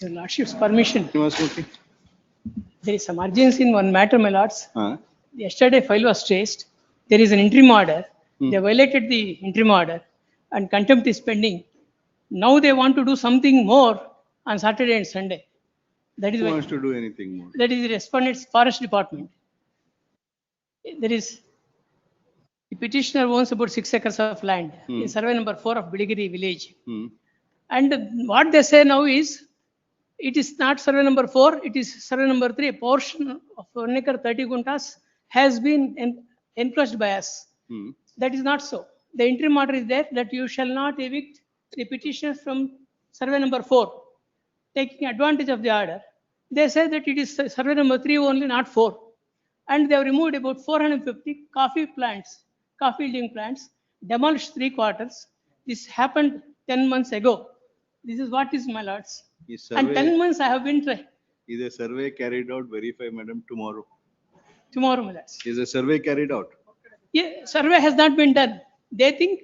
Your Lordship's permission. There is some urgency in one matter, my lords. Yesterday file was traced. There is an interim order. They violated the interim order and contempt is pending. Now they want to do something more on Saturday and Sunday. That is Who why wants to do anything more? that is the respondent's forest department. There is the petitioner owns about 6 acres of land in survey number 4 of Biligiri village. And what they say now is, it is not survey number 4, it is survey number 3. A portion of 1 acre 30 guntas has been enclosed by us. That is not so. The interim order is there that you shall not evict the petitioners from survey number 4. Taking advantage of the order, they say that it is survey number 3 only, not 4. And they have removed about 450 coffee plants, coffee yielding plants, demolished 3 quarters. This happened 10 months ago. This is what is, my lords. And 10 months I have been trying. Is a survey carried out? Verify, madam, tomorrow. Tomorrow, my lords. Is a survey carried out? Yeah, survey has not been done. They think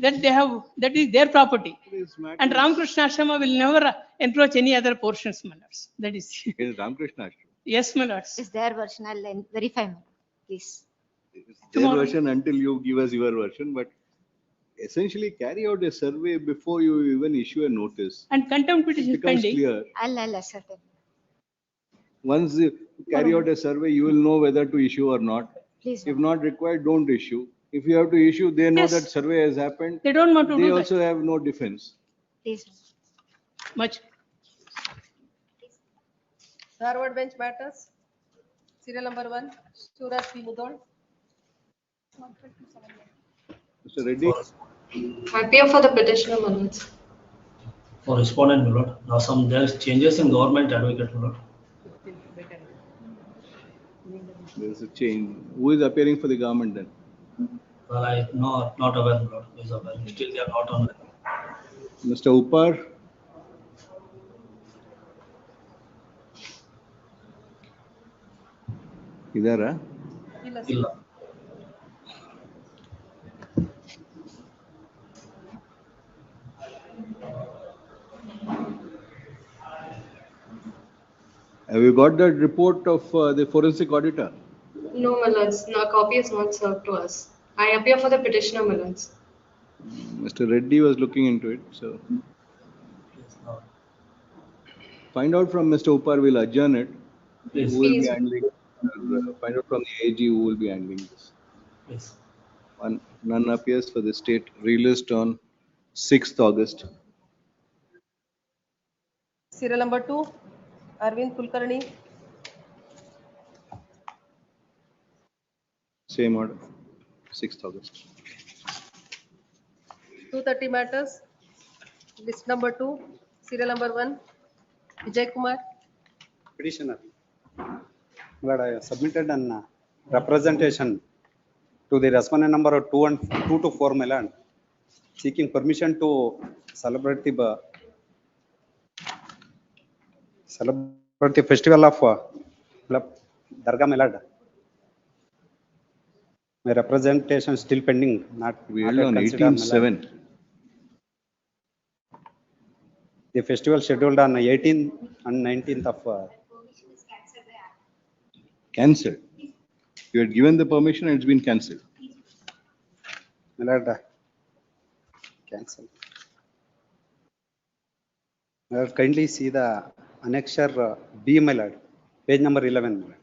that they have, that is their property. And Ramakrishna Ashrama will never encroach any other portions, my lords. That is. Is Ramakrishna Ashram? Yes, my lords. Is their version? I'll verify, madam, please. Their version until you give us your version, but essentially carry out a survey before you even issue a notice. And contempt petition It is becomes pending. clear. I'll ascertain. Once you carry out a survey, you will know whether to issue or not. Please. If not required, don't issue. If you have to issue, they know that survey has happened. They don't want to They do also that. have no defense. Please. Much. Dharwad bench matters. Serial number 1, Suraj P. Mudol. Mr. Reddy? I appear for the petitioner, my lords. For respondent, my lord. Now there's changes in government advocate, my lord. There is a change. Who is appearing for the government then? Well, I not aware, my lord. Who is aware? Still they are not on. Mr. Upar? Idara? Illa. Have you got that report of the forensic auditor? No, my lords, no copy is not served to us. I appear for the petitioner, my lords. Mr. Reddy was looking into it, so. Find out from Mr. Upar, we'll adjourn it. Please. Who will be Please. handling, find out from the AG who will be handling this. Please. None appears for the state, released on 6th August. Serial number 2, Arvind Kulkarni. Same order, 6th August. 230 matters. List number 2, serial number 1, Vijay Kumar. Petitioner. But I have submitted an representation to the respondent number 2 to 4, my lord, seeking permission to celebrate the festival of Darga, my lord. My representation is still pending, We not held on yet considered, my lord. 18/7. The festival scheduled on 18th and 19th of Cancelled. You had given the permission and it's been cancelled. my lord, cancel. My lord, kindly see the annexure B, my lord, page number 11, my lord.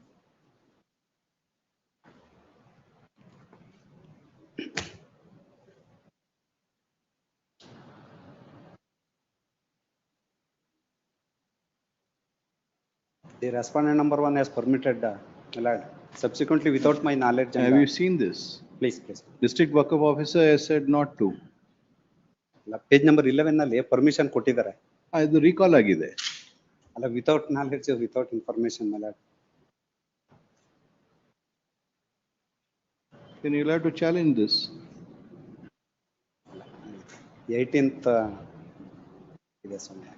The respondent number 1 has permitted, my lord, subsequently without my knowledge. And, Have you seen this? Please, please. District Workup Officer has said not to. Page number 11 ನಲ್ಲಿ permission ಕೊಟ್ಟಿದ್ದಾರೆ. ಅದು recall ಆಗಿದೆ. ಅಲ್ಲ, without knowledge, without information, my lord. Then you'll have to challenge this. 18th ಇದೆ ಸಮಯ.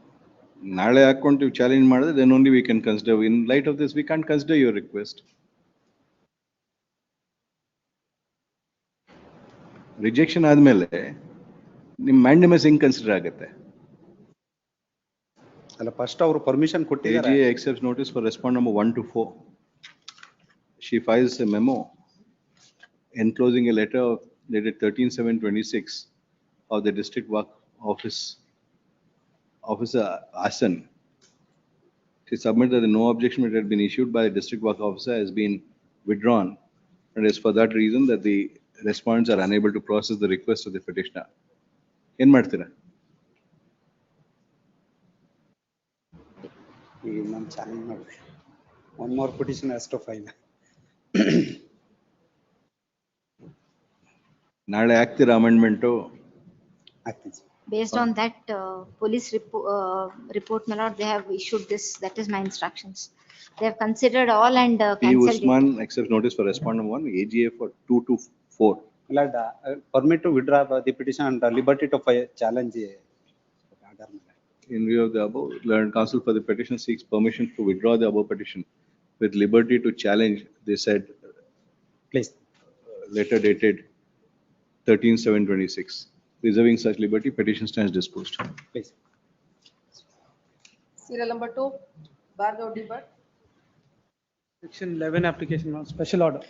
ನಾಳೆ ಹಾಕೊಂಡು challenge ಮಾಡಿದ್ರೆ then only we can consider. In light of this, we can't consider your request. Rejection ಆದ್ಮೇಲೆ ನಿಮ್ಮ mandamus ಹೆಂಗ್ ಕನ್ಸಿಡರ್ ಆಗುತ್ತೆ? ಅಲ್ಲ, ಫಸ್ಟ್ ಅವರು ಪರ್ಮಿಷನ್ ಕೊಟ್ಟಿದ್ದಾರೆ. AGA accepts notice for respondent number 1 to 4. She files a memo enclosing a letter dated 13/7/26 of the district work officer Asan. She submitted that no objection that had been issued by the district work officer has been withdrawn, and it is for that reason that the respondents are unable to process the request of the petitioner. ಏನ್ ಮಾಡ್ತೀರಾ? ಈಗ ನಾನು challenge ಮಾಡಿ one more petition has to file. ನಾಳೆ ಹಾಕ್ತೀರಾ amendment? ಆಗ್ತೀನಿ. Based on that police report, my lord, they have issued this, that is my instructions. They have considered all and P. cancelled Usman it. accepts notice for respondent 1, AGA for 2 to 4. Lord, permit to withdraw the petition and liberty to challenge the order. In view of the above, learned counsel for the petition seeks permission to withdraw the above petition with liberty to challenge, they said. Please. Letter dated 13/7/26. Reserving such liberty, petition stands disposed. Please. Serial number 2, Bhargav D. Bhatt. Section 11 application on special order.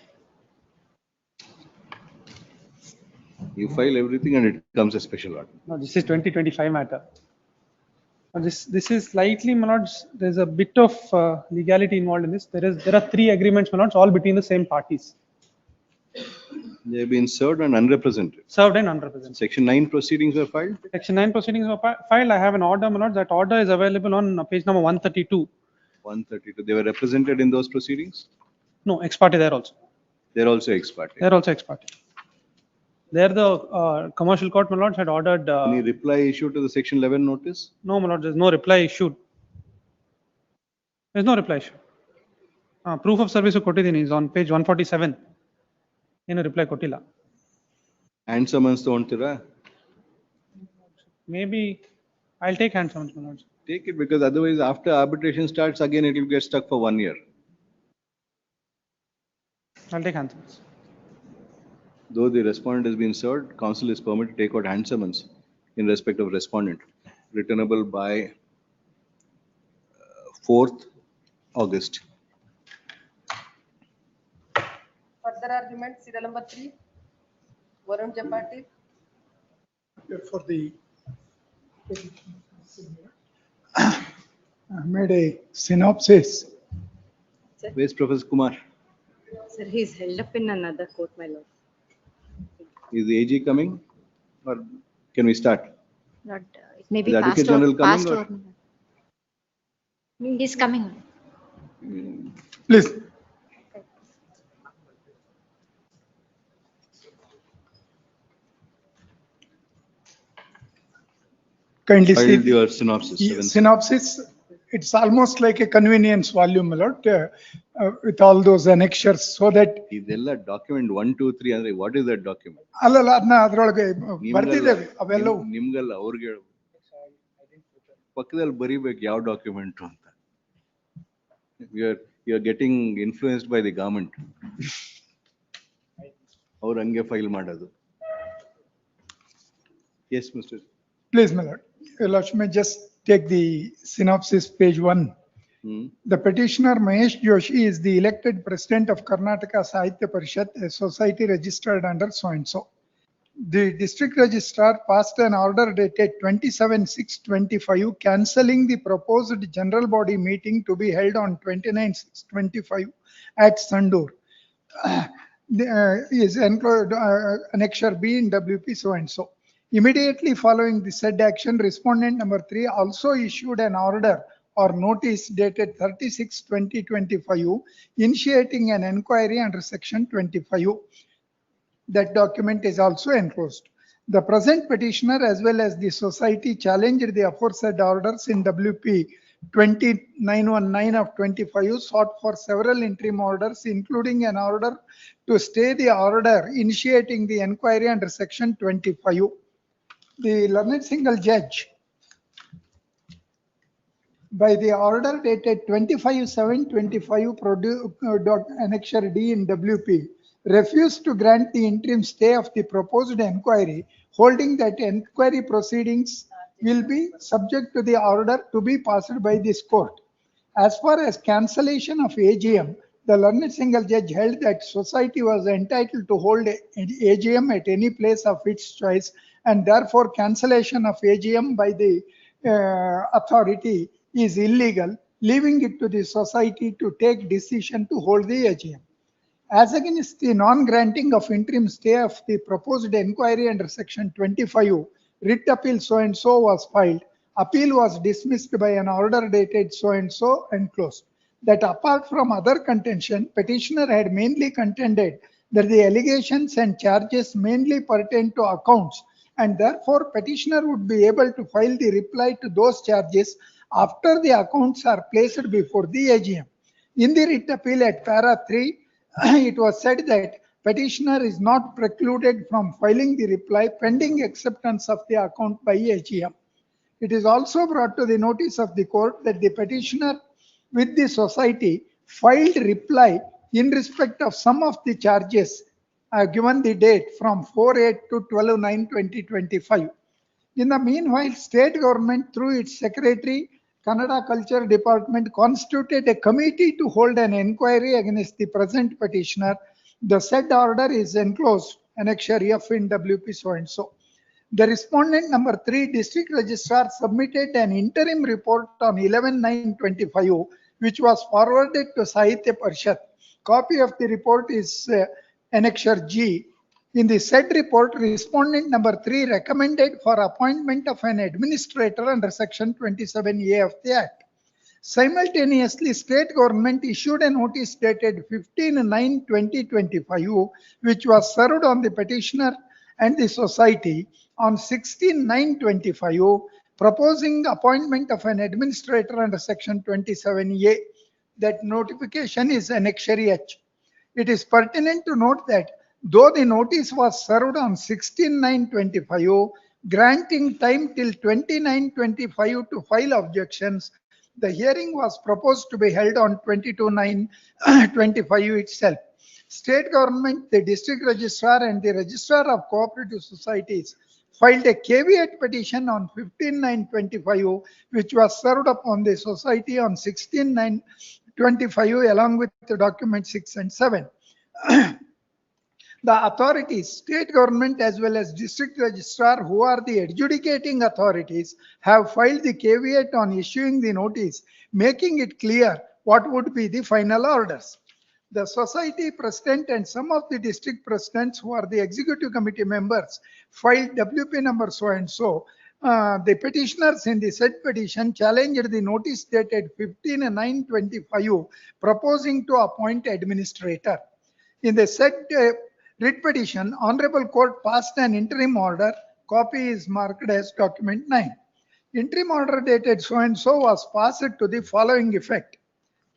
You file everything and it comes a special order. No, this is 2025 matter. This is slightly, my lords, there's a bit of legality involved in this. There are 3 agreements, my lords, all between the same parties. They have been served and unrepresented. Served and unrepresented. Section 9 proceedings were filed. Section 9 proceedings were filed. I have an order, my lords. That order is available on page number 132. 132. They were represented in those proceedings? No, ex parte there also. They're also ex parte. They're also ex parte. There the commercial court, my lords, had ordered. Any reply issued to the section 11 notice? No, my lord, there's no reply issued. There's no reply issued. Proof of service ಕೊಟ್ಟಿದ್ದೀನಿ is on page 147. ಏನು reply ಕೊಟ್ಟಿಲ್ಲ. Hand summons ತಗೊಂತೀರಾ? Maybe I'll take hand summons, my lords. Take it, because otherwise after arbitration starts again it will get stuck for 1 year. I'll take hand summons. Though the respondent has been served, counsel is permitted to take out hand summons in respect of respondent, returnable by 4th August. Further argument, serial number 3. Varun Japati. For the I made a synopsis. Where's Professor Kumar? Sir, he's held up in another court, my lord. Is the AG coming? Or can we start? Not, it may Is be the passed Advocate General over, coming passed or? over. He's coming. Please. Kindly see Filed your synopsis. synopsis. It's almost like a convenience volume, my lord, with all those annexures so that ಇದೆಲ್ಲ document 1, 2, 3 ಅಂದ್ರೆ what is that document? ಅಲ್ಲಲ್ಲ ಅದನ್ನ ಅದ್ರೊಳಗೆ ಬರ್ದಿದ್ದೇವೆ ಅವೆಲ್ಲವೂ. ನಿಮ್ಗಲ್ಲ ಅವ್ರಿಗೆ ಹೇಳು. ಪಕ್ಕದಲ್ಲಿ ಬರಿಬೇಕು ಯಾವ ಡಾಕ್ಯುಮೆಂಟ್ ಅಂತ. You are getting influenced by the government. ಅವ್ರು ಹಂಗೆ ಫೈಲ್ ಮಾಡೋದು. Yes, Mr. Please, my lord. Your lordship may just take the synopsis, page 1. The petitioner Mahesh Joshi is the elected president of Karnataka Sahitya Parishad, a society registered under so and so. The district registrar passed an order dated 27/6/25 cancelling the proposed general body meeting to be held on 29/6/25 at Sandur. Is enclosed annexure B in WP so and so. Immediately following the said action, respondent number 3 also issued an order or notice dated 36/20/25 initiating an inquiry under section 25. That document is also enclosed. The present petitioner as well as the society challenged the aforesaid orders in WP 2919 of 25, sought for several interim orders, including an order to stay the order initiating the inquiry under section 25. The learned single judge, by the order dated 25/7/25 annexure D in WP, refused to grant the interim stay of the proposed inquiry, holding that inquiry proceedings will be subject to the order to be passed by this court. As far as cancellation of AGM, the learned single judge held that society was entitled to hold an AGM at any place of its choice, and therefore cancellation of AGM by the authority is illegal, leaving it to the society to take decision to hold the AGM. As against the non-granting of interim stay of the proposed inquiry under section 25, writ appeal so and so was filed. Appeal was dismissed by an order dated so and so and closed. That apart from other contention, petitioner had mainly contended that the allegations and charges mainly pertain to accounts, and therefore petitioner would be able to file the reply to those charges after the accounts are placed before the AGM. In the writ appeal at para 3, it was said that petitioner is not precluded from filing the reply pending acceptance of the account by AGM. It is also brought to the notice of the court that the petitioner with the society filed reply in respect of some of the charges given the date from 4/8 to 12/9/2025. In the meanwhile, state government through its secretary, Kannada Culture Department, constituted a committee to hold an inquiry against the present petitioner. The said order is enclosed, annexure F in WP so and so. The respondent number 3, district registrar, submitted an interim report on 11/9/25, which was forwarded to Sahitya Parishad. Copy of the report is annexure G. In the said report, respondent number 3 recommended for appointment of an administrator under section 27A of the Act. Simultaneously, state government issued a notice dated 15/9/2025, which was served on the petitioner and the society on 16/9/25, proposing appointment of an administrator under section 27A. That notification is annexure H. It is pertinent to note that though the notice was served on 16/9/25, granting time till 29/25 to file objections, the hearing was proposed to be held on 22/9/25 itself. State government, the district registrar and the registrar of cooperative societies filed a caveat petition on 15/9/25, which was served upon the society on 16/9/25 25 along with the document 6 and 7. The authorities, state government as well as district registrar, who are the adjudicating authorities, have filed the caveat on issuing the notice, making it clear what would be the final orders. The society president and some of the district presidents, who are the executive committee members, filed WP number so and so. The petitioners in the said petition challenged the notice dated 15/9/25, proposing to appoint administrator. In the said writ petition, Honorable Court passed an interim order. Copy is marked as document 9. Interim order dated so and so was passed to the following effect.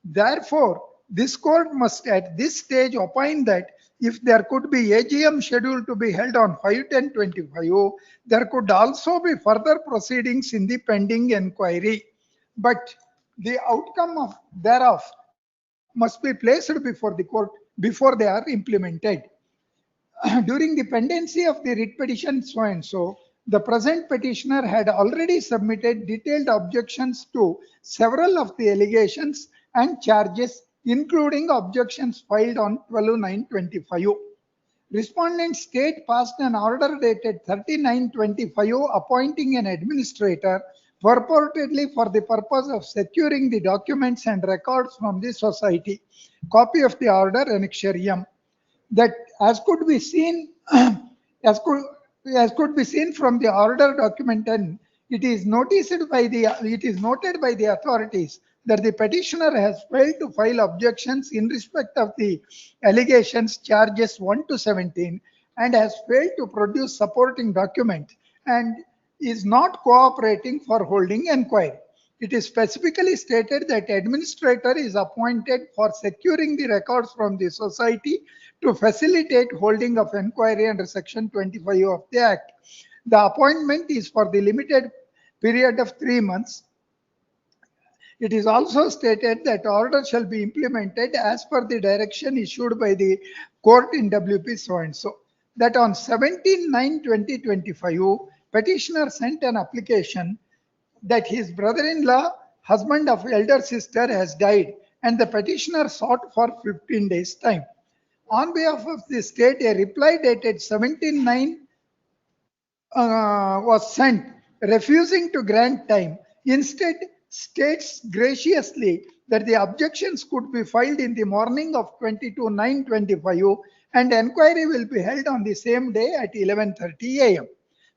Therefore, this court must at this stage opine that if there could be AGM scheduled to be held on 5/10/25, there could also be further proceedings in the pending inquiry. But the outcome of thereof must be placed before the court before they are implemented. During the pendency of the writ petition so and so, the present petitioner had already submitted detailed objections to several of the allegations and charges, including objections filed on 12/9/25. Respondent state passed an order dated 30/9/25 appointing an administrator purportedly for the purpose of securing the documents and records from the society. Copy of the order, Annexure M. That as could be seen as could be seen from the order document 10, it is noted by the authorities that the petitioner has failed to file objections in respect of the allegations charges 1 to 17 and has failed to produce supporting document and is not cooperating for holding inquiry. It is specifically stated that administrator is appointed for securing the records from the society to facilitate holding of inquiry under section 25 of the Act. The appointment is for the limited period of 3 months. It is also stated that order shall be implemented as per the direction issued by the court in WP so and so. That on 17/9/2025, petitioner sent an application that his brother-in-law, husband of elder sister, has died, and the petitioner sought for 15 days time. On behalf of the state, a reply dated 17/9 was sent, refusing to grant time. Instead, states graciously that the objections could be filed in the morning of 22/9/25 and inquiry will be held on the same day at 11:30 a.m.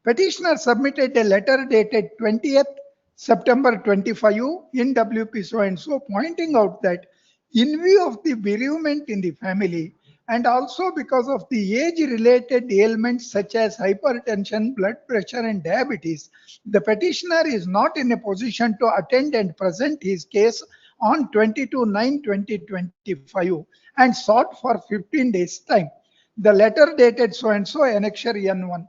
Petitioner submitted a letter dated 20th September 25 in WP so and so, pointing out that in view of the bereavement in the family and also because of the age-related ailments such as hypertension, blood pressure, and diabetes, the petitioner is not in a position to attend and present his case on 22/9/2025 and sought for 15 days time. The letter dated so and so, Annexure N1.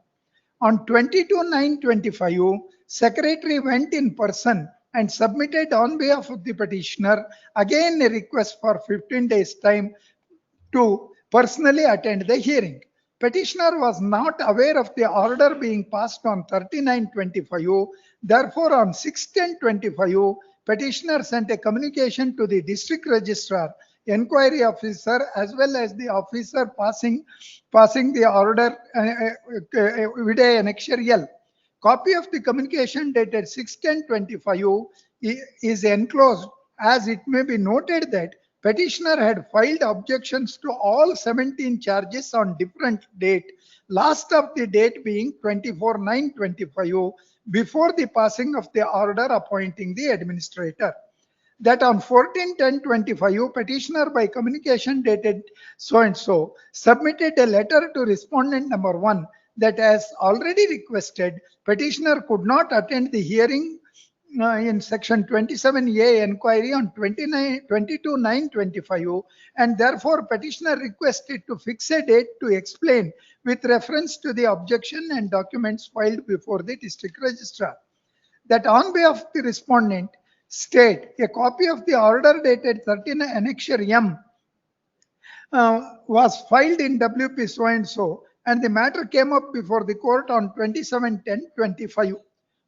On 22/9/25, Secretary went in person and submitted on behalf of the petitioner again a request for 15 days time to personally attend the hearing. Petitioner was not aware of the order being passed on 30/9/25. Therefore, on 6/10/25, petitioner sent a communication to the district registrar, inquiry officer, as well as the officer passing the order vide Annexure L. Copy of the communication dated 6/10/25 is enclosed, as it may be noted that petitioner had filed objections to all 17 charges on different date, last of the date being 24/9/25, before the passing of the order appointing the administrator. That on 14/10/25, petitioner by communication dated so and so submitted a letter to respondent number 1 that, as already requested, petitioner could not attend the hearing in section 27A inquiry on 22/9/25, and therefore petitioner requested to fix a date to explain with reference to the objection and documents filed before the district registrar. That on behalf of the respondent state, a copy of the order dated 39 Annexure M was filed in WP so and so, and the matter came up before the court on 27/10/25.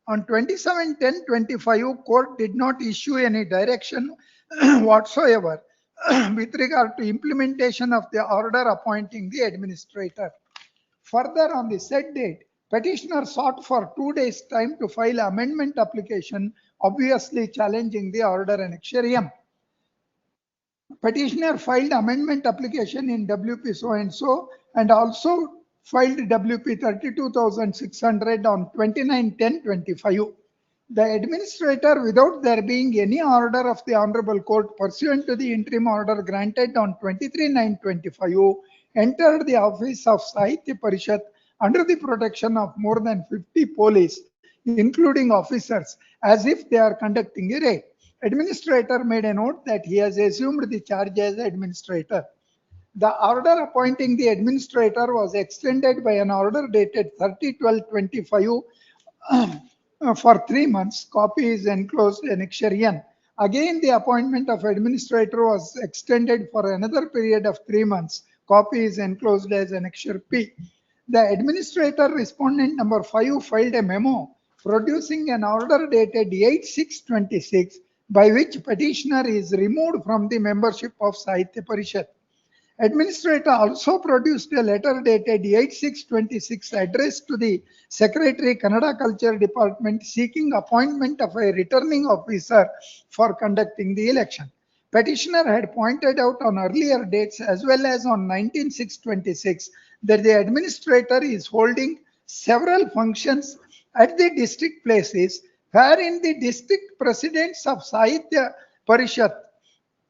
On 27/10/25, court did not issue any direction whatsoever with regard to implementation of the order appointing the administrator. Further, on the said date, petitioner sought for 2 days' time to file amendment application, obviously challenging the order annexure. Petitioner filed amendment application in WP so and so and also filed WP 32,600 on 29/10/25. The administrator, without there being any order of the Honorable Court pursuant to the interim order granted on 23/9/25, entered the office of Sahitya Parishad under the protection of more than 50 police, including officers, as if they are conducting a raid. Administrator made a note that he has assumed the charge as administrator. The order appointing the administrator was extended by an order dated 30/12/25 for 3 months. Copy is enclosed annexure N. Again, the appointment of administrator was extended for another period of 3 months. Copy is enclosed as annexure P. The administrator respondent number 5 filed a memo producing an order dated 8/6/26 by which petitioner is removed from the membership of Sahitya Parishad. Administrator also produced a letter dated 8/6/26 addressed to the Secretary Kannada Culture Department seeking appointment of a returning officer for conducting the election. Petitioner had pointed out on earlier dates as well as on 19/6/26 that the administrator is holding several functions at the district places wherein the district presidents of Sahitya Parishad,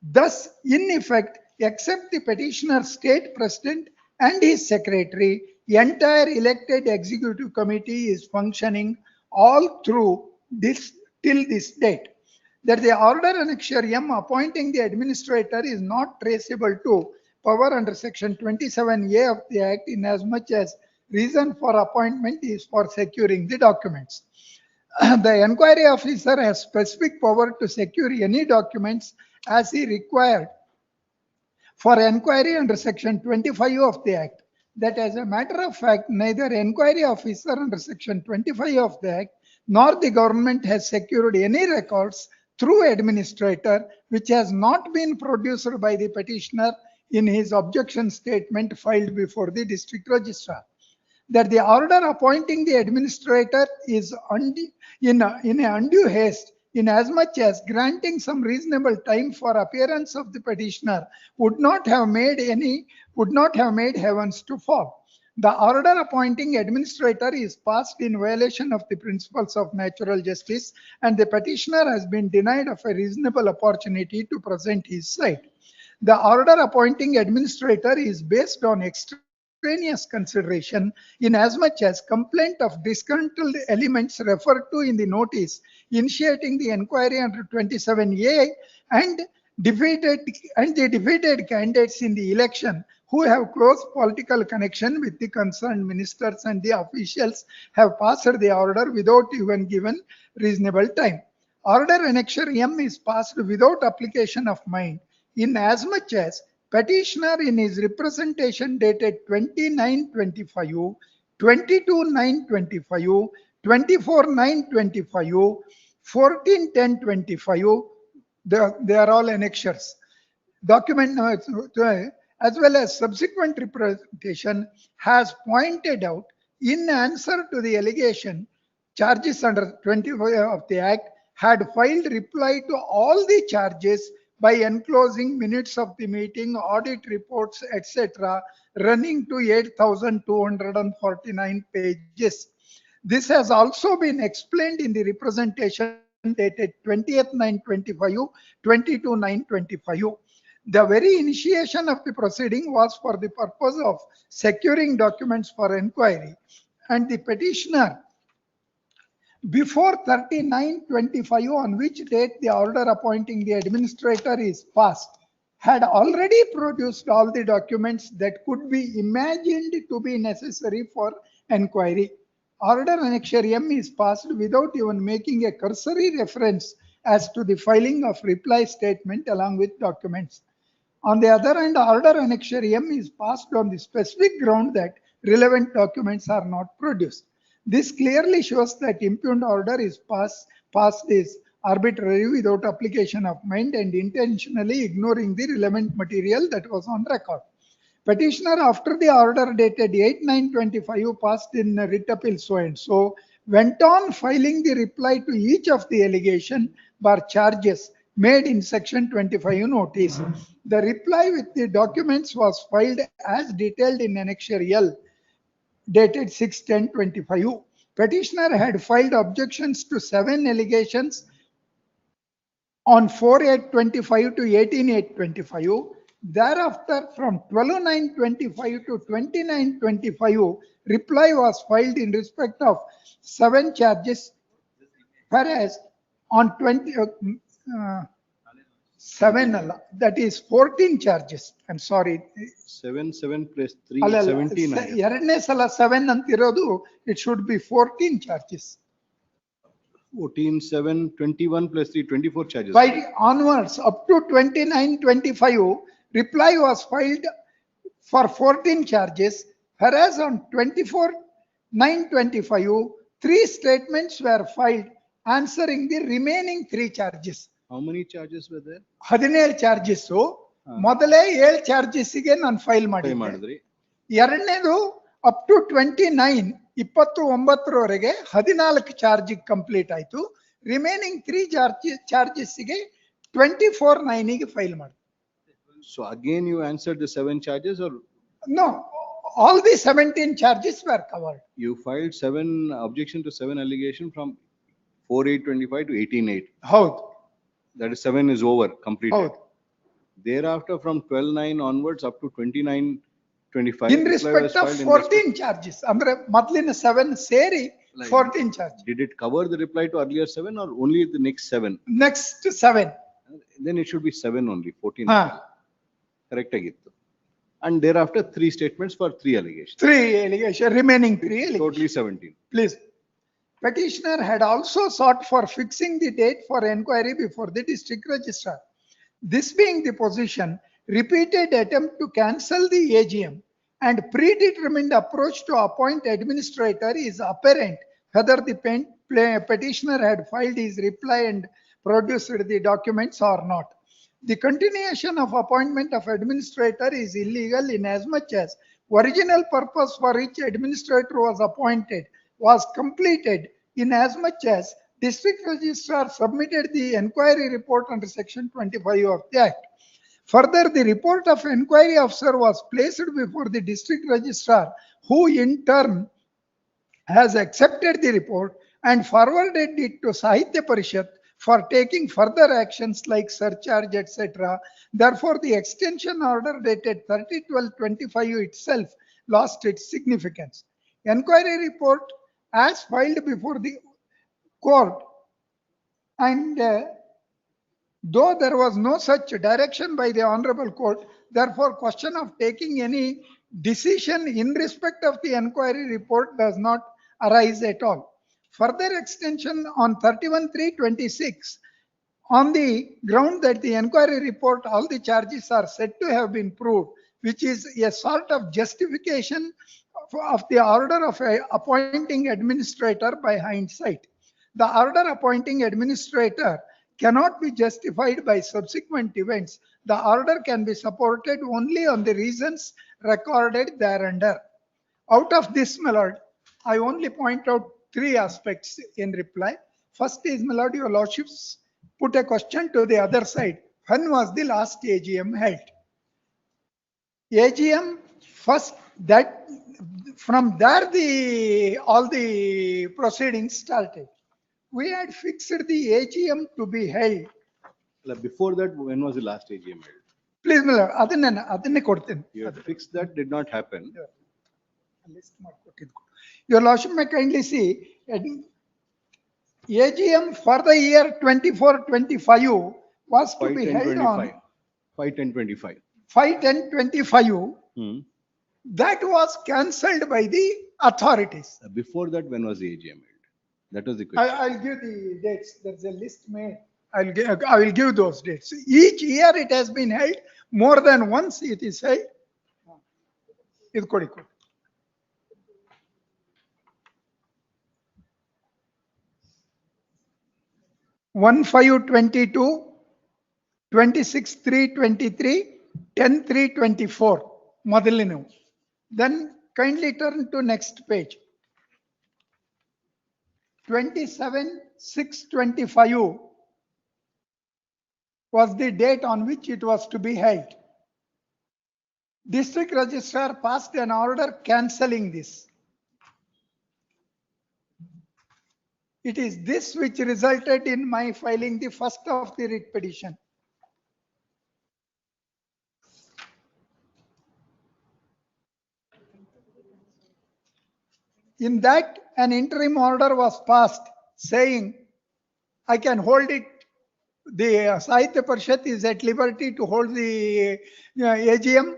thus in effect, except the petitioner's state president and his secretary, the entire elected executive committee is functioning all through this till this date. That the order annexure M appointing the administrator is not traceable to power under section 27A of the Act, in as much as reason for appointment is for securing the documents. The inquiry officer has specific power to secure any documents as he required for inquiry under section 25 of the Act. That as a matter of fact, neither inquiry officer under section 25 of the Act nor the government has secured any records through administrator which has not been produced by the petitioner in his objection statement filed before the district registrar. That the order appointing the administrator is in undue haste, in as much as granting some reasonable time for appearance of the petitioner would not have made heavens to fall. The order appointing administrator is passed in violation of the principles of natural justice, and the petitioner has been denied of a reasonable opportunity to present his side. The order appointing administrator is based on extraneous consideration, in as much as complaint of disgruntled elements referred to in the notice initiating the inquiry under 27A and the defeated candidates in the election who have close political connection with the concerned ministers and the officials have passed the order without even given reasonable time. Order annexure M is passed without application of mind, in as much as petitioner in his representation dated 29/25, 22/9/25, 24/9/25, 14/10/25, they are all annexures. Document as well as subsequent representation has pointed out in answer to the allegation charges under 25 of the Act had filed reply to all the charges by enclosing minutes of the meeting, audit reports, etc., running to 8,249 pages. This has also been explained in the representation dated 20/9/25, 22/9/25. The very initiation of the proceeding was for the purpose of securing documents for inquiry, and the petitioner before 39/25, on which date the order appointing the administrator is passed, had already produced all the documents that could be imagined to be necessary for inquiry. Order annexure M is passed without even making a cursory reference as to the filing of reply statement along with documents. On the other hand, order annexure M is passed on the specific ground that relevant documents are not produced. This clearly shows that impugned order is passed is arbitrary without application of mind and intentionally ignoring the relevant material that was on record. Petitioner, after the order dated 8/9/25 passed in writ appeal so and so, went on filing the reply to each of the allegation bar charges made in section 25 notice. The reply with the documents was filed as detailed in Annexure L dated 6/10/25. Petitioner had filed objections to 7 allegations on 4/8/25 to 18/8/25. Thereafter, from 12/9/25 to 29/25, reply was filed in respect of 7 charges, whereas on 7, that is 14 charges. I'm sorry. 7 plus 3, 17. ಎರಡನೇ ಸಲ 7 ಅಂತಿರೋದು, it should be 14 charges. 14, 7, 21 plus 3, 24 charges. By onwards, up to 29/25, reply was filed for 14 charges, whereas on 24/9/25, 3 statements were filed answering the remaining 3 charges. How many charges were there? 17 charges. ಮೊದಲೇ 7 charges ಗೆ ನಾನು file ಮಾಡಿದ್ದೆ. ಎರಡನೇದು up to 29/29 14 charge complete ಆಯ್ತು. Remaining 3 charges ಗೆ 24/9 file ಮಾಡಿ. So again you answered the 7 charges, or no, all the 17 charges were covered. You filed 7 objection to 7 allegation from 4/8/25 to 18/8. ಹೌದು. That is 7 is over, completed. ಹೌದು. Thereafter, from 12/9 onwards up to 29/25. In respect of 14 charges. ಅಂದ್ರೆ ಮೊದಲಿನ 7 ಸೇರಿ 14 charges. Did it cover the reply to earlier 7 or only the next 7? Next 7. Then it should be 7 only, 14. Correct agittu. And thereafter 3 statements for 3 allegations. 3 allegations, remaining 3 allegations. Totally 17. Please. Petitioner had also sought for fixing the date for enquiry before the district registrar. This being the position, repeated attempt to cancel the AGM and predetermined approach to appoint administrator is apparent whether the petitioner had filed his reply and produced the documents or not. The continuation of appointment of administrator is illegal in as much as original purpose for which administrator was appointed was completed, in as much as district registrar submitted the enquiry report under section 25 of the Act. Further, the report of enquiry officer was placed before the district registrar, who in turn has accepted the report and forwarded it to Sahitya Parishad for taking further actions like surcharge, etc. Therefore, the extension order dated 30/12/25 itself lost its significance. Enquiry report as filed before the court, and though there was no such direction by the honorable court, therefore question of taking any decision in respect of the enquiry report does not arise at all. Further extension on 31/3/26 on the ground that the enquiry report, all the charges are said to have been proved, which is a sort of justification of the order of appointing administrator by hindsight. The order appointing administrator cannot be justified by subsequent events. The order can be supported only on the reasons recorded thereunder. Out of this, my lord, I only point out 3 aspects in reply. First is, my lord, your lordships put a question to the other side. When was the last AGM held? AGM first, that from there all the proceedings started. We had fixed the AGM to be held. Before that, when was the last AGM held? Please, my lord, adane ಕೊಡ್ತೀನಿ. You had fixed that, did not happen. Your lordship may kindly see AGM for the year 24/25 was to be held on 5/10/25. 5/10/25. That was cancelled by the authorities. Before that, when was the AGM held? That was the question. I'll give the dates. There's a list made. I will give those dates. Each year it has been held. More than once it is held. ಇದು ಕೊಡಿ. 1522, 26/3/23, 10/3/24 ಮೊದಲಿನವು. Then kindly turn to next page. 27/6/25 was the date on which it was to be held. District Registrar passed an order cancelling this. It is this which resulted in my filing the first of the writ petition. In that, an interim order was passed saying I can hold it. The Sahitya Parishad is at liberty to hold the AGM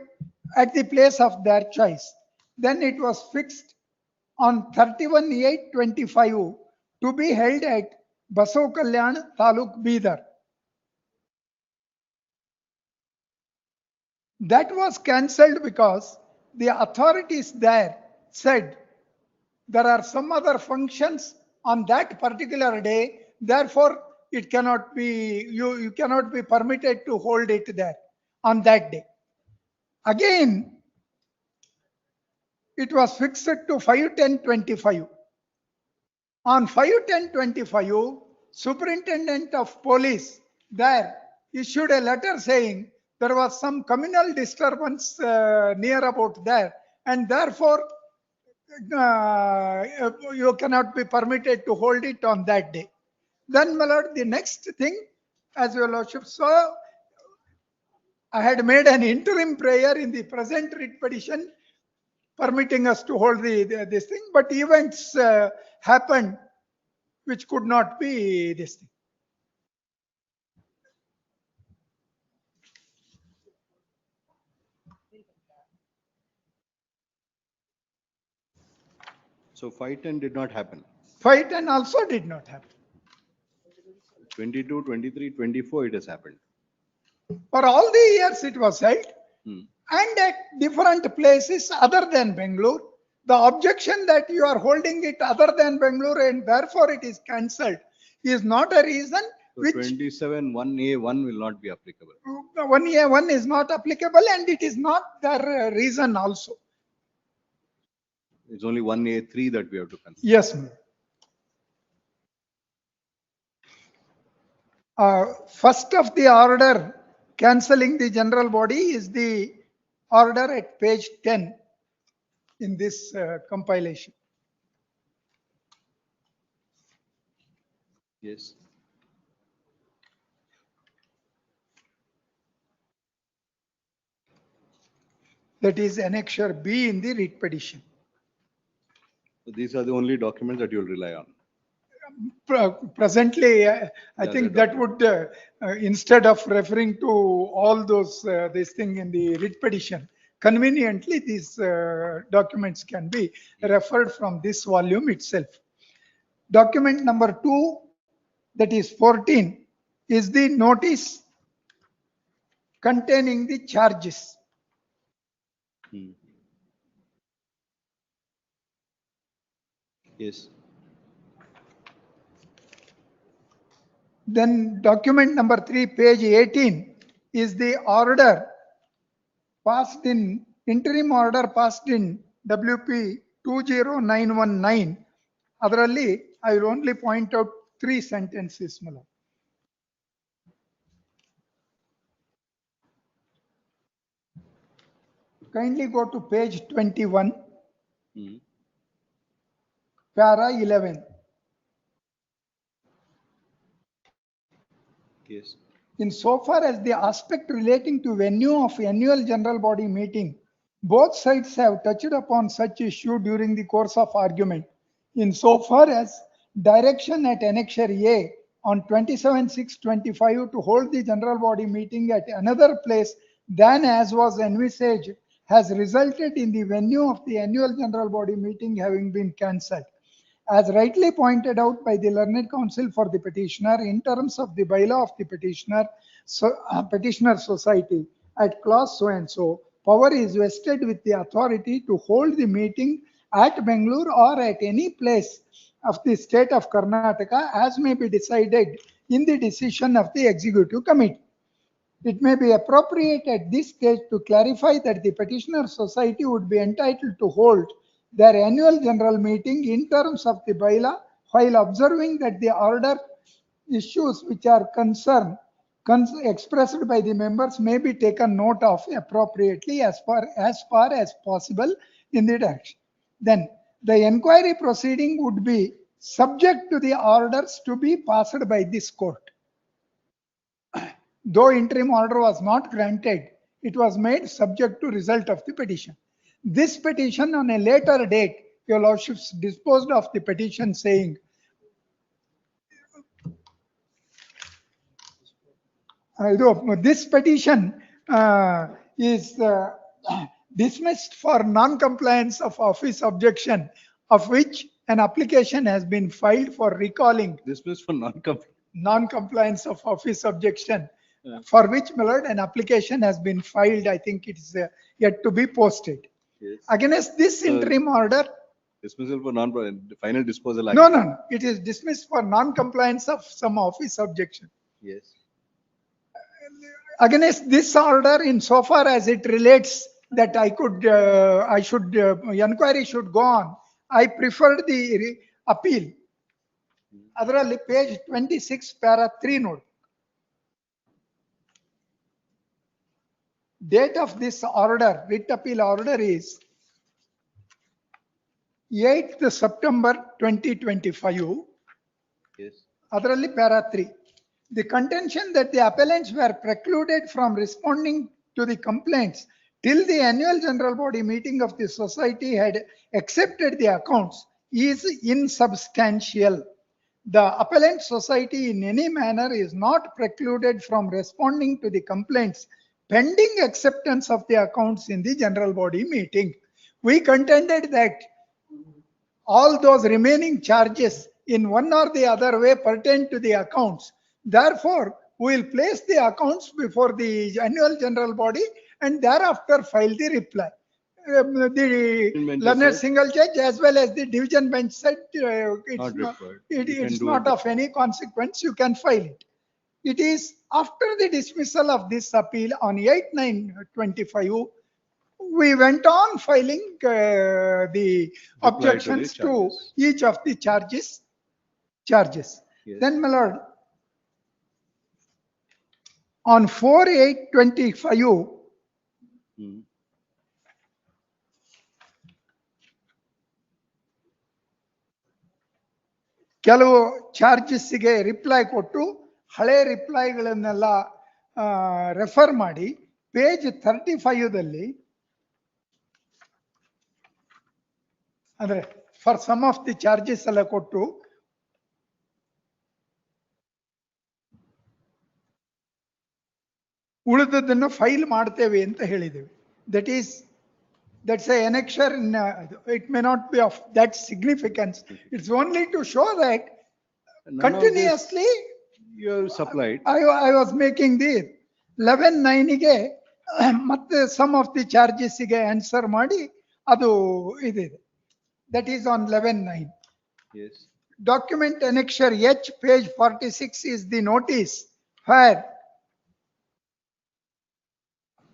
at the place of their choice. Then it was fixed on 31/8/25 to be held at Basav Kalyan, Taluk, Bidar. That was cancelled because the authorities there said there are some other functions on that particular day, therefore it cannot be, you cannot be permitted to hold it there on that day. Again, it was fixed to 5/10/25. On 5/10/25, Superintendent of Police there issued a letter saying there was some communal disturbance near about there, and therefore you cannot be permitted to hold it on that day. Then, my lord, the next thing, as your lordship saw, I had made an interim prayer in the present writ petition permitting us to hold this thing, but events happened which could not be this thing. So 510 did not happen. 510 also did not happen. 22, 23, 24 it has happened. For all the years it was held, and at different places other than Bangalore. The objection that you are holding it other than Bangalore and therefore it is cancelled is not a reason So which 27 1A1 will not be applicable. 1A1 is not applicable, and it is not their reason also. It's only 1A3 that we have to consider. Yes, ma'am. First of the order cancelling the general body is the order at page 10 in this compilation. Yes. That is annexure B in the writ petition. So these are the only documents that you'll rely on. Presently, I think that would, instead of referring to all those, this thing in the writ petition, conveniently these documents can be referred from this volume itself. Document number 2, that is 14, is the notice containing the charges. Yes. Then document number 3, page 18, is the order passed in, interim order passed in WP 20919. Adralli, I will only point out 3 sentences, Mala. Kindly go to page 21, para 11. Yes. Insofar as the aspect relating to venue of annual general body meeting, both sides have touched upon such issue during the course of argument. Insofar as direction at annexure A on 27/6/25 to hold the general body meeting at another place than as was envisaged has resulted in the venue of the annual general body meeting having been cancelled. As rightly pointed out by the learned counsel for the petitioner, in terms of the bylaw of the petitioner, petitioner society at clause so and so, power is vested with the authority to hold the meeting at Bangalore or at any place of the state of Karnataka as may be decided in the decision of the executive committee. It may be appropriate at this stage to clarify that the petitioner society would be entitled to hold their annual general meeting in terms of the bylaw, while observing that the order issues which are expressed by the members may be taken note of appropriately as far as possible in the direction. Then the inquiry proceeding would be subject to the orders to be passed by this court. Though interim order was not granted, it was made subject to result of the petition. This petition on a later date, your lordships disposed of the petition saying, this petition is dismissed for non-compliance of office objection, of which an application has been filed for recalling. Dismissed for non-compliance of office objection, for which, my lord, an application has been filed. I think it is yet to be posted. Yes. Against this interim order. Dismissal for final disposal. No. It is dismissed for non-compliance of some office objection. Yes. Against this order, insofar as it relates that inquiry should go on, I preferred the appeal. Adralli page 26, para 3 note. Date of this order, writ appeal order is 8th September 2025. Yes. Adralli para 3. The contention that the appellants were precluded from responding to the complaints till the annual general body meeting of the society had accepted the accounts is insubstantial. The appellant society in any manner is not precluded from responding to the complaints pending acceptance of the accounts in the general body meeting. We contended that all those remaining charges in one or the other way pertain to the accounts. Therefore, we will place the accounts before the annual general body and thereafter file the reply. The learned single judge as well as the division bench said it's not of any consequence, you can file it. It is after the dismissal of this appeal on 8/9/25, we went on filing the objections to each of the charges. Yes. Then, my lord, on 4/8/25, ಕೆಲವು ಚಾರ್ಜಸ್ಗೆ reply ಕೊಟ್ಟು ಹಳೆ ರಿಪ್ಲೈಗಳನ್ನೆಲ್ಲ refer ಮಾಡಿ page 35ದಲ್ಲಿ ಅಂದ್ರೆ for some of the charges ಎಲ್ಲ ಕೊಟ್ಟು ಉಳಿದದನ್ನು file ಮಾಡ್ತೇವೆ ಅಂತ ಹೇಳಿದ್ದೇವೆ. That's an annexure. It may not be of that significance. It's only to show that continuously you have supplied. I was making the 11/9 ಗೆ ಮತ್ತೆ some of the charges ಗೆ answer ಮಾಡಿ ಅದು ಇದೆ. That is on 11/9. Yes. Document annexure H, page 46 is the notice where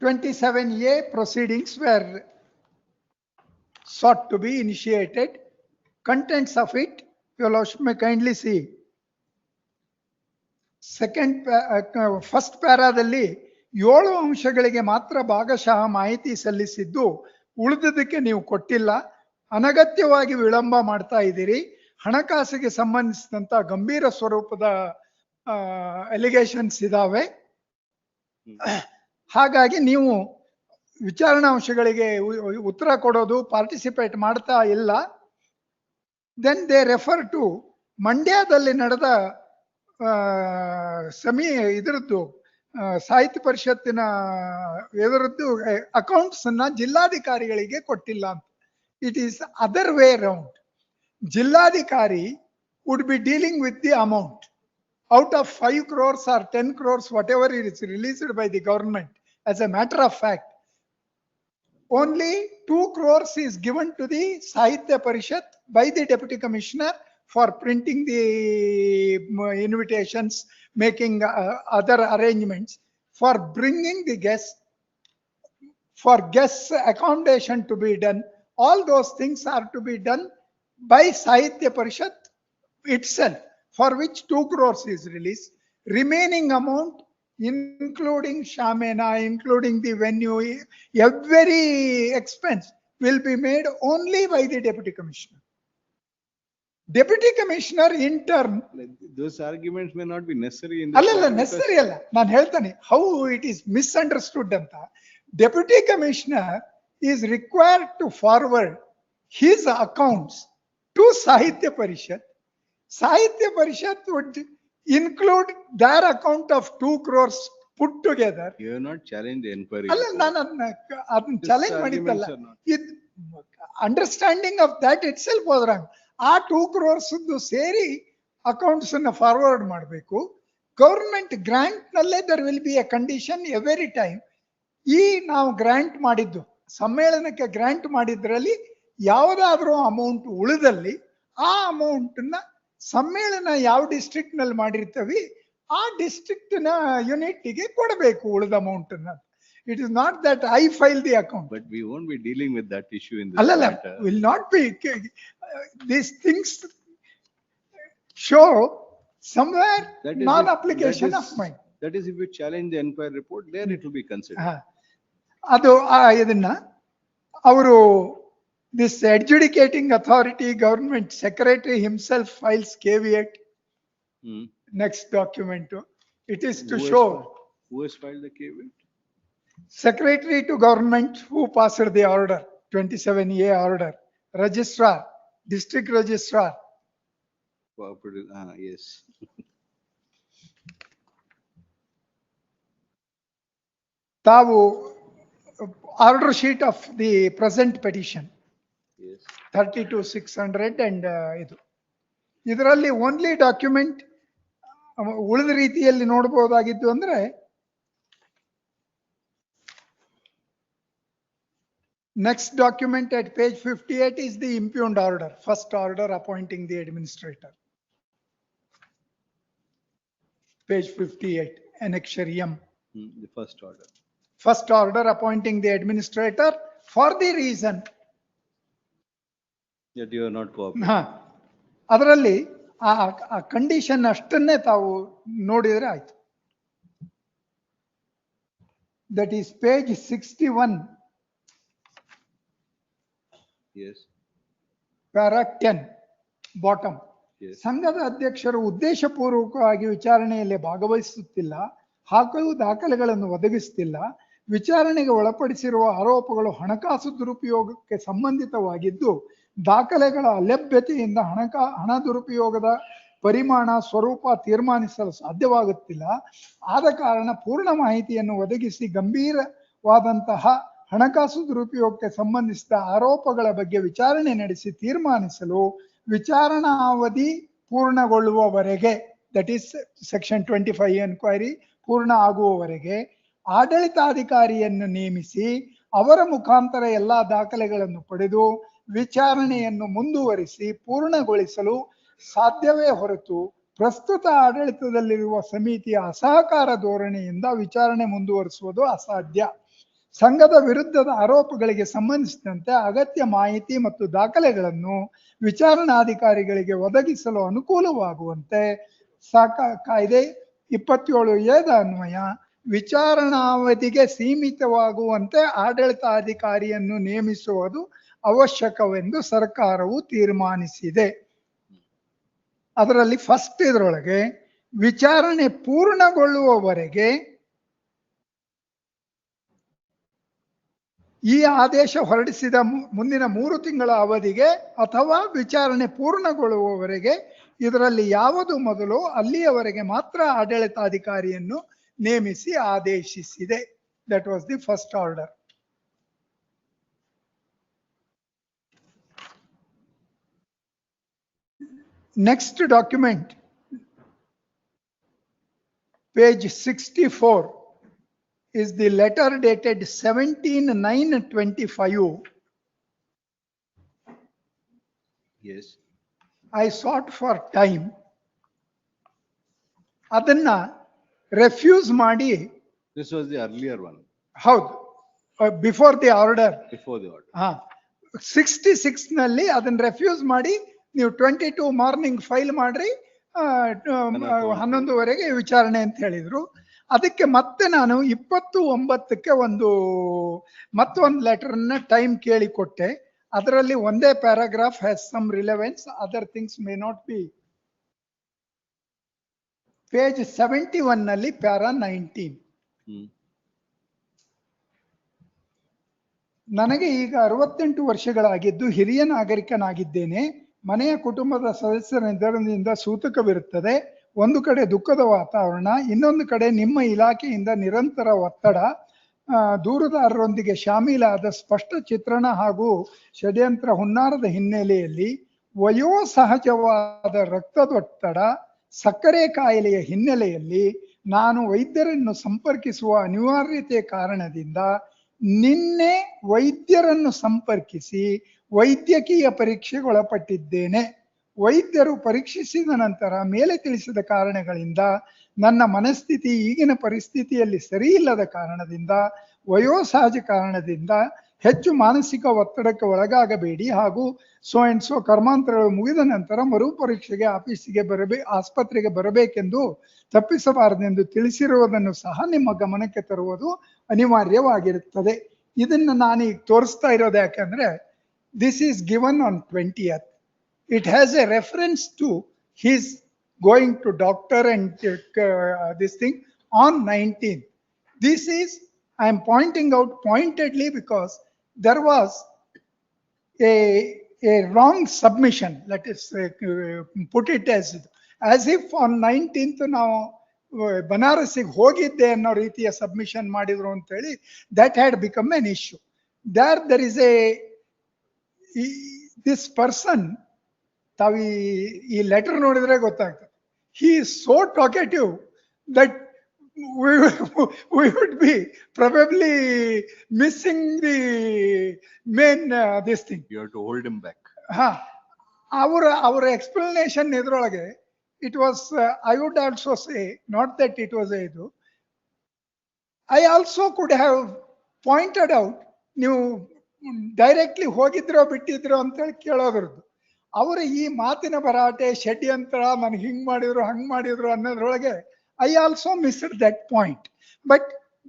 27A proceedings were sought to be initiated. Contents of it, your lordship may kindly see. First ಪ್ಯಾರಾದಲ್ಲಿ 7 ಅಂಶಗಳಿಗೆ ಮಾತ್ರ ಭಾಗಶಃ ಮಾಹಿತಿ ಸಲ್ಲಿಸಿದ್ದು, ಉಳಿದದಕ್ಕೆ ನೀವು ಕೊಟ್ಟಿಲ್ಲ, ಅನಗತ್ಯವಾಗಿ ವಿಳಂಬ ಮಾಡ್ತಾ ಇದ್ದೀರಿ, ಹಣಕಾಸಿಗೆ ಸಂಬಂಧಿಸಿದಂತ ಗಂಭೀರ ಸ್ವರೂಪದ ಎಲಿಗೇಷನ್ಸ್ ಇದಾವೆ, ಹಾಗಾಗಿ ನೀವು ವಿಚಾರಣಾಂಶಗಳಿಗೆ ಉತ್ತರ ಕೊಡೋದು ಪಾರ್ಟಿಸಿಪೇಟ್ ಮಾಡ್ತಾ ಇಲ್ಲ. ದೆನ್ ದೇ ರೆಫರ್ ಟು ಮಂಡ್ಯದಲ್ಲಿ ನಡೆದ ಇದರದ್ದು ಸಾಹಿತ್ಯ ಪರಿಷತ್ತಿನ ಇದರದ್ದು ಅಕೌಂಟ್ಸ್ ಅನ್ನ ಜಿಲ್ಲಾಧಿಕಾರಿಗಳಿಗೆ ಕೊಟ್ಟಿಲ್ಲ ಅಂತ. It is other way round. ಜಿಲ್ಲಾಧಿಕಾರಿ would be dealing with the amount. Out of 5 crores or 10 crores, whatever it is released by the government, as a matter of fact, only 2 crores is given to the Sahitya Parishat by the Deputy Commissioner for printing the invitations, making other arrangements, for bringing the guests, for guests accommodation to be done. All those things are to be done by Sahitya Parishad itself, for which 2 crores is released. Remaining amount, including Shamena, including the venue, every expense will be made only by the Deputy Commissioner. Deputy Commissioner in turn. Those arguments may not be necessary in this. ಅಲ್ಲಲ್ಲ necessary ಅಲ್ಲ, ನಾನು ಹೇಳ್ತಾನೆ how it is misunderstood ಅಂತ. Deputy Commissioner is required to forward his accounts to Sahitya Parishad. Sahitya Parishad would include their account of 2 crores put together. You have not challenged the inquiry. ಅಲ್ಲ ನಾನು ಅದನ್ನ challenge ಮಾಡಿದ್ದಲ್ಲ. ಇದು understanding of that itself was wrong. ಆ 2 crores ಸೇರಿ accounts ಅನ್ನ forward ಮಾಡಬೇಕು. Government grant ನಲ್ಲೇ there will be a condition every time. ಈ ನಾವು ಗ್ರಾಂಟ್ ಮಾಡಿದ್ದು ಸಮ್ಮೇಳನಕ್ಕೆ ಗ್ರಾಂಟ್ ಮಾಡಿದ್ರಲ್ಲಿ ಯಾವುದಾದ್ರೂ ಅಮೌಂಟ್ ಉಳಿದಲ್ಲಿ ಆ ಅಮೌಂಟ್ ನ ಸಮ್ಮೇಳನ ಯಾವ ಡಿಸ್ಟ್ರಿಕ್ಟ್ ನಲ್ಲಿ ಮಾಡಿರ್ತೀವಿ ಆ ಡಿಸ್ಟ್ರಿಕ್ಟ್ ನ ಯೂನಿಟ್ ಗೆ ಕೊಡಬೇಕು ಉಳಿದ ಅಮೌಂಟ್ ಅನ್ನ. It is not that I file the account. But we won't be dealing with that issue in this Allala, matter. will not be. These things show somewhere That is non-application that of is- mine. That is if you challenge the inquiry report, then it will be considered. ಅದು ಇದನ್ನ ಅವರು this adjudicating authority government secretary himself files caveat. Next document. It is to show Who has filed the caveat? secretary to government who passed the order, 27A order, registrar, district registrar. Yes. ತಾವು order sheet of the present petition. Yes. 32,600 and ಇದು ಇದರಲ್ಲಿ only document ಉಳಿದ ರೀತಿಯಲ್ಲಿ ನೋಡಬಹುದಾಗಿದ್ದು ಅಂದ್ರೆ next document at page 58 is the impugned order, first order appointing the administrator. Page 58, annexure M. The first order. First order appointing the administrator for the reason. That you are not cooperating. ಅದರಲ್ಲಿ ಆ condition ಅಷ್ಟನ್ನೇ ತಾವು ನೋಡಿದ್ರೆ ಆಯ್ತು. That is page 61. Yes. Para 10, bottom. Yes. ಸಂಘದ ಅಧ್ಯಕ್ಷರು ಉದ್ದೇಶಪೂರ್ವಕವಾಗಿ ವಿಚಾರಣೆಯಲ್ಲಿ ಭಾಗವಹಿಸುತ್ತಿಲ್ಲ, ಹಾಗೂ ದಾಖಲೆಗಳನ್ನು ಒದಗಿಸುತ್ತಿಲ್ಲ, ವಿಚಾರಣೆಗೆ ಒಳಪಡಿಸಿರುವ ಆರೋಪಗಳು ಹಣಕಾಸು ದುರುಪಯೋಗಕ್ಕೆ ಸಂಬಂಧಿತವಾಗಿದ್ದು, ದಾಖಲೆಗಳ ಅಲಭ್ಯತೆಯಿಂದ ಹಣ ದುರುಪಯೋಗದ ಪರಿಮಾಣ ಸ್ವರೂಪ ತೀರ್ಮಾನಿಸಲು ಸಾಧ್ಯವಾಗುತ್ತಿಲ್ಲ. ಆದ ಕಾರಣ ಪೂರ್ಣ ಮಾಹಿತಿಯನ್ನು ಒದಗಿಸಿ ಗಂಭೀರವಾದಂತಹ ಹಣಕಾಸು ದುರುಪಯೋಗಕ್ಕೆ ಸಂಬಂಧಿಸಿದ ಆರೋಪಗಳ ಬಗ್ಗೆ ವಿಚಾರಣೆ ನಡೆಸಿ ತೀರ್ಮಾನಿಸಲು ವಿಚಾರಣಾ ಅವಧಿ ಪೂರ್ಣಗೊಳ್ಳುವವರೆಗೆ, ದಟ್ ಈಸ್ ಸೆಕ್ಷನ್ 25 ಎನ್ಕ್ವೈರಿ ಪೂರ್ಣ ಆಗುವವರೆಗೆ ಆಡಳಿತಾಧಿಕಾರಿಯನ್ನು ನೇಮಿಸಿ ಅವರ ಮುಖಾಂತರ ಎಲ್ಲಾ ದಾಖಲೆಗಳನ್ನು ಪಡೆದು ವಿಚಾರಣೆಯನ್ನು ಮುಂದುವರಿಸಿ ಪೂರ್ಣಗೊಳಿಸಲು ಸಾಧ್ಯವೇ ಹೊರತು ಪ್ರಸ್ತುತ ಆಡಳಿತದಲ್ಲಿರುವ ಸಮಿತಿಯ ಅಸಹಕಾರ ಧೋರಣೆಯಿಂದ ವಿಚಾರಣೆ ಮುಂದುವರಿಸುವುದು ಅಸಾಧ್ಯ. ಸಂಘದ ವಿರುದ್ಧದ ಆರೋಪಗಳಿಗೆ ಸಂಬಂಧಿಸಿದಂತೆ ಅಗತ್ಯ ಮಾಹಿತಿ ಮತ್ತು ದಾಖಲೆಗಳನ್ನು ವಿಚಾರಣಾಧಿಕಾರಿಗಳಿಗೆ ಒದಗಿಸಲು ಅನುಕೂಲವಾಗುವಂತೆ ಕಾಯ್ದೆ 27A ಅನ್ವಯ ವಿಚಾರಣಾವಧಿಗೆ ಸೀಮಿತವಾಗುವಂತೆ ಆಡಳಿತಾಧಿಕಾರಿಯನ್ನು ನೇಮಿಸುವುದು ಅವಶ್ಯಕವೆಂದು ಸರ್ಕಾರವು ತೀರ್ಮಾನಿಸಿದೆ. ಅದರಲ್ಲಿ ಫಸ್ಟ್ ಇದರೊಳಗೆ ವಿಚಾರಣೆ ಪೂರ್ಣಗೊಳ್ಳುವವರೆಗೆ ಈ ಆದೇಶ ಹೊರಡಿಸಿದ ಮುಂದಿನ 3 ತಿಂಗಳ ಅವಧಿಗೆ ಅಥವಾ ವಿಚಾರಣೆ ಪೂರ್ಣಗೊಳ್ಳುವವರೆಗೆ ಇದರಲ್ಲಿ ಯಾವುದು ಮೊದಲು ಅಲ್ಲಿಯವರೆಗೆ ಮಾತ್ರ ಆಡಳಿತಾಧಿಕಾರಿಯನ್ನು ನೇಮಿಸಿ ಆದೇಶಿಸಿದೆ. That was the first order. Next document, page 64, is the letter dated 17/9/25. Yes. I sought for time. ಅದನ್ನ ರೆಫ್ಯೂಸ್ ಮಾಡಿ, This was the earlier one, ಹೌದು, before the order. before the order. 66 ನಲ್ಲಿ ಅದನ್ನ ರೆಫ್ಯೂಸ್ ಮಾಡಿ ನೀವು 22 ಮಾರ್ನಿಂಗ್ ಫೈಲ್ ಮಾಡ್ರಿ, 11ವರೆಗೆ ವಿಚಾರಣೆ ಅಂತ ಹೇಳಿದ್ರು. ಅದಕ್ಕೆ ಮತ್ತೆ ನಾನು 29ಕ್ಕೆ ಮತ್ತೊಂದು ಲೆಟರ್ನ ಟೈಮ್ ಕೇಳಿ ಕೊಟ್ಟೆ. ಅದರಲ್ಲಿ ಒಂದೇ paragraph has some relevance, other things may not be. Page 71 ನಲ್ಲಿ ಪ್ಯಾರಾ 19. ನನಗೆ ಈಗ 68 ವರ್ಷಗಳಾಗಿದ್ದು ಹಿರಿಯ ನಾಗರಿಕನಾಗಿದ್ದೇನೆ. ಮನೆಯ ಕುಟುಂಬದ ಸದಸ್ಯರಿಂದ ಸೂತಕವಿರುತ್ತದೆ. ಒಂದು ಕಡೆ ದುಃಖದ ವಾತಾವರಣ, ಇನ್ನೊಂದು ಕಡೆ ನಿಮ್ಮ ಇಲಾಖೆಯಿಂದ ನಿರಂತರ ಒತ್ತಡ, ದೂರುದಾರರೊಂದಿಗೆ ಶಾಮೀಲಾದ ಸ್ಪಷ್ಟ ಚಿತ್ರಣ ಹಾಗೂ ಷಡ್ಯಂತ್ರ ಹುನ್ನಾರದ ಹಿನ್ನೆಲೆಯಲ್ಲಿ ವಯೋಸಹಜವಾದ ರಕ್ತದೊತ್ತಡ, ಸಕ್ಕರೆ ಕಾಯಿಲೆಯ ಹಿನ್ನೆಲೆಯಲ್ಲಿ ನಾನು ವೈದ್ಯರನ್ನು ಸಂಪರ್ಕಿಸುವ ಅನಿವಾರ್ಯತೆಯ ಕಾರಣದಿಂದ ನಿನ್ನೆ ವೈದ್ಯರನ್ನು ಸಂಪರ್ಕಿಸಿ ವೈದ್ಯಕೀಯ ಪರೀಕ್ಷೆಗೆ ಒಳಪಟ್ಟಿದ್ದೇನೆ. ವೈದ್ಯರು ಪರೀಕ್ಷಿಸಿದ ನಂತರ ಮೇಲೆ ತಿಳಿಸಿದ ಕಾರಣಗಳಿಂದ ನನ್ನ ಮನಸ್ಥಿತಿ ಈಗಿನ ಪರಿಸ್ಥಿತಿಯಲ್ಲಿ ಸರಿ ಇಲ್ಲದ ಕಾರಣದಿಂದ, ವಯೋಸಹಜ ಕಾರಣದಿಂದ ಹೆಚ್ಚು ಮಾನಸಿಕ ಒತ್ತಡಕ್ಕೆ ಒಳಗಾಗಬೇಡಿ ಹಾಗೂ ಸೋ ಕರ್ಮಾಂತರಗಳು ಮುಗಿದ ನಂತರ ಮರುಪರೀಕ್ಷೆಗೆ ಆಸ್ಪತ್ರೆಗೆ ಬರಬೇಕೆಂದು ತಪ್ಪಿಸಬಾರದೆಂದು ತಿಳಿಸಿರುವುದನ್ನು ಸಹ ನಿಮ್ಮ ಗಮನಕ್ಕೆ ತರುವುದು ಅನಿವಾರ್ಯವಾಗಿರುತ್ತದೆ. ಇದನ್ನು ನಾನೀಗ ತೋರಿಸ್ತಾ ಇರೋದು ಯಾಕಂದ್ರೆ this is given on 20th. It has a reference to his going to doctor and this thing on 19th. This is, I am pointing out pointedly because there was a wrong submission. Let us put it as if on 19th ನಾವು ಬನಾರಸ್ಸಿಗೆ ಹೋಗಿದ್ದೆ ಅನ್ನೋ ರೀತಿಯ submission ಮಾಡಿದ್ರು ಅಂತ ಹೇಳಿ, that had become an issue. There is this person, ತಾವು ಈ letter ನೋಡಿದ್ರೆ ಗೊತ್ತಾಗ್ತದೆ. He is so talkative that we would be probably missing the main this thing. You have to hold him back. Our explanation ಇದ್ರೊಳಗೆ it was, I would also say, not that it was ಇದು, I also could have pointed out, ನೀವು directly ಹೋಗಿದ್ರೋ ಬಿಟ್ಟಿದ್ರೋ ಅಂತೇಳಿ ಕೇಳೋದ್ರದ್ದು. ಅವರ ಈ ಮಾತಿನ ಭರಾಟೆ, ಷಡ್ಯಂತ್ರ, ನನಗೆ ಹಿಂಗ್ ಮಾಡಿದ್ರು ಹಂಗ್ ಮಾಡಿದ್ರು ಅನ್ನೋದ್ರೊಳಗೆ I also missed that point. But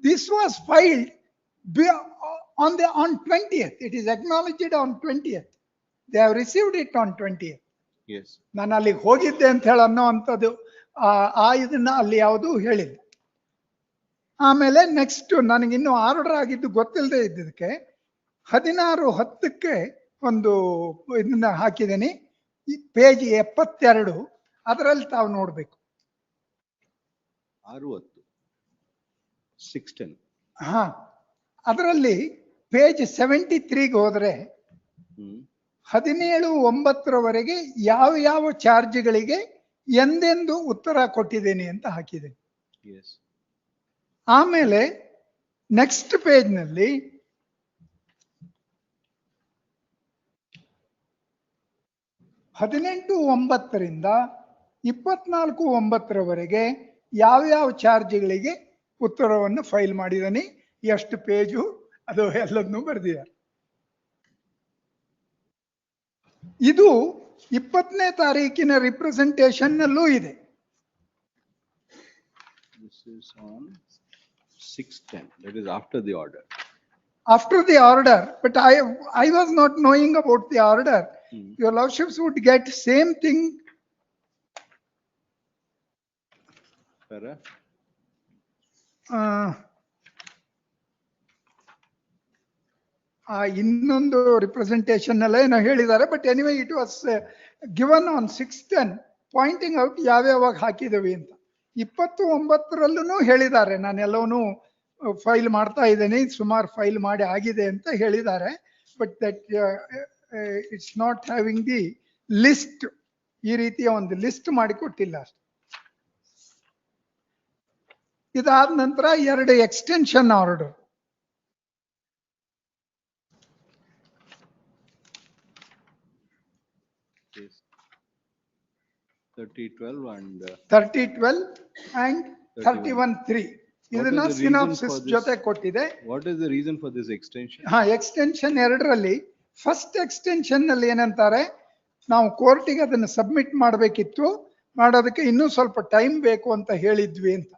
this was filed on 20th. It is acknowledged on 20th. They have received it on 20th. Yes. ನಾನು ಅಲ್ಲಿಗೆ ಹೋಗಿದ್ದೆ ಅಂತ ಹೇಳಿ ಅನ್ನೋ ಅಂಥದ್ದು ಇದನ್ನ ಅಲ್ಲಿ ಯಾವುದು ಹೇಳಿಲ್ಲ. ಆಮೇಲೆ ನೆಕ್ಸ್ಟ್ ನನಗಿನ್ನೂ ಆರ್ಡರ್ ಆಗಿದ್ದು ಗೊತ್ತಿಲ್ಲದೆ ಇದ್ದದಕ್ಕೆ 16/10ಕ್ಕೆ ಒಂದು ಇದನ್ನ ಹಾಕಿದ್ದೀನಿ, ಪೇಜ್ 72. ಅದರಲ್ಲಿ ತಾವು ನೋಡ್ಬೇಕು. 6/10. ಅದರಲ್ಲಿ ಪೇಜ್ 73ಗೆ ಹೋದ್ರೆ 17/9 ಯಾವ ಚಾರ್ಜ್ಗಳಿಗೆ ಎಂದೆಂದು ಉತ್ತರ ಕೊಟ್ಟಿದ್ದೇನೆ ಅಂತ ಹಾಕಿದ್ದೇನೆ. ಆಮೇಲೆ ನೆಕ್ಸ್ಟ್ ಪೇಜ್ನಲ್ಲಿ 18/9 24/9 ಯಾವ ಚಾರ್ಜ್ಗಳಿಗೆ ಉತ್ತರವನ್ನು ಫೈಲ್ ಮಾಡಿದಾನೆ, ಎಷ್ಟು ಪೇಜು, ಅದು ಎಲ್ಲದನ್ನೂ ಬರೆದಿದ್ದಾರೆ. ಇದು 20ನೇ ತಾರೀಕಿನ ರಿಪ್ರೆಸೆಂಟೇಷನ್ ನಲ್ಲೂ ಇದೆ. This is on 6/10. That is after the order. After the order, but I was not knowing about the order. Your lordships would get same thing. ಇನ್ನೊಂದು ರಿಪ್ರೆಸೆಂಟೇಷನ್ ಅಲ್ಲೇ ಏನೋ ಹೇಳಿದ್ದಾರೆ. But anyway it was given on 6/10, pointing out ಯಾವ್ಯಾವಾಗ ಹಾಕಿದವಿ ಅಂತ. 29ರಲ್ಲೂ ಹೇಳಿದ್ದಾರೆ, ನಾನು ಎಲ್ಲವನ್ನೂ ಫೈಲ್ ಮಾಡ್ತಾ ಇದ್ದೇನೆ, ಸುಮಾರು ಫೈಲ್ ಮಾಡಿ ಆಗಿದೆ ಅಂತ ಹೇಳಿದ್ದಾರೆ. But that it's not having the list, ಈ ರೀತಿಯ ಒಂದು ಲಿಸ್ಟ್ ಮಾಡಿಕೊಟ್ಟಿಲ್ಲ ಅಷ್ಟೆ. ಇದಾದ ನಂತರ 2 ಎಕ್ಸ್ಟೆನ್ಷನ್ ಆರ್ಡರ್. 3012 and 3012 and 31-3. ಇದನ್ನ What is the reason synopsis for this? ಜೊತೆ ಕೊಟ್ಟಿದೆ. What is the reason for this extension? Extension ಎರಡರಲ್ಲಿ ಫಸ್ಟ್ ಎಕ್ಸ್ಟೆನ್ಷನ್ ನಲ್ಲಿ ಏನಂತಾರೆ, ನಾವು ಕೋರ್ಟಿಗೆ ಅದನ್ನು ಸಬ್ಮಿಟ್ ಮಾಡಬೇಕಿತ್ತು, ಮಾಡೋದಕ್ಕೆ ಇನ್ನೂ ಸ್ವಲ್ಪ ಟೈಮ್ ಬೇಕು ಅಂತ ಹೇಳಿದ್ವಿ ಅಂತ.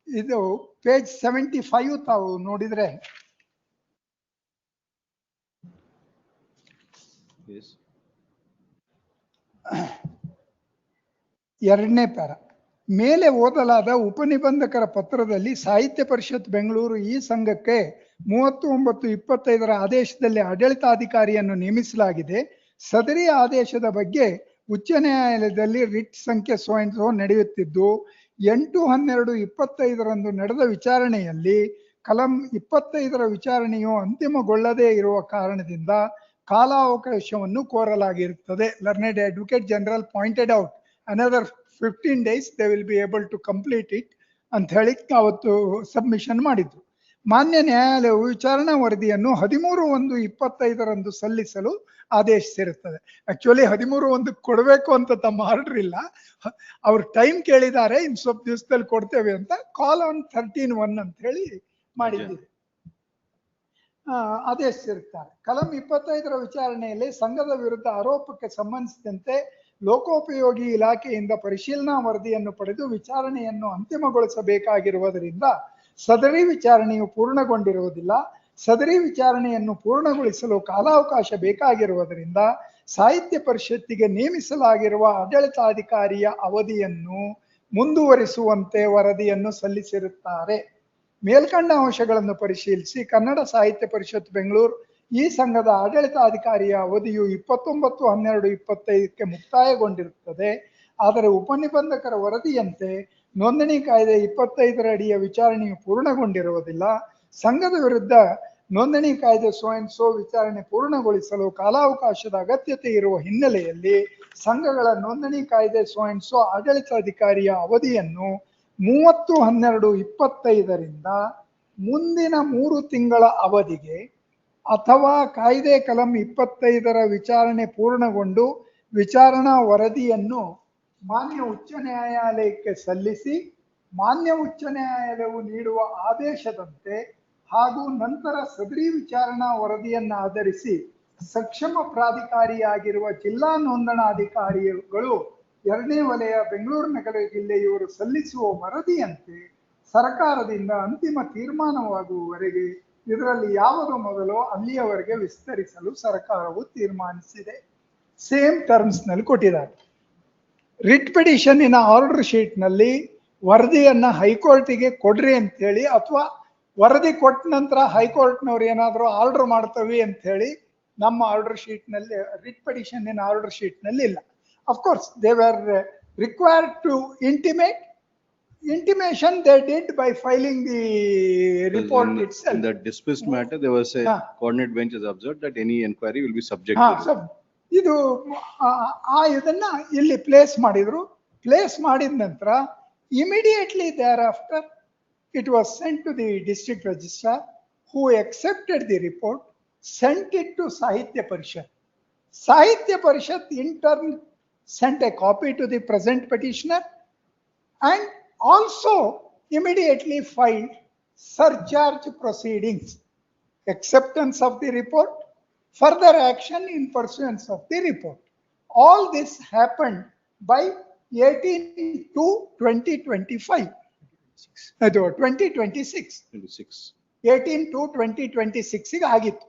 ಇದು ಪೇಜ್ 75 ತಾವು ನೋಡಿದ್ರೆ Yes. ಎರಡನೇ ಪ್ಯಾರ ಮೇಲೆ ಓದಲಾದ ಉಪನಿಬಂಧಕರ ಪತ್ರದಲ್ಲಿ ಸಾಹಿತ್ಯ ಪರಿಷತ್ ಬೆಂಗಳೂರು ಈ ಸಂಘಕ್ಕೆ 30/9/25 ಆದೇಶದಲ್ಲಿ ಆಡಳಿತಾಧಿಕಾರಿಯನ್ನು ನೇಮಿಸಲಾಗಿದೆ. ಸದರಿ ಆದೇಶದ ಬಗ್ಗೆ ಉಚ್ಚ ನ್ಯಾಯಾಲಯದಲ್ಲಿ ರಿಟ್ ಸಂಖ್ಯೆ ಸೋ ನಡೆಯುತ್ತಿದ್ದು 8/12/25 ನಡೆದ ವಿಚಾರಣೆಯಲ್ಲಿ ಕಲಂ 25 ವಿಚಾರಣೆಯು ಅಂತಿಮಗೊಳ್ಳದೇ ಇರುವ ಕಾರಣದಿಂದ ಕಾಲಾವಕಾಶವನ್ನು ಕೋರಲಾಗಿರುತ್ತದೆ. Learned advocate general pointed out another 15 days they will be able to complete it ಅಂತ ಹೇಳಿ ಅವತ್ತು ಸಬ್ಮಿಷನ್ ಮಾಡಿದ್ರು. ಮಾನ್ಯ ನ್ಯಾಯಾಲಯವು ವಿಚಾರಣಾ ವರದಿಯನ್ನು 13/1/25 ಸಲ್ಲಿಸಲು ಆದೇಶಿಸಿರುತ್ತದೆ. ಆಕ್ಚುಲಿ 13/1 ಕೊಡಬೇಕು ಅಂತ ತಮ್ಮ ಆರ್ಡರ್ ಇಲ್ಲ, ಅವ್ರು ಟೈಮ್ ಕೇಳಿದ್ದಾರೆ, ಇನ್ ಸ್ವಲ್ಪ ದಿವಸದಲ್ಲಿ ಕೊಡ್ತೇವೆ ಅಂತ ಕಾಲ್ ಆನ್ 13/1 ಅಂತ ಹೇಳಿ ಮಾಡಿದ್ದೀವಿ, ಆದೇಶಿಸಿರುತ್ತಾರೆ. ಕಲಂ 25 ವಿಚಾರಣೆಯಲ್ಲಿ ಸಂಘದ ವಿರುದ್ಧ ಆರೋಪಕ್ಕೆ ಸಂಬಂಧಿಸಿದಂತೆ ಲೋಕೋಪಯೋಗಿ ಇಲಾಖೆಯಿಂದ ಪರಿಶೀಲನಾ ವರದಿಯನ್ನು ಪಡೆದು ವಿಚಾರಣೆಯನ್ನು ಅಂತಿಮಗೊಳಿಸಬೇಕಾಗಿರುವುದರಿಂದ ಸದರಿ ವಿಚಾರಣೆಯು ಪೂರ್ಣಗೊಂಡಿರುವುದಿಲ್ಲ. ಸದರಿ ವಿಚಾರಣೆಯನ್ನು ಪೂರ್ಣಗೊಳಿಸಲು ಕಾಲಾವಕಾಶ ಬೇಕಾಗಿರುವುದರಿಂದ ಸಾಹಿತ್ಯ ಪರಿಷತ್ತಿಗೆ ನೇಮಿಸಲಾಗಿರುವ ಆಡಳಿತಾಧಿಕಾರಿಯ ಅವಧಿಯನ್ನು ಮುಂದುವರಿಸುವಂತೆ ವರದಿಯನ್ನು ಸಲ್ಲಿಸಿರುತ್ತಾರೆ. ಮೇಲ್ಕಂಡ ಅಂಶಗಳನ್ನು ಪರಿಶೀಲಿಸಿ ಕನ್ನಡ ಸಾಹಿತ್ಯ ಪರಿಷತ್ ಬೆಂಗಳೂರು ಈ ಸಂಘದ ಆಡಳಿತಾಧಿಕಾರಿಯ ಅವಧಿಯು 29/12/25 ಮುಕ್ತಾಯಗೊಂಡಿರುತ್ತದೆ. ಆದರೆ ಉಪನಿಬಂಧಕರ ವರದಿಯಂತೆ ನೋಂದಣಿ ಕಾಯ್ದೆ 25 ಅಡಿಯ ವಿಚಾರಣೆಯು ಪೂರ್ಣಗೊಂಡಿರುವುದಿಲ್ಲ. ಸಂಘದ ವಿರುದ್ಧ ನೋಂದಣಿ ಕಾಯ್ದೆ ಸೋ ವಿಚಾರಣೆ ಪೂರ್ಣಗೊಳಿಸಲು ಕಾಲಾವಕಾಶದ ಅಗತ್ಯತೆ ಇರುವ ಹಿನ್ನೆಲೆಯಲ್ಲಿ ಸಂಘಗಳ ನೋಂದಣಿ ಕಾಯ್ದೆ ಸೋ ಆಡಳಿತಾಧಿಕಾರಿಯ ಅವಧಿಯನ್ನು 30/12/25 ಮುಂದಿನ 3 ತಿಂಗಳ ಅವಧಿಗೆ ಅಥವಾ ಕಾಯ್ದೆ ಕಲಂ 25 ವಿಚಾರಣೆ ಪೂರ್ಣಗೊಂಡು ವಿಚಾರಣಾ ವರದಿಯನ್ನು ಮಾನ್ಯ ಉಚ್ಚ ನ್ಯಾಯಾಲಯಕ್ಕೆ ಸಲ್ಲಿಸಿ ಮಾನ್ಯ ಉಚ್ಚ ನ್ಯಾಯಾಲಯವು ನೀಡುವ ಆದೇಶದಂತೆ ಹಾಗೂ ನಂತರ ಸದರಿ ವಿಚಾರಣಾ ವರದಿಯನ್ನು ಆಧರಿಸಿ ಸಕ್ಷಮ ಪ್ರಾಧಿಕಾರಿಯಾಗಿರುವ ಜಿಲ್ಲಾ ನೋಂದಣಾಧಿಕಾರಿಗಳು 2ನೇ ವಲಯ ಬೆಂಗಳೂರು ನಗರ ಜಿಲ್ಲೆಯವರು ಸಲ್ಲಿಸುವ ವರದಿಯಂತೆ ಸರ್ಕಾರದಿಂದ ಅಂತಿಮ ತೀರ್ಮಾನವಾಗುವವರೆಗೆ ಇದರಲ್ಲಿ ಯಾವುದು ಮೊದಲೋ ಅಲ್ಲಿಯವರೆಗೆ ವಿಸ್ತರಿಸಲು ಸರ್ಕಾರವು ತೀರ್ಮಾನಿಸಿದೆ. ಸೇಮ್ ಟರ್ಮ್ಸ್ ನಲ್ಲಿ ಕೊಟ್ಟಿದ್ದಾರೆ. ರಿಟ್ ಪಿಟಿಷನ್ನಿನ ಆರ್ಡರ್ ಶೀಟ್ ನಲ್ಲಿ ವರದಿಯನ್ನ ಹೈಕೋರ್ಟಿಗೆ ಕೊಡ್ರಿ ಅಂತ ಹೇಳಿ, ಅಥವಾ ವರದಿ ಕೊಟ್ಟ ನಂತರ ಹೈಕೋರ್ಟ್ನವ್ರು ಏನಾದ್ರು ಆರ್ಡರ್ ಮಾಡ್ತವಿ ಅಂತ ಹೇಳಿ ನಮ್ಮ ಆರ್ಡರ್ ಶೀಟ್ ನಲ್ಲಿ, ರಿಟ್ ಪಿಟಿಷನ್ನಿನ ಆರ್ಡರ್ ಶೀಟ್ ನಲ್ಲಿ ಇಲ್ಲ. Of course they were required to intimation they did by filing the report itself. In the dismissed matter, there was a coordinate bench has observed that any inquiry will be subject to so ಇದು ಇದನ್ನ ಇಲ್ಲಿ place ಮಾಡಿದ್ರು. Place ಮಾಡಿದ ನಂತರ immediately thereafter it was sent to the district registrar who accepted the report, sent it to Sahitya Parishad. Sahitya Parishad in turn sent a copy to the present petitioner and also immediately filed surcharge proceedings, acceptance of the report, further action in pursuance of the report. All this happened by 18/2/2025. 2026. 18/2/2026 ಆಗಿತ್ತು.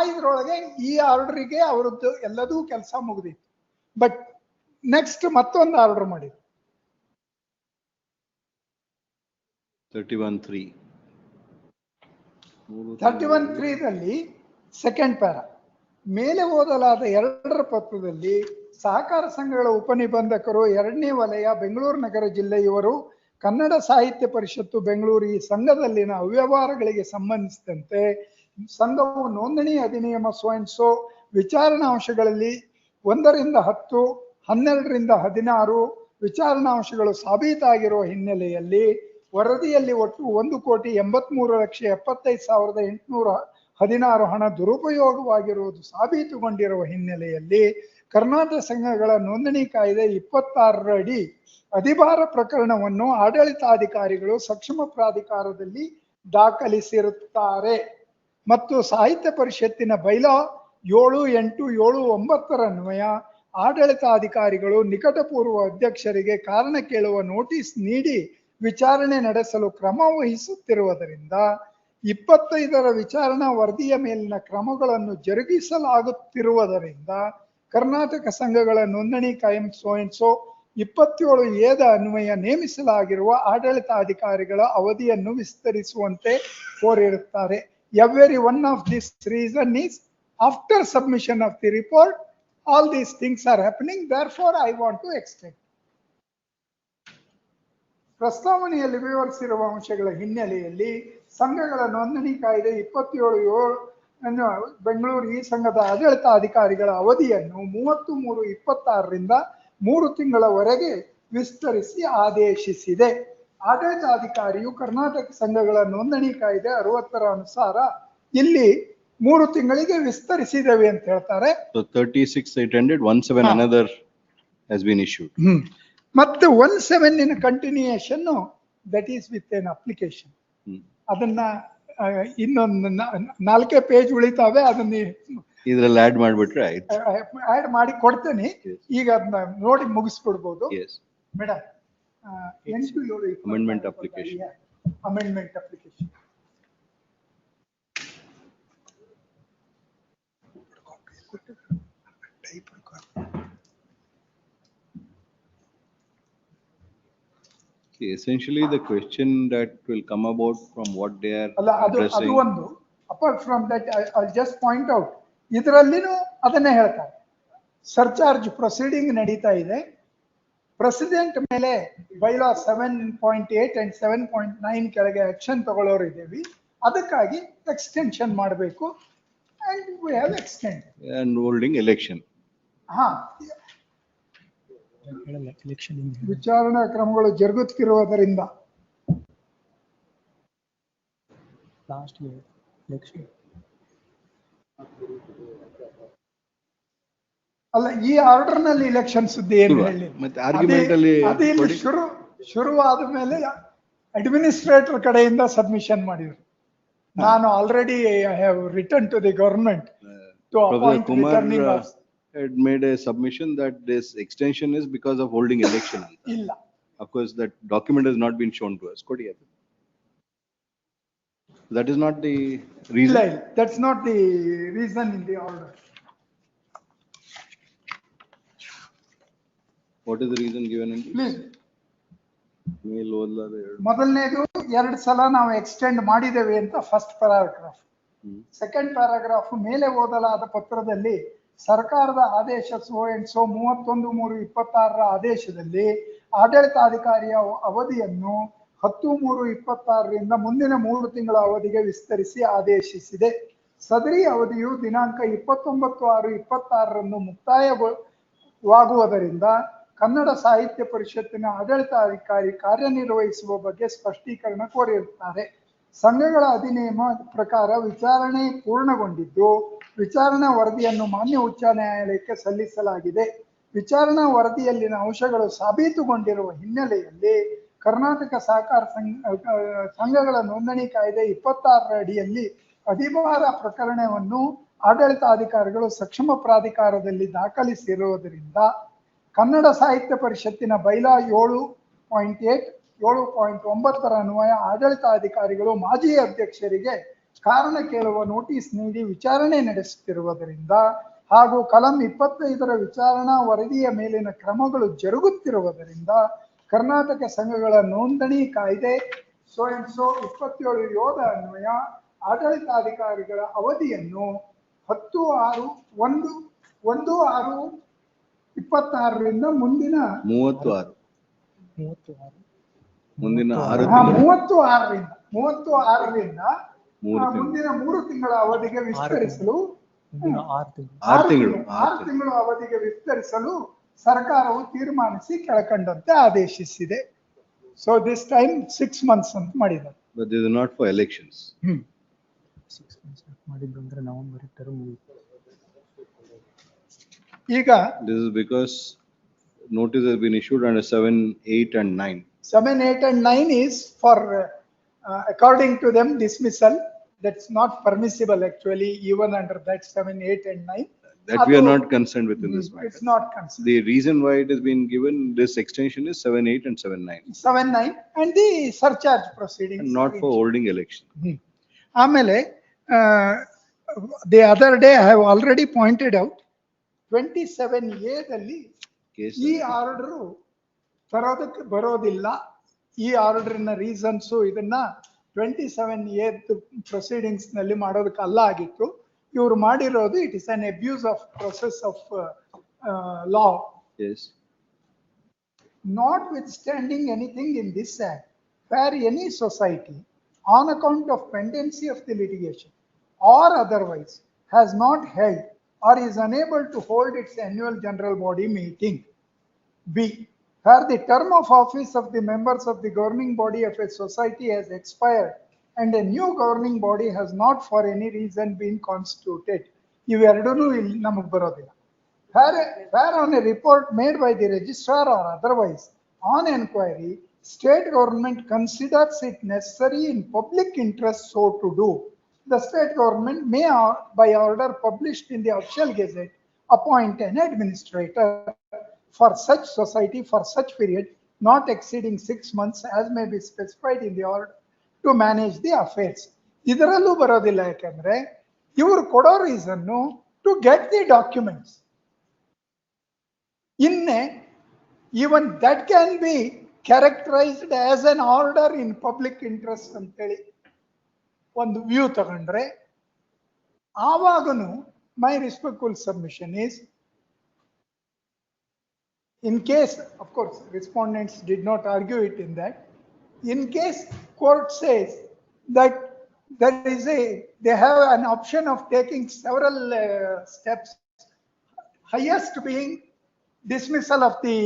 ಇದ್ರೊಳಗೆ ಈ ಆರ್ಡರ್ಗೆ ಅವರದ್ದು ಎಲ್ಲದೂ ಕೆಲಸ ಮುಗಿದಿತ್ತು. But next ಮತ್ತೊಂದು order ಮಾಡಿದ್ರು 31/3 second para ಮೇಲೆ ಓದಲಾದ 2ರ ಪತ್ರದಲ್ಲಿ ಸಹಕಾರ ಸಂಘಗಳ ಉಪನಿಬಂಧಕರು 2ನೇ ವಲಯ ಬೆಂಗಳೂರು ನಗರ ಜಿಲ್ಲೆಯವರು ಕನ್ನಡ ಸಾಹಿತ್ಯ ಪರಿಷತ್ತು ಬೆಂಗಳೂರು ಈ ಸಂಘದಲ್ಲಿನ ಅವ್ಯವಹಾರಗಳಿಗೆ ಸಂಬಂಧಿಸಿದಂತೆ ಸಂಘವು ನೋಂದಣಿ ಅಧಿನಿಯಮ ಸೋ ವಿಚಾರಣಾಂಶಗಳಲ್ಲಿ 1ರಿಂದ 10, 12ರಿಂದ 16 ವಿಚಾರಣಾಂಶಗಳು ಸಾಬೀತಾಗಿರುವ ಹಿನ್ನೆಲೆಯಲ್ಲಿ ವರದಿಯಲ್ಲಿ ಒಟ್ಟು 1,83,75,816 ಹಣ ದುರುಪಯೋಗವಾಗಿರುವುದು ಸಾಬೀತುಗೊಂಡಿರುವ ಹಿನ್ನೆಲೆಯಲ್ಲಿ ಕರ್ನಾಟಕ ಸಂಘಗಳ ನೋಂದಣಿ ಕಾಯ್ದೆ 26 ಅಡಿ ಅಧಿಭಾರ ಪ್ರಕರಣವನ್ನು ಆಡಳಿತಾಧಿಕಾರಿಗಳು ಸಕ್ಷಮ ಪ್ರಾಧಿಕಾರದಲ್ಲಿ ದಾಖಲಿಸಿರುತ್ತಾರೆ ಮತ್ತು ಸಾಹಿತ್ಯ ಪರಿಷತ್ತಿನ ಬೈಲಾ 7, 8, 7, 9 ಅನ್ವಯ ಆಡಳಿತಾಧಿಕಾರಿಗಳು ನಿಕಟಪೂರ್ವ ಅಧ್ಯಕ್ಷರಿಗೆ ಕಾರಣ ಕೇಳುವ ನೋಟಿಸ್ ನೀಡಿ ವಿಚಾರಣೆ ನಡೆಸಲು ಕ್ರಮ ವಹಿಸುತ್ತಿರುವುದರಿಂದ 25ರ ವಿಚಾರಣಾ ವರದಿಯ ಮೇಲಿನ ಕ್ರಮಗಳನ್ನು ಜರುಗಿಸಲಾಗುತ್ತಿರುವುದರಿಂದ ಕರ್ನಾಟಕ ಸಂಘಗಳ ನೋಂದಣಿ ಕಾಯಂ ಸೋ 27 ಏದ ಅನ್ವಯ ನೇಮಿಸಲಾಗಿರುವ ಆಡಳಿತಾಧಿಕಾರಿಗಳ ಅವಧಿಯನ್ನು ವಿಸ್ತರಿಸುವಂತೆ ಕೋರಿರುತ್ತಾರೆ. Every one of this reason is after submission of the report, all these things are happening. Therefore, I want to extend. ಪ್ರಸ್ತಾವನೆಯಲ್ಲಿ ವಿವರಿಸಿರುವ ಅಂಶಗಳ ಹಿನ್ನೆಲೆಯಲ್ಲಿ ಸಂಘಗಳ ನೋಂದಣಿ ಕಾಯ್ದೆ 27 ಅನ್ನು ಬೆಂಗಳೂರು ಈ ಸಂಘದ ಆಡಳಿತಾಧಿಕಾರಿಗಳ ಅವಧಿಯನ್ನು 30/3/26ರಿಂದ 3 ತಿಂಗಳವರೆಗೆ ವಿಸ್ತರಿಸಿ ಆದೇಶಿಸಿದೆ. ಆಡಳಿತಾಧಿಕಾರಿಯು ಕರ್ನಾಟಕ ಸಂಘಗಳ ನೋಂದಣಿ ಕಾಯ್ದೆ 60ರ ಅನುಸಾರ ಇಲ್ಲಿ 3 ತಿಂಗಳಿಗೆ ವಿಸ್ತರಿಸಿದ್ದೇವೆ ಅಂತ ಹೇಳ್ತಾರೆ. So 36 it ended, 17 another has been issued. ಮತ್ತೆ 17 continuation that is with N application. ಅದನ್ನ ಇನ್ನೊಂದು 4 ಪೇಜ್ ಉಳಿತಾವೆ, ಅದನ್ನ ಇದ್ರಲ್ಲಿ ಆಡ್ ಮಾಡ್ಬಿಟ್ರೆ ಆಯ್ತು. ಆಡ್ ಮಾಡಿ ಕೊಡ್ತೇನೆ. ಈಗ ಅದನ್ನ ನೋಡಿ ಮುಗಿಸ್ಕೊಡ್ಬೋದು madam. 8-7 amendment application. Amendment application. Essentially, the question that will come about from what they are ಅದು addressing. ಒಂದು apart from that I just point out, ಇದರಲ್ಲಿನೂ ಅದನ್ನೇ ಹೇಳ್ತಾರೆ. ಸರ್ಚಾರ್ಜ್ ಪ್ರೊಸೀಡಿಂಗ್ ನಡೀತಾ ಇದೆ. ಪ್ರೆಸಿಡೆಂಟ್ ಮೇಲೆ ಬೈಲಾ 7.8 and 7.9 ಕೆಳಗೆ ಆಕ್ಷನ್ ತಗೊಳ್ಳೋರು ಇದ್ದೀವಿ. ಅದಕ್ಕಾಗಿ ಎಕ್ಸ್ಟೆನ್ಷನ್ ಮಾಡಬೇಕು and we have extended. And holding election. ವಿಚಾರಣಾ ಕ್ರಮಗಳು ಜರುಗುತ್ತಿರುವುದರಿಂದ ಅಲ್ಲ, ಈ ಆರ್ಡರ್ ನಲ್ಲಿ ಎಲೆಕ್ಷನ್ ಸುದ್ದಿ ಏನು ಹೇಳಿ. ಮತ್ತೆ ಆರ್ಗ್ಯುಮೆಂಟ್ ಅಲ್ಲಿ ಅದು ಇಲ್ಲಿ ಶುರುವಾದ ಮೇಲೆ ಅಡ್ಮಿನಿಸ್ಟ್ರೇಟರ್ ಕಡೆಯಿಂದ ಸಬ್ಮಿಷನ್ ಮಾಡಿದ್ರು. ನಾನು already I have written to the government to appoint returning officer. Had made a submission that this extension is because of holding election. Illa. Of course, that document has not been shown to us. That is not the reason. That's not the reason in the order. What is the reason given in? Please. ಮೇಲ್ ಮೊದಲನೇದು 2 ಸಲ ನಾವು extend ಮಾಡಿದ್ದೇವೆ ಅಂತ first paragraph. Second paragraph ಮೇಲೆ ಓದಲಾದ ಪತ್ರದಲ್ಲಿ ಸರ್ಕಾರದ ಆದೇಶ 31/3/26 ಆದೇಶದಲ್ಲಿ ಆಡಳಿತಾಧಿಕಾರಿಯ ಅವಧಿಯನ್ನು 10/3/26ರಿಂದ ಮುಂದಿನ 3 ತಿಂಗಳ ಅವಧಿಗೆ ವಿಸ್ತರಿಸಿ ಆದೇಶಿಸಿದೆ. ಸದರಿ ಅವಧಿಯು ದಿನಾಂಕ 29/6/26ರಂದು ಮುಕ್ತಾಯವಾಗುವುದರಿಂದ ಕನ್ನಡ ಸಾಹಿತ್ಯ ಪರಿಷತ್ತಿನ ಆಡಳಿತಾಧಿಕಾರಿ ಕಾರ್ಯನಿರ್ವಹಿಸುವ ಬಗ್ಗೆ ಸ್ಪಷ್ಟೀಕರಣ ಕೋರಿರುತ್ತಾರೆ. ಸಂಘಗಳ ಅಧಿನಿಯಮ ಪ್ರಕಾರ ವಿಚಾರಣೆ ಪೂರ್ಣಗೊಂಡಿದ್ದು ವಿಚಾರಣಾ ವರದಿಯನ್ನು ಮಾನ್ಯ ಉಚ್ಚ ನ್ಯಾಯಾಲಯಕ್ಕೆ ಸಲ್ಲಿಸಲಾಗಿದೆ. ವಿಚಾರಣಾ ವರದಿಯಲ್ಲಿನ ಅಂಶಗಳು ಸಾಬೀತುಗೊಂಡಿರುವ ಹಿನ್ನೆಲೆಯಲ್ಲಿ ಕರ್ನಾಟಕ ಸಹಕಾರ ಸಂಘಗಳ ನೋಂದಣಿ ಕಾಯ್ದೆ 26ರ ಅಡಿಯಲ್ಲಿ ಅಧಿಭಾರ ಪ್ರಕರಣವನ್ನು ಆಡಳಿತಾಧಿಕಾರಿಗಳು ಸಕ್ಷಮ ಪ್ರಾಧಿಕಾರದಲ್ಲಿ ದಾಖಲಿಸಿರುವುದರಿಂದ ಕನ್ನಡ ಸಾಹಿತ್ಯ ಪರಿಷತ್ತಿನ ಬೈಲಾ 7.8, 7.9 ಅನ್ವಯ ಆಡಳಿತಾಧಿಕಾರಿಗಳು ಮಾಜಿ ಅಧ್ಯಕ್ಷರಿಗೆ ಕಾರಣ ಕೇಳುವ ನೋಟಿಸ್ ನೀಡಿ ವಿಚಾರಣೆ ನಡೆಸುತ್ತಿರುವುದರಿಂದ ಹಾಗೂ ಕಲಂ 25ರ ವಿಚಾರಣಾ ವರದಿಯ ಮೇಲಿನ ಕ್ರಮಗಳು ಜರುಗುತ್ತಿರುವುದರಿಂದ ಕರ್ನಾಟಕ ಸಂಘಗಳ ನೋಂದಣಿ ಕಾಯ್ದೆ 27 ಅನ್ವಯ ಆಡಳಿತಾಧಿಕಾರಿಗಳ ಅವಧಿಯನ್ನು 10/1/26ರಿಂದ ಮುಂದಿನ 36 ಮುಂದಿನ 36ರಿಂದ ಮುಂದಿನ 3 ತಿಂಗಳ ಅವಧಿಗೆ ವಿಸ್ತರಿಸಲು 6 ತಿಂಗಳು ಅವಧಿಗೆ ವಿಸ್ತರಿಸಲು ಸರ್ಕಾರವು ತೀರ್ಮಾನಿಸಿ ಕೆಳಕಂಡಂತೆ ಆದೇಶಿಸಿದೆ. ಸೊ ದಿಸ್ ಟೈಮ್ 6 months ಅಂತ ಮಾಡಿದ್ದಾರೆ. But this is not for elections. 6 months ಮಾಡಿದ್ದು ಅಂದ್ರೆ ನವೆಂಬರ್ ಟರ್ಮ್ ಈಗ This is because notice has been issued under 7, 8 and 9. 7, 8 and 9 is for, according to them, dismissal. That's not permissible actually, even under that 7, 8 and 9. That we are not concerned with in this matter. It's not concerned. The reason why it has been given, this extension is 7, 8 and 7, 9. 7, 9 and the surcharge proceedings. And not for holding election. ಆಮೇಲೆ the other day I have already pointed out 27A ದಲ್ಲಿ ಈ order ತರೋದಕ್ಕೆ ಬರೋದಿಲ್ಲ. ಈ ಆರ್ಡರ್ನ reasons ಇದನ್ನ 27A proceedings ನಲ್ಲಿ ಮಾಡೋದಕ್ಕೆ ಅಲ್ಲ ಆಗಿತ್ತು. ಇವರು ಮಾಡಿರೋದು it is an abuse of process of law. Notwithstanding anything in this act, where any society on account of pendency of the litigation or otherwise has not held or is unable to hold its annual general body meeting. B. Where the term of office of the members of the governing body of a society has expired and a new governing body has not for any reason been constituted. ಇವೆರಡೂ ಇಲ್ಲಿ ನಮಗೆ ಬರೋದಿಲ್ಲ. Where on a report made by the registrar or otherwise on enquiry, state government considers it necessary in public interest so to do, the state government may, by order published in the official gazette, appoint an administrator for such society for such period not exceeding 6 months as may be specified in the order to manage the affairs. ಇದರಲ್ಲೂ ಬರೋದಿಲ್ಲ, ಯಾಕಂದ್ರೆ ಇವರು ಕೊಡೋ reason to get the documents. even that can be characterized as an order in public interest ಅಂತೇಳಿ ಒಂದು view ತಗೊಂಡ್ರೆ, ಆವಾಗನು my respectful submission is, in case, of course, respondents did not argue it in that, in case court says that they have an option of taking several steps, highest being dismissal of the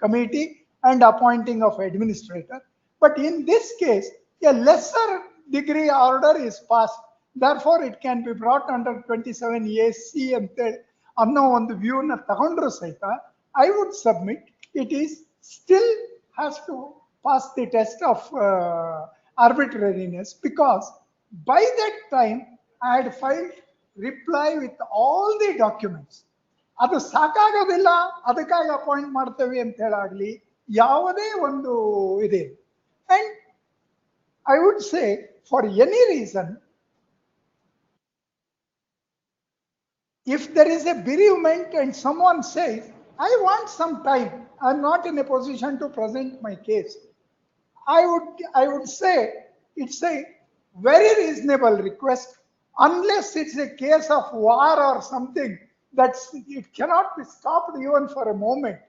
committee and appointing of administrator. But in this case, a lesser degree order is passed. Therefore, it can be brought under 27AC and ಅನ್ನೋ ಒಂದು ವ್ಯೂನ ತಗೊಂಡ್ರು ಸಹಿತ, I would submit it is still has to pass the test of arbitrariness, because by that time I had filed reply with all the documents. ಅದು ಸಾಕಾಗೋದಿಲ್ಲ, ಅದಕ್ಕಾಗಿ appoint ಮಾಡ್ತೇವೆ ಅಂತ ಹೇಳಾಗ್ಲಿ ಯಾವುದೇ ಒಂದು ಇದೆ. And I would say for any reason, if there is a bereavement and someone says, I want some time, I am not in a position to present my case, I would say it's a very reasonable request, unless it's a case of war or something that it cannot be stopped even for a moment.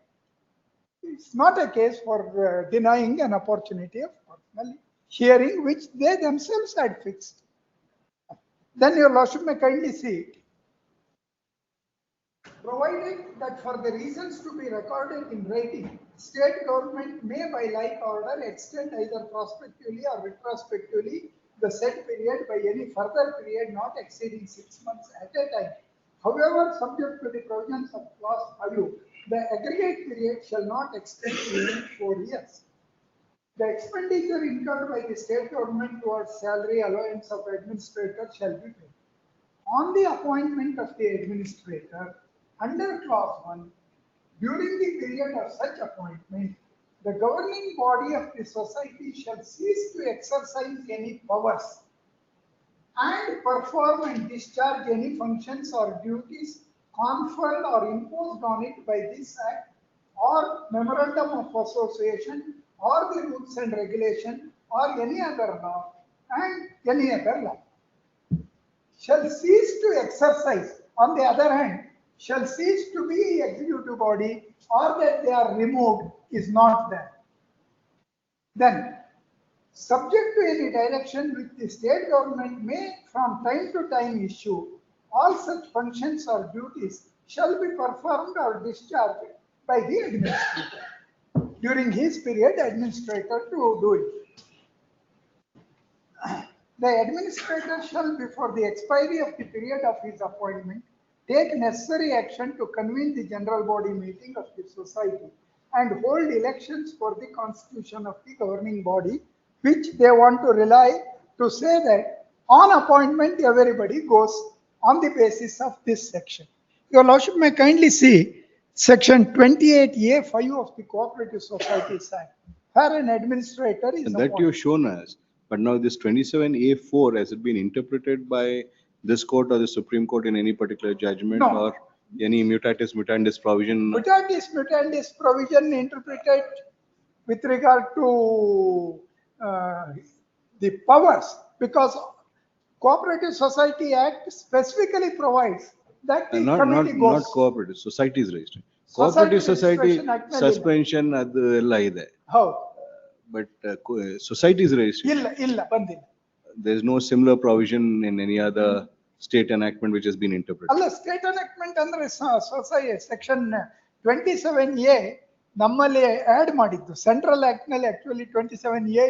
It's not a case for denying an opportunity of personal hearing which they themselves had fixed. Then your lordship may kindly see it. Provided that for the reasons to be recorded in writing, state government may by like order extend either prospectively or retrospectively the said period by any further period not exceeding 6 months at a time. However, subject to the provisions of clause 5, the aggregate period shall not extend beyond 4 years. The expenditure incurred by the state government towards salary allowance of administrator shall be paid. On the appointment of the administrator, under clause 1, during the period of such appointment, the governing body of the society shall cease to exercise any powers and perform and discharge any functions or duties conferred or imposed on it by this act or memorandum of association or the rules and regulation or any other law and any other law. Shall cease to exercise, on the other hand, shall cease to be executive body or that they are removed is not there. Then, subject to any direction which the state government may from time to time issue, all such functions or duties shall be performed or discharged by the administrator. During his period, administrator to do it. The administrator shall, before the expiry of the period of his appointment, take necessary action to convene the general body meeting of the society and hold elections for the constitution of the governing body, which they want to rely to say that on appointment everybody goes on the basis of this section. Your Lordship may kindly see section 28A5 of the Cooperative Societies Act, where an administrator is And that appointed. you've shown us, but now this 27A4, has it been interpreted by this court or the Supreme Court in any particular judgment? No. Or any mutatis mutandis provision? Mutatis mutandis provision interpreted with regard to the powers, because Cooperative Society Act specifically provides that the Not committee goes. cooperative, societies registered. Society Cooperative society registration act ನಲ್ಲಿ ಇಲ್ಲ. suspension ಅದು ಎಲ್ಲ ಇದೆ. ಹೌದು. But societies registration, ಇಲ್ಲ ಬಂದಿಲ್ಲ. there is no similar provision in any other state enactment which has been interpreted. ಅಲ್ಲ state ಅನೆಕ್ಟ್ಮೆಂಟ್ ಅಂದ್ರೆ ಸೊಸೈಟಿ ಸೆಕ್ಷನ್ 27A ನಮ್ಮಲ್ಲಿ ಆಡ್ ಮಾಡಿದ್ದು ಸೆಂಟ್ರಲ್ ಆಕ್ಟ್ ನಲ್ಲಿ ಆಕ್ಚುಲಿ 27A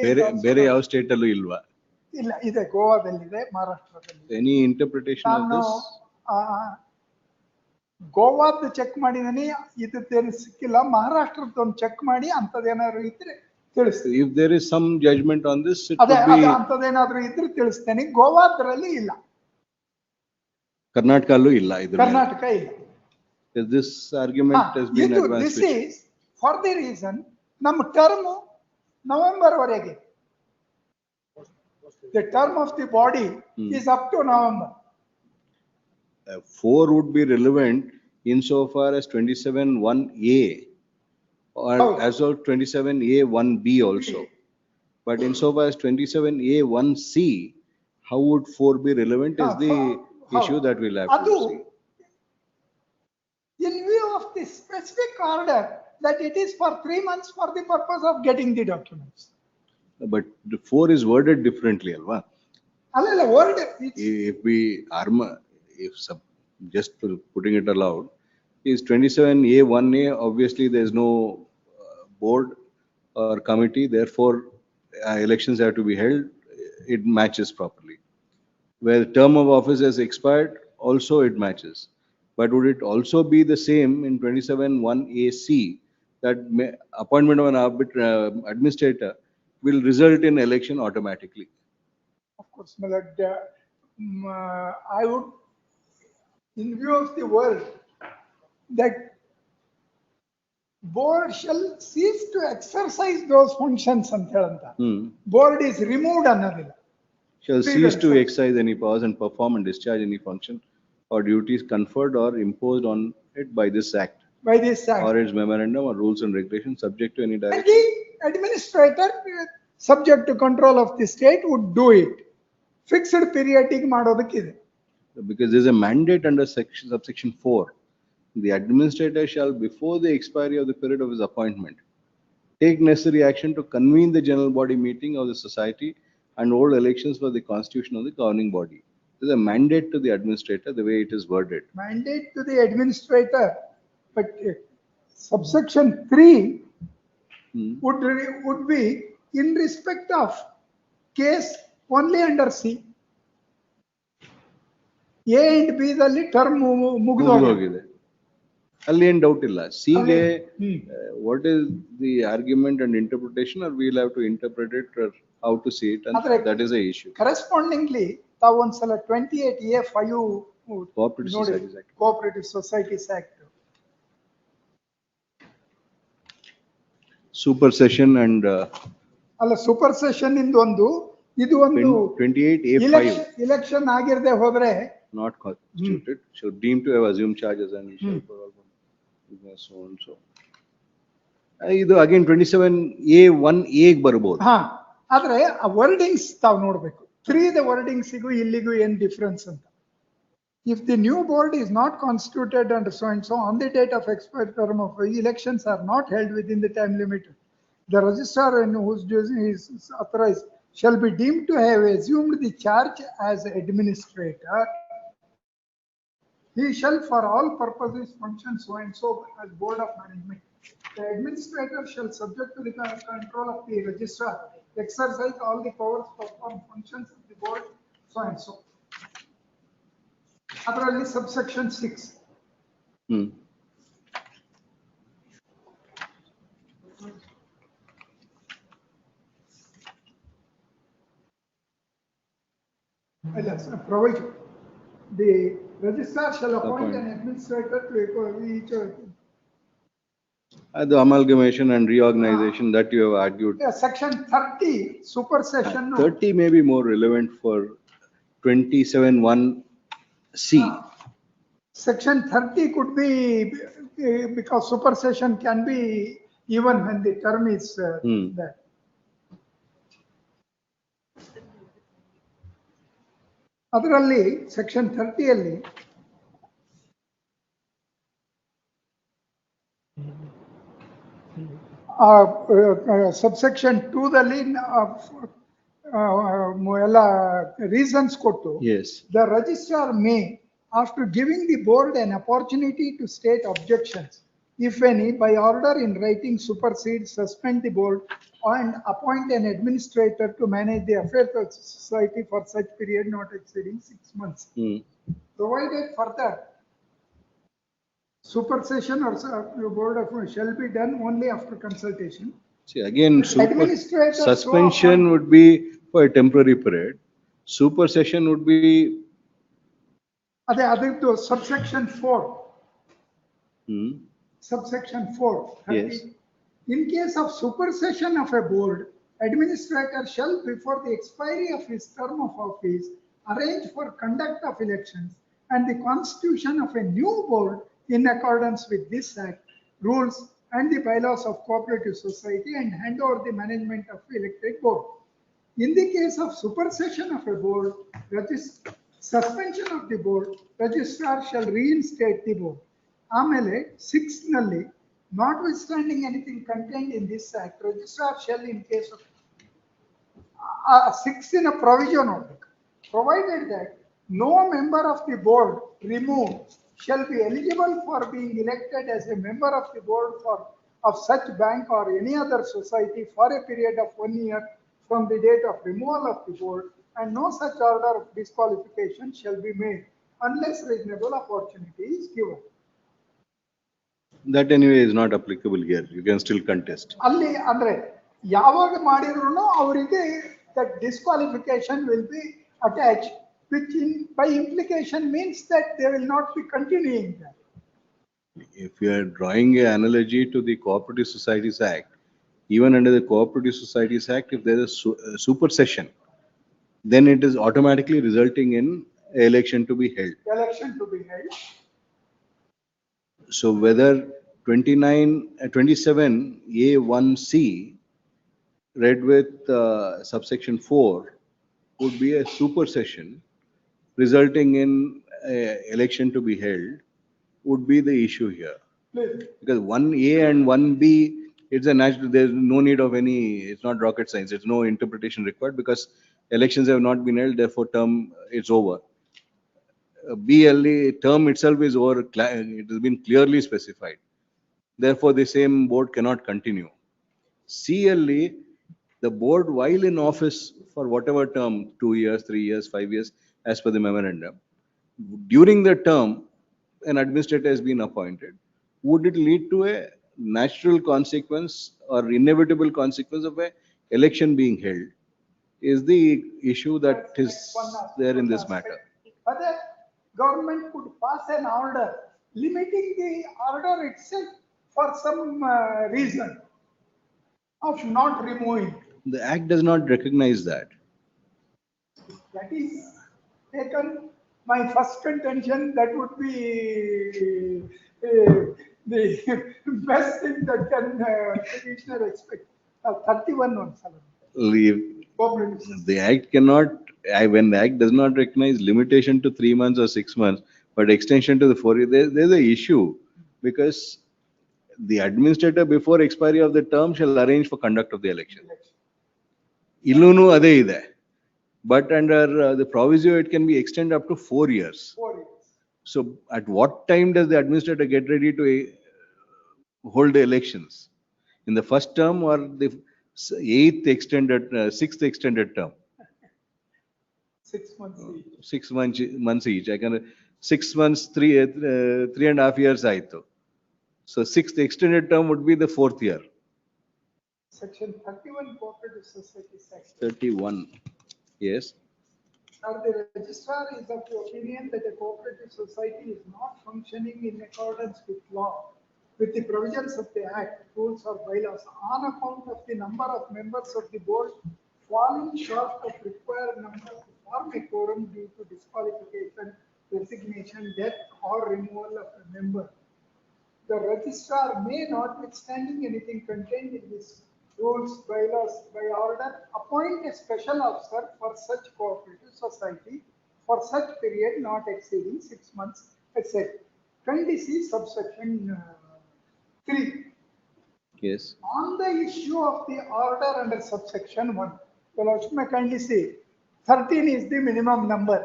ಬೇರೆ ಯಾವ ಸ್ಟೇಟ್ ಅಲ್ಲೂ ಇಲ್ವಾ? ಇಲ್ಲ ಇದೆ, ಗೋವಾದಲ್ಲಿದೆ, ಮಹಾರಾಷ್ಟ್ರದಲ್ಲಿ. Any interpretation of ನಾನು this? ಗೋವಾದ್ದು ಚೆಕ್ ಮಾಡಿದೀನಿ, ಇದೇನು ಸಿಕ್ಕಿಲ್ಲ. ಮಹಾರಾಷ್ಟ್ರದ್ದು ಒಂದು ಚೆಕ್ ಮಾಡಿ ಅಂತದೇನಾದ್ರು ಇದ್ರೆ ತಿಳಿಸ್ತೀನಿ. If there is some judgment on this, it ಅದೇ could be. ಅಂತದೇನಾದ್ರು ಇದ್ರೆ ತಿಳಿಸ್ತೇನೆ. ಗೋವಾದ್ರಲ್ಲಿ ಇಲ್ಲ, ಕರ್ನಾಟಕ ಅಲ್ಲೂ ಇಲ್ಲ ಇದು. ಕರ್ನಾಟಕ ಇಲ್ಲ. This argument has been advanced. This is for the reason ನಮ್ಮ ಟರ್ಮ್ ನವೆಂಬರ್ ವರೆಗೆ. The term of the body is up to November. 4 would be relevant insofar as 27(1)(a) or as of 27(a)(1)(b) also. But insofar as 27(a)(1)(c), how would 4 be relevant is the issue that we'll have to see. In view of the specific order that it is for 3 months for the purpose of getting the documents. But the 4 is worded differently, alva? ಅಲ್ಲ word If we just putting it aloud, is 27(a)(1)(a), obviously there is no board or committee, therefore elections have to be held, it matches properly. Where the term of office has expired, also it matches. But would it also be the same in 27(1)(a)(c), that appointment of an administrator will result in election automatically? Of course, my lord, I would, in view of the word, that board shall cease to exercise those functions ಅಂತ ಹೇಳಂತ. Board is removed ಅನ್ನೋದಿಲ್ಲ. Shall cease to exercise any powers and perform and discharge any function or duties conferred or imposed on it by this act. By this act. Or its memorandum or rules and regulations subject to any And direction. the administrator, subject to control of the state, would do it. Fixed periodic ಮಾಡೋದಕ್ಕಿದೆ. Because there is a mandate under subsection 4. The administrator shall, before the expiry of the period of his appointment, take necessary action to convene the general body meeting of the society and hold elections for the constitution of the governing body. There is a mandate to the administrator, the way it is worded. Mandate to the administrator, but subsection 3 would be in respect of case only under C. A and B ದಲ್ಲಿ term ಮುಗಿದೋಗಿದೆ. ಅಲ್ಲಿ ಏನು doubt ಇಲ್ಲ. ಸಿಗೆ what is the argument and interpretation, or we'll have to interpret it or how to see it, and that is a issue. Correspondingly, ತಾವು ಒಂದ್ಸಲ 28A5 Cooperative Societies Act. Cooperative Societies Act. Supersession and ಅಲ್ಲ super session ಇಂದ ಒಂದು ಇದು ಒಂದು 28A5 election ಆಗಿರದೆ ಹೋದ್ರೆ not constituted shall deem to have assumed charges and shall for all so and so. ಇದು again 27A1A ಬರಬಹುದು. ಹಾ, ಆದ್ರೆ ಆ ವರ್ಡಿಂಗ್ಸ್ ತಾವು ನೋಡ್ಬೇಕು. 3 ದ ವರ್ಡಿಂಗ್ಸಿಗೂ ಇಲ್ಲಿಗೂ ಏನ್ ಡಿಫರೆನ್ಸ್ ಅಂತ. If the new board is not constituted and so and so on the date of expired term of elections are not held within the time limit, the registrar in whose duty is authorized shall be deemed to have assumed the charge as administrator. He shall for all purposes function so and so as board of management. The administrator shall subject to the control of the registrar exercise all the powers, perform functions of the board so and so. ಅದರಲ್ಲಿ subsection 6. Hmm. Provision. The registrar shall appoint an administrator to each. The amalgamation and reorganization that you have argued. Section 30, supersession. 30 may be more relevant for 27(1)(c). Section 30 could be because supersession can be even when the term is there. ಅದರಲ್ಲಿ section 30ಯಲ್ಲಿ subsection 2ದಲ್ಲಿ ಎಲ್ಲ reasons ಕೊಟ್ಟು the registrar May after giving the board an opportunity to state objections, if any, by order in writing supersede, suspend the board and appoint an administrator to manage the affairs of the society for such period not exceeding 6 months. Provided further, supersession or board of shall be done only after consultation. See, again, suspension would be for a temporary period. Supersession would be ಅದರದ್ದು subsection 4. Subsection 4. Yes. In case of supersession of a board, administrator shall, before the expiry of his term of office, arrange for conduct of elections and the constitution of a new board in accordance with this act, rules and the bylaws of cooperative society, and hand over the management of elected board. In the case of supersession of a board, suspension of the board, registrar shall reinstate the board. ಆಮೇಲೆ 6 ನಲ್ಲಿ notwithstanding anything contained in this act, registrar shall in case of 6 in a provision note, provided that no member of the board removed shall be eligible for being elected as a member of the board of such bank or any other society for a period of 1 year from the date of removal of the board, and no such order of disqualification shall be made unless reasonable opportunity is given. That anyway is not applicable here. You can still contest. ಅಲ್ಲಿ ಅಂದ್ರೆ ಯಾವಾಗ ಮಾಡಿದ್ರು ಅವರಿಗೆ that disqualification will be attached, which by implication means that they will not be continuing that. If you are drawing an analogy to the Cooperative Societies Act, even under the Cooperative Societies Act, if there is a supersession, then it is automatically resulting in election to be held. Election to be held. So whether 27(a)(1)(c) read with subsection 4 would be a supersession resulting in election to be held would be the issue here. Because 1A and 1B, it's a natural, there's no need of any, it's not rocket science, it's no interpretation required because elections have not been held, therefore term is over. BLE term itself is over, it has been clearly specified. Therefore, the same board cannot continue. CLE, the board while in office for whatever term, 2 years, 3 years, 5 years, as per the memorandum, during the term, an administrator has been appointed. Would it lead to a natural consequence or inevitable consequence of a election being held? Is the issue that is there in this matter. Whether government could pass an order limiting the order itself for some reason of not removing. The Act does not recognize that. That is taken my first contention. That would be the best thing that can petitioner expect. 31 on 7. The Act cannot, when the Act does not recognize limitation to 3 months or 6 months, but extension to the 4 years, there's an issue because the administrator before expiry of the term shall arrange for conduct of the election. Illunu ade ide. But under the proviso, it can be extended up to 4 years. 4 years. So at what time does the administrator get ready to hold the elections? In the first term or the 6th extended term? 6 months each. 6 months each. 6 months, 3.5 years ಆಯ್ತು. So sixth extended term would be the 4th year. Section 31 Cooperative Society Act. 31, yes. Or the registrar is of the opinion that a cooperative society is not functioning in accordance with law, with the provisions of the Act, rules or bylaws, on account of the number of members of the board falling short of required number to form a quorum due to disqualification, resignation, death, or removal of a member. The registrar may, notwithstanding anything contained in this rules, bylaws, by order, appoint a special officer for such cooperative society for such period not exceeding 6 months, etc. Kindly see subsection 3. Yes. On the issue of the order under subsection 1, well, also may kindly see 13 is the minimum number.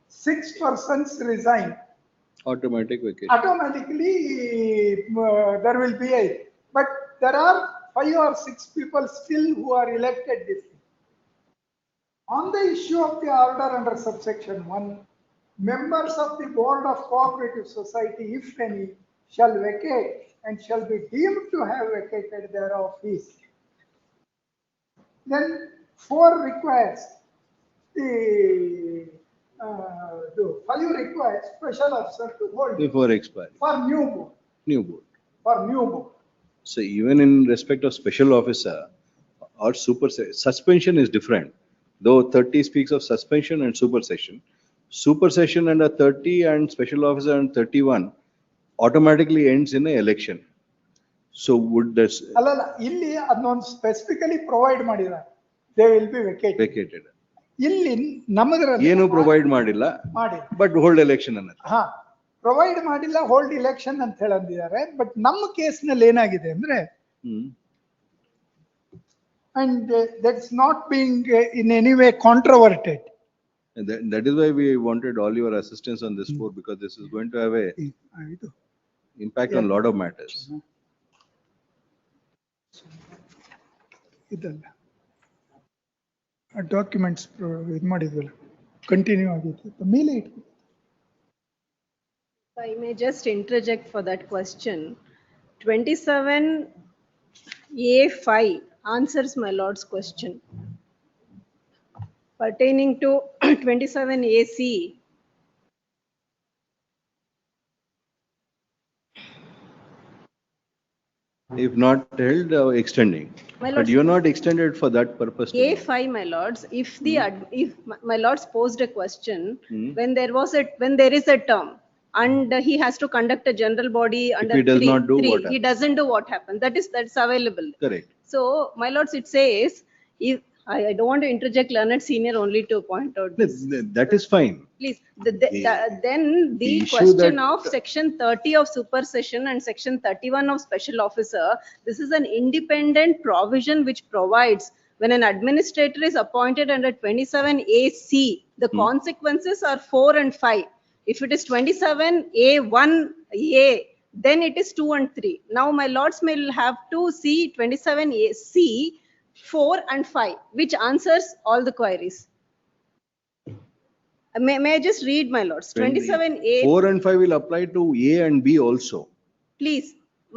6 persons resign. Automatic vacation. Automatically there will be a, but there are 5 or 6 people still who are elected this year. On the issue of the order under subsection 1, members of the board of cooperative society, if any, shall vacate and shall be deemed to have vacated their office. Then 4 requires the 5 requires special officer to hold Before expiry. for new board. New board. For new board. So even in respect of special officer or suspension is different. Though 30 speaks of suspension and supersession. Supersession under 30 and special officer under 31 automatically ends in an election. So would this ಅಲ್ಲಲ್ಲ ಇಲ್ಲಿ ಅದನ್ನೊಂದು specifically provide ಮಾಡಿದ್ದಾರೆ they will be vacated? ಇಲ್ಲಿ ನಮ್ಮದ್ರಲ್ಲಿ ಏನು provide ಮಾಡಿಲ್ಲ ಮಾಡಿ but hold election ಅನ್ನೋದು. ಹಾ ಪ್ರೊವೈಡ್ ಮಾಡಿಲ್ಲ ಹೋಲ್ಡ್ ಇಲೆಕ್ಷನ್ ಅಂತ ಹೇಳಂದಿದ್ದಾರೆ. ಬಟ್ ನಮ್ಮ ಕೇಸ್ ನಲ್ಲಿ ಏನಾಗಿದೆ ಅಂದ್ರೆ and that's not being in any way controverted. That is why we wanted all your assistance on this board, because this is going to have a impact on a lot of matters. ಇದಲ್ಲ documents ಇದು ಮಾಡಿದ್ವಲ್ಲ continue ಆಗಿತ್ತು ಮೇಲೆ ಇಟ್ಟು. I may just interject for that question. 27A5 answers my lord's question. Pertaining to 27AC, If not held, extending. My But lords, you're not extended for that purpose. A5, my lords, if the if my lords posed a question when there is a term and he has to conduct a general body under he does not do what he doesn't do what happens. That's available. Correct. So my lords, it says, if I don't want to interject learned senior only to point out this. That is fine. Please, then the issue question that- of section 30 of supersession and section 31 of special officer, this is an independent provision which provides when an administrator is appointed under 27AC, the consequences are 4 and 5. If it is 27A1A, then it is 2 and 3. Now my lords will have to see 27AC 4 and 5, which answers all the queries. May I just read, my lords? 27A. 4 and 5 will apply to A and B also. Please,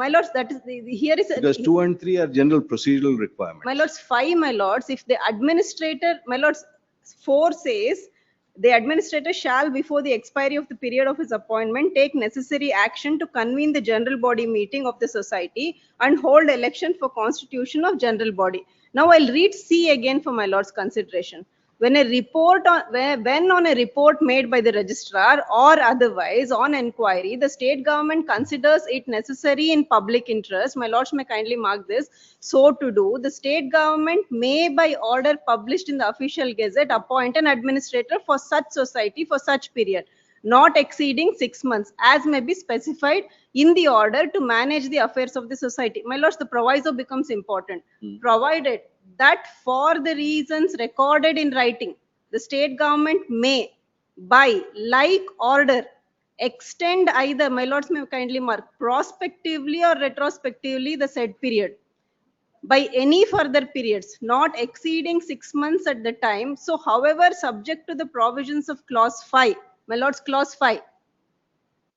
my lords, that is here is Because 2 and 3 are general procedural requirements. my lords, 5, my lords, if the administrator, my lords, 4 says the administrator shall, before the expiry of the period of his appointment, take necessary action to convene the general body meeting of the society and hold election for constitution of general body. Now I'll read C again for my lord's consideration. When a report when on a report made by the registrar or otherwise on inquiry, the state government considers it necessary in public interest, my lords may kindly mark this, so to do, the state government may by order published in the official gazette appoint an administrator for such society for such period, not exceeding 6 months, as may be specified in the order to manage the affairs of the society. My lords, the proviso becomes important. Provided that for the reasons recorded in writing, the state government may, by like order, extend either, my lords may kindly mark, prospectively or retrospectively the said period, by any further periods not exceeding 6 months at the time. So however, subject to the provisions of clause 5, my lords, clause 5,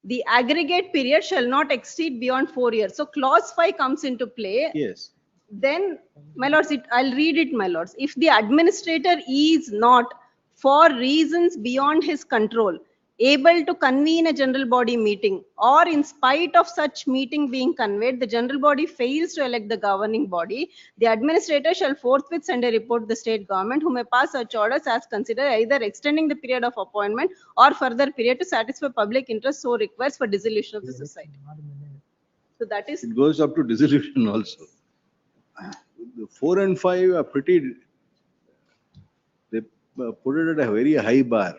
the aggregate period shall not exceed beyond 4 years. So clause 5 comes into play. Yes. Then, my lords, I'll read it, my lords. If the administrator is not, for reasons beyond his control, able to convene a general body meeting, or in spite of such meeting being convened, the general body fails to elect the governing body, the administrator shall forthwith send a report to the state government, who may pass such orders as consider either extending the period of appointment or further period to satisfy public interest so requires for dissolution of the society. So that is. It goes up to dissolution also. The 4 and 5 are pretty, they put it at a very high bar.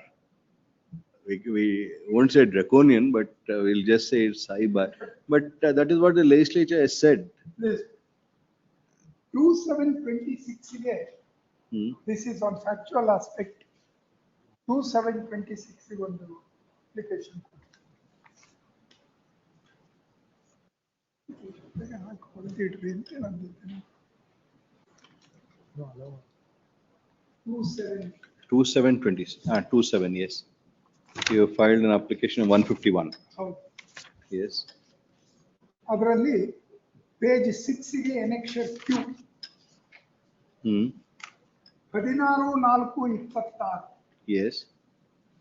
We won't say draconian, but we'll just say it's high bar. But that is what the legislature has said. This 2726 ಗೆ, this is on factual aspect. 2726 ಗೆ ಒಂದು application. ಇಟ್ರಿ ಅಂತ ನಂದಿದ್ದೇನೆ. 27, yes. You have filed an application of 151. ಹೌದು. Yes. ಅದರಲ್ಲಿ page 6 ಗೆ annexure Q 16/4/26. Yes.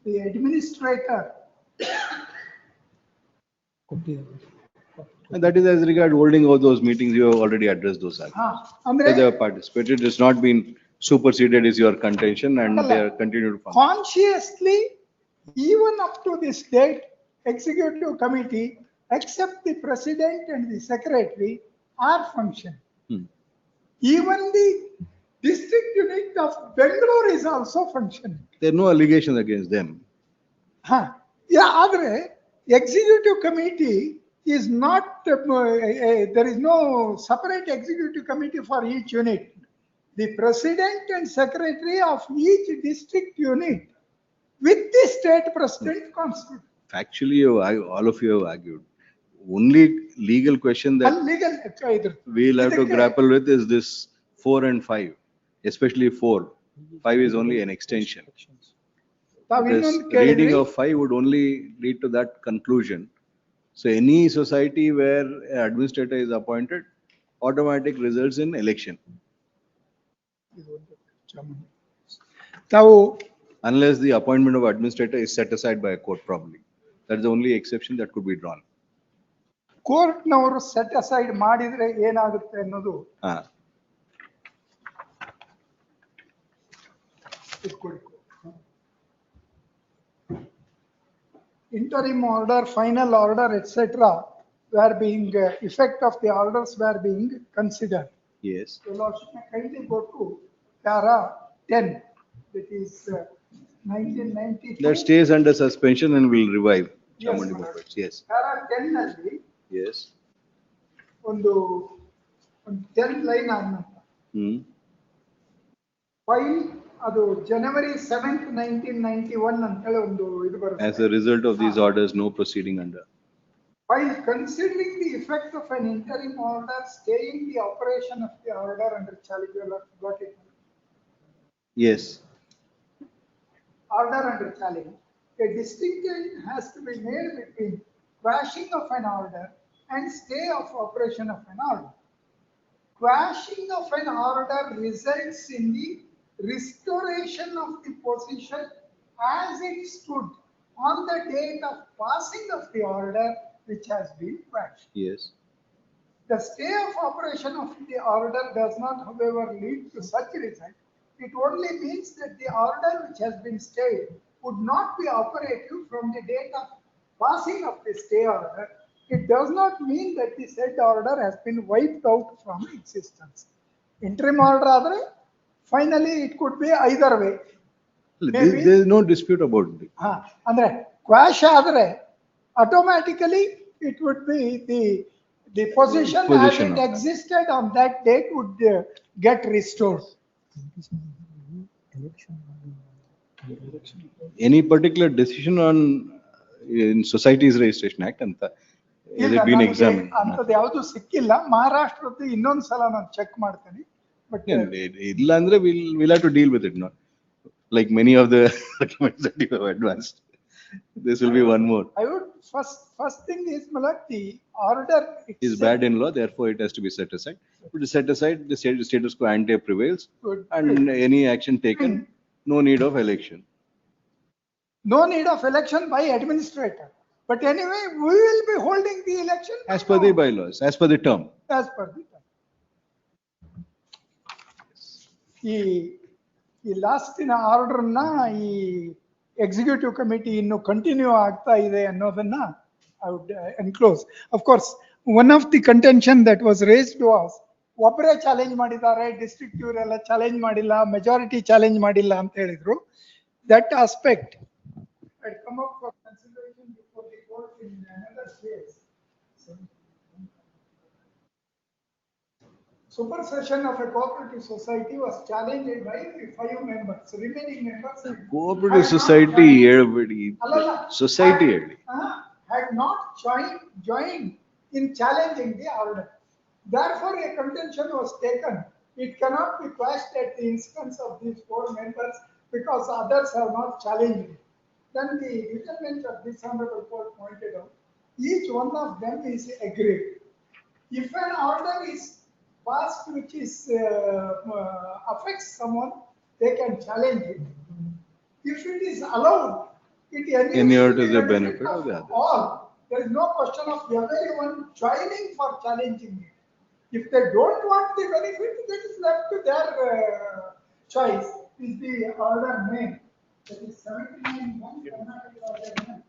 The administrator. And that is as regard holding all those meetings, you have already addressed those. ಅಂದ್ರೆ They have participated, it has not been superseded is your contention and they are continued to function. Consciously, even up to this date, executive committee, except the president and the secretary, are functioning. Even the district unit of Bangalore is also functioning. There are no allegations against them. Yeah, ಆದರೆ executive committee is not, there is no separate executive committee for each unit. The president and secretary of each district unit with the state president constitute. Factually, all of you have argued. Only legal question that Legal, we'll have to grapple with is this 4 and 5, especially 4. 5 is only an extension. This reading of 5 would only lead to that conclusion. So any society where an administrator is appointed, automatic results in election. Unless the appointment of administrator is set aside by a court probably. That's the only exception that could be drawn. Court ನವರು set aside ಮಾಡಿದ್ರೆ ಏನಾಗುತ್ತೆ ಅನ್ನೋದು. Interim order, final order, etc. were being, effect of the orders were being considered. Yes. So Lordship may kindly go to para 10, that is 1992. That stays under suspension and will revive. Yes, yes. Para 10 ನಲ್ಲಿ Yes. ಒಂದು 10 line ಅನ್ನಂತ. File ಅದು January 7th, 1991 ಅಂತ ಹೇಳಿ ಒಂದು ಇದು ಬರುತ್ತೆ. As a result of these orders, no proceeding under. While considering the effect of an interim order staying the operation of the order under challenge, you have got it. Yes. Order under challenge, a distinction has to be made between quashing of an order and stay of operation of an order. Quashing of an order results in the restoration of the position as it stood on the date of passing of the order which has been quashed. Yes. The stay of operation of the order does not, however, lead to such result. It only means that the order which has been stayed would not be operative from the date of passing of the stay order. It does not mean that the said order has been wiped out from existence. Interim order adre, finally it could be either way. There is no dispute about it. Andre quash adre, automatically it would be the position as it existed on that date would get restored. Any particular decision on in Societies Registration Act and has it been examined? ಅಂತದ್ದು ಯಾವುದು ಸಿಕ್ಕಿಲ್ಲ. ಮಹಾರಾಷ್ಟ್ರದ್ದು ಇನ್ನೊಂದು ಸಲ ನಾನು check ಮಾಡ್ತೇನೆ. But ಇಲ್ಲ ಅಂದ್ರೆ we'll have to deal with it, not like many of the documents that you have advanced. This will be one more. I would, first thing is, my lord, the order Is itself. bad in law, therefore it has to be set aside. But to set aside, the status quo ante prevails Good. and any action taken, no need of election. No need of election by administrator. But anyway, we will be holding the election. As per the bylaws, as per the term. As per the term. ಈ ಲಾಸ್ಟಿನ ಆರ್ಡರ್ನ ಈ executive committee ಇನ್ನು continue ಆಗ್ತಾ ಇದೆ ಅನ್ನೋದನ್ನ I would enclose. Of course one of the contention that was raised was ಒಬ್ಬರೇ challenge ಮಾಡಿದ್ದಾರೆ, district ಇವರೆಲ್ಲ ಚಾಲೆಂಜ್ ಮಾಡಿಲ್ಲ, ಮೆಜಾರಿಟಿ ಚಾಲೆಂಜ್ ಮಾಡಿಲ್ಲ ಅಂತ ಹೇಳಿದ್ರು. That aspect had come up for consideration before the court in another case. Supersession of a cooperative society was challenged by the 5 members. Remaining members Cooperative society, everybody. Society. Had not joined in challenging the order. Therefore, a contention was taken. It cannot be quashed at the instance of these 4 members because others have not challenged it. Then the determinants of this honorable court pointed out, each one of them is agreed. If an order is passed which is affects someone, they can challenge it. If it is allowed, it Inure to the benefit of the others. all. There is no question of everyone joining for challenging it. If they don't want the benefit, that is left to their choice. Is the order made? That is 79(1) Karnataka order made.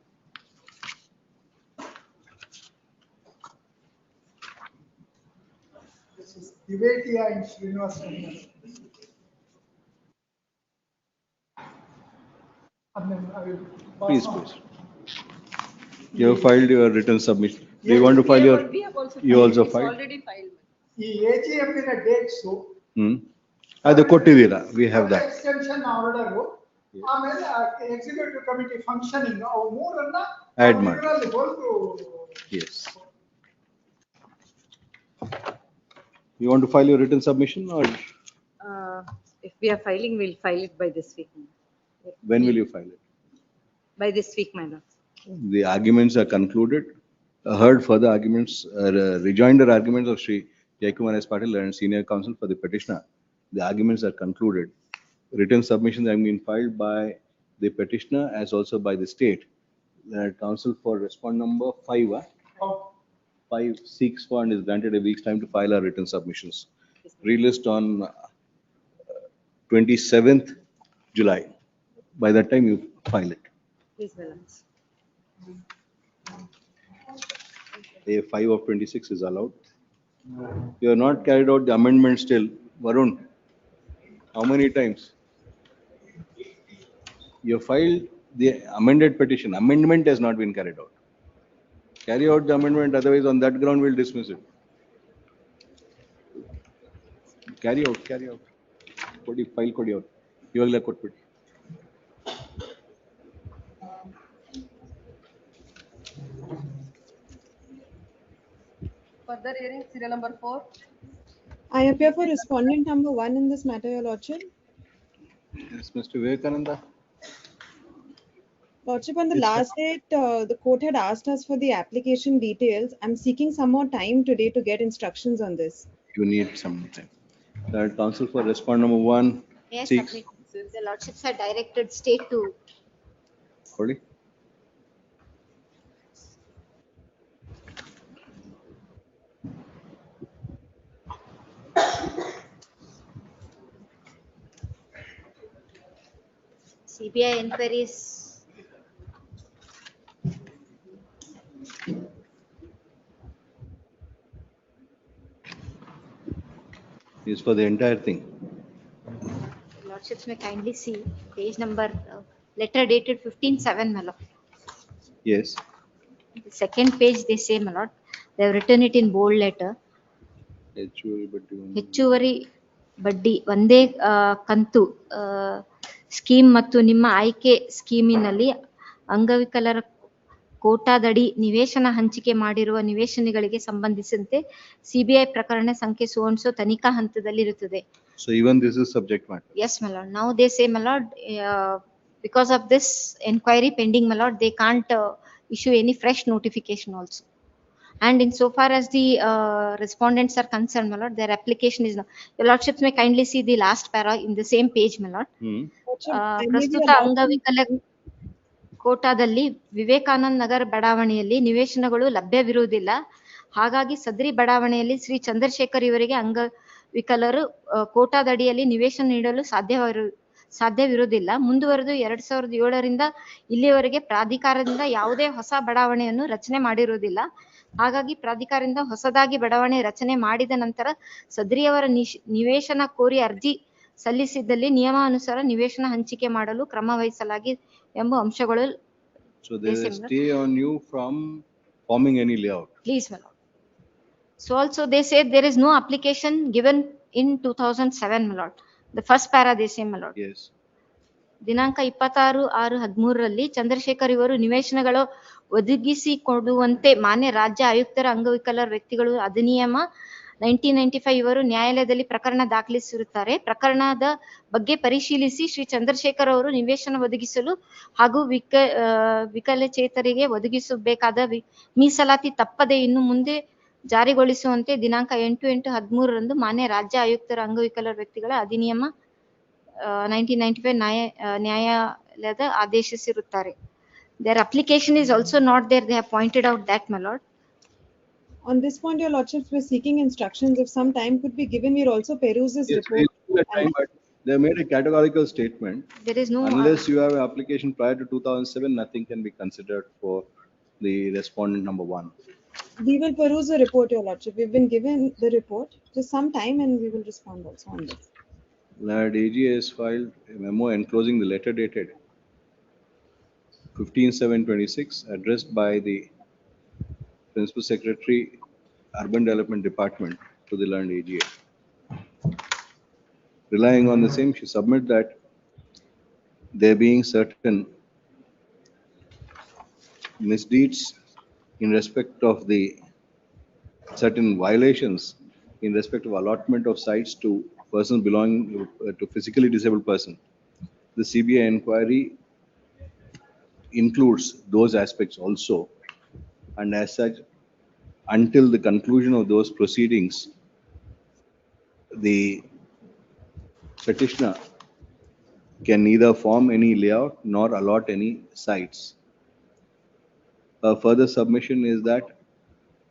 This is Divetia in Srinivasa. And then I will pass Please, on. please. You have filed your written submission. Do you want to file your? You also filed. Already filed. ಈ AGM ನ dates ಅದು ಕೊಟ್ಟಿದ್ದೀರಾ? We have that. Extension order, ಆಮೇಲೆ executive committee functioning, ಅವು ಮೂರನ್ನ Add ಮಾಡಿ. ಇದರಲ್ಲಿ ಒಂದು. Yes. You want to file your written submission or If we are filing, we'll file it by this week. when will you file it? By this week, my lord. The arguments are concluded. Heard further arguments, rejoinder arguments of Shri Jaikumar S. Patil and Senior Counsel for the petitioner. The arguments are concluded. Written submissions have been filed by the petitioner as also by the state. The counsel for respond number 5, 5 seeks for and is granted a week's time to file our written submissions. Released on 27th July. By that time you file it. Please balance. A 5 of 26 is allowed. You have not carried out the amendment still. Varun, how many times? You have filed the amended petition. Amendment has not been carried out. Carry out the amendment, otherwise on that ground we'll dismiss it. Carry out. Kodi, file kodi out. Ivagla kotbiಡಿ. Further hearing, serial number 4. I appear for respondent number 1 in this matter, Your Lordship. Yes, Mr. Vivekananda. Lordship, on the last date, the court had asked us for the application details. I'm seeking some more time today to get instructions on this. You need some time. That counsel for respond number 1 Yes, seeks. the lordships are directed state to. Kodi. CBI inquiries. Is for the entire thing. Lordships may kindly see page number, letter dated 15/7, my lord. Yes. The second page, they say, my lord, they have written it in bold letter. ಹೆಚ್ಚುವರಿ ಬಡ್ಡಿ ಒಂದೇ ಕಂತು scheme ಮತ್ತು ನಿಮ್ಮ ಆಯ್ಕೆ ಸ್ಕೀಮಿನಲ್ಲಿ ಅಂಗವಿಕಲರ ಕೋಟಾದಡಿ ನಿವೇಶನ ಹಂಚಿಕೆ ಮಾಡಿರುವ ನಿವೇಶನಗಳಿಗೆ ಸಂಬಂಧಿಸಿದಂತೆ ಸಿಬಿಐ ಪ್ರಕರಣ ಸಂಖ್ಯೆ ಸೋನ್ಸೋ ತನಿಖಾ ಹಂತದಲ್ಲಿ ಇರುತ್ತದೆ. So even this is subject matter. Yes, my lord. Now they say, my lord, Because of this inquiry pending, my lord, they can't issue any fresh notification also. And insofar as the respondents are concerned, my lord, their application is now. Your lordships may kindly see the last para in the same page, my lord. I may be ಪ್ರಸ್ತುತ allowed to- ಅಂಗವಿಕಲ ಕೋಟಾದಲ್ಲಿ ವಿವೇಕಾನಂದ ನಗರ ಬಡಾವಣೆಯಲ್ಲಿ ನಿವೇಶನಗಳು ಲಭ್ಯವಿರುವುದಿಲ್ಲ. ಹಾಗಾಗಿ ಸದರಿ ಬಡಾವಣೆಯಲ್ಲಿ ಶ್ರೀ ಚಂದ್ರಶೇಖರ್ ಇವರಿಗೆ ಅಂಗವಿಕಲರು ಕೋಟಾದಡಿಯಲ್ಲಿ ನಿವೇಶನ ನೀಡಲು ಸಾಧ್ಯವಿರುವುದಿಲ್ಲ. ಮುಂದುವರೆದು 2007ರಿಂದ ಇಲ್ಲಿಯವರೆಗೆ ಪ್ರಾಧಿಕಾರದಿಂದ ಯಾವುದೇ ಹೊಸ ಬಡಾವಣೆಯನ್ನು ರಚನೆ ಮಾಡಿರುವುದಿಲ್ಲ. ಹಾಗಾಗಿ ಪ್ರಾಧಿಕಾರದಿಂದ ಹೊಸದಾಗಿ ಬಡಾವಣೆ ರಚನೆ ಮಾಡಿದ ನಂತರ ಸದರಿಯವರ ನಿವೇಶನ ಕೋರಿ ಅರ್ಜಿ ಸಲ್ಲಿಸಿದ್ದಲ್ಲಿ ನಿಯಮಾನುಸಾರ ನಿವೇಶನ ಹಂಚಿಕೆ ಮಾಡಲು ಕ್ರಮ ವಹಿಸಲಾಗಿ ಎಂಬ ಅಂಶಗಳು. So there is a stay on you from forming any layout. Please, my lord. So also they said there is no application given in 2007, my lord. The first para they say, my lord. Yes. ದಿನಾಂಕ 26/6/13ರಲ್ಲಿ ಚಂದ್ರಶೇಖರ್ ಇವರು ನಿವೇಶನಗಳು ಒದಗಿಸಿಕೊಡುವಂತೆ ಮಾನ್ಯ ರಾಜ್ಯ ಆಯುಕ್ತರ ಅಂಗವಿಕಲರ ವ್ಯಕ್ತಿಗಳು ಅಧಿನಿಯಮ 1995 ಇವರು ನ್ಯಾಯಾಲಯದಲ್ಲಿ ಪ್ರಕರಣ ದಾಖಲಿಸಿರುತ್ತಾರೆ. ಪ್ರಕರಣದ ಬಗ್ಗೆ ಪರಿಶೀಲಿಸಿ ಶ್ರೀ ಚಂದ್ರಶೇಖರ್ ಅವರು ನಿವೇಶನ ಒದಗಿಸಲು ಹಾಗೂ ವಿಕಲಚೇತರಿಗೆ ಒದಗಿಸಬೇಕಾದ ಮೀಸಲಾತಿ ತಪ್ಪದೆ ಇನ್ನು ಮುಂದೆ ಜಾರಿಗೊಳಿಸುವಂತೆ ದಿನಾಂಕ 8/8/13ರಂದು ಮಾನ್ಯ ರಾಜ್ಯ ಆಯುಕ್ತರ ಅಂಗವಿಕಲರ ವ್ಯಕ್ತಿಗಳ ಅಧಿನಿಯಮ 1995 ನ್ಯಾಯಾಲಯದ ಆದೇಶಿಸಿರುತ್ತಾರೆ. Their application is also not there. They have pointed out that, my lord. On this point, your lordships were seeking instructions. If some time could be given, we'll also peruse this Yes, report. but they made a categorical statement. There is no. Unless you have an application prior to 2007, nothing can be considered for the respondent number 1. We will peruse the report, your lordship. We've been given the report. Just some time and we will respond also on this. Lord AG has filed a memo enclosing the letter dated 15/7/26 addressed by the Principal Secretary, Urban Development Department to the Learned AGA. Relying on the same, she submit that there being certain misdeeds in respect of the certain violations in respect of allotment of sites to persons belonging to physically disabled person. The CBI inquiry includes those aspects also, and as such, until the conclusion of those proceedings, the petitioner can neither form any layout nor allot any sites. A further submission is that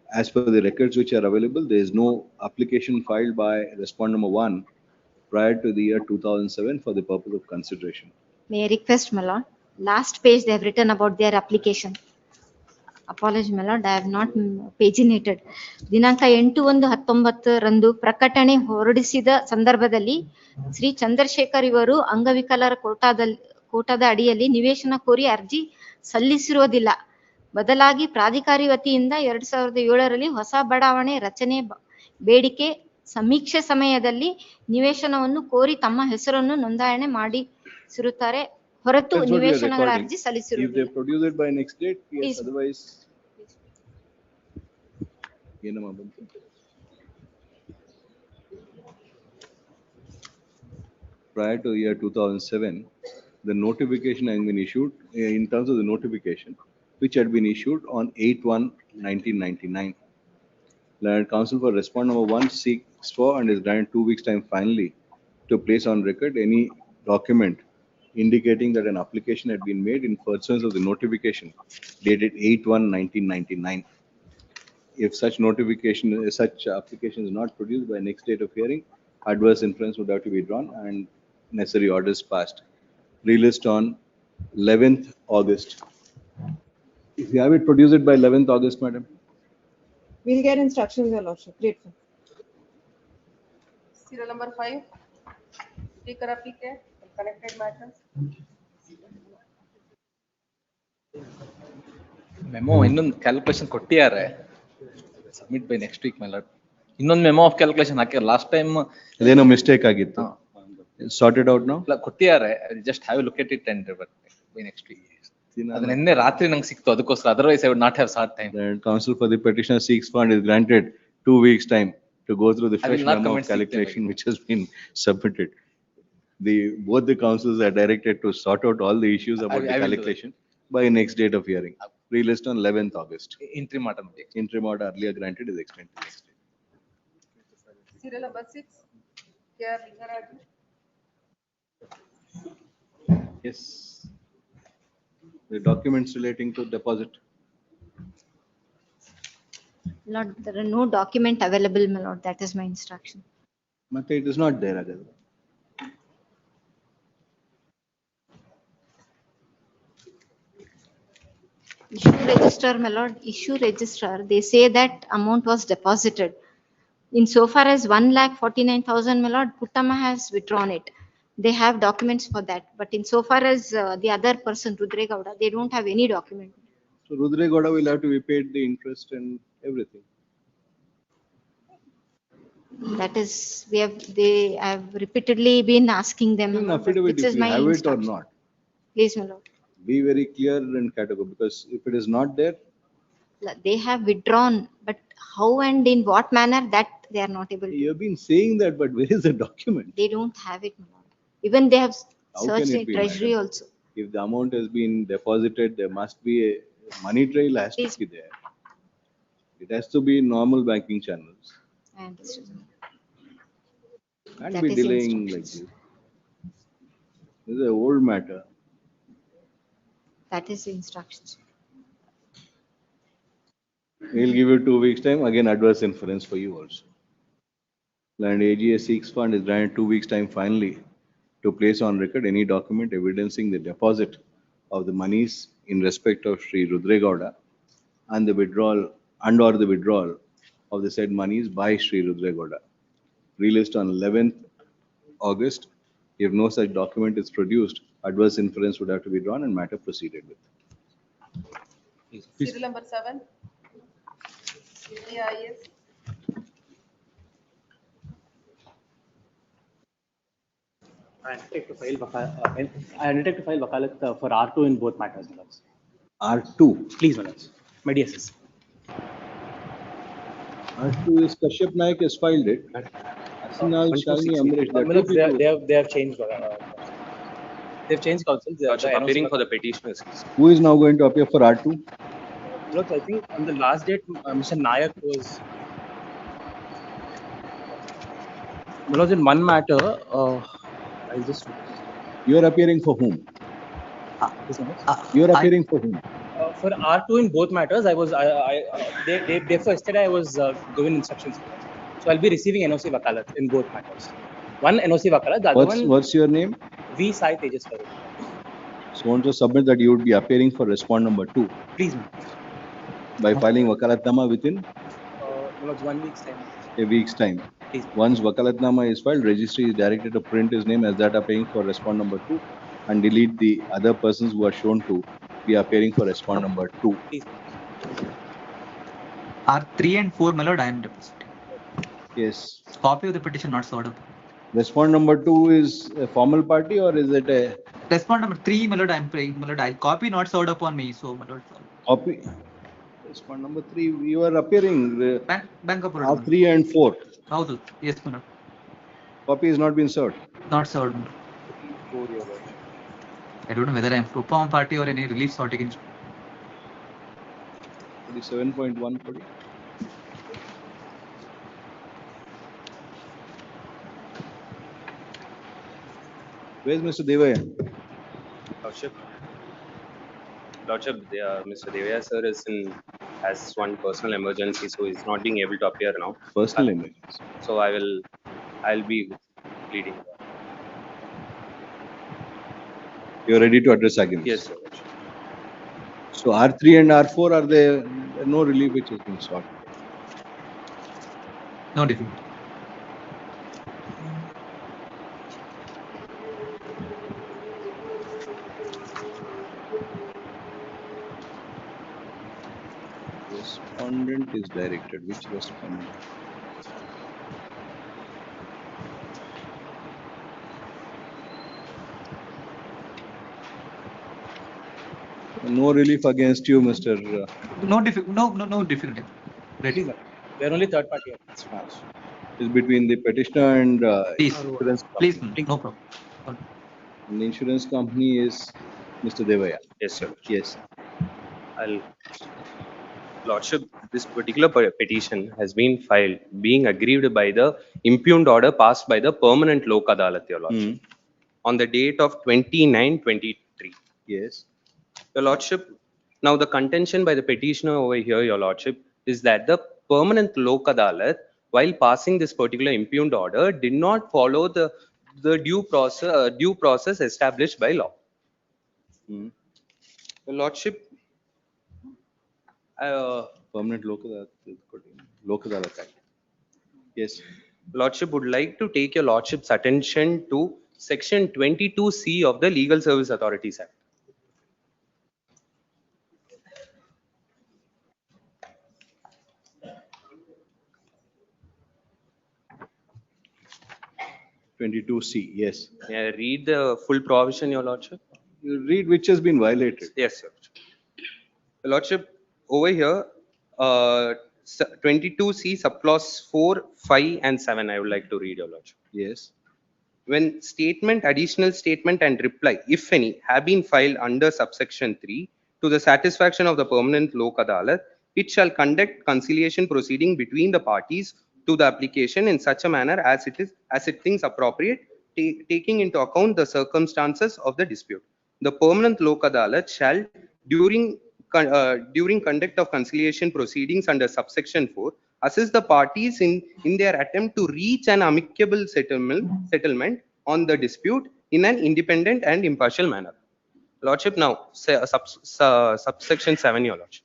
as per the records which are available, there is no application filed by respondent number 1 prior to the year 2007 for the purpose of consideration. May I request, my lord? Last page they have written about their application. Apology, my lord, I have not paginated. ದಿನಾಂಕ 8/1/19ರಂದು ಪ್ರಕಟಣೆ ಹೊರಡಿಸಿದ ಸಂದರ್ಭದಲ್ಲಿ ಶ್ರೀ ಚಂದ್ರಶೇಖರ್ ಇವರು ಅಂಗವಿಕಲರ ಕೋಟಾದ ಅಡಿಯಲ್ಲಿ ನಿವೇಶನ ಕೋರಿ ಅರ್ಜಿ ಸಲ್ಲಿಸಿರುವುದಿಲ್ಲ. ಬದಲಾಗಿ ಪ್ರಾಧಿಕಾರಿ ವತಿಯಿಂದ 2007ರಲ್ಲಿ ಹೊಸ ಬಡಾವಣೆ ರಚನೆ ಬೇಡಿಕೆ ಸಮೀಕ್ಷೆ ಸಮಯದಲ್ಲಿ ನಿವೇಶನವನ್ನು ಕೋರಿ ತಮ್ಮ ಹೆಸರನ್ನು ನೋಂದಣಿ ಮಾಡಿಸಿರುತ್ತಾರೆ ಹೊರತು That's what we are ನಿವೇಶನಗಳ recording. ಅರ್ಜಿ If ಸಲ್ಲಿಸಿರುವುದಿಲ್ಲ. they produce it by next date, yes, Please. otherwise. ಏನಮ್ಮ ಬಂತು? Prior to year 2007, the notification has been issued in terms of the notification, which had been issued on 8/1/1999. Learned Counsel for respondent number 1 seeks for and is granted 2 weeks time finally to place on record any document indicating that an application had been made in pursuance of the notification dated 8/1/1999. If such notification, such application is not produced by next date of hearing, adverse inference would have to be drawn and necessary orders passed. Relist on 11th August. If you have it, produce it by 11th August, madam. We'll get instructions, your lordship. Grateful. Serial number 5. Speaker applicant, connected matters. Memo ಇನ್ನೊಂದು calculation ಕೊಟ್ಟಿದ್ದಾರೆ submit by next week ಮೇಲೆ ಇನ್ನೊಂದು memo of calculation ಹಾಕಿದ್ದಾರೆ last time ಅದೇನೋ mistake ಆಗಿತ್ತು. Sorted out now? ಕೊಟ್ಟಿದ್ದಾರೆ just have look at it and by next week. ಅದು ನಿನ್ನೆ ರಾತ್ರಿ ನಂಗೆ ಸಿಕ್ತು ಅದಕ್ಕೋಸ್ಕರ, otherwise I would not have sought time. Counsel for the petitioner seeks for and is granted 2 weeks time to go through the I will fresh not memo of comment calculation which has been submitted. both the councils are directed to sort out all the issues about the I will do that. calculation by next date of hearing. Released on 11th August. Interim order. Interim order earlier granted is extended to next day. Serial number 6. K.R. Lingaraju. Yes. The documents relating to deposit. Lord, there are no document available, my lord. That is my instruction. But it is not there, Agal. Issue register, my lord, issue register, they say that amount was deposited. In so far as 1,49,000, my lord, Puttama has withdrawn it. They have documents for that. But in so far as the other person, Rudre Gowda, they don't have any document. So Rudre Gowda will have to be paid the interest and everything. That is, they have repeatedly been asking them, my In lord, but affidavit, which if is you my have it or instruction. not, Please, my lord. be very clear and categorical, because if it is not there, They have withdrawn, but how and in what manner, that they are not able to. you have been saying that, but where is the document? They don't have it, my lord. Even they have How can searched it in be, treasury madam? also. If the amount has been deposited, there must be a money trail has to Please. be there. It has to be in normal banking channels. I understood. Can't That be is the delaying like instructions. this. This is an old matter. That is the instructions. We'll give you 2 weeks time, again adverse inference for you also. And AGA seeks fund is granted 2 weeks time finally to place on record any document evidencing the deposit of the monies in respect of Sri Rudre Gowda and the withdrawal or the withdrawal of the said monies by Sri Rudre Gowda. Released on 11th August. If no such document is produced, adverse inference would have to be drawn and matter proceeded with. Serial number 7. AIS. I undertake to file wakalat for R2 in both matters, my lords. R2. Please, my lords. Mediasis. R2 is Kashyap Naik has filed it. Arsenal, Shalini, Amrish, there are two people. They have changed. They've changed counsel. Appearing for the petitioners. Who is now going to appear for R2? Look, I think on the last date, Mr. Nayak was. Because in one matter, I'll just. You are appearing for whom? You are appearing for whom? For R2 in both matters, therefore yesterday I was given instructions. So I'll be receiving NOC Wakalat in both matters. One NOC Wakalat, the other one. What's your name? V. Sai Tejas. So on to submit that you would be appearing for respond number 2. Please, ma'am. By filing Wakalatnama within 1 week's time. a week's time. Please. Once Wakalatnama is filed, registry is directed to print his name as that appearing for respond number 2 and delete the other persons who are shown to be appearing for respond number 2. Please. R3 and 4, my lord, I am depositing. Yes. Copy of the petition not served up. Respond number 2 is a formal party or is it a... Respond number 3, my lord, I am praying, my lord, I copy not served upon me, so my lord. Copy. Respond number 3, you are appearing. Bank of R3 and 4. How's it? Yes, my lord. Copy has not been served. Not served. I don't know whether I am Upam party or any relief sought against. 47.1 Kodi. Where's Mr. Devaya? Lordship, Mr. Devaya sir has one personal emergency, so he's not being able to appear now. Personal emergency. So I'll be pleading. You're ready to address against? Yes, sir. So R3 and R4 are there no relief which has been sought? No defeat. Respondent is directed. Which respondent? No relief against you, Mr. No difficulty. Ready, sir. We are only third party. Is between the petitioner and Please, no problem. And the insurance company is Mr. Devaya. Yes, sir. Yes. I'll, Lordship, this particular petition has been filed, being aggrieved by the impugned order passed by the permanent Lok Adalat, Your Lordship, on the date of 29/23. Yes. Your Lordship, now the contention by the petitioner over here, Your Lordship, is that the permanent Lok Adalat, while passing this particular impugned order, did not follow the due process established by law. Your Lordship, Permanent Lok Adalat Act. Yes. Lordship would like to take your Lordship's attention to Section 22C of the Legal Service Authorities Act. C, yes. May I read the full provision, Your Lordship? You read which has been violated. Yes, sir. Your Lordship, over here, 22C subclause 4, 5, and 7, I would like to read, Your Lordship. Yes. When statement, additional statement, and reply, if any, have been filed under subsection 3 to the satisfaction of the permanent Lok Adalat, it shall conduct conciliation proceeding between the parties to the application in such a manner as it thinks appropriate, taking into account the circumstances of the dispute. The permanent Lok Adalat shall, during conduct of conciliation proceedings under subsection 4, assist the parties in their attempt to reach an amicable settlement on the dispute in an independent and impartial manner. Lordship, now subsection 7, Your Lordship.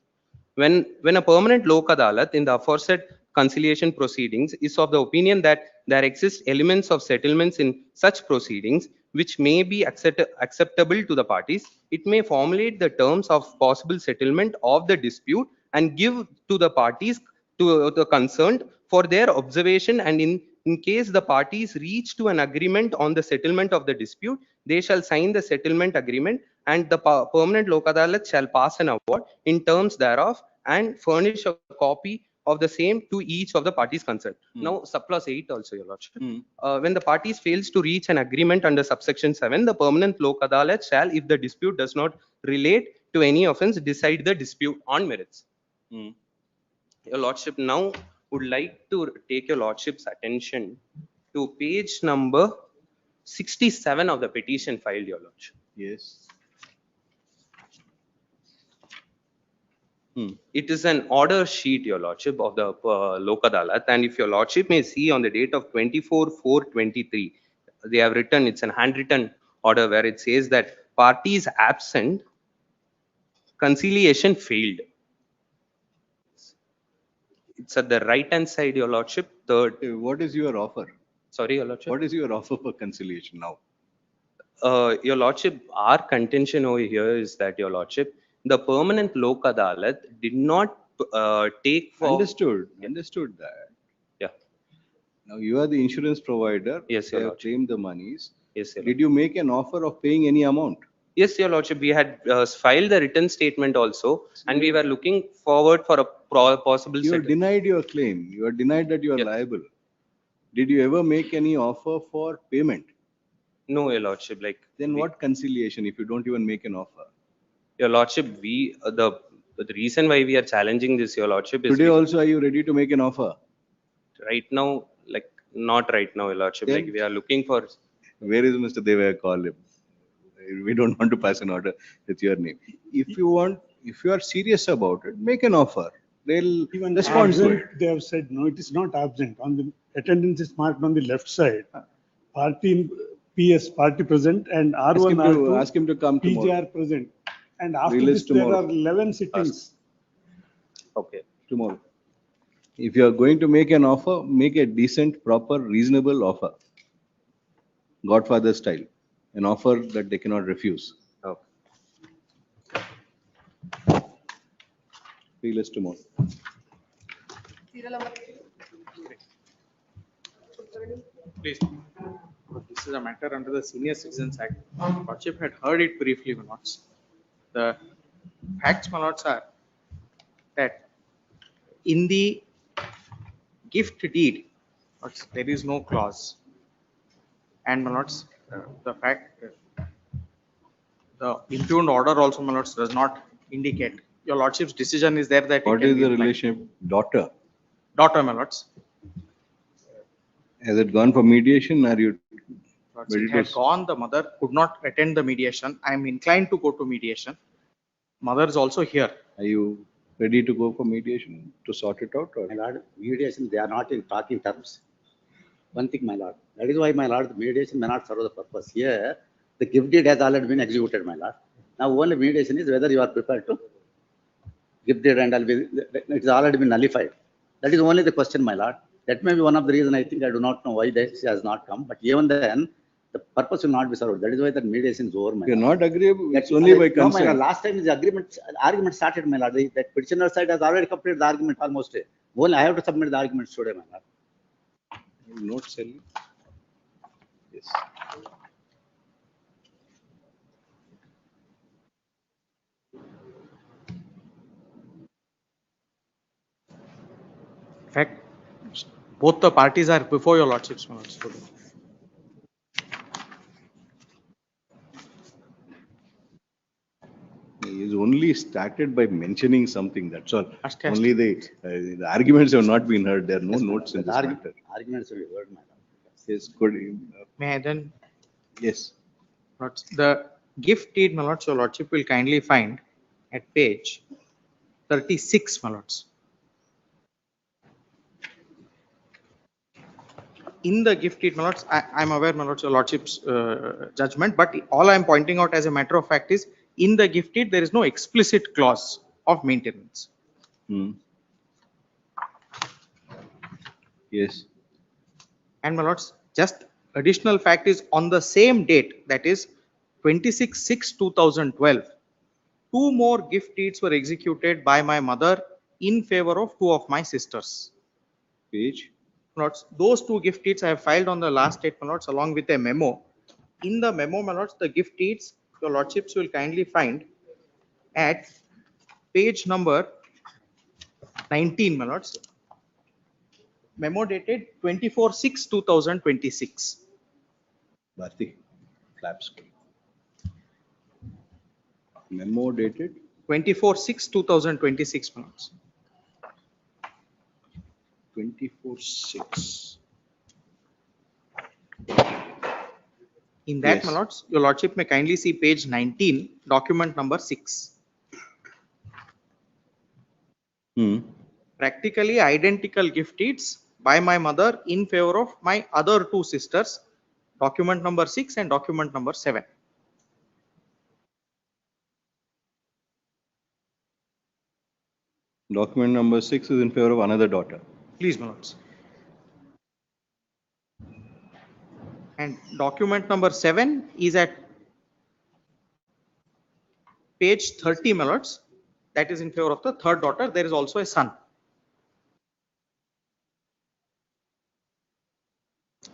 When a permanent Lok Adalat in the aforesaid conciliation proceedings is of the opinion that there exist elements of settlements in such proceedings which may be acceptable to the parties, it may formulate the terms of possible settlement of the dispute and give to the parties to the concerned for their observation, and in case the parties reach to an agreement on the settlement of the dispute, they shall sign the settlement agreement, and the permanent Lok Adalat shall pass an award in terms thereof and furnish a copy of the same to each of the parties concerned. Now, subclause 8 also, Your Lordship. When the parties fails to reach an agreement under subsection 7, the permanent Lok Adalat shall, if the dispute does not relate to any offence, decide the dispute on merits. Your Lordship, now would like to take your Lordship's attention to page number 67 of the petition filed, Your Lordship. Yes. It is an order sheet, Your Lordship, of the Lok Adalat, and if Your Lordship may see on the date of 24/4/23, they have written, it's an handwritten order where it says that parties absent, conciliation failed. It's at the right hand side, Your Lordship. Third. What is your offer? Sorry, Your Lordship. What is your offer for conciliation now? Your Lordship, our contention over here is that, Your Lordship, the permanent Lok Adalat did not take for. Understood. Understood that. Yeah. Now you are the insurance provider. Yes, They Your have Lordship. claimed the monies. Yes, Your Did you make an offer of paying any amount? Yes, Your Lordship, we had filed the written statement also, and we were looking forward for a possible You are settlement. denied your claim. You are denied that you are liable. Did you ever make any offer for payment? No, Your Lordship, Then what conciliation if you don't even make an offer? Your Lordship, we the reason why we are challenging this, Your Lordship, is Today also, are you ready to make an offer? right now, not right now, Your Lordship. Then- We are looking for. Where is Mr. Devaya? Call him. We don't want to pass an order with your name. If you are serious about it, make an offer. They'll respond to it. Absent, they have said, no, it is not absent. On the attendance is marked on the left side. Party PS, party present, and R1, R2. Ask him to come tomorrow. PGR present. And after Release this, there tomorrow. are 11 sittings. Okay. Tomorrow. If you are going to make an offer, make a decent, proper, reasonable offer. Godfather style. An offer that they cannot refuse. Okay. Release tomorrow. Please. This is a matter under the Senior Citizens Act. Lordship had heard it briefly, my lords. The facts, my lords, are that in the gift deed, there is no clause. And my lords, the fact the impugned order also, my lords, does not indicate. Your lordship's decision is there that it What can is be the applied. relationship? Daughter? Daughter, my lords. Has it gone for mediation? Are you Lords, ready it had to? gone, the mother could not attend the mediation. I am inclined to go to mediation. Mother is also here. Are you ready to go for mediation to sort it out? Or? My lord, mediation, they are not in talking terms. One thing, my lord. That is why, my lord, the mediation may not serve the purpose. Here, the gift deed has already been executed, my lord. Now, only mediation is whether you are prepared to gift deed and it has already been nullified. That is only the question, my lord. That may be one of the reasons I think I do not know why she has not come. But even then, the purpose will not be served. That is why the mediation is over, my You're lord. not agreeable. It's only by No, my lord, consent. last time the argument started, my lord. The petitioner side has already completed the argument almost. Only I have to submit the arguments today, my lord. Note selling. Yes. In fact, both the parties are before your lordships, my lords. He is only started by mentioning something. That's all. Ask. Only the arguments have not been heard. There are no notes in The this matter. arguments will be heard, my lord. Yes, good. May I then? Yes. Lords, the gift deed, my lords, your lordship will kindly find at page 36, my lords. In the gift deed, my lords, I'm aware, my lords, your lordship's judgment, but all I'm pointing out as a matter of fact is in the gift deed, there is no explicit clause of maintenance. Yes. And my lords, just additional fact is on the same date, that is 26/6/2012, two more gift deeds were executed by my mother in favor of two of my sisters. Page? Lords, those two gift deeds I have filed on the last date, my lords, along with a memo. In the memo, my lords, the gift deeds, your lordships will kindly find at page number 19, my lords. Memo dated 24/6/2026. Bharti, flaps. Memo dated 24/6/2026, my lords. 24/6. In that, Yes. my lords, your lordship may kindly see page 19, document number 6. Practically identical gift deeds by my mother in favor of my other two sisters, document number 6 and document number 7. Document number 6 is in favor of another daughter. Please, my lords. And document number 7 is at page 30, my lords. That is in favor of the third daughter. There is also a son.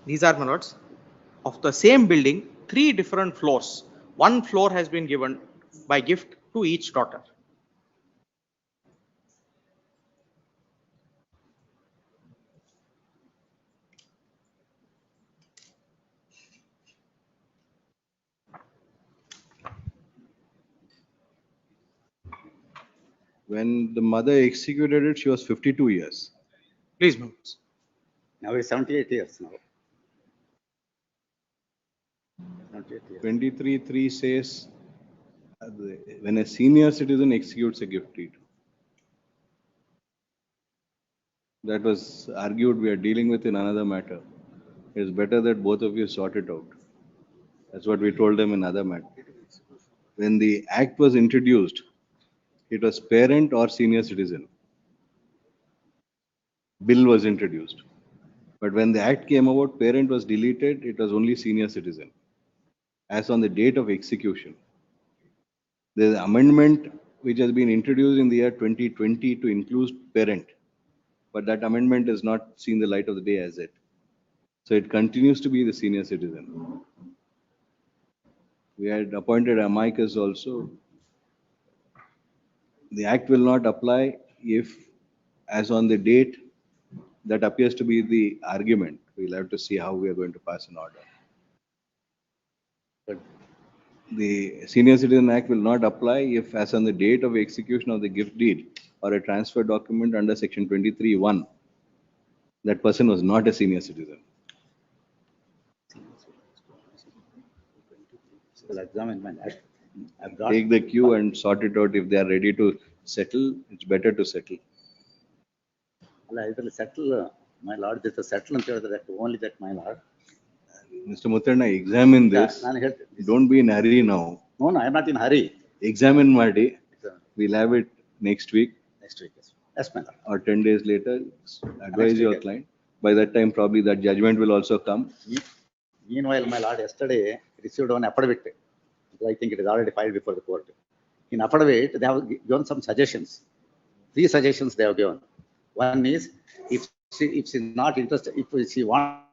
These are, my lords, of the same building, 3 different floors. One floor has been given by gift to each daughter. When the mother executed it, she was 52 years. Please, my lords. Now it's 78 years now. 23(3) says when a senior citizen executes a gift deed. That was argued we are dealing with in another matter. It's better that both of you sort it out. That's what we told them in other matter. When the act was introduced, it was parent or senior citizen. Bill was introduced. But when the act came about, parent was deleted, it was only senior citizen. As on the date of execution. There is an amendment which has been introduced in the year 2020 to include parent. But that amendment has not seen the light of the day as yet. So it continues to be the senior citizen. We had appointed amicus also. The act will not apply if, as on the date, that appears to be the argument. We'll have to see how we are going to pass an order. The Senior Citizen Act will not apply if, as on the date of execution of the gift deed or a transfer document under section 23(1), that person was not a senior citizen. I'll examine my act. I've got. Take the queue and sort it out. If they are ready to settle, it's better to settle. I will settle, my lord, this is settle ಅಂತ ಹೇಳಿದ್ರೆ only that my lord. Mr. Mutharna, examine this. ನಾನು ಹೇಳ್ತೀನಿ. Don't be in hurry now. No, I am not in hurry. Examine ಮಾಡಿ. We'll have it next week. Next week, yes. Yes, my lord. Or 10 days later. Advise Next your week. client. By that time, probably that judgment will also come. Meanwhile, my lord, yesterday received one affidavit. I think it is already filed before the court. In affidavit, they have given some suggestions. 3 suggestions they have given. One is, if she is not interested, if she wants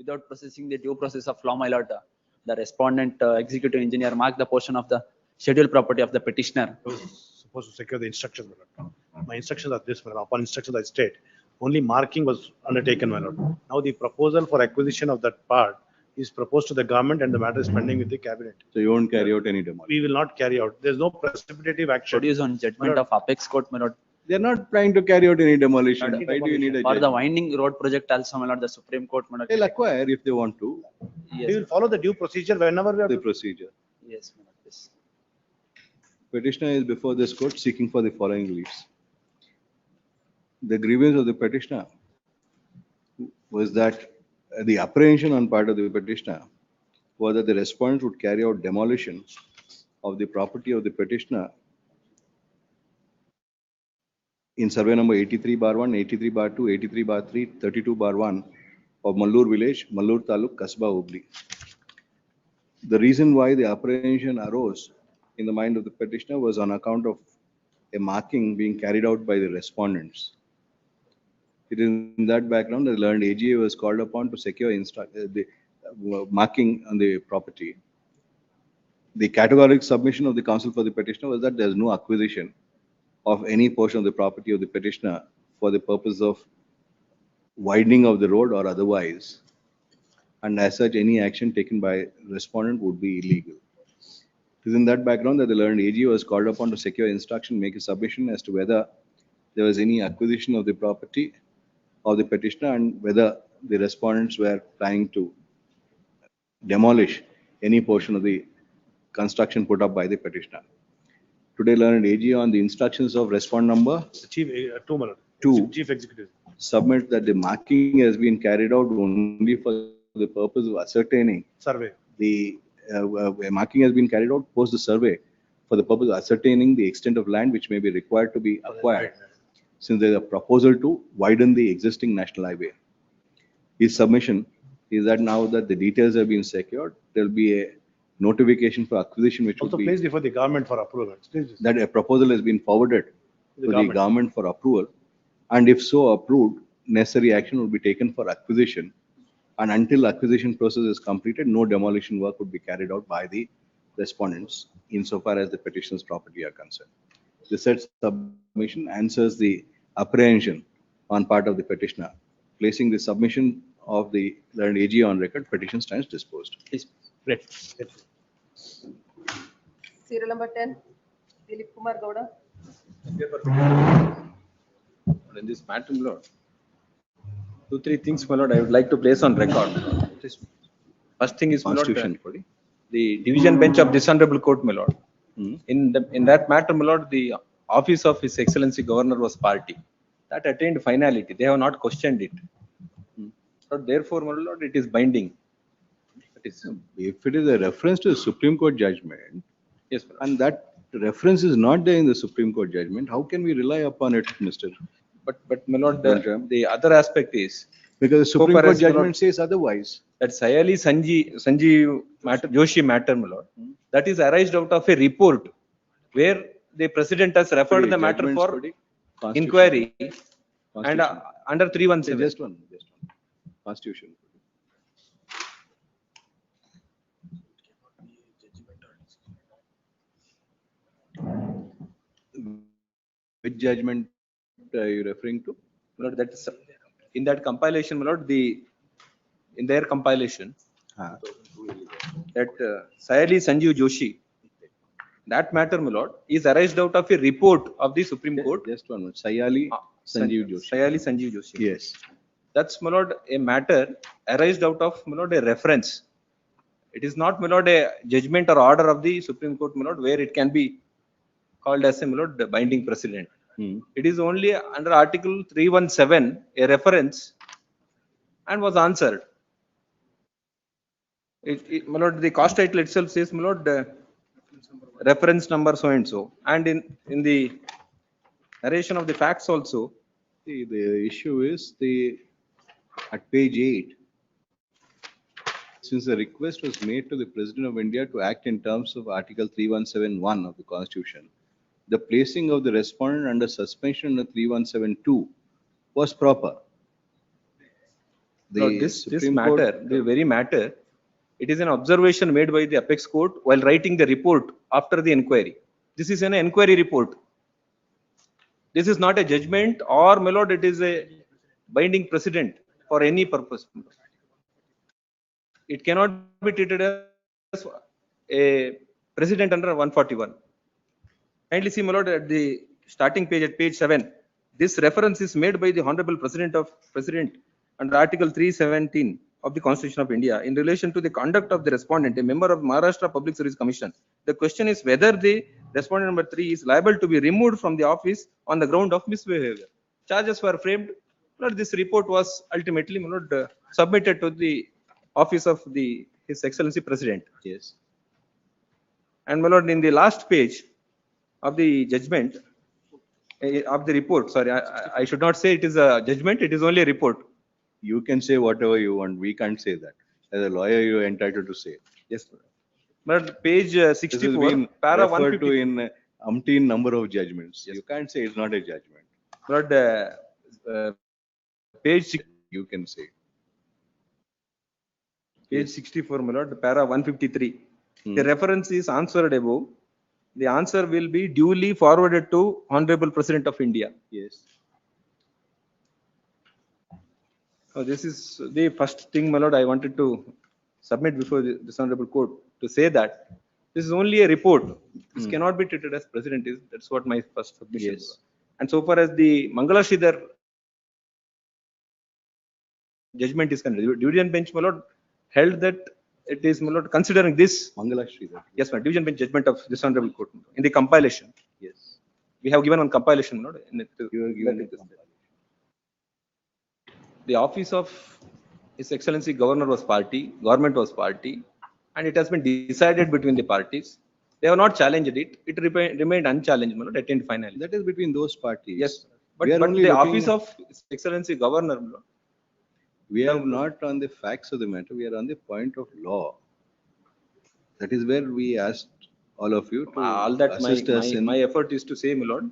without processing the due process of law, my lord, the respondent executive engineer marked the portion of the scheduled property of the petitioner. I was supposed to secure the instructions, my lord. My instructions are this, my lord. Upon instructions I state, only marking was undertaken, my lord. Now the proposal for acquisition of that part is proposed to the government and the matter is pending with the cabinet. So you won't carry out any demolition. We will not carry out. There's no precipitative action. Produced on judgment of apex court, my lord. They're not trying to carry out any demolition. Why do you need a For the judgment? winding road project also, my lord, the Supreme Court, my lord. They'll acquire if they want to. We will follow the due procedure whenever we are. The procedure. Yes, my lord. Yes. Petitioner is before this court seeking for the following reliefs. The grievance of the petitioner was that the apprehension on part of the petitioner was that the respondent would carry out demolition of the property of the petitioner in survey number 83/1, 83/2, 83/3, 32/1 of Mallur village, Mallur Taluk, Kasba Hubli. The reason why the apprehension arose in the mind of the petitioner was on account of a marking being carried out by the respondents. It is in that background that the learned AGA was called upon to secure the marking on the property. The categorical submission of the counsel for the petitioner was that there is no acquisition of any portion of the property of the petitioner for the purpose of widening of the road or otherwise. And as such, any action taken by respondent would be illegal. It is in that background that the learned AG was called upon to secure instruction, make a submission as to whether there was any acquisition of the property of the petitioner and whether the respondents were planning to demolish any portion of the construction put up by the petitioner. Today, learned AG on the instructions of respondent number Chief, two, my lord. two, Chief Executive. submit that the marking has been carried out only for the purpose of ascertaining Survey. the marking has been carried out post the survey for the purpose of ascertaining the extent of land which may be required to be acquired, since there is a proposal to widen the existing national highway. His submission is that now that the details have been secured, there will be a notification for acquisition which Also will be placed before the government for approval. that a proposal has been forwarded The to the government for approval, and if so approved, necessary action will be taken for acquisition. And until acquisition process is completed, no demolition work would be carried out by the respondents insofar as the petition's property are concerned. The said submission answers the apprehension on part of the petitioner. Placing the submission of the learned AG on record, petition stands disposed. Please. Great. Serial number 10, Dilip Kumar Gowda. In this matter, my lord, 2-3 things, my lord, I would like to place on record. First thing is, my lord, Constitution. the division bench of this honorable court, my lord. In that matter, my lord, the office of His Excellency Governor was party. That attained finality. They have not questioned it. So therefore, my lord, it is binding. That is, If it is a reference to a Supreme Court judgment, yes, my lord. and that reference is not there in the Supreme Court judgment, how can we rely upon it, Mr.? But my lord, Ranjam? the other aspect is, Because the so Supreme far Court as, my lord, judgment says otherwise. that Sayali Sanjeev matter, Joshi matter, my lord, that is arised out of a report where the president has referred the matter Judgments for the Constitution. inquiry and Constitution. under 317. Just one. Constitution. Which judgment are you referring to? Lord, that is in that compilation, my lord, in their compilation, that Sayali Sanjeev Joshi, that matter, my lord, is arised out of a report of the Supreme Court. Just one minute. Sayali Sanjeev Joshi. Sayali Sanjeev Joshi. Yes. That's, my lord, a matter arised out of, my lord, a reference. It is not, my lord, a judgment or order of the Supreme Court, my lord, where it can be called as a, my lord, binding precedent. It is only under Article 317, a reference, and was answered. My lord, the cost title itself says, my lord, reference number so and so, and in the narration of the facts also. The issue is at page 8. Since the request was made to the President of India to act in terms of Article 3171 of the Constitution, the placing of the respondent under suspension under 3172 was proper. No, this matter, the very matter, it is an observation made by the apex court while writing the report after the inquiry. This is an inquiry report. This is not a judgment or, my lord, it is a binding precedent for any purpose. It cannot be treated as a precedent under 141. Kindly see, my lord, at the starting page at page 7. This reference is made by the Honorable President under Article 317 of the Constitution of India in relation to the conduct of the respondent, a member of Maharashtra Public Service Commission. The question is whether the respondent number 3 is liable to be removed from the office on the ground of misbehavior. Charges were framed. Lord, this report was ultimately, my lord, submitted to the office of His Excellency President. Yes. And, my lord, in the last page of the judgment, of the report, sorry, I should not say it is a judgment, it is only a report. You can say whatever you want. We can't say that. As a lawyer, you are entitled to say. Yes, but page 64, para 150 to in umpteen number of judgments. Yes. You can't say it's not a judgment. But page 6, you can say. Page 64, my lord, para 153. The reference is answered above. The answer will be duly forwarded to Honorable President of India. Yes. So this is the first thing, my lord, I wanted to submit before this Honorable Court to say that this is only a report. This cannot be treated as precedent. That's what my first submission was. And so far as the Mangala Sridhar judgment is concerned, division bench, my lord, held that it is, my lord, considering this Mangala Sridhar. Yes, my division bench judgment of this Honorable Court in the compilation. Yes. We have given on compilation, my lord. You are given the office of His Excellency Governor was party, government was party, and it has been decided between the parties. They have not challenged it. It remained unchallenged, my lord, attained finally. That is between those parties. Yes, but the office of His Excellency Governor, my lord, we are not on the facts of the matter. We are on the point of law. That is where we asked all of you to all that assist us in. My effort is to say, my lord,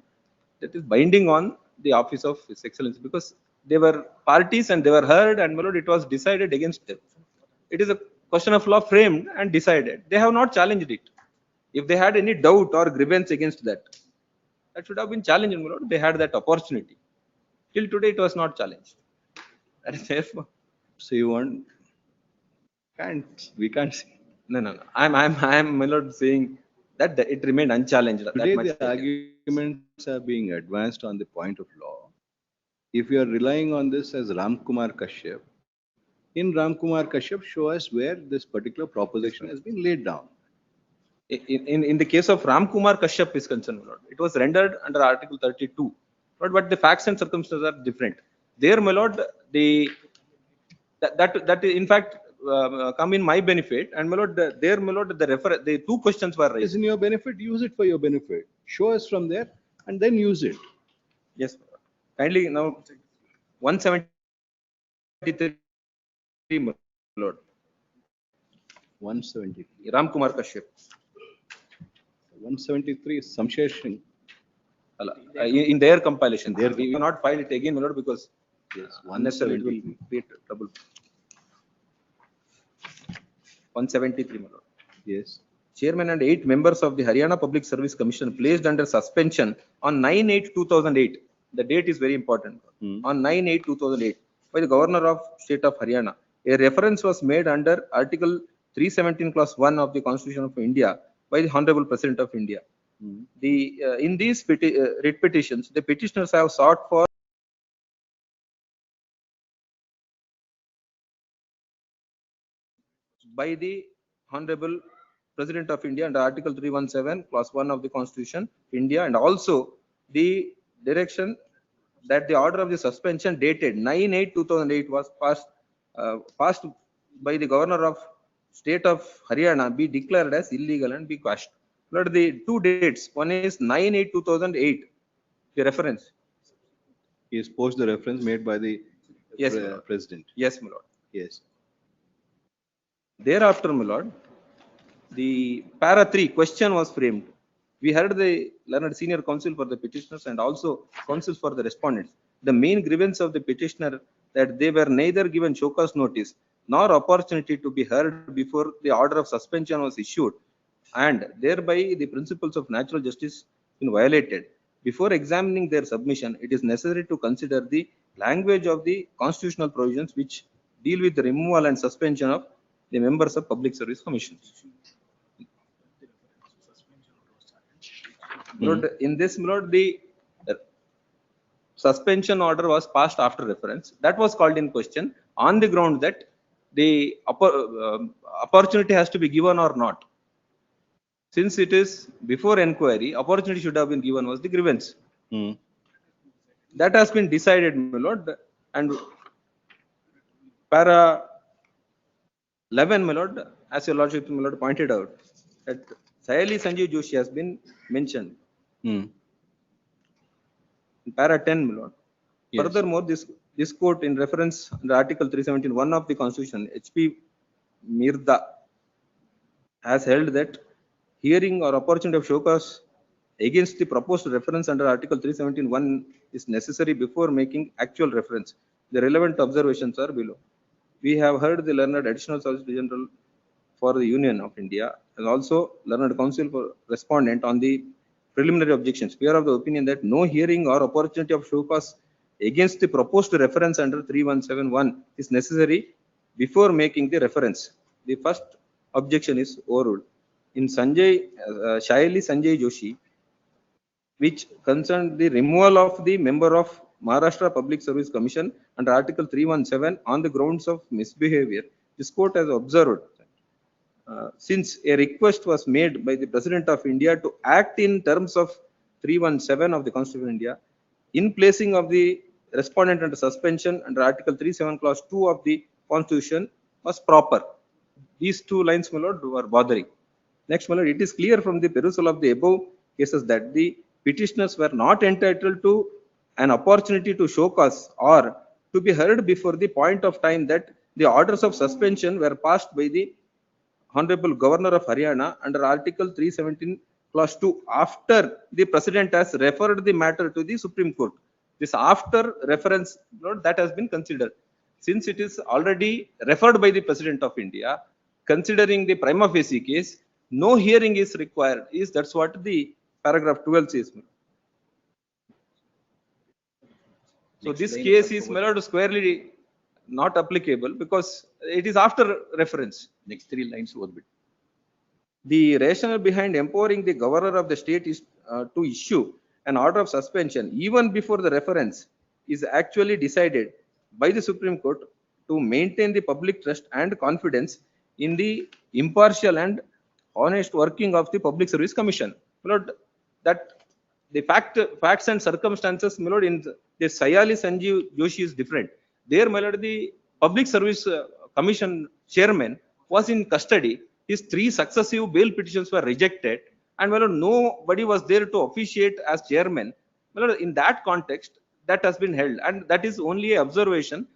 that is binding on the office of His Excellency, because they were parties and they were heard, and, my lord, it was decided against them. It is a question of law framed and decided. They have not challenged it. If they had any doubt or grievance against that, that should have been challenged, my lord. They had that opportunity. Till today, it was not challenged. That is therefore. So you want? We can't see. No. I'm, my lord, saying that it remained unchallenged. Today, the arguments are being advanced on the point of law. If you are relying on this as Ram Kumar Kashyap, in Ram Kumar Kashyap, show us where this particular proposition has been laid down. In the case of Ram Kumar Kashyap is concerned, my lord, it was rendered under Article 32. But the facts and circumstances are different. There, my lord, the that in fact come in my benefit, and my lord, there, my lord, the two questions were It's raised. in your benefit, use it for your benefit. Show us from there and then use it. Yes, my lord. Kindly now 173, my lord. 170. Ram Kumar Kashyap. 173 is Samsher Singh. In their compilation. We will not file it again, my lord, because Yes, unnecessarily it will 170. create trouble. 173, my lord. Yes. Chairman and 8 members of the Haryana Public Service Commission placed under suspension on 9/8/2008. The date is very important. On 9/8/2008 by the Governor of State of Haryana. A reference was made under Article 317 Clause 1 of the Constitution of India by the Honorable President of India. In these writ petitions, the petitioners have sought for by the Honorable President of India under Article 317 Clause 1 of the Constitution India, and also the direction that the order of the suspension dated 9/8/2008 was passed by the Governor of State of Haryana be declared as illegal and be quashed. But the two dates, one is 9/8/2008, the reference. He has posted the reference made by the Yes, my lord. President. Yes, my lord. Yes. Thereafter, my lord, the para 3 question was framed. We heard the learned senior counsel for the petitioners and also counsels for the respondents. The main grievance of the petitioner that they were neither given show cause notice nor opportunity to be heard before the order of suspension was issued, and thereby the principles of natural justice been violated. Before examining their submission, it is necessary to consider the language of the constitutional provisions which deal with the removal and suspension of the members of public service commissions. Lord, in this, Lord, the suspension order was passed after reference. That was called in question on the ground that the opportunity has to be given or not. Since it is before inquiry, opportunity should have been given was the grievance. That has been decided, my lord, and para 11, my lord, as your lordship, my lord, pointed out, that Sayali Sanjeev Joshi has been mentioned. In para 10, my lord. Yes. Furthermore, this court in reference under Article 317(1) of the Constitution, H.P. Mirda has held that hearing or opportunity of show cause against the proposed reference under Article 317(1) is necessary before making actual reference. The relevant observations are below. We have heard the learned Additional Solicitor General for the Union of India and also learned counsel for respondent on the preliminary objections. We are of the opinion that no hearing or opportunity of show cause against the proposed reference under 3171 is necessary before making the reference. The first objection is overruled. In Shayali Sanjay Joshi, which concerned the removal of the member of Maharashtra Public Service Commission under Article 317 on the grounds of misbehavior, this court has observed since a request was made by the President of India to act in terms of 317 of the Constitution of India in placing of the respondent under suspension under Article 37 Clause 2 of the Constitution was proper. These two lines, my lord, were bothering. Next, my lord, it is clear from the perusal of the above cases that the petitioners were not entitled to an opportunity to show cause or to be heard before the point of time that the orders of suspension were passed by the Honorable Governor of Haryana under Article 317 Clause 2 after the President has referred the matter to the Supreme Court. This after reference, Lord, that has been considered. Since it is already referred by the President of India, considering the prima facie case, no hearing is required. That's what the paragraph 12 says. So this case is, my lord, squarely not applicable because it is after reference. Next three lines over bit. The rationale behind empowering the governor of the state is to issue an order of suspension even before the reference is actually decided by the Supreme Court to maintain the public trust and confidence in the impartial and honest working of the Public Service Commission. My lord, that the facts and circumstances, my lord, in the Sayali Sanjeev Joshi is different. There, my lord, the Public Service Commission chairman was in custody. His 3 successive bail petitions were rejected, and my lord, nobody was there to officiate as chairman. My lord, in that context, that has been held, and that is only a observation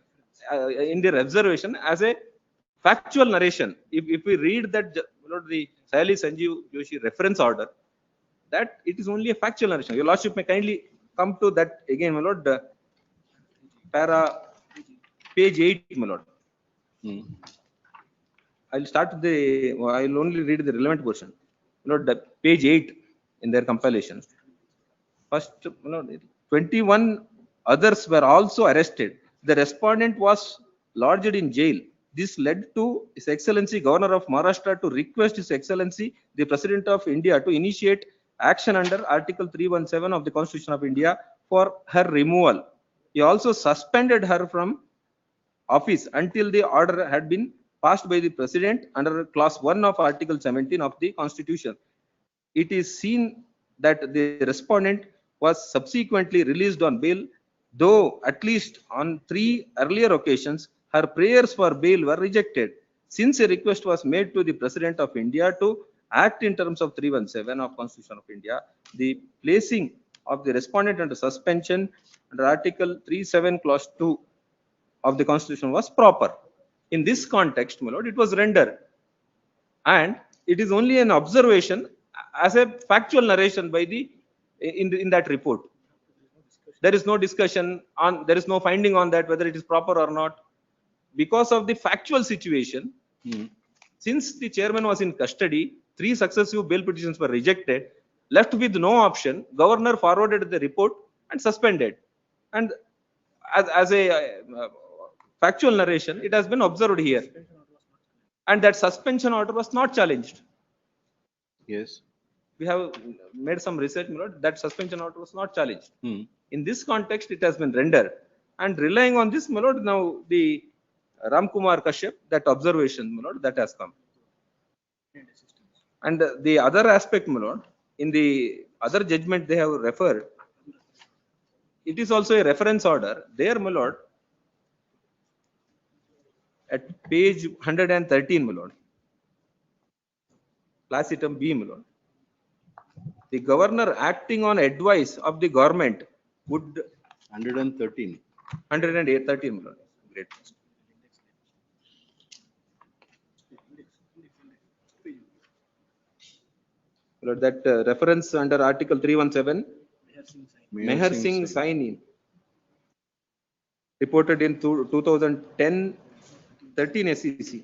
in their observation as a factual narration. If we read that, my lord, the Sayali Sanjeev Joshi reference order, that it is only a factual narration. Your lordship may kindly come to that again, my lord. Para page 8, my lord. I'll start the, I'll only read the relevant portion. My lord, the page 8 in their compilation. First, my lord, 21 others were also arrested. The respondent was lodged in jail. This led to His Excellency Governor of Maharashtra to request His Excellency the President of India to initiate action under Article 317 of the Constitution of India for her removal. He also suspended her from office until the order had been passed by the President under Clause 1 of Article 17 of the Constitution. It is seen that the respondent was subsequently released on bail, though at least on 3 earlier occasions her prayers for bail were rejected. Since a request was made to the President of India to act in terms of 317 of Constitution of India, the placing of the respondent under suspension under Article 37 Clause 2 of the Constitution was proper. In this context, my lord, it was rendered, and it is only an observation as a factual narration by the in that report. There is no discussion on, there is no finding on that whether it is proper or not. Because of the factual situation, since the chairman was in custody, 3 successive bail petitions were rejected. Left with no option, governor forwarded the report and suspended. And as a factual narration, it has been observed here. And that suspension order was not challenged. Yes. We have made some research, my lord, that suspension order was not challenged. In this context, it has been rendered. And relying on this, my lord, now the Ram Kumar Kashyap, that observation, my lord, that has come. And the other aspect, my lord, in the other judgment they have referred, it is also a reference order. There, my lord, at page 113, my lord, Placitum B, my lord, the governor acting on advice of the government would 113. 113, my lord. Great. My lord, that reference under Article 317, Meher Singh Saini, reported in 2010 13 SEC.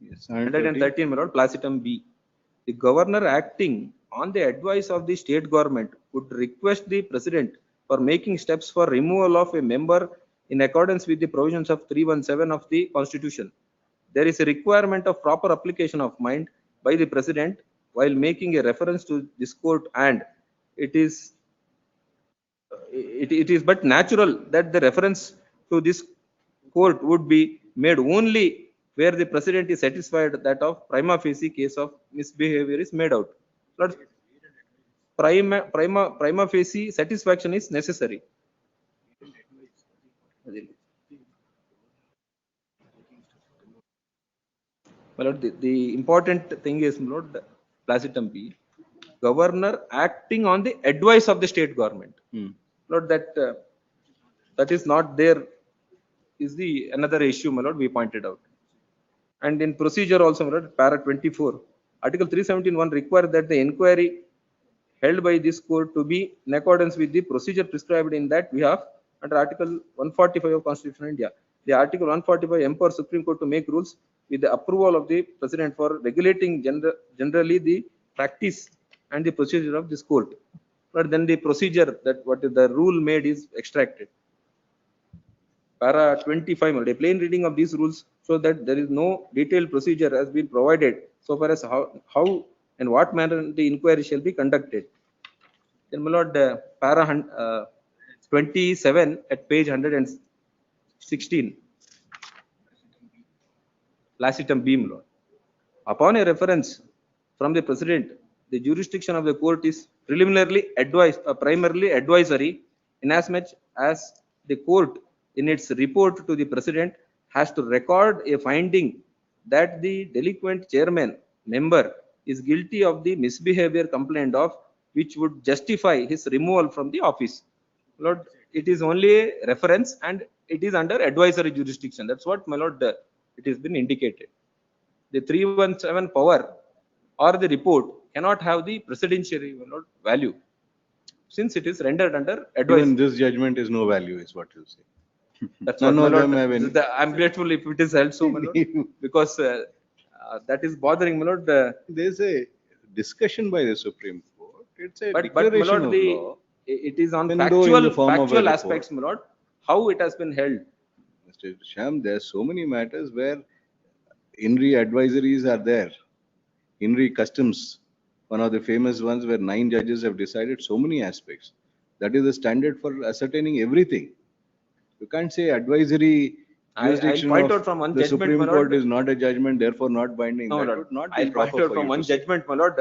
Yes, 113, my lord, Placitum B. The governor acting on the advice of the state government would request the president for making steps for removal of a member in accordance with the provisions of 317 of the Constitution. There is a requirement of proper application of mind by the president while making a reference to this court, and it is but natural that the reference to this court would be made only where the president is satisfied that of prima facie case of misbehavior is made out. But prima facie satisfaction is necessary. My lord, the important thing is, my lord, Placitum B, governor acting on the advice of the state government. Lord, that is not there is the another issue, my lord, we pointed out. And in procedure also, my lord, para 24, Article 317(1) requires that the inquiry held by this court to be in accordance with the procedure prescribed in that we have under Article 145 of Constitution of India. The Article 145 empowers Supreme Court to make rules with the approval of the President for regulating generally the practice and the procedure of this court. But then the procedure that what the rule made is extracted. Para 25, a plain reading of these rules so that there is no detailed procedure has been provided so far as how and what manner the inquiry shall be conducted. Then, my lord, para 27 at page 116, Placitum B, my lord. Upon a reference from the president, the jurisdiction of the court is primarily advisory, inasmuch as the court in its report to the president has to record a finding that the delinquent chairman member is guilty of the misbehavior complained of, which would justify his removal from the office. Lord, it is only a reference and it is under advisory jurisdiction. That's what, my lord, it has been indicated. The 317 power or the report cannot have the presidential, my lord, value, since it is rendered under advice. Even this judgment is no value, is what you say. That's None what, my of them lord, have any. I'm grateful if it is held so, my lord, because that is bothering, my lord. There's a discussion by the Supreme Court. It's a But my declaration lord, of the law. it is on Even though in the factual form of a factual report. aspects, my lord, how it has been held. Mr. Sham, there are so many matters where INRI advisories are there. INRI customs, one of the famous ones where 9 judges have decided so many aspects. That is the standard for ascertaining everything. You can't say advisory I'll jurisdiction point of out from one the judgment, Supreme my Court lord. is not a judgment, therefore not binding. No, That lord. would not be I'll point proper out for from you one to say. judgment, my lord.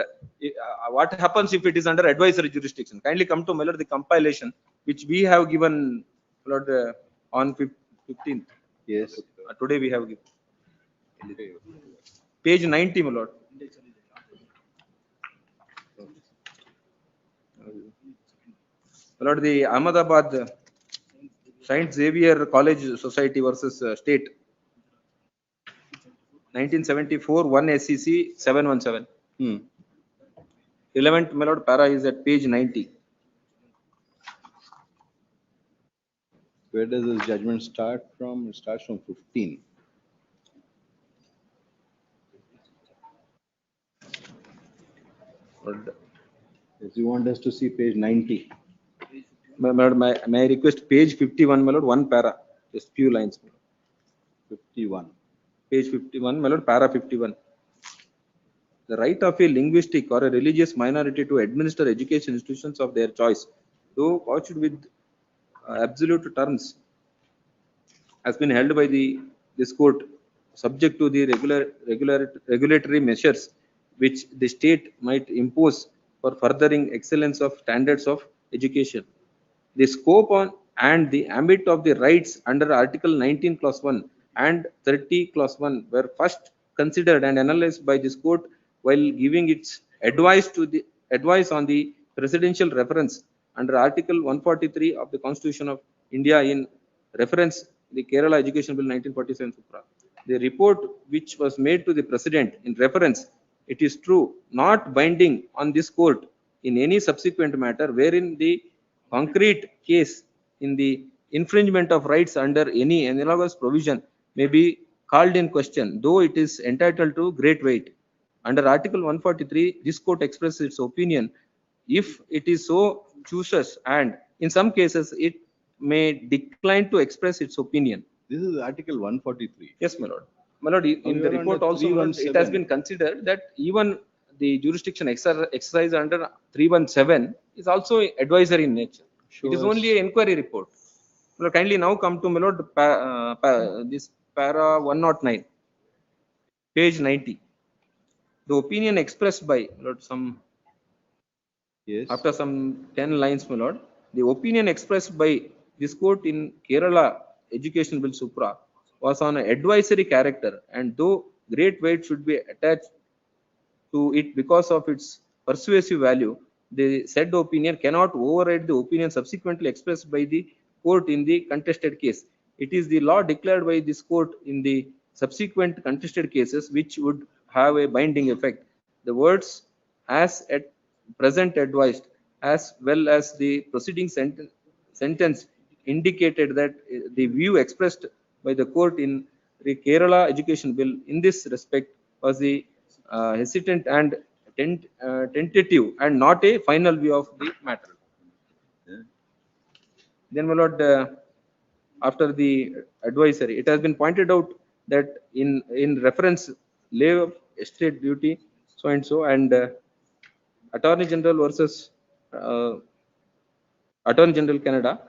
What happens if it is under advisory jurisdiction? Kindly come to, my lord, the compilation which we have given, my lord, on 15th. Yes. Today we have given. Page 90, my lord. My lord, the Ahmedabad Saint Xavier College Society versus State. 1974, 1 SCC 717. Relevant, my lord, para is at page 90. Where does this judgment start from? It starts from 15. If you want us to see page 90. My lord, may I request page 51, my lord, one para, just few lines. 51. Page 51, my lord, para 51. The right of a linguistic or a religious minority to administer education institutions of their choice, though couched with absolute terms, has been held by this court, subject to the regulatory measures which the state might impose for furthering excellence of standards of education. The scope on and the ambit of the rights under Article 19 Clause 1 and 30 Clause 1 were first considered and analyzed by this court while giving its advice on the presidential reference under Article 143 of the Constitution of India in reference the Kerala Education Bill 1947 Supra. The report which was made to the president in reference, it is true, not binding on this court in any subsequent matter wherein the concrete case in the infringement of rights under any analogous provision may be called in question, though it is entitled to great weight. Under Article 143, this court expresses its opinion if it is so chooses, and in some cases it may decline to express its opinion. This is Article 143. Yes, my lord. My lord, in the report also, my lord, it has been considered that even the jurisdiction exercise under 317 is also advisory in nature. It is only an inquiry report. My lord, kindly now come to, my lord, this para 109, page 90. The opinion expressed by, my lord, after some 10 lines, my lord, the opinion expressed by this court in Kerala Education Bill Supra was on an advisory character, and though great weight should be attached to it because of its persuasive value, the said opinion cannot override the opinion subsequently expressed by the court in the contested case. It is the law declared by this court in the subsequent contested cases which would have a binding effect. The words as at present advised as well as the proceeding sentence indicated that the view expressed by the court in the Kerala Education Bill in this respect was the hesitant and tentative and not a final view of the matter. Then, my lord, after the advisory, it has been pointed out that in reference lay of estate duty so and so and Attorney General versus Attorney General Canada,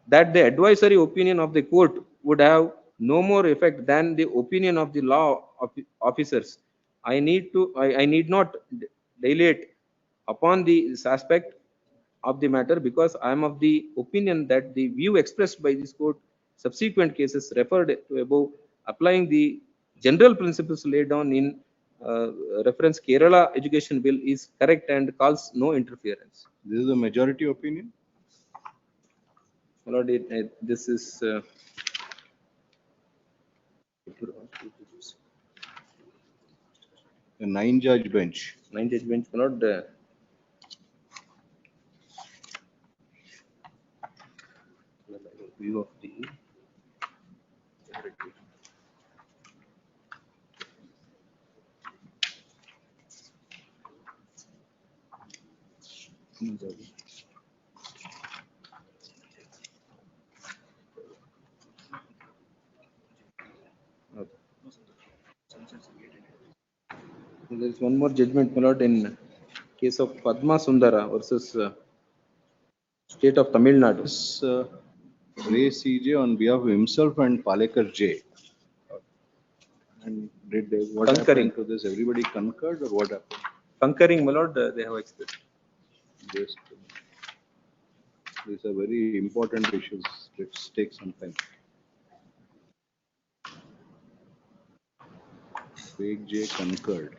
that the advisory opinion of the court would have no more effect than the opinion of the law officers. I need not dilate upon this aspect of the matter because I am of the opinion that the view expressed by this court subsequent cases referred to above, applying the general principles laid down in reference Kerala Education Bill is correct and calls no interference. This is the majority opinion. My Lord, this is A 9-judge bench. 9-judge bench. My Lord, view of the there is one more judgment, my Lord, in case of Padma Sundara versus State of Tamil Nadu. This Ray CJ on behalf of himself and Palekar J. And did they, what Concurring. happened to this? Everybody concurred or what happened? Concurring, my Lord, they have expressed. Just, these are very important issues. Let's take some time. Craig J concurred.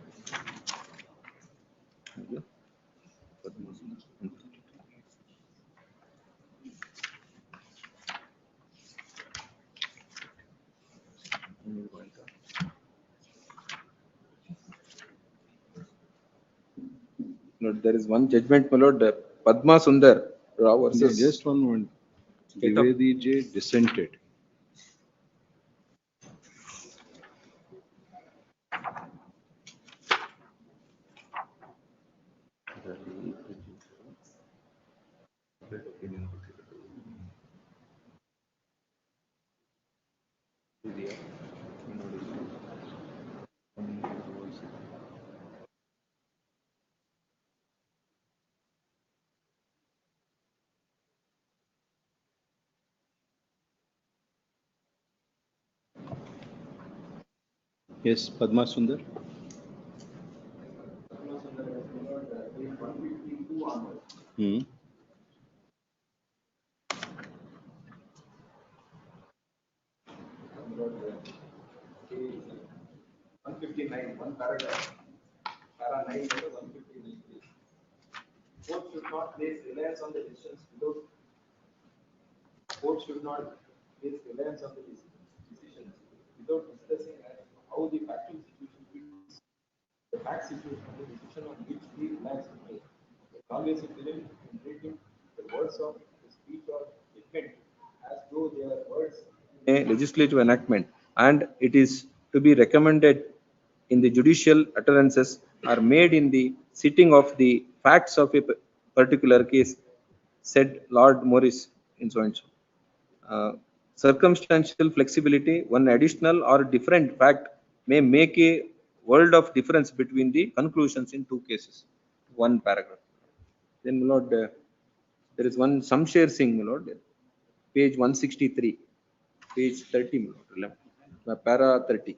Lord, there is one judgment, my Lord, Padma Sundar Rao versus Just one moment. State of- Divedi J dissented. Yes, Padma Sundar. Hmm. One paragraph. Para 9, 159. Court should not place reliance on the decisions below. Court should not place reliance on the decisions without discussing how the factual situation fits the fact situation and the decision on which the reliance is made. It always is given in treating the words of the speech or statement as though they are words in a legislative enactment, and it is to be recommended in the judicial utterances are made in the sitting of the facts of a particular case, said Lord Morris in so and so. Circumstantial flexibility, one additional or different fact may make a world of difference between the conclusions in two cases. One paragraph. Then, my Lord, there is one Samsher Singh, my Lord, page 163, page 30, my Lord, para 30.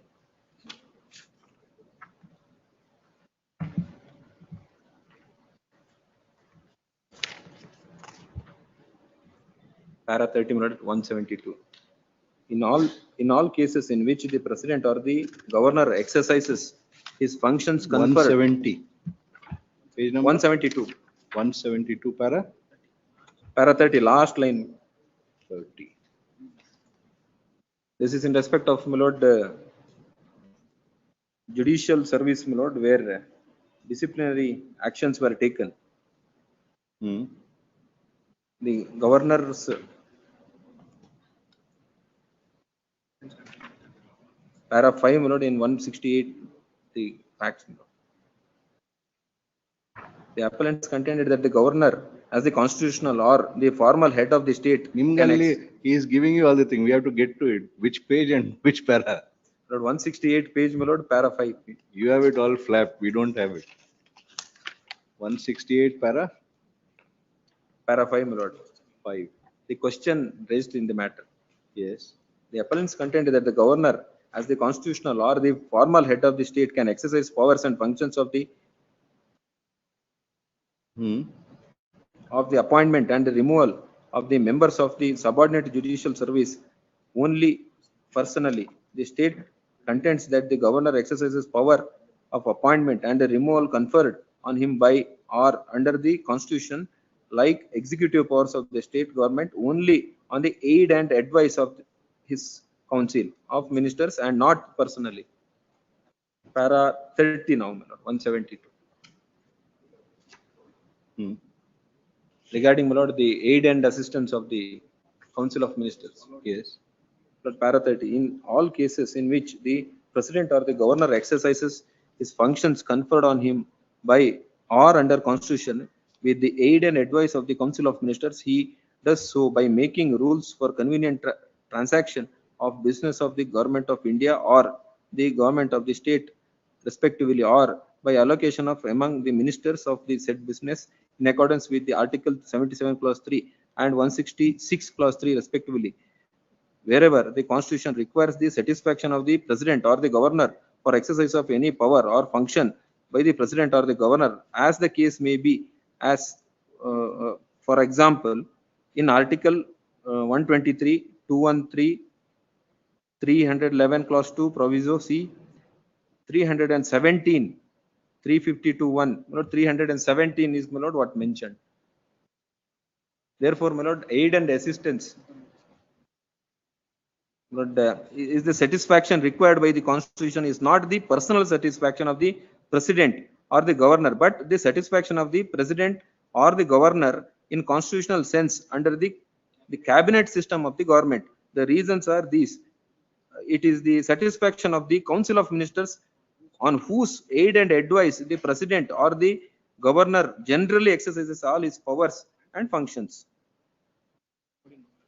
Para 30, 172. In all cases in which the president or the governor exercises his functions conferred. 170. Page number? 172. 172 para? Para 30, last line. 30. This is in respect of, my Lord, judicial service, my Lord, where disciplinary actions were taken. Hmm. The governor's para 5, my Lord, in 168, the facts. The appellants contended that the governor, as the constitutional or the formal head of the state, Nimgalli, he is giving you all the thing. We have to get to it. Which page and which para? Lord, 168 page, my Lord, para 5. You have it all flapped. We don't have it. 168 para? Para 5, my Lord. 5. The question raised in the matter. Yes. The appellants contended that the governor, as the constitutional or the formal head of the state, can exercise powers and functions of the appointment and the removal of the members of the subordinate judicial service only personally. The state contends that the governor exercises power of appointment and the removal conferred on him by or under the constitution like executive powers of the state government only on the aid and advice of his council of ministers and not personally. Para 30 now, 172. Regarding, my lord, the aid and assistance of the council of ministers. Yes. But para 30, in all cases in which the president or the governor exercises his functions conferred on him by or under constitution with the aid and advice of the council of ministers, he does so by making rules for convenient transaction of business of the government of India or the government of the state respectively, or by allocation of among the ministers of the said business in accordance with the article 77 clause 3 and 166 clause 3 respectively, wherever the constitution requires the satisfaction of the president or the governor for exercise of any power or function by the president or the governor, as the case may be, as for example in article 123 213 311 clause 2 proviso c, 317 352 1, my lord, 317 is, my lord, what mentioned. Therefore, my lord, aid and assistance, but is the satisfaction required by the constitution is not the personal satisfaction of the president or the governor, but the satisfaction of the president or the governor in constitutional sense under the cabinet system of the government. The reasons are these: it is the satisfaction of the council of ministers on whose aid and advice the president or the governor generally exercises all his powers and functions.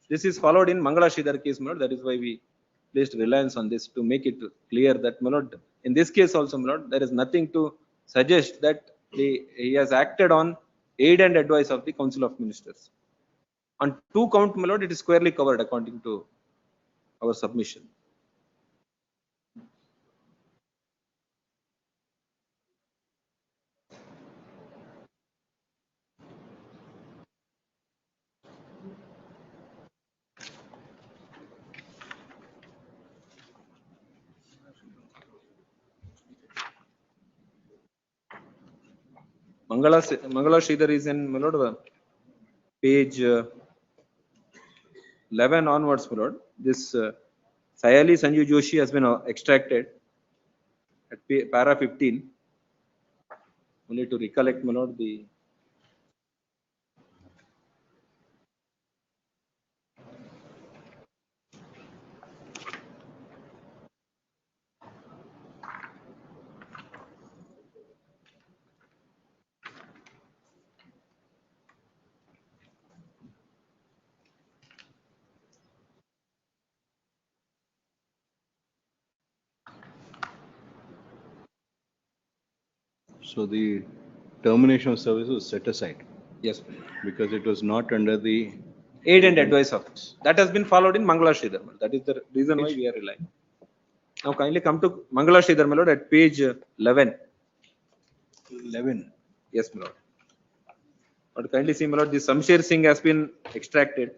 This is followed in Mangala Sridhar case, my lord. That is why we placed reliance on this to make it clear that, my lord, in this case also, my lord, there is nothing to suggest that he has acted on aid and advice of the council of ministers. On 2 count, my lord, it is squarely covered according to our submission. Mangala Sridhar is in, my lord, page 11 onwards, my lord. This Sayali Sanju Joshi has been extracted at para 15. Only to recollect, my lord, the So the termination of service was set aside. Yes. Because it was not under the aid and advice of that has been followed in Mangala Sridhar. That is the reason why we are relying. Now kindly come to Mangala Sridhar, my lord, at page 11. 11. Yes, my lord. But kindly see, my lord, the Samsher Singh has been extracted,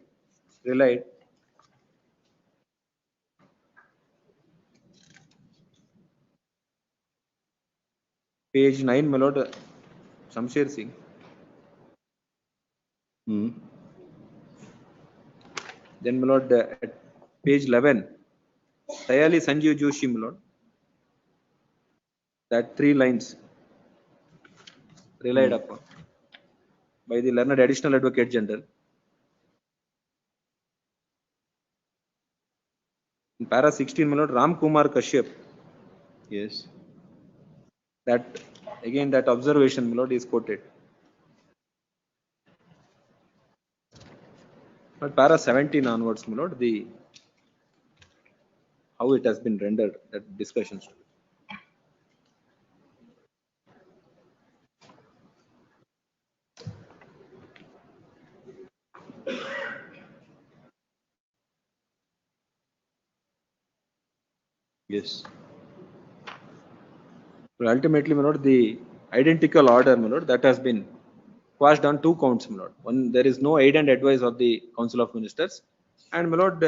relied. Page 9, my lord, Samsher Singh. Then, my lord, at page 11, Sayali Sanjeev Joshi, my lord. That 3 lines relied upon by the learned additional advocate general. In para 16, my lord, Ram Kumar Kashyap. Yes. That again, that observation, my lord, is quoted. But para 17 onwards, my lord, the how it has been rendered, that discussions. Yes. But ultimately, my lord, the identical order, my lord, that has been quashed on 2 counts, my lord. One, there is no aid and advice of the Council of Ministers, and my lord,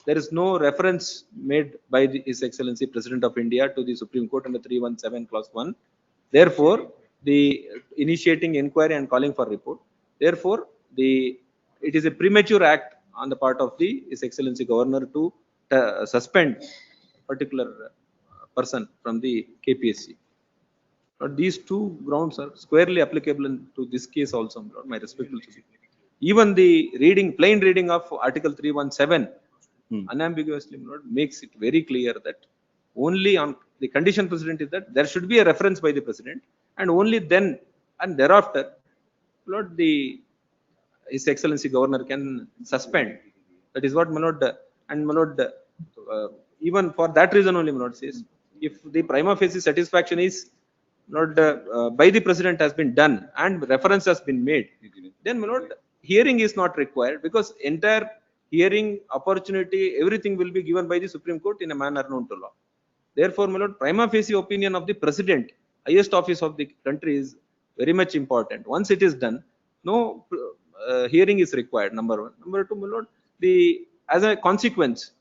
there is no reference made by His Excellency President of India to the Supreme Court under 317 clause 1. Therefore, the initiating inquiry and calling for report. Therefore, it is a premature act on the part of His Excellency Governor to suspend particular person from the KPSC. But these two grounds are squarely applicable to this case also, my lord, my respectful submission. Even the plain reading of Article 317 unambiguously, my lord, makes it very clear that only on the condition precedent is that there should be a reference by the president, and only then and thereafter, my lord, His Excellency Governor can suspend. That is what, my lord, and my lord, even for that reason only, my lord says, if the prima facie satisfaction is not by the president has been done and reference has been made, then, my lord, hearing is not required, because entire hearing opportunity, everything will be given by the Supreme Court in a manner known to law. Therefore, my lord, prima facie opinion of the president, highest office of the country, is very much important. Once it is done, no hearing is required, number one. Number two, my lord, as a consequence,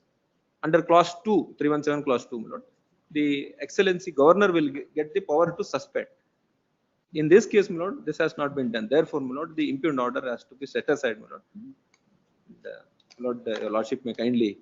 under clause 2, 317 clause 2, my lord, the Excellency Governor will get the power to suspend. In this case, my lord, this has not been done. Therefore, my lord, the impugned order has to be set aside, my lord. My lord, your lordship may kindly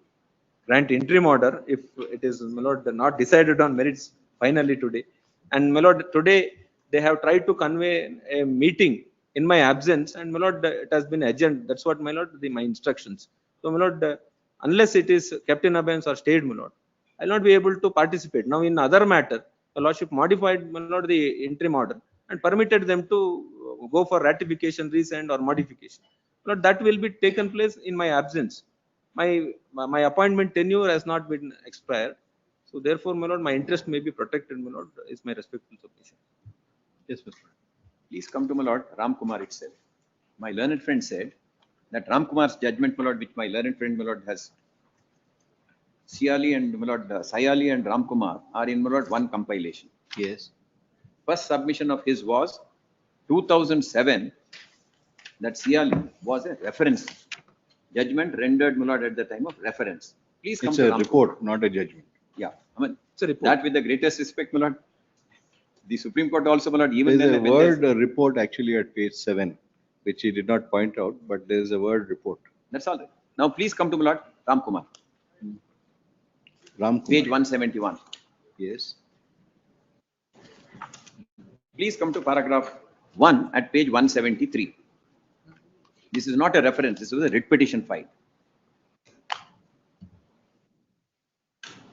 grant interim order if it is, my lord, not decided on merits finally today. And, my lord, today they have tried to convey a meeting in my absence, and, my lord, it has been adjourned. That's what, my lord, my instructions. So, my lord, unless it is kept in abeyance or stayed, my lord, I will not be able to participate. Now, in other matter, the lordship modified, my lord, the interim order and permitted them to go for ratification, rescind or modification. Lord, that will be taken place in my absence. My appointment tenure has not been expired. So therefore, my lord, my interest may be protected, my lord, is my respectful submission. Yes, Mr. Lord. Please come to my lord, Ram Kumar itself. My learned friend said that Ram Kumar's judgment, my lord, which my learned friend, my lord, has Siali and my lord, Sayali and Ram Kumar are in, my lord, one compilation. Yes. First submission of his was 2007, that Siali was a reference. Judgment rendered, my lord, at the time of reference. Please come It's to a Ram report, Kumar. not a judgment. Yeah, I mean, it's a report. That with the greatest respect, my lord. The Supreme Court also, my lord, even There's then a word report actually at page 7, which he did not point out, but there's a word report. That's all right. Now, please come to my lord, Ram Kumar. Ram Kumar. Page 171. Yes. Please come to paragraph 1 at page 173. This is not a reference. This was a writ petition file.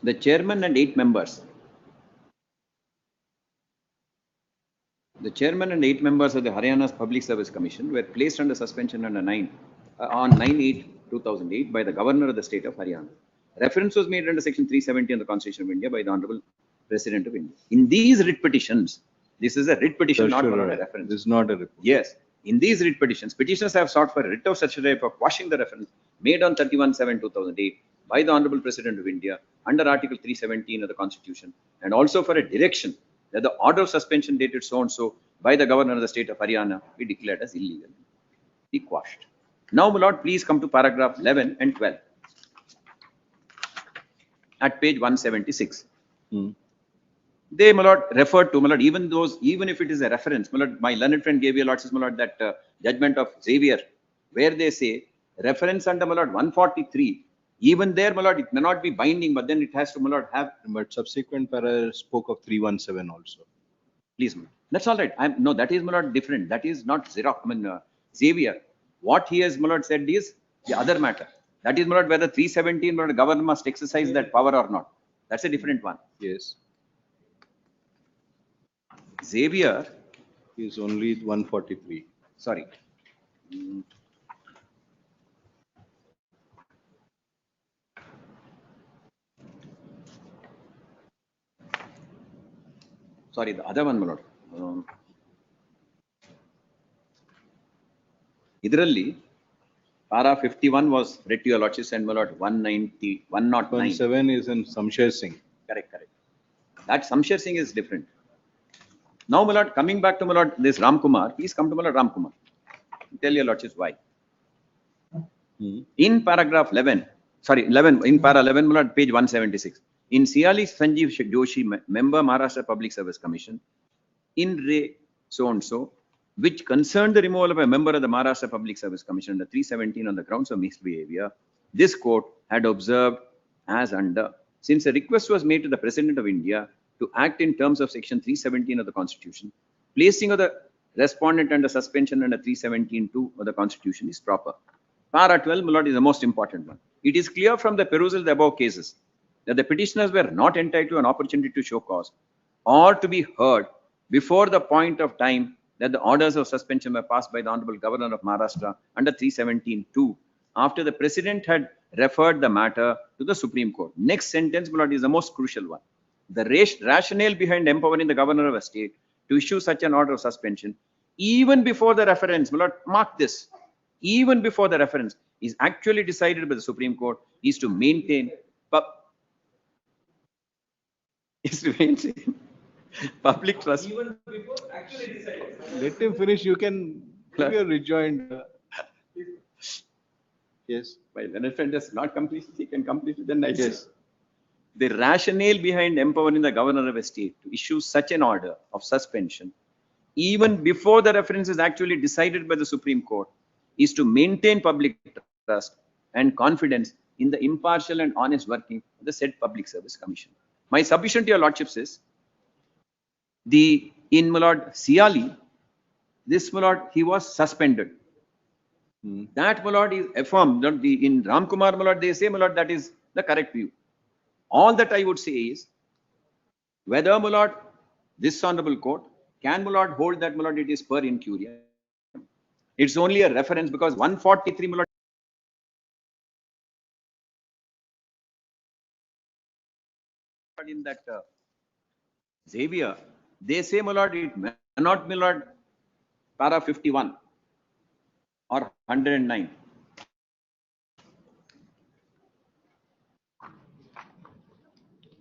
The chairman and 8 members. The chairman and 8 members of the Haryana's Public Service Commission were placed under suspension on 9/8/2008 by the governor of the state of Haryana. Reference was made under section 370 of the Constitution of India by the Honorable President of India. In these writ petitions, this is a writ petition, not a reference. This is not a report. Yes. In these writ petitions, petitioners have sought for a writ of certiorari for quashing the reference made on 31/7/2008 by the Honorable President of India under Article 317 of the Constitution, and also for a direction that the order of suspension dated so and so by the governor of the state of Haryana be declared as illegal, be quashed. Now, my lord, please come to paragraph 11 and 12 at page 176. They, my lord, referred to, my lord, even if it is a reference, my lord, my learned friend gave you, my lord, that judgment of Xavier, where they say reference under, my lord, 143. Even there, my lord, it may not be binding, but then it has to, my lord, have. But subsequent para spoke of 317 also. Please, my lord. That's all right. No, that is, my lord, different. That is not Xavier. What he has, my lord, said is the other matter. That is, my lord, whether 317, my lord, governor must exercise that power or not. That's a different one. Yes. Xavier is only 143. Sorry. Sorry, the other one, my lord. Idralli, para 51 was read to your lordship, and my lord, 190, 109. 17 is in Samsher Singh. Correct. That Samsher Singh is different. Now, my lord, coming back to, my lord, this Ram Kumar, please come to, my lord, Ram Kumar. Tell your lordship why. In paragraph 11, sorry, 11, in para 11, my lord, page 176. In Siali Sanjeev Joshi, member Maharashtra Public Service Commission, in re so-and-so, which concerned the removal of a member of the Maharashtra Public Service Commission under 317 on the grounds of mixed behavior, this court had observed as under, since a request was made to the President of India to act in terms of section 317 of the Constitution, placing of the respondent under suspension under 317(2) of the Constitution is proper. Para 12, my lord, is the most important one. It is clear from the perusal of the above cases that the petitioners were not entitled to an opportunity to show cause or to be heard before the point of time that the orders of suspension were passed by the Honorable Governor of Maharashtra under 317(2), after the President had referred the matter to the Supreme Court. Next sentence, my lord, is the most crucial one. The rationale behind empowering the Governor of a state to issue such an order of suspension, even before the reference, my lord, mark this, even before the reference is actually decided by the Supreme Court, is to maintain public trust. Even before actually decided. Let him finish. You can give your rejoinder. Yes. Well, when a friend does not complete, he can complete it, then I say. Yes. The rationale behind empowering the Governor of a state to issue such an order of suspension, even before the reference is actually decided by the Supreme Court, is to maintain public trust and confidence in the impartial and honest working of the said Public Service Commission. My submission to your lordships is, in my lord Siali, this my lord, he was suspended. That my lord is affirmed. In Ramkumar, my lord, they say, my lord, that is the correct view. All that I would say is, whether my lord, this honorable court can my lord hold that my lord it is per incuriam. It's only a reference because 143 my lord in that Xavier, they say, my lord, it may not, my lord, para 51 or 109.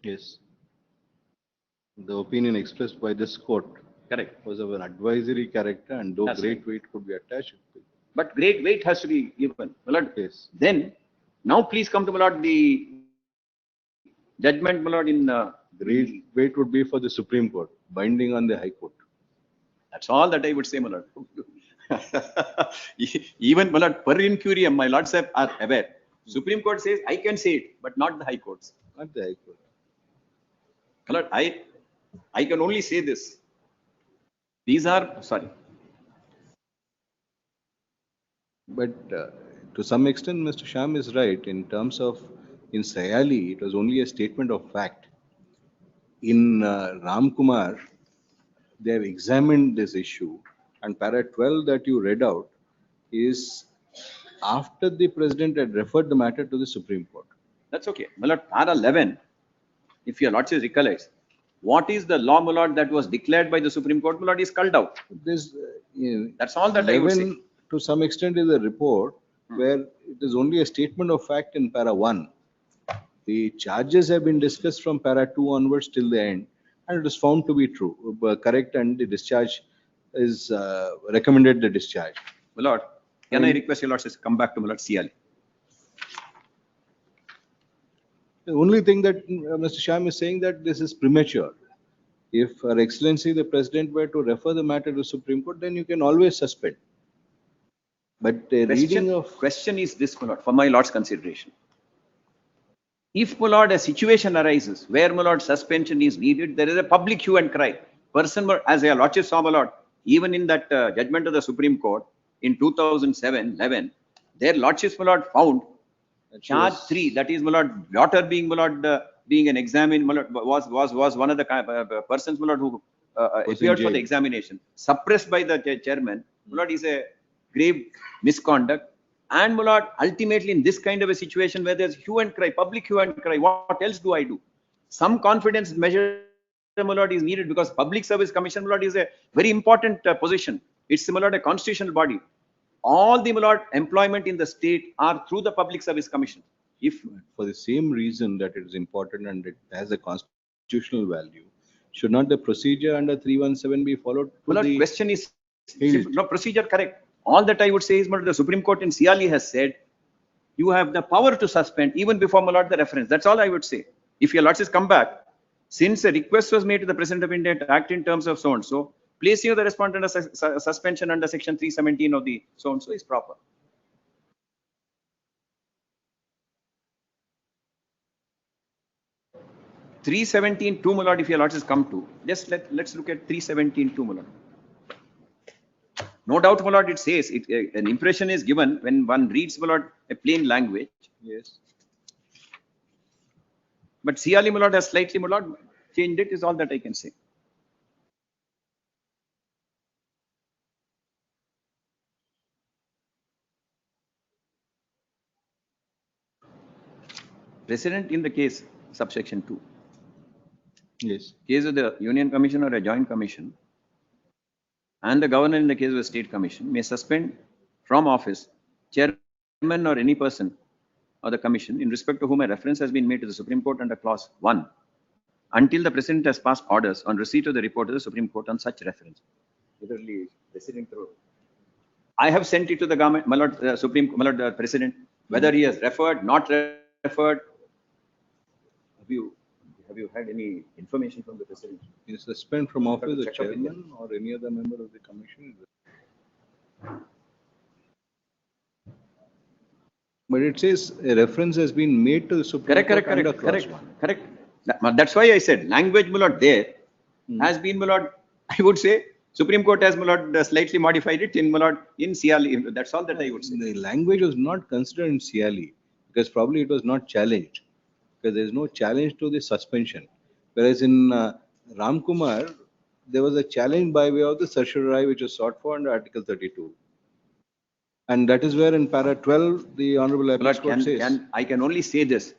Yes. The opinion expressed by this court, correct, was of an advisory character, and though That's great right. weight could be attached. But great weight has to be given, my lord. Yes. Then, now please come to, my lord, the judgment, my lord, in Great weight would be for the Supreme Court, binding on the High Court. That's all that I would say, my lord. Even, my lord, per incuriam, my lords are aware. Supreme Court says, I can say it, but not the High Courts. Not the High Court. My lord, I can only say this. These are, sorry. But to some extent, Mr. Sham is right in terms of, in Sayali, it was only a statement of fact. In Ramkumar, they have examined this issue, and para 12 that you read out is after the president had referred the matter to the Supreme Court. That's okay. My lord, para 11, if your lordship recollects, what is the law, my lord, that was declared by the Supreme Court, my lord, is culled out. This, That's all that I would say. 11 to some extent is a report where it is only a statement of fact in para 1. The charges have been discussed from para 2 onwards till the end, and it is found to be true, correct, and the discharge is recommended the discharge. My lord, can I request your lordship to come back to my lord Siali? The only thing that Mr. Sham is saying that this is premature. If Her Excellency the President were to refer the matter to Supreme Court, then you can always suspend. But the reading of Question is this, my lord, for my lord's consideration. If, my lord, a situation arises where, my lord, suspension is needed, there is a public hue and cry. Person, as your lordship saw, my lord, even in that judgment of the Supreme Court in 2007-11, their lordships, my lord, found charge 3, that is, my lord, daughter being, my lord, being an examined, my lord, was one of the persons, my lord, who appeared for the examination, suppressed by the chairman. My lord, is a grave misconduct. And, my lord, ultimately in this kind of a situation where there's hue and cry, public hue and cry, what else do I do? Some confidence measure, my lord, is needed because Public Service Commission, my lord, is a very important position. It's similar to a constitutional body. All the, my lord, employment in the state are through the Public Service Commission. If for the same reason that it is important and it has a constitutional value, should not the procedure under 317 be followed? My lord, question is, no procedure correct. All that I would say is, the Supreme Court in Siali has said, You have the power to suspend even before, my lord, the reference. That's all I would say. If your lords come back, since a request was made to the President of India to act in terms of so and so, placing of the respondent under suspension under section 317 of the so and so is proper. Three 317(2), my lord, if your lords has come to, just let's look at 317(2), my lord. No doubt, my lord, it says an impression is given when one reads, my lord, a plain language. Yes. But CRL, my lord, has slightly, my lord, changed it, is all that I can say. President in the case, subsection 2. Yes. Case of the Union Commission or a joint commission, and the governor in the case of a state commission may suspend from office chairman or any person of the commission in respect to whom a reference has been made to the Supreme Court under clause 1 until the president has passed orders on receipt of the report of the Supreme Court on such reference. Literally, president wrote. I have sent it to the government, my lord, my lord, president, whether he has referred, not referred. Have you had any information from the president? You suspend from office the chairman or any other member of the commission. But it says a reference has been made to the Supreme Court under clause 1. Correct. That's why I said language, my lord, there has been, my lord, I would say, Supreme Court has, my lord, slightly modified it in, my lord, in CRL. That's all that I would say. The language was not considered in CRL because probably it was not challenged, because there is no challenge to the suspension. Whereas in Ramkumar, there was a challenge by way of the certiorari which was sought for under Article 32. And that is where in para 12, the Honorable Apex Court says. I can only say this.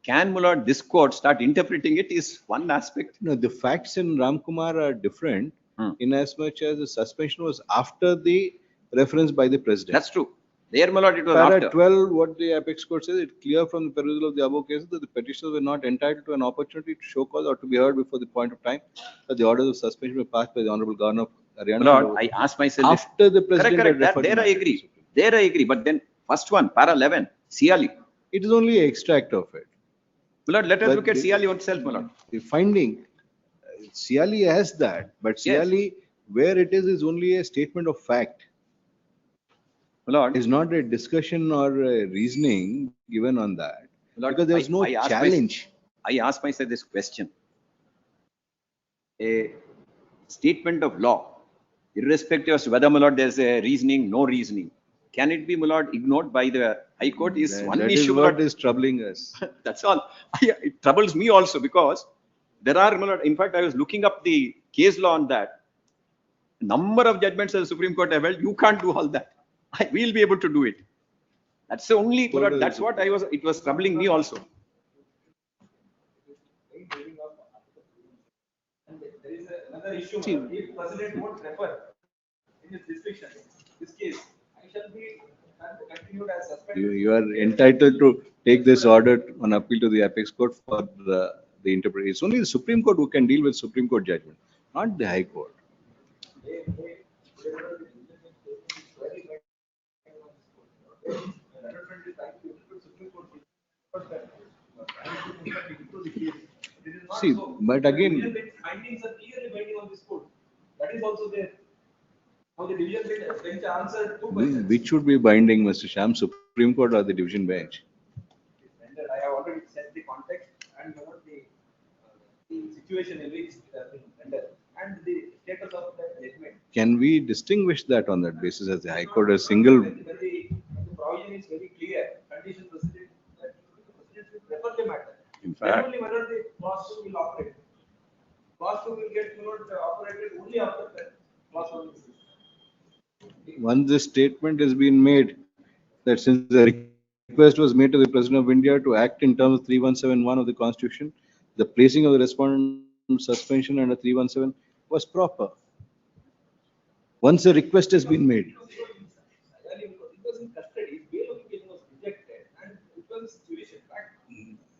Can, my lord, this court start interpreting it is one aspect. No, the facts in Ramkumar are different in as much as the suspension was after the reference by the president. That's true. There, my lord, it was para after. 12, what the Apex Court says, it's clear from the perusal of the above cases that the petitioners were not entitled to an opportunity to show cause or to be heard before the point of time that the orders of suspension were passed by the Honorable Governor of Haryana. Lord, I asked myself after the president had referred there I agree. There I agree. But then first one, para 11, CRL. It is only an extract of it. Lord, let us look at CRL itself, my lord. The finding, CRL has that, but CRL, where it is only a statement of fact. Lord, is not a discussion or a reasoning given on that. Lord, because there was no challenge. I asked myself this question. A statement of law, irrespective of whether, my lord, there's a reasoning, no reasoning, can it be, my lord, ignored by the High Court is one that issue. That is what is troubling us. That's all. It troubles me also because there are, my lord, in fact, I was looking up the case law on that. Number of judgments of the Supreme Court have held, you can't do all that. I will be able to do it. That's the only, my lord, that's what it was troubling me also. And there is another issue. If President won't refer in his decision, this case, I shall be continued as suspended. You are entitled to take this order on appeal to the Apex Court for the interpretation. It's only the Supreme Court who can deal with Supreme Court judgment, not the High Court. See, but again, findings are clearly binding on this court. That is also there. Now the division bench answered 2 questions. which should be binding, Mr. Sham, Supreme Court or the division bench? I have already set the context and the situation in which it has been rendered and the status of that judgment. Can we distinguish that on that basis as the High Court a single? When the provision is very clear, condition president should refer the matter. In fact, only whether the clause 2 will operate. Clause 2 will get operated only after that clause 1 is used. once the statement has been made that since the request was made to the President of India to act in terms of 3171 of the Constitution, the placing of the respondent suspension under 317 was proper. Once the request has been made. It was in custody, bail application was rejected, and it was a situation.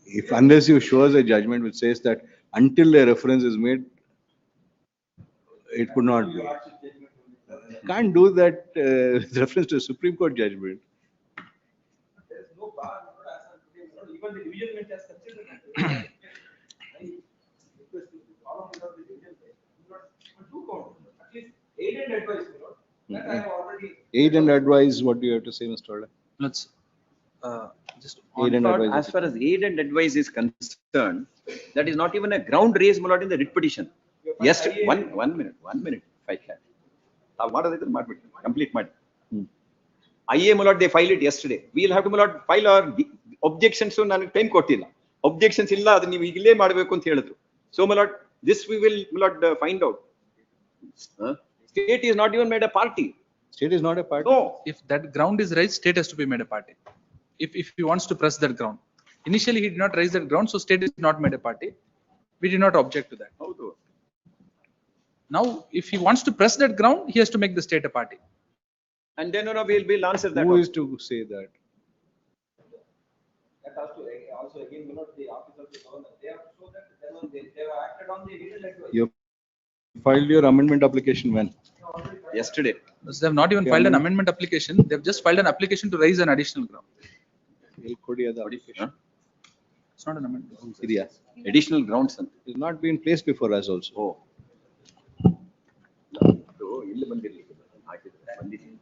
If unless you show us a judgment which says that until a reference is made, it could not be. Can't do that with reference to a Supreme Court judgment. even the division bench has considered that. I request you to follow without the division bench. Not two count, at least aid and advice, my lord. That I have already. Aid and advise, what do you have to say, Mr. Oda? Let's, just Aid and on, advice. as far as aid and advice is concerned, that is not even a ground raised, my lord, in the writ petition. Yes, one minute, if I can. Complete matter. IA, my lord, they filed it yesterday. We'll have to, my lord, file our objections to ನನಗೆ time ಕೊಟ್ಟಿಲ್ಲ. Objections ಇಲ್ಲ, ಅದು ನೀವು ಇಲ್ಲೇ ಮಾಡಬೇಕು ಅಂತ ಹೇಳಿದ್ರು. So, my lord, this we will, my lord, find out. State is not even made a party. State is not a party. No. If that ground is raised, state has to be made a party. If he wants to press that ground. Initially, he did not raise that ground, so state is not made a party. We did not object to that. Now, if he wants to press that ground, he has to make the state a party. And then, we'll answer that. Who is to say that? That has to also again, you know, the office of the government, they have to show that they have acted on the aid and advice. You filed your amendment application when? Yesterday. So they have not even filed an amendment application. They have just filed an application to raise an additional ground. It's not an amendment. Additional grounds. It's not been placed before us also. Oh. ಇಲ್ಲಿ ಬಂದಿರಲಿ ಬಂದಿದ್ದೀನಿ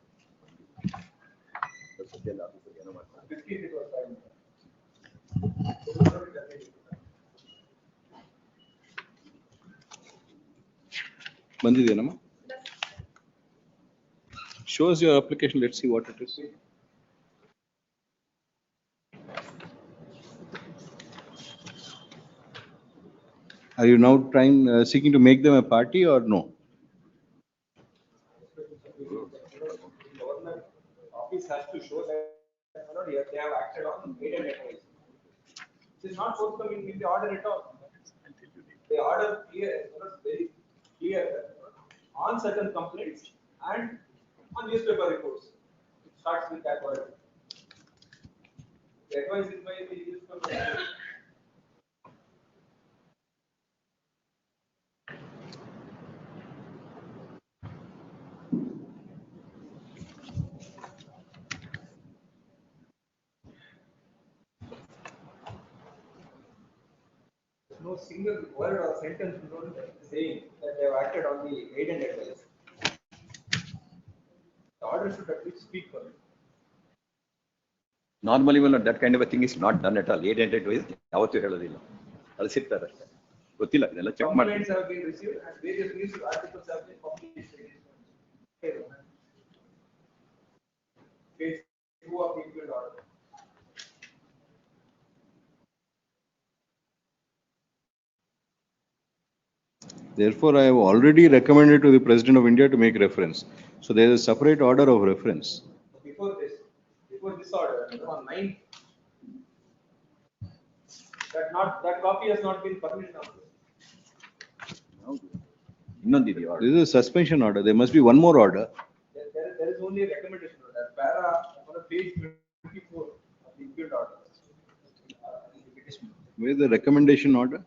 ಬಂದಿದೆಯೇನಮ್ಮ? Show us your application, let's see what it is. Are you now trying, seeking to make them a party or no? Government office has to show that, you know, they have acted on aid and advice. It is not forthcoming in the order at all. The order clear, very clear on certain complaints and on newspaper reports. It starts with that word. The advice is by the newspaper report. No single word or sentence saying that they have acted on the aid and advice. The order should at least speak for it. Normally, well, that kind of a thing is not done at all. Aid and advice, ಯಾವತ್ತೂ ಹೇಳೋದಿಲ್ಲ. ಅದು ಸಿಗ್ತಾರೆ ಅಷ್ಟೇ. ಗೊತ್ತಿಲ್ಲ, ಇದೆಲ್ಲ check ಮಾಡಿ. Complaints have been received and various news articles have been published. Phase 2 of the impeachment order. Therefore, I have already recommended to the President of India to make reference. So there is a separate order of reference. Before this order, on 9th, that copy has not been published now. ಇನ್ನೊಂದಿದೆಯಾ? This is a suspension order. There must be one more order. There is only a recommendation order. Para on page 24 of the impeachment order. Where is the recommendation order?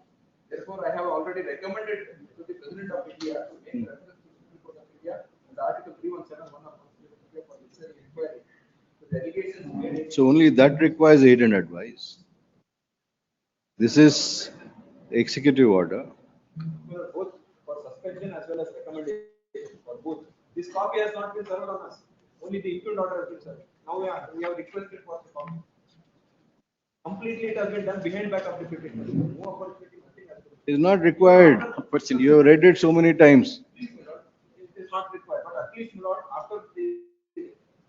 Therefore, I have already recommended to the President of India to make reference to the Supreme Court of India and the Article 317(1) of the Constitution of India for necessary inquiry. The allegations made in. So only that requires aid and advice. This is executive order. Both for suspension as well as recommendation for both. This copy has not been served on us. Only the impeachment order has been served. Now we have requested for the copy. Completely it has been done behind back of the petition. No opportunity, nothing has been. It is not required. You have read it so many times. It is not required, but at least, Lord, after the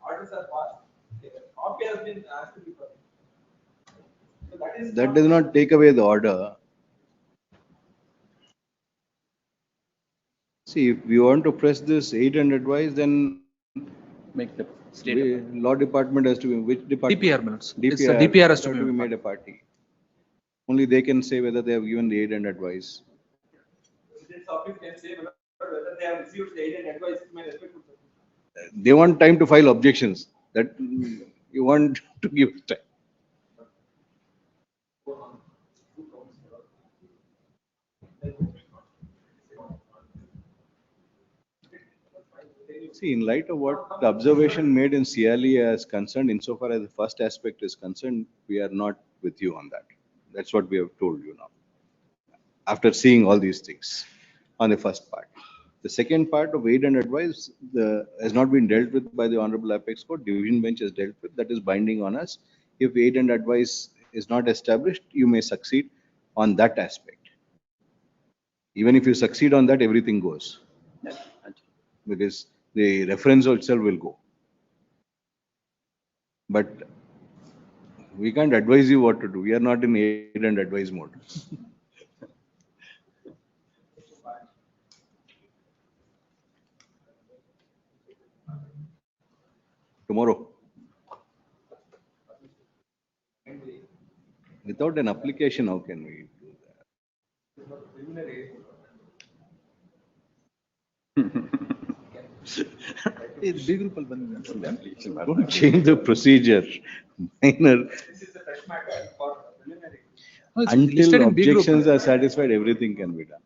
orders are passed, the copy has been asked to be published. So That does not take away the order. See, if we want to press this aid and advice, then Make the state. law department has to be, which department? DPR minutes. It's the DPR has to be made a party. Only they can say whether they have given the aid and advice. President's office can say whether they have received the aid and advice to my respectful. They want time to file objections. That you want to give time. See, in light of what the observation made in CLE is concerned, insofar as the first aspect is concerned, we are not with you on that. That's what we have told you now. After seeing all these things on the first part. The second part of aid and advice has not been dealt with by the Honorable Apex Court. Division bench has dealt with. That is binding on us. If aid and advice is not established, you may succeed on that aspect. Even if you succeed on that, everything goes. Because the reference itself will go. But we can't advise you what to do. We are not in aid and advice mode. Tomorrow. Without an application, how can we do that? Don't change the procedure. Minor. Until objections are satisfied, everything can be done.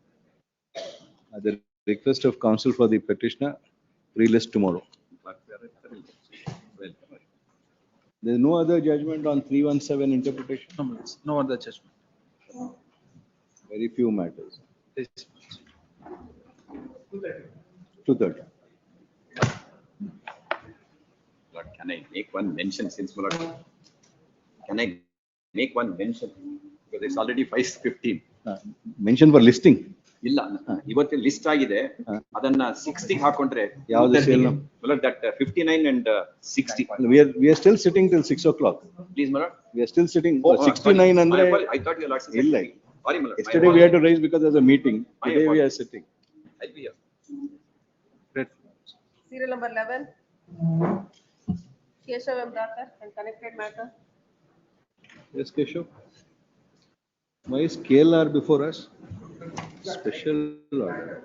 At the request of counsel for the petitioner, relist tomorrow. There's no other judgment on 317 interpretation? No other judgment. Very few matters. 230. Lord, can I make one mention since Lord? Can I make one mention? Because it's already 5:15. Mention for listing. ಇಲ್ಲ ಇವತ್ತು list ಆಗಿದೆ ಅದನ್ನ 60 ಹಾಕೊಂಡ್ರೆ ಯಾವ್ದು sale that 59 and 60 we are still sitting till 6 o'clock. Please Malad, we are still sitting 69 andre I thought you lots illa sorry Malad, yesterday we had to raise because there's a meeting. Today we are sitting. I'll be here. Serial number 11. Keshav M. Dakar and connected matter. Yes, Keshav. Why is KLR before us? Special order.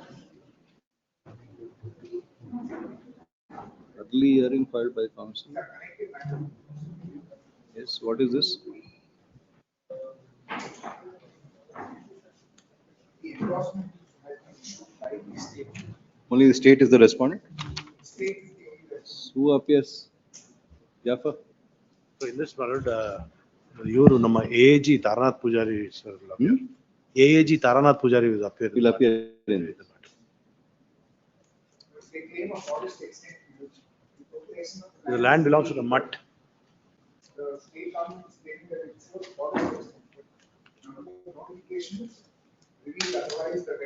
Early hearing filed by counsel. Yes, what is this? Only the state is the respondent? Who appears? Jaffa? So in this world, ಇವರು ನಮ್ಮ AAG Taranath Poojari sir AAG Taranath Poojari will appear. Will appear in this. The land belongs to the mutt.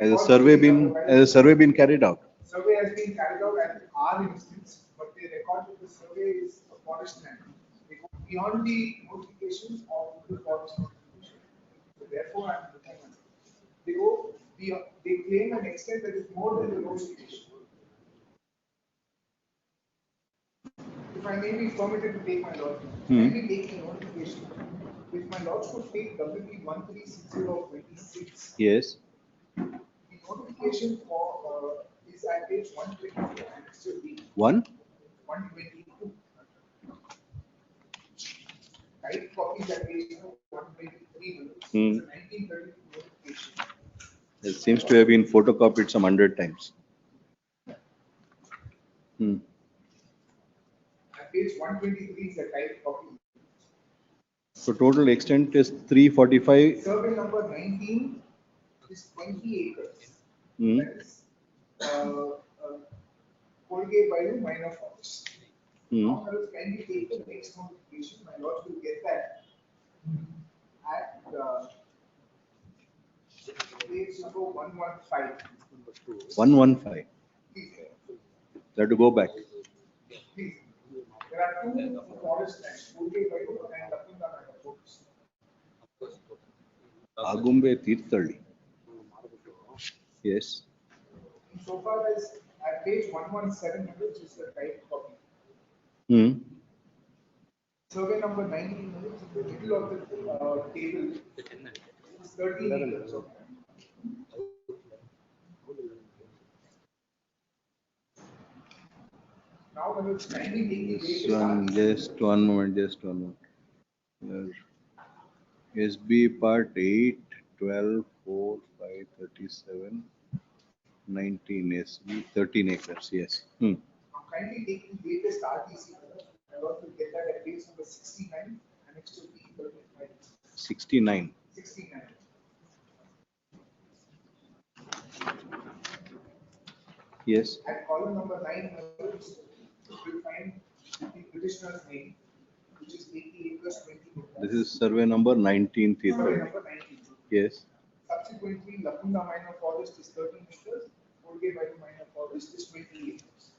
Has a survey been carried out? Survey has been carried out at our instance, but the record of the survey is a forest land. They go beyond the notifications of the forest notification. So therefore, I'm looking at it. They go beyond, they claim an extent that is more than the notification. If I may be permitted to take my lord, I may take a notification. If my lords could take WP 1360/26. Yes. The notification for is at page 122 and it's still B. 122. Right copy at page 123. It's a 1932 notification. It seems to have been photocopied some 100 times. At page 123 is a typed copy. So total extent is 345. Survey number 19 is 20 acres. That is Colgate by the minor forest. Now, can we take the next notification? My lord will get that at page number 115. 115. You have to go back. Please. There are two forest lands, Colgate by and Lapindana forest. Agumbe Tirthalli. Yes. So far as at page 117, which is the type copy. Survey number 19, the middle of the table is 13 acres. Now, when it's kindly taking Just one moment. SB part 8, 12, 4, 5, 37, 19 SB, 13 acres, yes. Kindly take the latest RTC. I want to get that at page number 69 and next to B35. 69. 69. Yes, At column number 9, you'll find the petitioner's name, which is 80 acres, 20 hectares. this is survey number 19th. Survey number 19. Yes, Subsequently, Lakunda Minor Forest is 13 acres, Olge Minor Forest is 20 acres.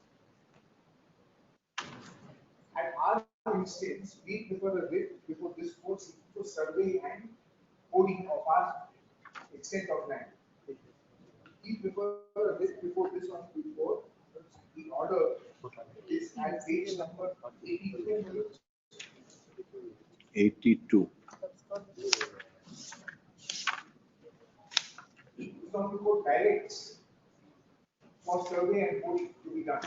At our instance, we prefer a writ before this court seeking to survey and coding of our extent of land. We prefer a writ before this one before the order is at page number 82. 82. This one before directs for survey and coding to be done.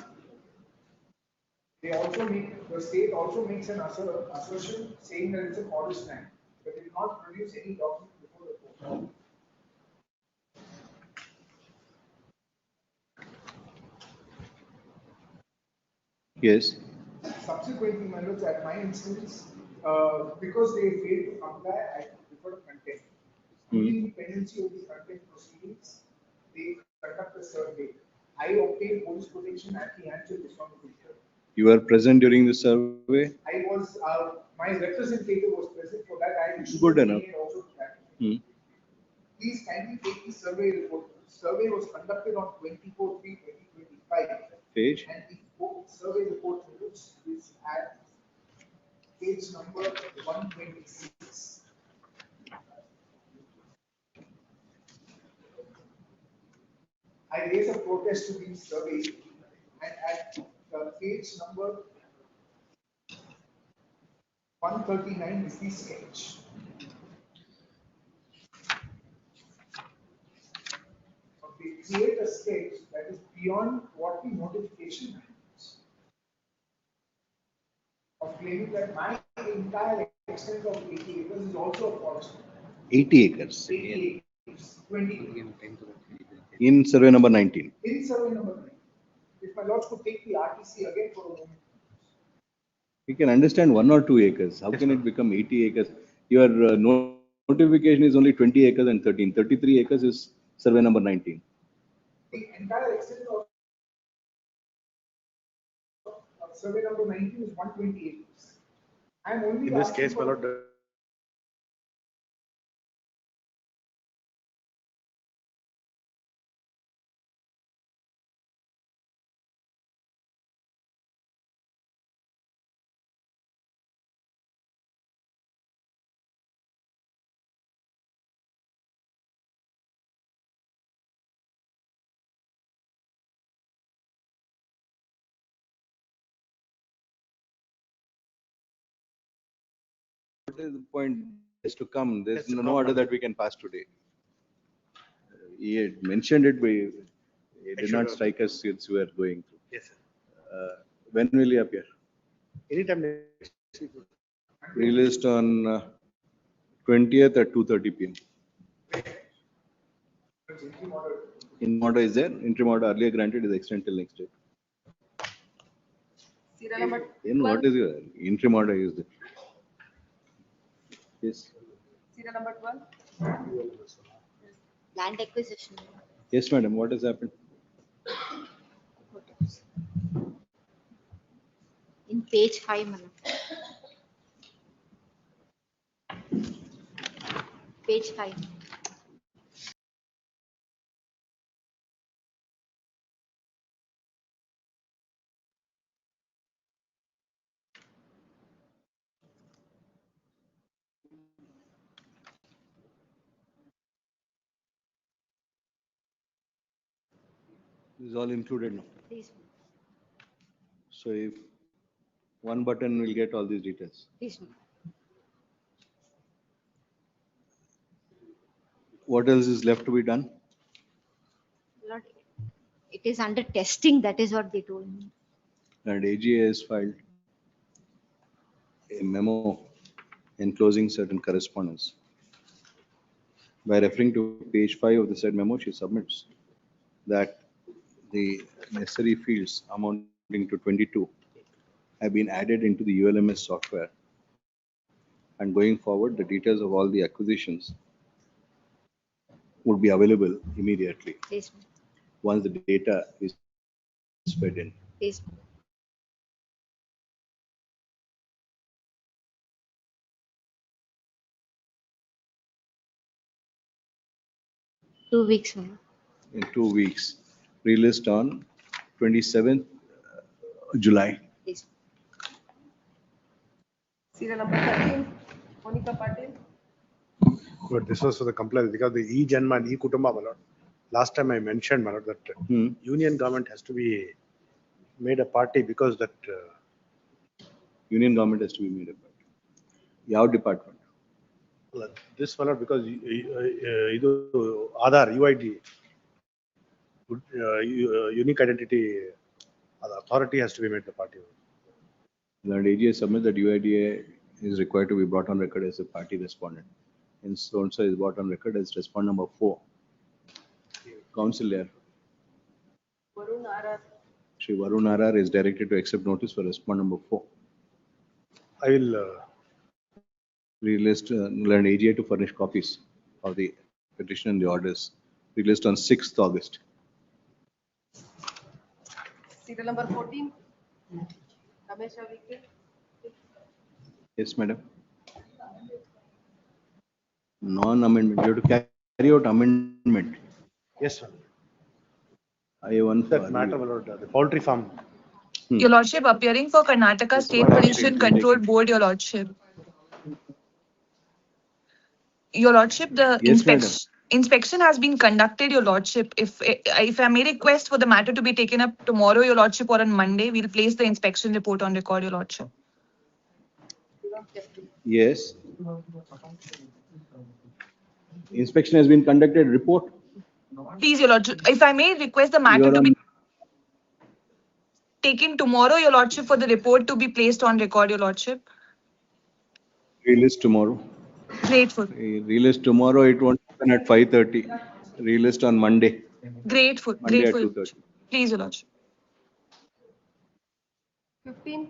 They also make, the state also makes an assertion saying that it's a forest land, but it did not produce any document before the court. Yes, Subsequently, my lords, at my instance, because they failed to comply, I prefer contempt. During the pendency of the contempt proceedings, they conduct a survey. I obtained police protection at the hands of this one official. you were present during the survey. I was, my representative was present for that. I issued Good a enough. statement also to that. Hmm. Please kindly take the survey report. Survey was conducted on 24/3/2025. Page. And the survey report is at page number 126. I raise a protest to the survey, and at page number 139 is the sketch. Okay, create a sketch that is beyond what the notification is. Of claiming that my entire extent of 80 acres is also a forest. 80 acres. 80 acres, 20. In survey number 19. In survey number 9. If my lords could take the RTC again for a moment. We can understand 1 or 2 acres. How can it become 80 acres? Your notification is only 20 acres and 13. 33 acres is survey number 19. The entire extent of survey number 19 is 120 acres. I am only In this asking case, my for lord, What is the point? Is to come. There's Yes, to no come, order Lord. that we can pass today. He had mentioned it, but it did not strike us since we are going through. yes, sir. When will you appear? Anytime next week. Released on 20th at 2:30 p.m. Interim order is there. Interim order earlier granted is extended till next day. Serial number Then what 12. is your interim order is there? Yes. Serial number 12. Land acquisition. Yes, madam. What has happened? In page 5, madam. Page 5. This is all included now. Please, So if one button will get all these details. please. What else is left to be done? Lord, it is under testing. That is what they told me. And AGA has filed a memo enclosing certain correspondence. By referring to page 5 of the said memo, she submits that the necessary fields amounting to 22 have been added into the ULMS software And going forward, the details of all the acquisitions would be available immediately Yes, once the data is fed in. yes. 2 weeks, my lord. In 2 weeks, relist on 27th July. Yes. Serial number 13, Monica Patil. But this was for the compliance because the e-Janma and e-Kutumba, my lord. Last time I mentioned, my lord, that union government has to be made a party because that Union government has to be made a part. ಯಾವ department? this, my lord, because ಇದು Aadhaar, UID, unique identity, the authority has to be made the party. The AGA submit that UIDA is required to be brought on record as a party respondent. And so and so is brought on record as respondent number 4. Council there. Varun RR. Shri Varun RR is directed to accept notice for respondent number 4. I will relist learn AGA to furnish copies of the petition and the orders. Relist on 6th August. Serial number 14, Ramesha Vikre. Yes, madam. Non-amendment. You have to carry out amendment. Yes, sir. I one That matter, my lord, the poultry farm. Your Lordship, appearing for Karnataka State Pollution Control Board, Your Lordship. Your Lordship, the Yes, madam. inspection has been conducted, Your Lordship. If I may request for the matter to be taken up tomorrow, Your Lordship, or on Monday, we'll place the inspection report on record, Your Lordship. Yes. Inspection has been conducted. Report. Please, Your Lordship, if I may request the matter You are to be on- taken tomorrow, Your Lordship, for the report to be placed on record, Your Lordship. Relist tomorrow. Grateful. Relist tomorrow. It won't happen at 5:30. Relist on Monday. Grateful. Monday at Grateful. 2:30. Please, Your Lordship. 15,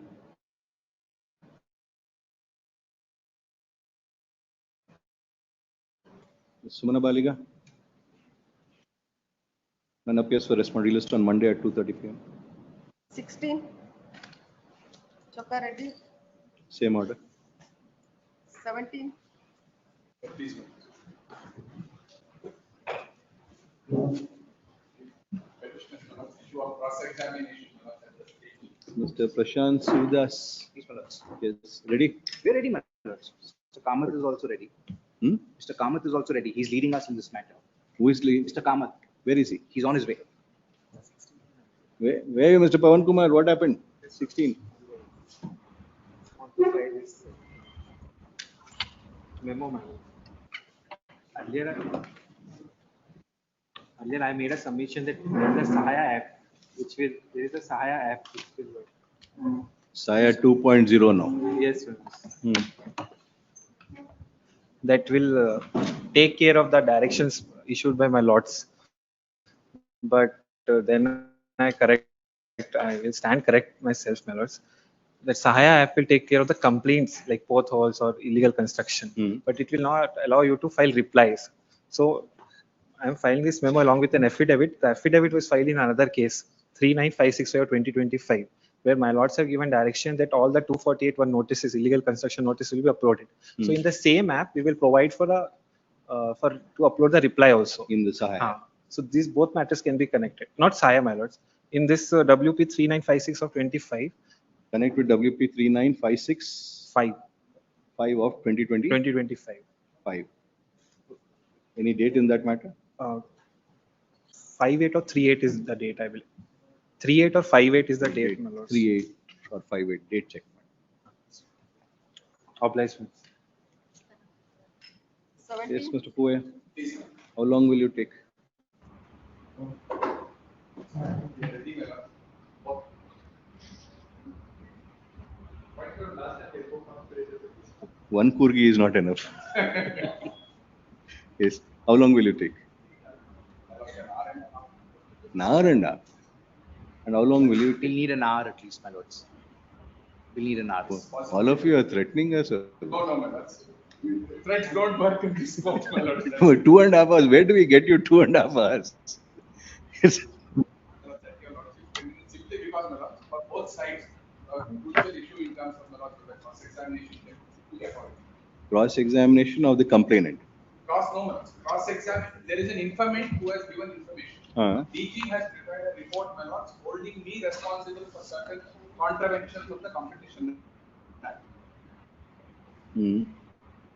Sumana Baliga. None appears for respond. Relist on Monday at 2:30 p.m. 16, Chokka Reddy. Same order. 17, Mr. Prashant Sudas. Yes. Ready? We're ready, my lords. Mr. Kamath is also ready. Mr. Kamath is also ready. He's leading us in this matter. Who is leading? Mr. Kamath. Where is he? He's on his way. Where are you, Mr. Pawan Kumar? What happened? 16. Memo, man. Earlier I made a submission that there is a Sahaya app, there is a Sahaya app which will work. Saya 2.0 now. Yes, sir. That will take care of the directions issued by my lords. But then I will stand correct myself, my lords. The Sahaya app will take care of the complaints like potholes or illegal construction, but it will not allow you to file replies. So I'm filing this memo along with an affidavit. The affidavit was filed in another case, 39565/2025, where my lords have given direction that all the 248(1) notices, illegal construction notice, will be uploaded. So in the same app, we will provide for to upload the reply also. In the Sahaya. So these both matters can be connected. Not Sahaya, my lords. In this WP 3956/25. Connect with WP 3956. 5 of 2020. 2025. 5. Any date in that matter? 5/8 or 3/8 is the date, I believe. 3/8 or 5/8 is the date, my lords. 3/8 or 5/8 date check. Obligement. 17. Yes, Mr. Puya. How long will you take? One kurgi is not enough. Yes. How long will you take? An hour and a half. And how long will you take? We'll need an hour at least, my lords. We'll need an hour. All of you are threatening us. No, my lords. Threats don't work in this court, my lords. For 2.5 hours, where do we get you 2.5 hours? Simply because, my lords, for both sides, crucial issue in terms of, my lords, the cross-examination. Cross-examination of the complainant. Cross-examination. There is an informant who has given information. DG has prepared a report, my lords, holding me responsible for certain contraventions of the Competition Act.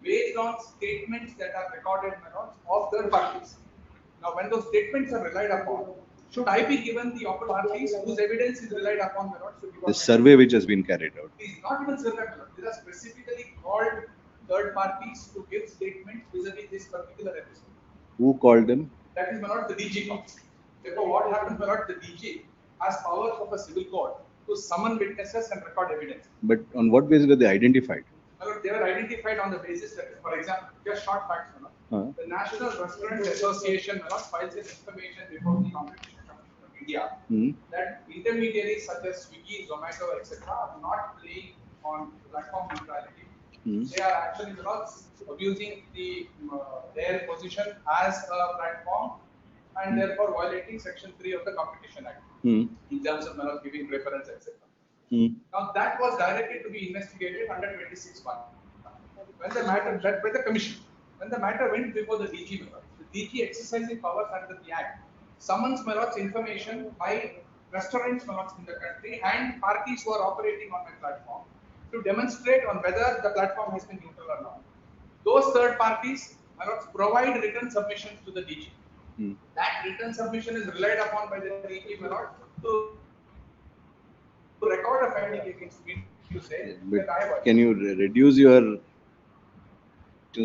Based on statements that are recorded, my lords, of third parties. Now, when those statements are relied upon, should I be given the opportunities whose evidence is relied upon, my lords? The survey which has been carried out. It is not even survey, my lords. These are specifically called third parties to give statements vis-a-vis this particular episode. Who called them? That is, my lord, the DG calls. Therefore, what happens, my lord, the DG has powers of a civil court to summon witnesses and record evidence. But on what basis were they identified? My lord, they were identified on the basis that, for example, just short facts, my lord. The National Restaurant Association, my lord, files an information before the Competition Commission of India that intermediaries such as Swiggy, Zomato, etc. are not playing on platform neutrality. They are actually not abusing their position as a platform and therefore violating Section 3 of the Competition Act in terms of giving preference, etc. Now that was directed to be investigated under 26(1). When the matter by the commission, when the matter went before the DG, the DG exercising powers under the Act summons information by restaurants in the country and parties who are operating on my platform to demonstrate on whether the platform has been neutral or not. Those third parties provide written submissions to the DG. That written submission is relied upon by the DG to record a finding against me to say that I have. Can you reduce your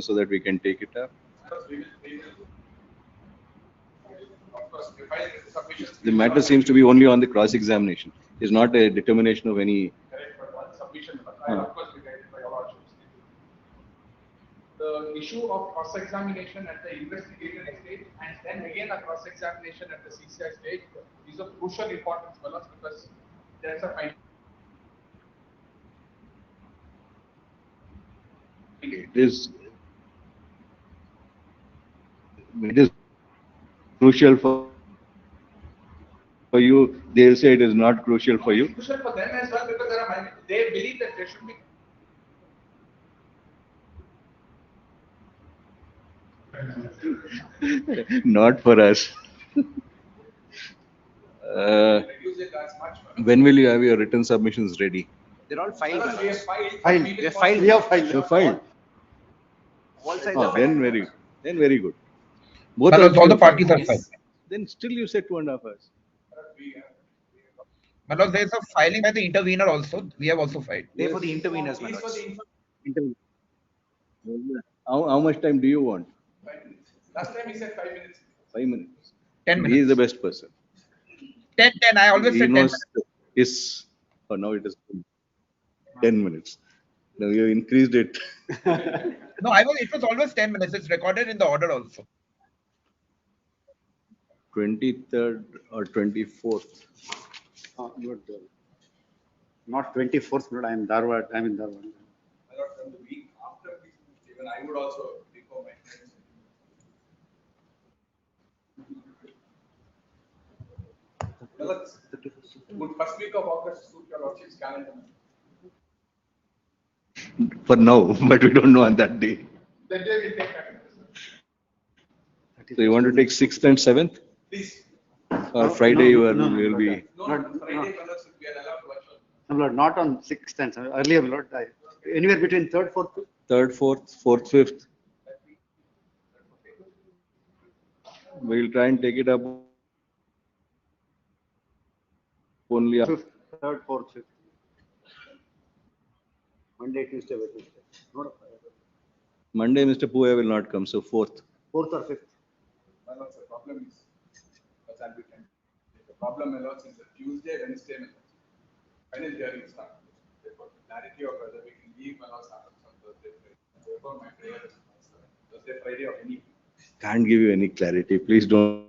so that we can take it up? The matter seems to be only on the cross-examination. It's not a determination of any. Submission, I of course be guided by your lordships. The issue of cross-examination at the investigative stage and then again a cross-examination at the CCI stage is of crucial importance for us because there's a finding. It is crucial for you. They'll say it is not crucial for you. Crucial for them as well because they believe that there should be. Not for us. When will you have your written submissions ready? They're all filed. We have filed. We have filed. You filed. All sides Oh, are then very good. Both All the parties are filed. Then still you said 2.5 hours. Manoj, there is a filing by the intervener also. We have also filed. Pay for the interveners, How much time do you want? 5 minutes. Last time he said 5 minutes. 5 minutes. 10 minutes. He is the best person. 10. I always He said 10 knows minutes. now it is 10 minutes. Now you have increased it. No, it was always 10 minutes. It's recorded in the order also. 23rd or 24th. Not 24th, but I'm in Dharwad. From the week after this, even I would also recall my friends. Would first week of August suit your lordship's calendar? For now, but we don't know on that day. That day we take that. So you want to take 6th and 7th? Please. Or Friday you will be. Friday colors should be allowed virtual. No, Lord, not on 6th and 7th. Earlier, Lord, anywhere between 3rd, 4th. 3rd, 4th, 4th, 5th. We'll try and take it up only after 3rd, 4th, 5th. Monday, Tuesday, Wednesday. Monday, Mr. Puya will not come, so 4th. 4th or 5th. Well, the problem is, the problem is that Tuesday, Wednesday, final hearing start. Therefore, clarity of whether we can leave Manos happens on Thursday, Friday. Therefore, my prayer is Thursday, Friday or any. Can't give you any clarity. Please don't.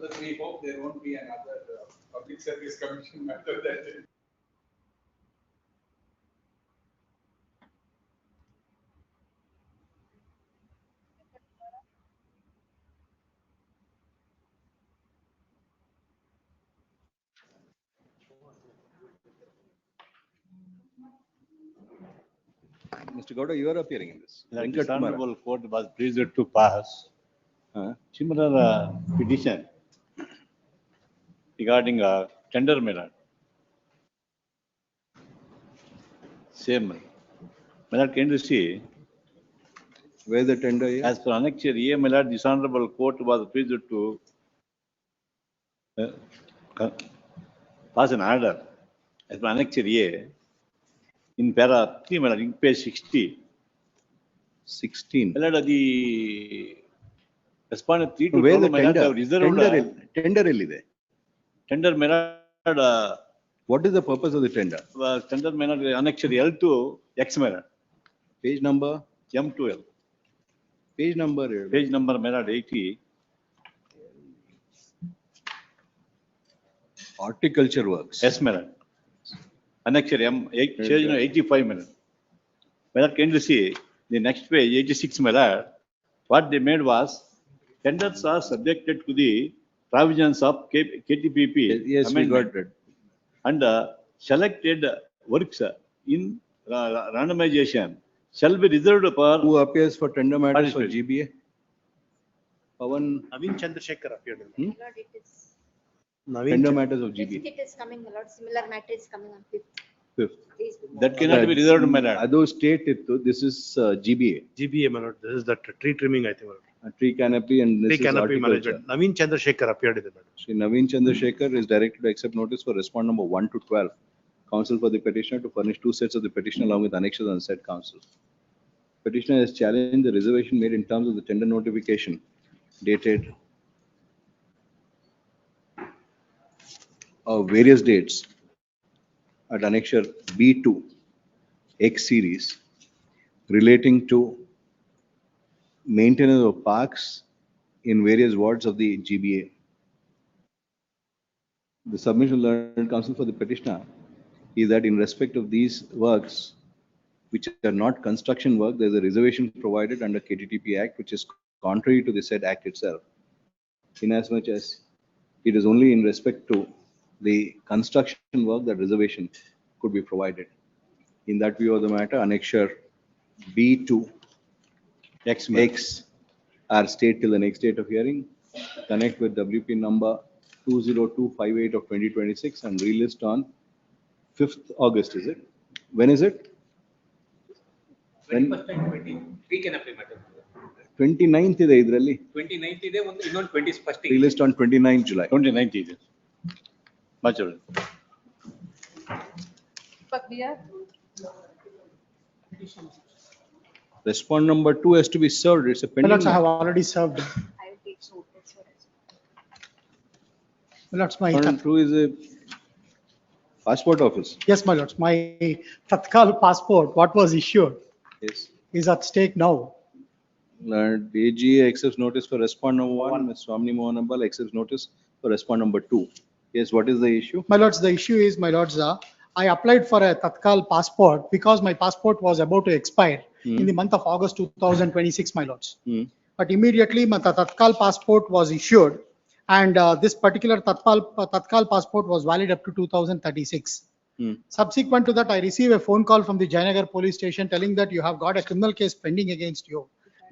Because we hope there won't be another public service commission matter that. Mr. Gowda, you are appearing in this. The Venkat Kumar. dishonorable court was pleased to pass similar petition regarding tender matter. Same. Matter can you see? Where the tender is? As per annexure A, my lord, dishonorable court was pleased to pass an order as per annexure A in para 3, my lord, in page 60. 16. My lord, the respondent 3 to Where the 12, my lord, tender? have reserved Tender illide. tender, my lord, What is the purpose of the tender? tender, my lord, annexure L to X, my lord, Page number? M to L. Page number? Page number, my lord, 80. Horticulture works. Yes, madam. Annexure M, page 85, madam. Madam, can you see the next page, 86, madam? What they made was tenders are subjected to the provisions of KTPP. Yes, we got that. And selected works in randomization shall be reserved for. Who appears for tender matters for Participate. GBA? Pavan. Naveen Chandrasekhar appeared. My lord, it is. Tender matters of Fifth GBA. it is coming, my lord. Similar matter is coming on 5th. Fifth. Please be more. That cannot be reserved, madam. Ado state ittu. This is GBA. GBA, my lord. This is the tree trimming, I think. A tree canopy and this Tree is canopy horticulture. management. Naveen Chandrasekhar appeared in the matter. Shri Naveen Chandrasekhar is directed to accept notice for respond number 1 to 12. Counsel for the petitioner to furnish 2 sets of the petition along with annexures on said counsel. Petitioner has challenged the reservation made in terms of the tender notification dated of various dates at annexure B2 X series relating to maintenance of parks in various wards of the GBA. The submission of learned counsel for the petitioner is that in respect of these works, which are not construction work, there is a reservation provided under KTTP Act, which is contrary to the said act itself. Inasmuch as it is only in respect to the construction work that reservation could be provided. In that view of the matter, annexure B2 X are stayed till the next date of hearing. Connect with WP number 20258 of 2026 and relist on 5th August, is it? When is it? 21st and 20. Tree canopy matter. 29th ಇದೆ ಇದರಲ್ಲಿ 29th ಇದೆ ಒಂದು ಇನ್ನೊಂದು 21st ಇದೆ. Relist on 29th July. 29th is it? Much of it. But we are. Respond number 2 has to be served. It's a pending. Millards, I have already served. I will take so. That's what I said. Millards, my, Respondent 2 is a passport office. yes, my lords, my Tatkal passport, what was issued, Yes. is at stake now. AG accepts notice for respond number 1. Ms. Swamini Mohanabal accepts notice for respond number 2. Yes, what is the issue? My lords, the issue is, my lords, I applied for a Tatkal passport because my passport was about to expire in the month of August 2026, my lords. But immediately my Tatkal passport was issued and this particular Tatkal passport was valid up to 2036. Subsequent to that, I received a phone call from the Jayanagar police station telling that you have got a criminal case pending against you.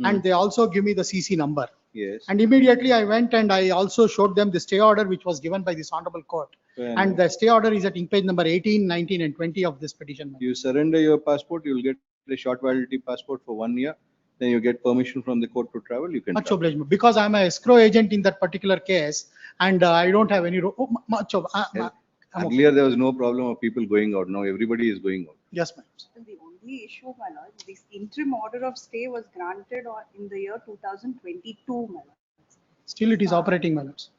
And they also give me the CC number. Yes. And immediately I went and I also showed them the stay order which was given by this honorable court. Fair And enough. the stay order is at ink page number 18, 19 and 20 of this petition. You surrender your passport, you will get a short validity passport for 1 year. Then you get permission from the court to travel, you can Much travel. obliged, because I'm a escrow agent in that particular case and I don't have any, much of, I'm okay. Earlier, there was no problem of people going out. Now everybody is going out. Yes, ma'am. The only issue, my lord, this interim order of stay was granted in the year 2022, my lord. Still it is operating, my lords.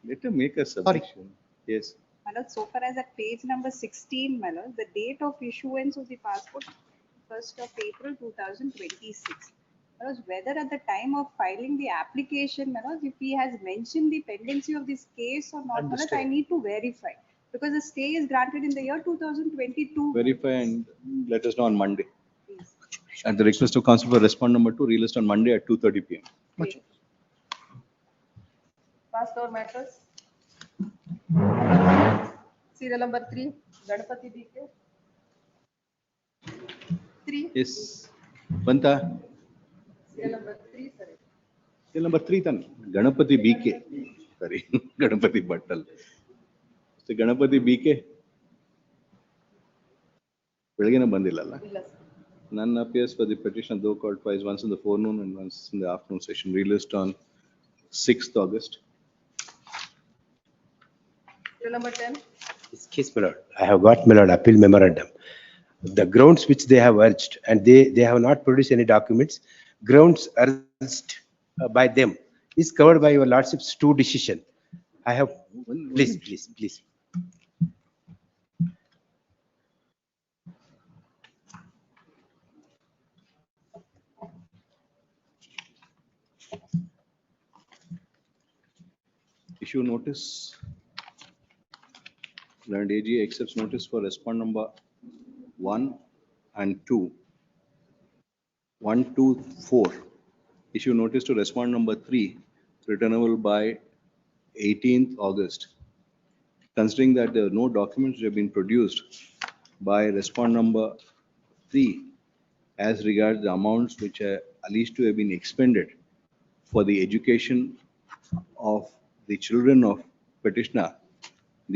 Let him make a submission. Yes. My lord, so far as at page number 16, my lord, the date of issuance of the passport, 1st of April 2026. Because whether at the time of filing the application, if he has mentioned the pendency of this case or not, And the I stay. need to verify. Because the stay is granted in the year 2022. Verify and let us know on Monday. At the request of counsel for respond number 2, relist on Monday at 2:30 PM. Past our matters. Serial number 3, Ganapati DK. 3. Yes. Banta. Serial number 3, sir. Serial number 3 tan. Ganapati BK. Sorry. Ganapati Bhattal. So Ganapati BK. ಬೆಳಗ್ಗೆನೇ ಬಂದಿಲ್ಲಲ್ಲ. ಇಲ್ಲ sir. None appears for the petition, though called twice, once in the forenoon and once in the afternoon session. Relist on 6th August. Serial number 10. This case, my lord, I have got, my lord, appeal memorandum. The grounds which they have urged, and they have not produced any documents, grounds urged by them is covered by your lordship's 2 decision. I have, please. Issue notice. Learned AG accepts notice for respond number 1 and 2. 1, 2, 4. Issue notice to respond number 3, returnable by 18th August. Considering that there are no documents which have been produced by respond number 3 as regards the amounts which are alleged to have been expended for the education of the children of petitioner,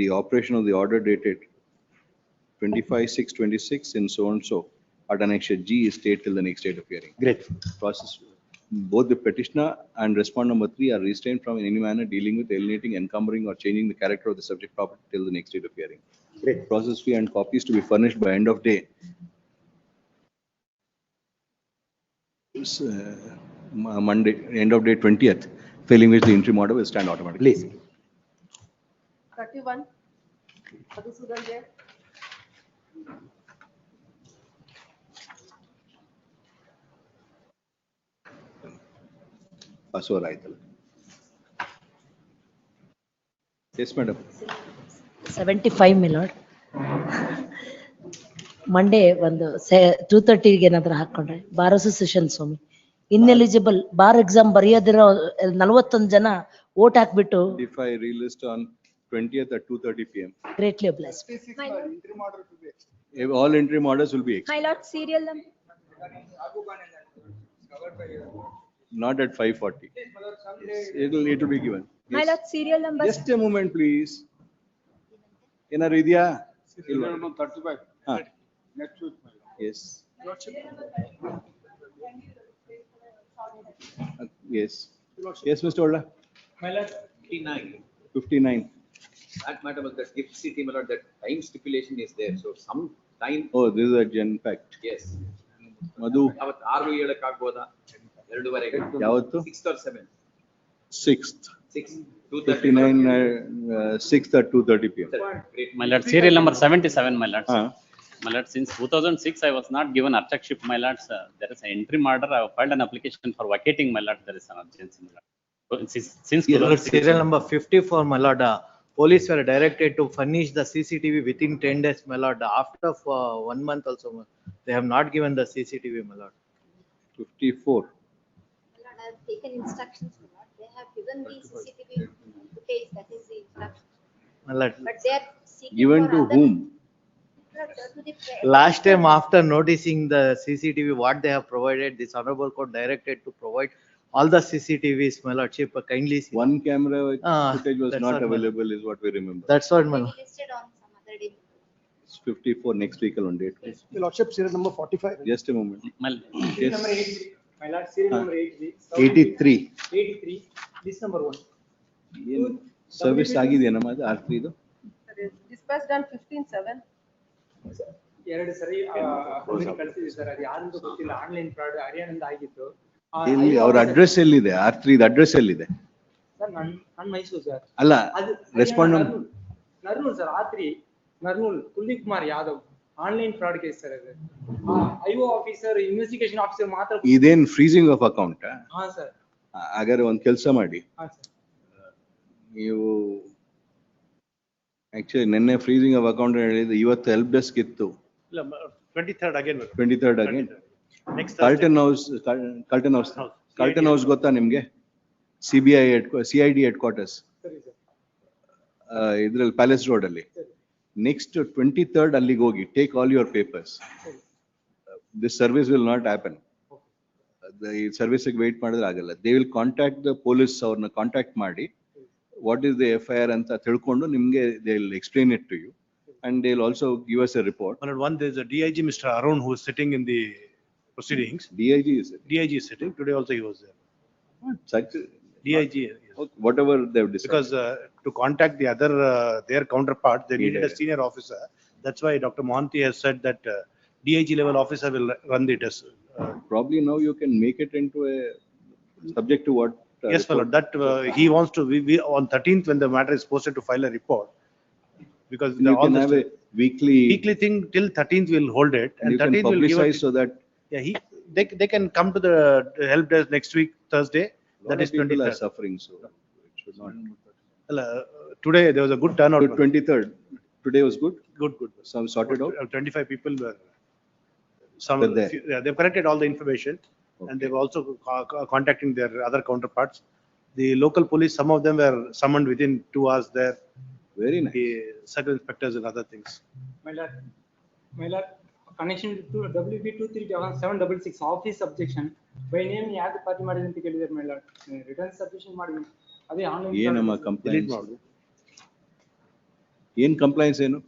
the operation of the order dated 25/6/26 in so and so at annexure G is stayed till the next date of hearing. Great. Process, both the petitioner and respond number 3 are restrained from in any manner dealing with alienating, encumbering or changing the character of the subject property till the next date of hearing. Great. Process fee and copies to be furnished by end of day. Monday, end of day 20th, failing which the interim order will stand automatically. Please. 31. Madhusudan J. Passover ಆಯ್ತಲ್ಲ. Yes, madam. 75, my lord. Monday ಒಂದು 2:30 ಏನಾದ್ರು ಹಾಕೊಂಡ್ರೆ bar association ಸ್ವಾಮಿ ineligible bar exam ಬರೆಯೋದಿರೋ 41 ಜನ vote ಹಾಕ್ಬಿಟ್ಟು 25 relist on 20th at 2:30 PM. Greatly blessed. Interim order to be extended. All interim orders will be My lord, serial number. not at 5:40. It will be given. My Yes. lord, serial number. Just a moment, please. ಏನಾದ್ರು ಇದೆಯಾ? ಇಲ್ವಾ? 35. ಹಾ. Next week. Yes. Yes. Yes, Mr. Ola. My lord, 59. 59. That matter was that gift city, my lord, that time stipulation is there. So some time. Oh, this is a gen pact. Yes. Madhu. ಅವತ್ತು 6-7 ಆಗ್ಬೋದಾ? 2:30. ಯಾವತ್ತು? 6th or 7th? 6th. 6. 59, 6th at 2:30 PM. My lord, serial number 77, my lord. Ah. My lord, since 2006, I was not given architectship, my lord. There is an interim order. I have filed an application for vacating, my lord. There is an urgency, my lord. Since My lord, serial number 54, my lord, police were directed to furnish the CCTV within 10 days, my lord. After 1 month also, they have not given the CCTV, my lord. 54. My lord, I have taken instructions, my lord. They have given the CCTV footage, that is the instruction. My lord. But they are seeking Given for to other- whom? To the Last time after noticing the CCTV, what they have provided, this honorable court directed to provide all the CCTVs, my lordship, kindly see. One camera footage was that's not what, my lord. available is what we remember. That's what, my lord. listed on some other day. It's 54 next week on date. Your lordship, serial number 45. Just a moment. Serial number 83. My lord, serial number 83. 83. 83. This number 1. ಏನು service ಆಗಿದೆಯಾ ನಮ್ಮದು R3 ಇದು? Dispatched on 15/7. ಎರಡು ಸರಿ ಕಳಿಸಿದ್ವಿ sir, ಅದು ಯಾರಂತ ಗೊತ್ತಿಲ್ಲ, online fraud ಹರಿಯಾಣದಿಂದ ಆಗಿತ್ತು. ಎಲ್ಲಿ ಅವ್ರ ಅಡ್ರೆಸ್ ಎಲ್ಲಿದೆ? R3 ಅಡ್ರೆಸ್ ಎಲ್ಲಿದೆ? ಸರ್ ನಾನು ಮೈಸೂರು ಸರ್. ಅಲ್ಲ ಅದು respond Narnaul sir, Attri Narnaul Kuldeep Kumar Yadav. Online fraud case sir ಅದು. ಐಒ ಆಫೀಸರ್ ಇನ್ವೆಸ್ಟಿಗೇಷನ್ ಆಫೀಸರ್ ಮಾತ್ರ. ಇದೇನ್ ಫ್ರೀಸಿಂಗ್ ಆಫ್ ಅಕೌಂಟ್? ಹಾ ಸರ್. ಹಾಗಾದ್ರೆ ಒಂದ್ ಕೆಲಸ ಮಾಡಿ, ಹಾ ಸರ್. ನೀವು ಆಕ್ಚುಲಿ ನಿನ್ನೆ ಫ್ರೀಸಿಂಗ್ ಆಫ್ ಅಕೌಂಟ್ ಹೇಳಿದ್ದು, ಇವತ್ತು ಹೆಲ್ಪ್ ಡೆಸ್ಕ್ ಇತ್ತು. 23rd again. 23rd again. Next Carlton House ಗೊತ್ತಾ ನಿಮ್ಗೆ? CBI CID ಹೆಡ್ ಕ್ವಾರ್ಟರ್ಸ್ ಇದ್ರಲ್ಲಿ ಪ್ಯಾಲೇಸ್ ರೋಡ್ ಅಲ್ಲಿ. ನೆಕ್ಸ್ಟ್ 23rd ಅಲ್ಲಿಗೆ ಹೋಗಿ, take all your papers. This service will not happen. ಈ ಸರ್ವಿಸ್ ವೇಟ್ ಮಾಡಿದ್ರೆ ಆಗಲ್ಲ. They will contact the police, ಅವ್ರನ್ನ ಕಾಂಟ್ಯಾಕ್ಟ್ ಮಾಡಿ ವಾಟ್ ಇಸ್ ದ FIR ಅಂತ ತಿಳ್ಕೊಂಡು ನಿಮ್ಗೆ they will explain it to you and they will also give us a report. One, there is a DIG Mr. Arun who is sitting in the proceedings. DIG is sitting today also, he was there. Such DIG. Whatever they have decided. Because to contact the other their counterpart, they needed a senior officer. That's why Dr. Mohanty has said that DIG level officer will run the test. Probably now you can make it into a subject to what? Yes, well, that he wants to. We on 13th, when the matter is posted, to file a report. Because you can have a weekly thing till 13th we'll hold it, and you 13th can will give publicize it. so that They can come to the help desk next week Thursday. That is 23rd. Are suffering, so it should not. Today there was a good turnout. 23rd. Today was good. Good. Some sorted out. 25 people were. Some there. They've collected all the information, and they've also contacting their other counterparts. The local police, some of them were summoned within 2 hours there. Very nice. The circle inspectors and other things. My lord, connection to WB 2376 office objection by name ಯಾಕೆ party ಮಾಡಿದೆ ಅಂತ ಕೇಳಿದ್ದಾರೆ my lord. Return submission ಮಾಡಿ ಅದೇ online ಏನಮ್ಮ complaint ಏನ್ complaints ಏನು?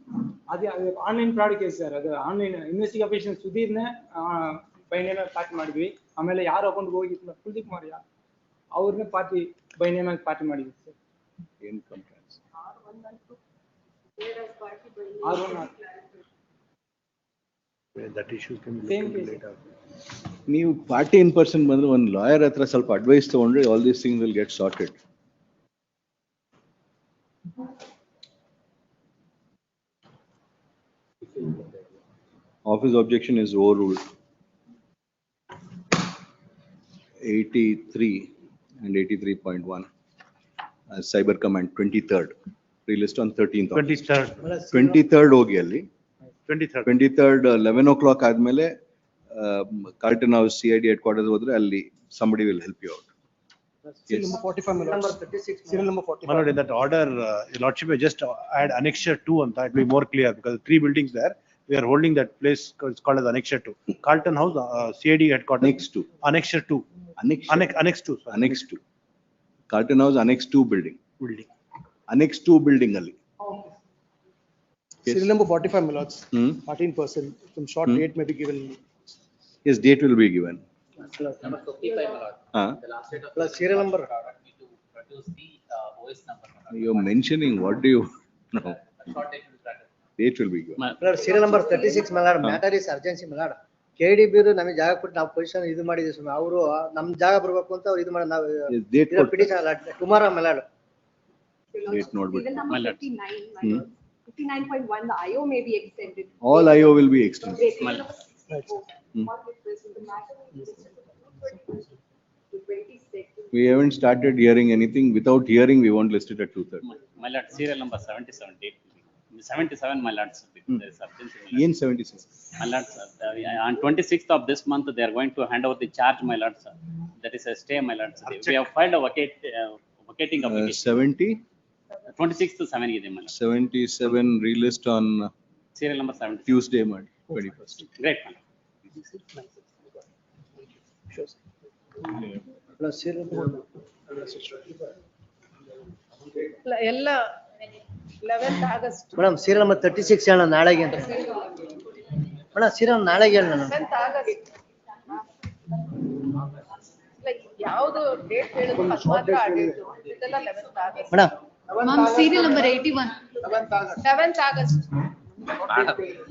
ಅದೇ ಆನ್ಲೈನ್ ಫ್ರಾಡ್ ಕೇಸ್ ಸರ್. ಅದು ಆನ್ಲೈನ್ ಇನ್ವೆಸ್ಟಿಗೇಷನ್ ಸುಧೀರ್ನ ಬೈ ನೇಮ್ ಪಾರ್ಟಿ ಮಾಡಿದ್ವಿ. ಆಮೇಲೆ ಯಾರ ಅಕೌಂಟ್ ಹೋಗಿ ಕುಲ್ದೀಪ್ ಮಾರಿಯ ಅವ್ರನ್ನ ಪಾರ್ಟಿ ಬೈ ನೇಮ್ ಆಗಿ ಪಾರ್ಟಿ ಮಾಡಿದ್ವಿ ಸರ್. ಏನ್ complaints? That issue can be later. ನೀವು ಪಾರ್ಟಿ ಇನ್ ಪರ್ಸನ್ ಬಂದ್ರೆ ಒಂದು ಲಾಯರ್ ಹತ್ರ ಸ್ವಲ್ಪ ಅಡ್ವೈಸ್ ತಗೊಂಡ್ರೆ all these things will get sorted. Office objection is overruled. 83 and 83.1 cyber command 23rd released on 13th. 23rd ಹೋಗಿ ಅಲ್ಲಿ 23rd 11 o'clock ಆದ್ಮೇಲೆ carton house CID head quarters ಹೋದ್ರೆ ಅಲ್ಲಿ somebody will help you out. Serial number 45, number 36, serial number 45. My lord, in that order, Your Lordship, I just add annexure 2 on that, it will be more clear, because 3 buildings there, we are holding that place, it's called as annexure 2. Carlton House, CID headquarters. Annex 2. Annexure 2. Annex 2. Sorry. Annex 2. Carlton House Annex 2 building. Annex 2 building ಅಲ್ಲಿ. Serial number 45, my lords. 14%. Some short date may be given. Yes, date will be given. Number 55, my lord. The last date of Plus serial number. Need to produce the OS number. You're mentioning, what do you know? Short date will be granted. Date will be given. My lord, serial number 36, my lord. Matter is urgency, my lord. KDB ನಮಗೆ ಜಾಗ ಕೊಟ್ಟು ನಾವು position ಇದು ಮಾಡಿದ್ವಿ ಸ್ವಾಮಿ. ಅವರು ನಮ್ ಜಾಗ ಬರ್ಬೇಕು ಅಂತ ಅವ್ರು ಇದು ಮಾಡಿ ನಾವು petition tomorrow, my lord. Date ನೋಡ್ಬಿಟ್ಟು. My lord. 59.1, the IO may be extended. All IO will be extended. We haven't started hearing anything. Without hearing, we won't list it at 2:30. My lord, serial number 77 date. 77, my lords. There is urgency. In 77. My lords, on 26th of this month, they are going to hand over the charge, my lords. That is a stay, my lords. We have filed a vacating application. 70? 26th to 7 ಇದೆ, my lord. 77 relist on Serial number 70. Tuesday, 21st. Great, my lord. ಎಲ್ಲ 11th August. Madam serial number 36 ಹೇಳ ನಾಳೆಗೆ ಅಂತ. Madam serial ನಾಳೆಗೆ ಹೇಳ ನಾನು. 11th August. ಯಾವುದು date ಹೇಳಿದ್ರು ಅದು ಮಾತ್ರ ಆ ಡೇಟ್. ಇದೆಲ್ಲ 11th August. Madam serial number 81. 11th August.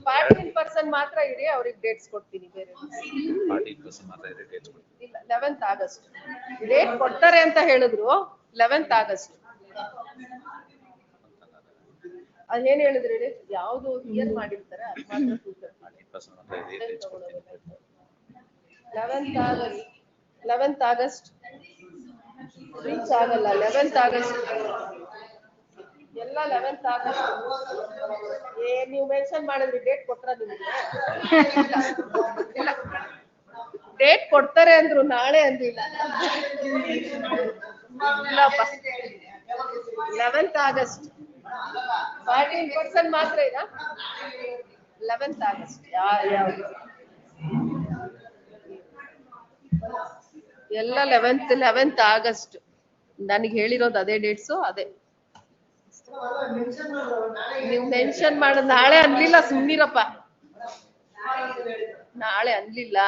Party in person ಮಾತ್ರ ಇಡಿ, ಅವ್ರಿಗೆ ಡೇಟ್ಸ್ ಕೊಡ್ತೀನಿ. ಬೇರೆ ಪಾರ್ಟಿ ಇನ್ ಪರ್ಸನ್ ಮಾತ್ರ ಇದೆ ಡೇಟ್ಸ್ ಕೊಡ್ತೀನಿ. ಇಲ್ಲ 11th August ಡೇಟ್ ಕೊಡ್ತಾರೆ ಅಂತ ಹೇಳಿದ್ರು. 11th August ಅದೇನ್ ಹೇಳಿದ್ರು ಹೇಳಿ, ಯಾವ್ದು ಇಯರ್ ಮಾಡಿರ್ತಾರೆ ಅದು ಮಾತ್ರ 2:30. ಪ್ರಕಾಶ್ ಅವ್ರ ಹತ್ರ ಇಸ್ಕೊಡ್ತೀನಿ. 11th August ರೀಚ್ ಆಗಲ್ಲ. 11th August ಎಲ್ಲ 11th August. ನೀವು ಮೆನ್ಷನ್ ಮಾಡಿದ್ರಿ ಡೇಟ್ ಕೊಟ್ರ ನಿಮ್ಗೆ? ಡೇಟ್ ಕೊಡ್ತಾರೆ ಅಂದ್ರು, ನಾಳೆ ಅಂದಿಲ್ಲ. ಇಲ್ಲಪ್ಪ 11th August 14% ಮಾತ್ರ ಇದಾ? 11th August ಯಾವ್ದು? ಎಲ್ಲ 11th August. ನನಗೆ ಹೇಳಿರೋದು ಅದೇ ಡೇಟ್ಸು, ಅದೇ. ನೀವು ಮೆನ್ಷನ್ ಮಾಡೋದು ನಾಳೆ ಅನ್ಲಿಲ್ಲ, ಸುಮ್ನಿರಪ್ಪ. ನಾಳೆ ಅನ್ಲಿಲ್ಲ.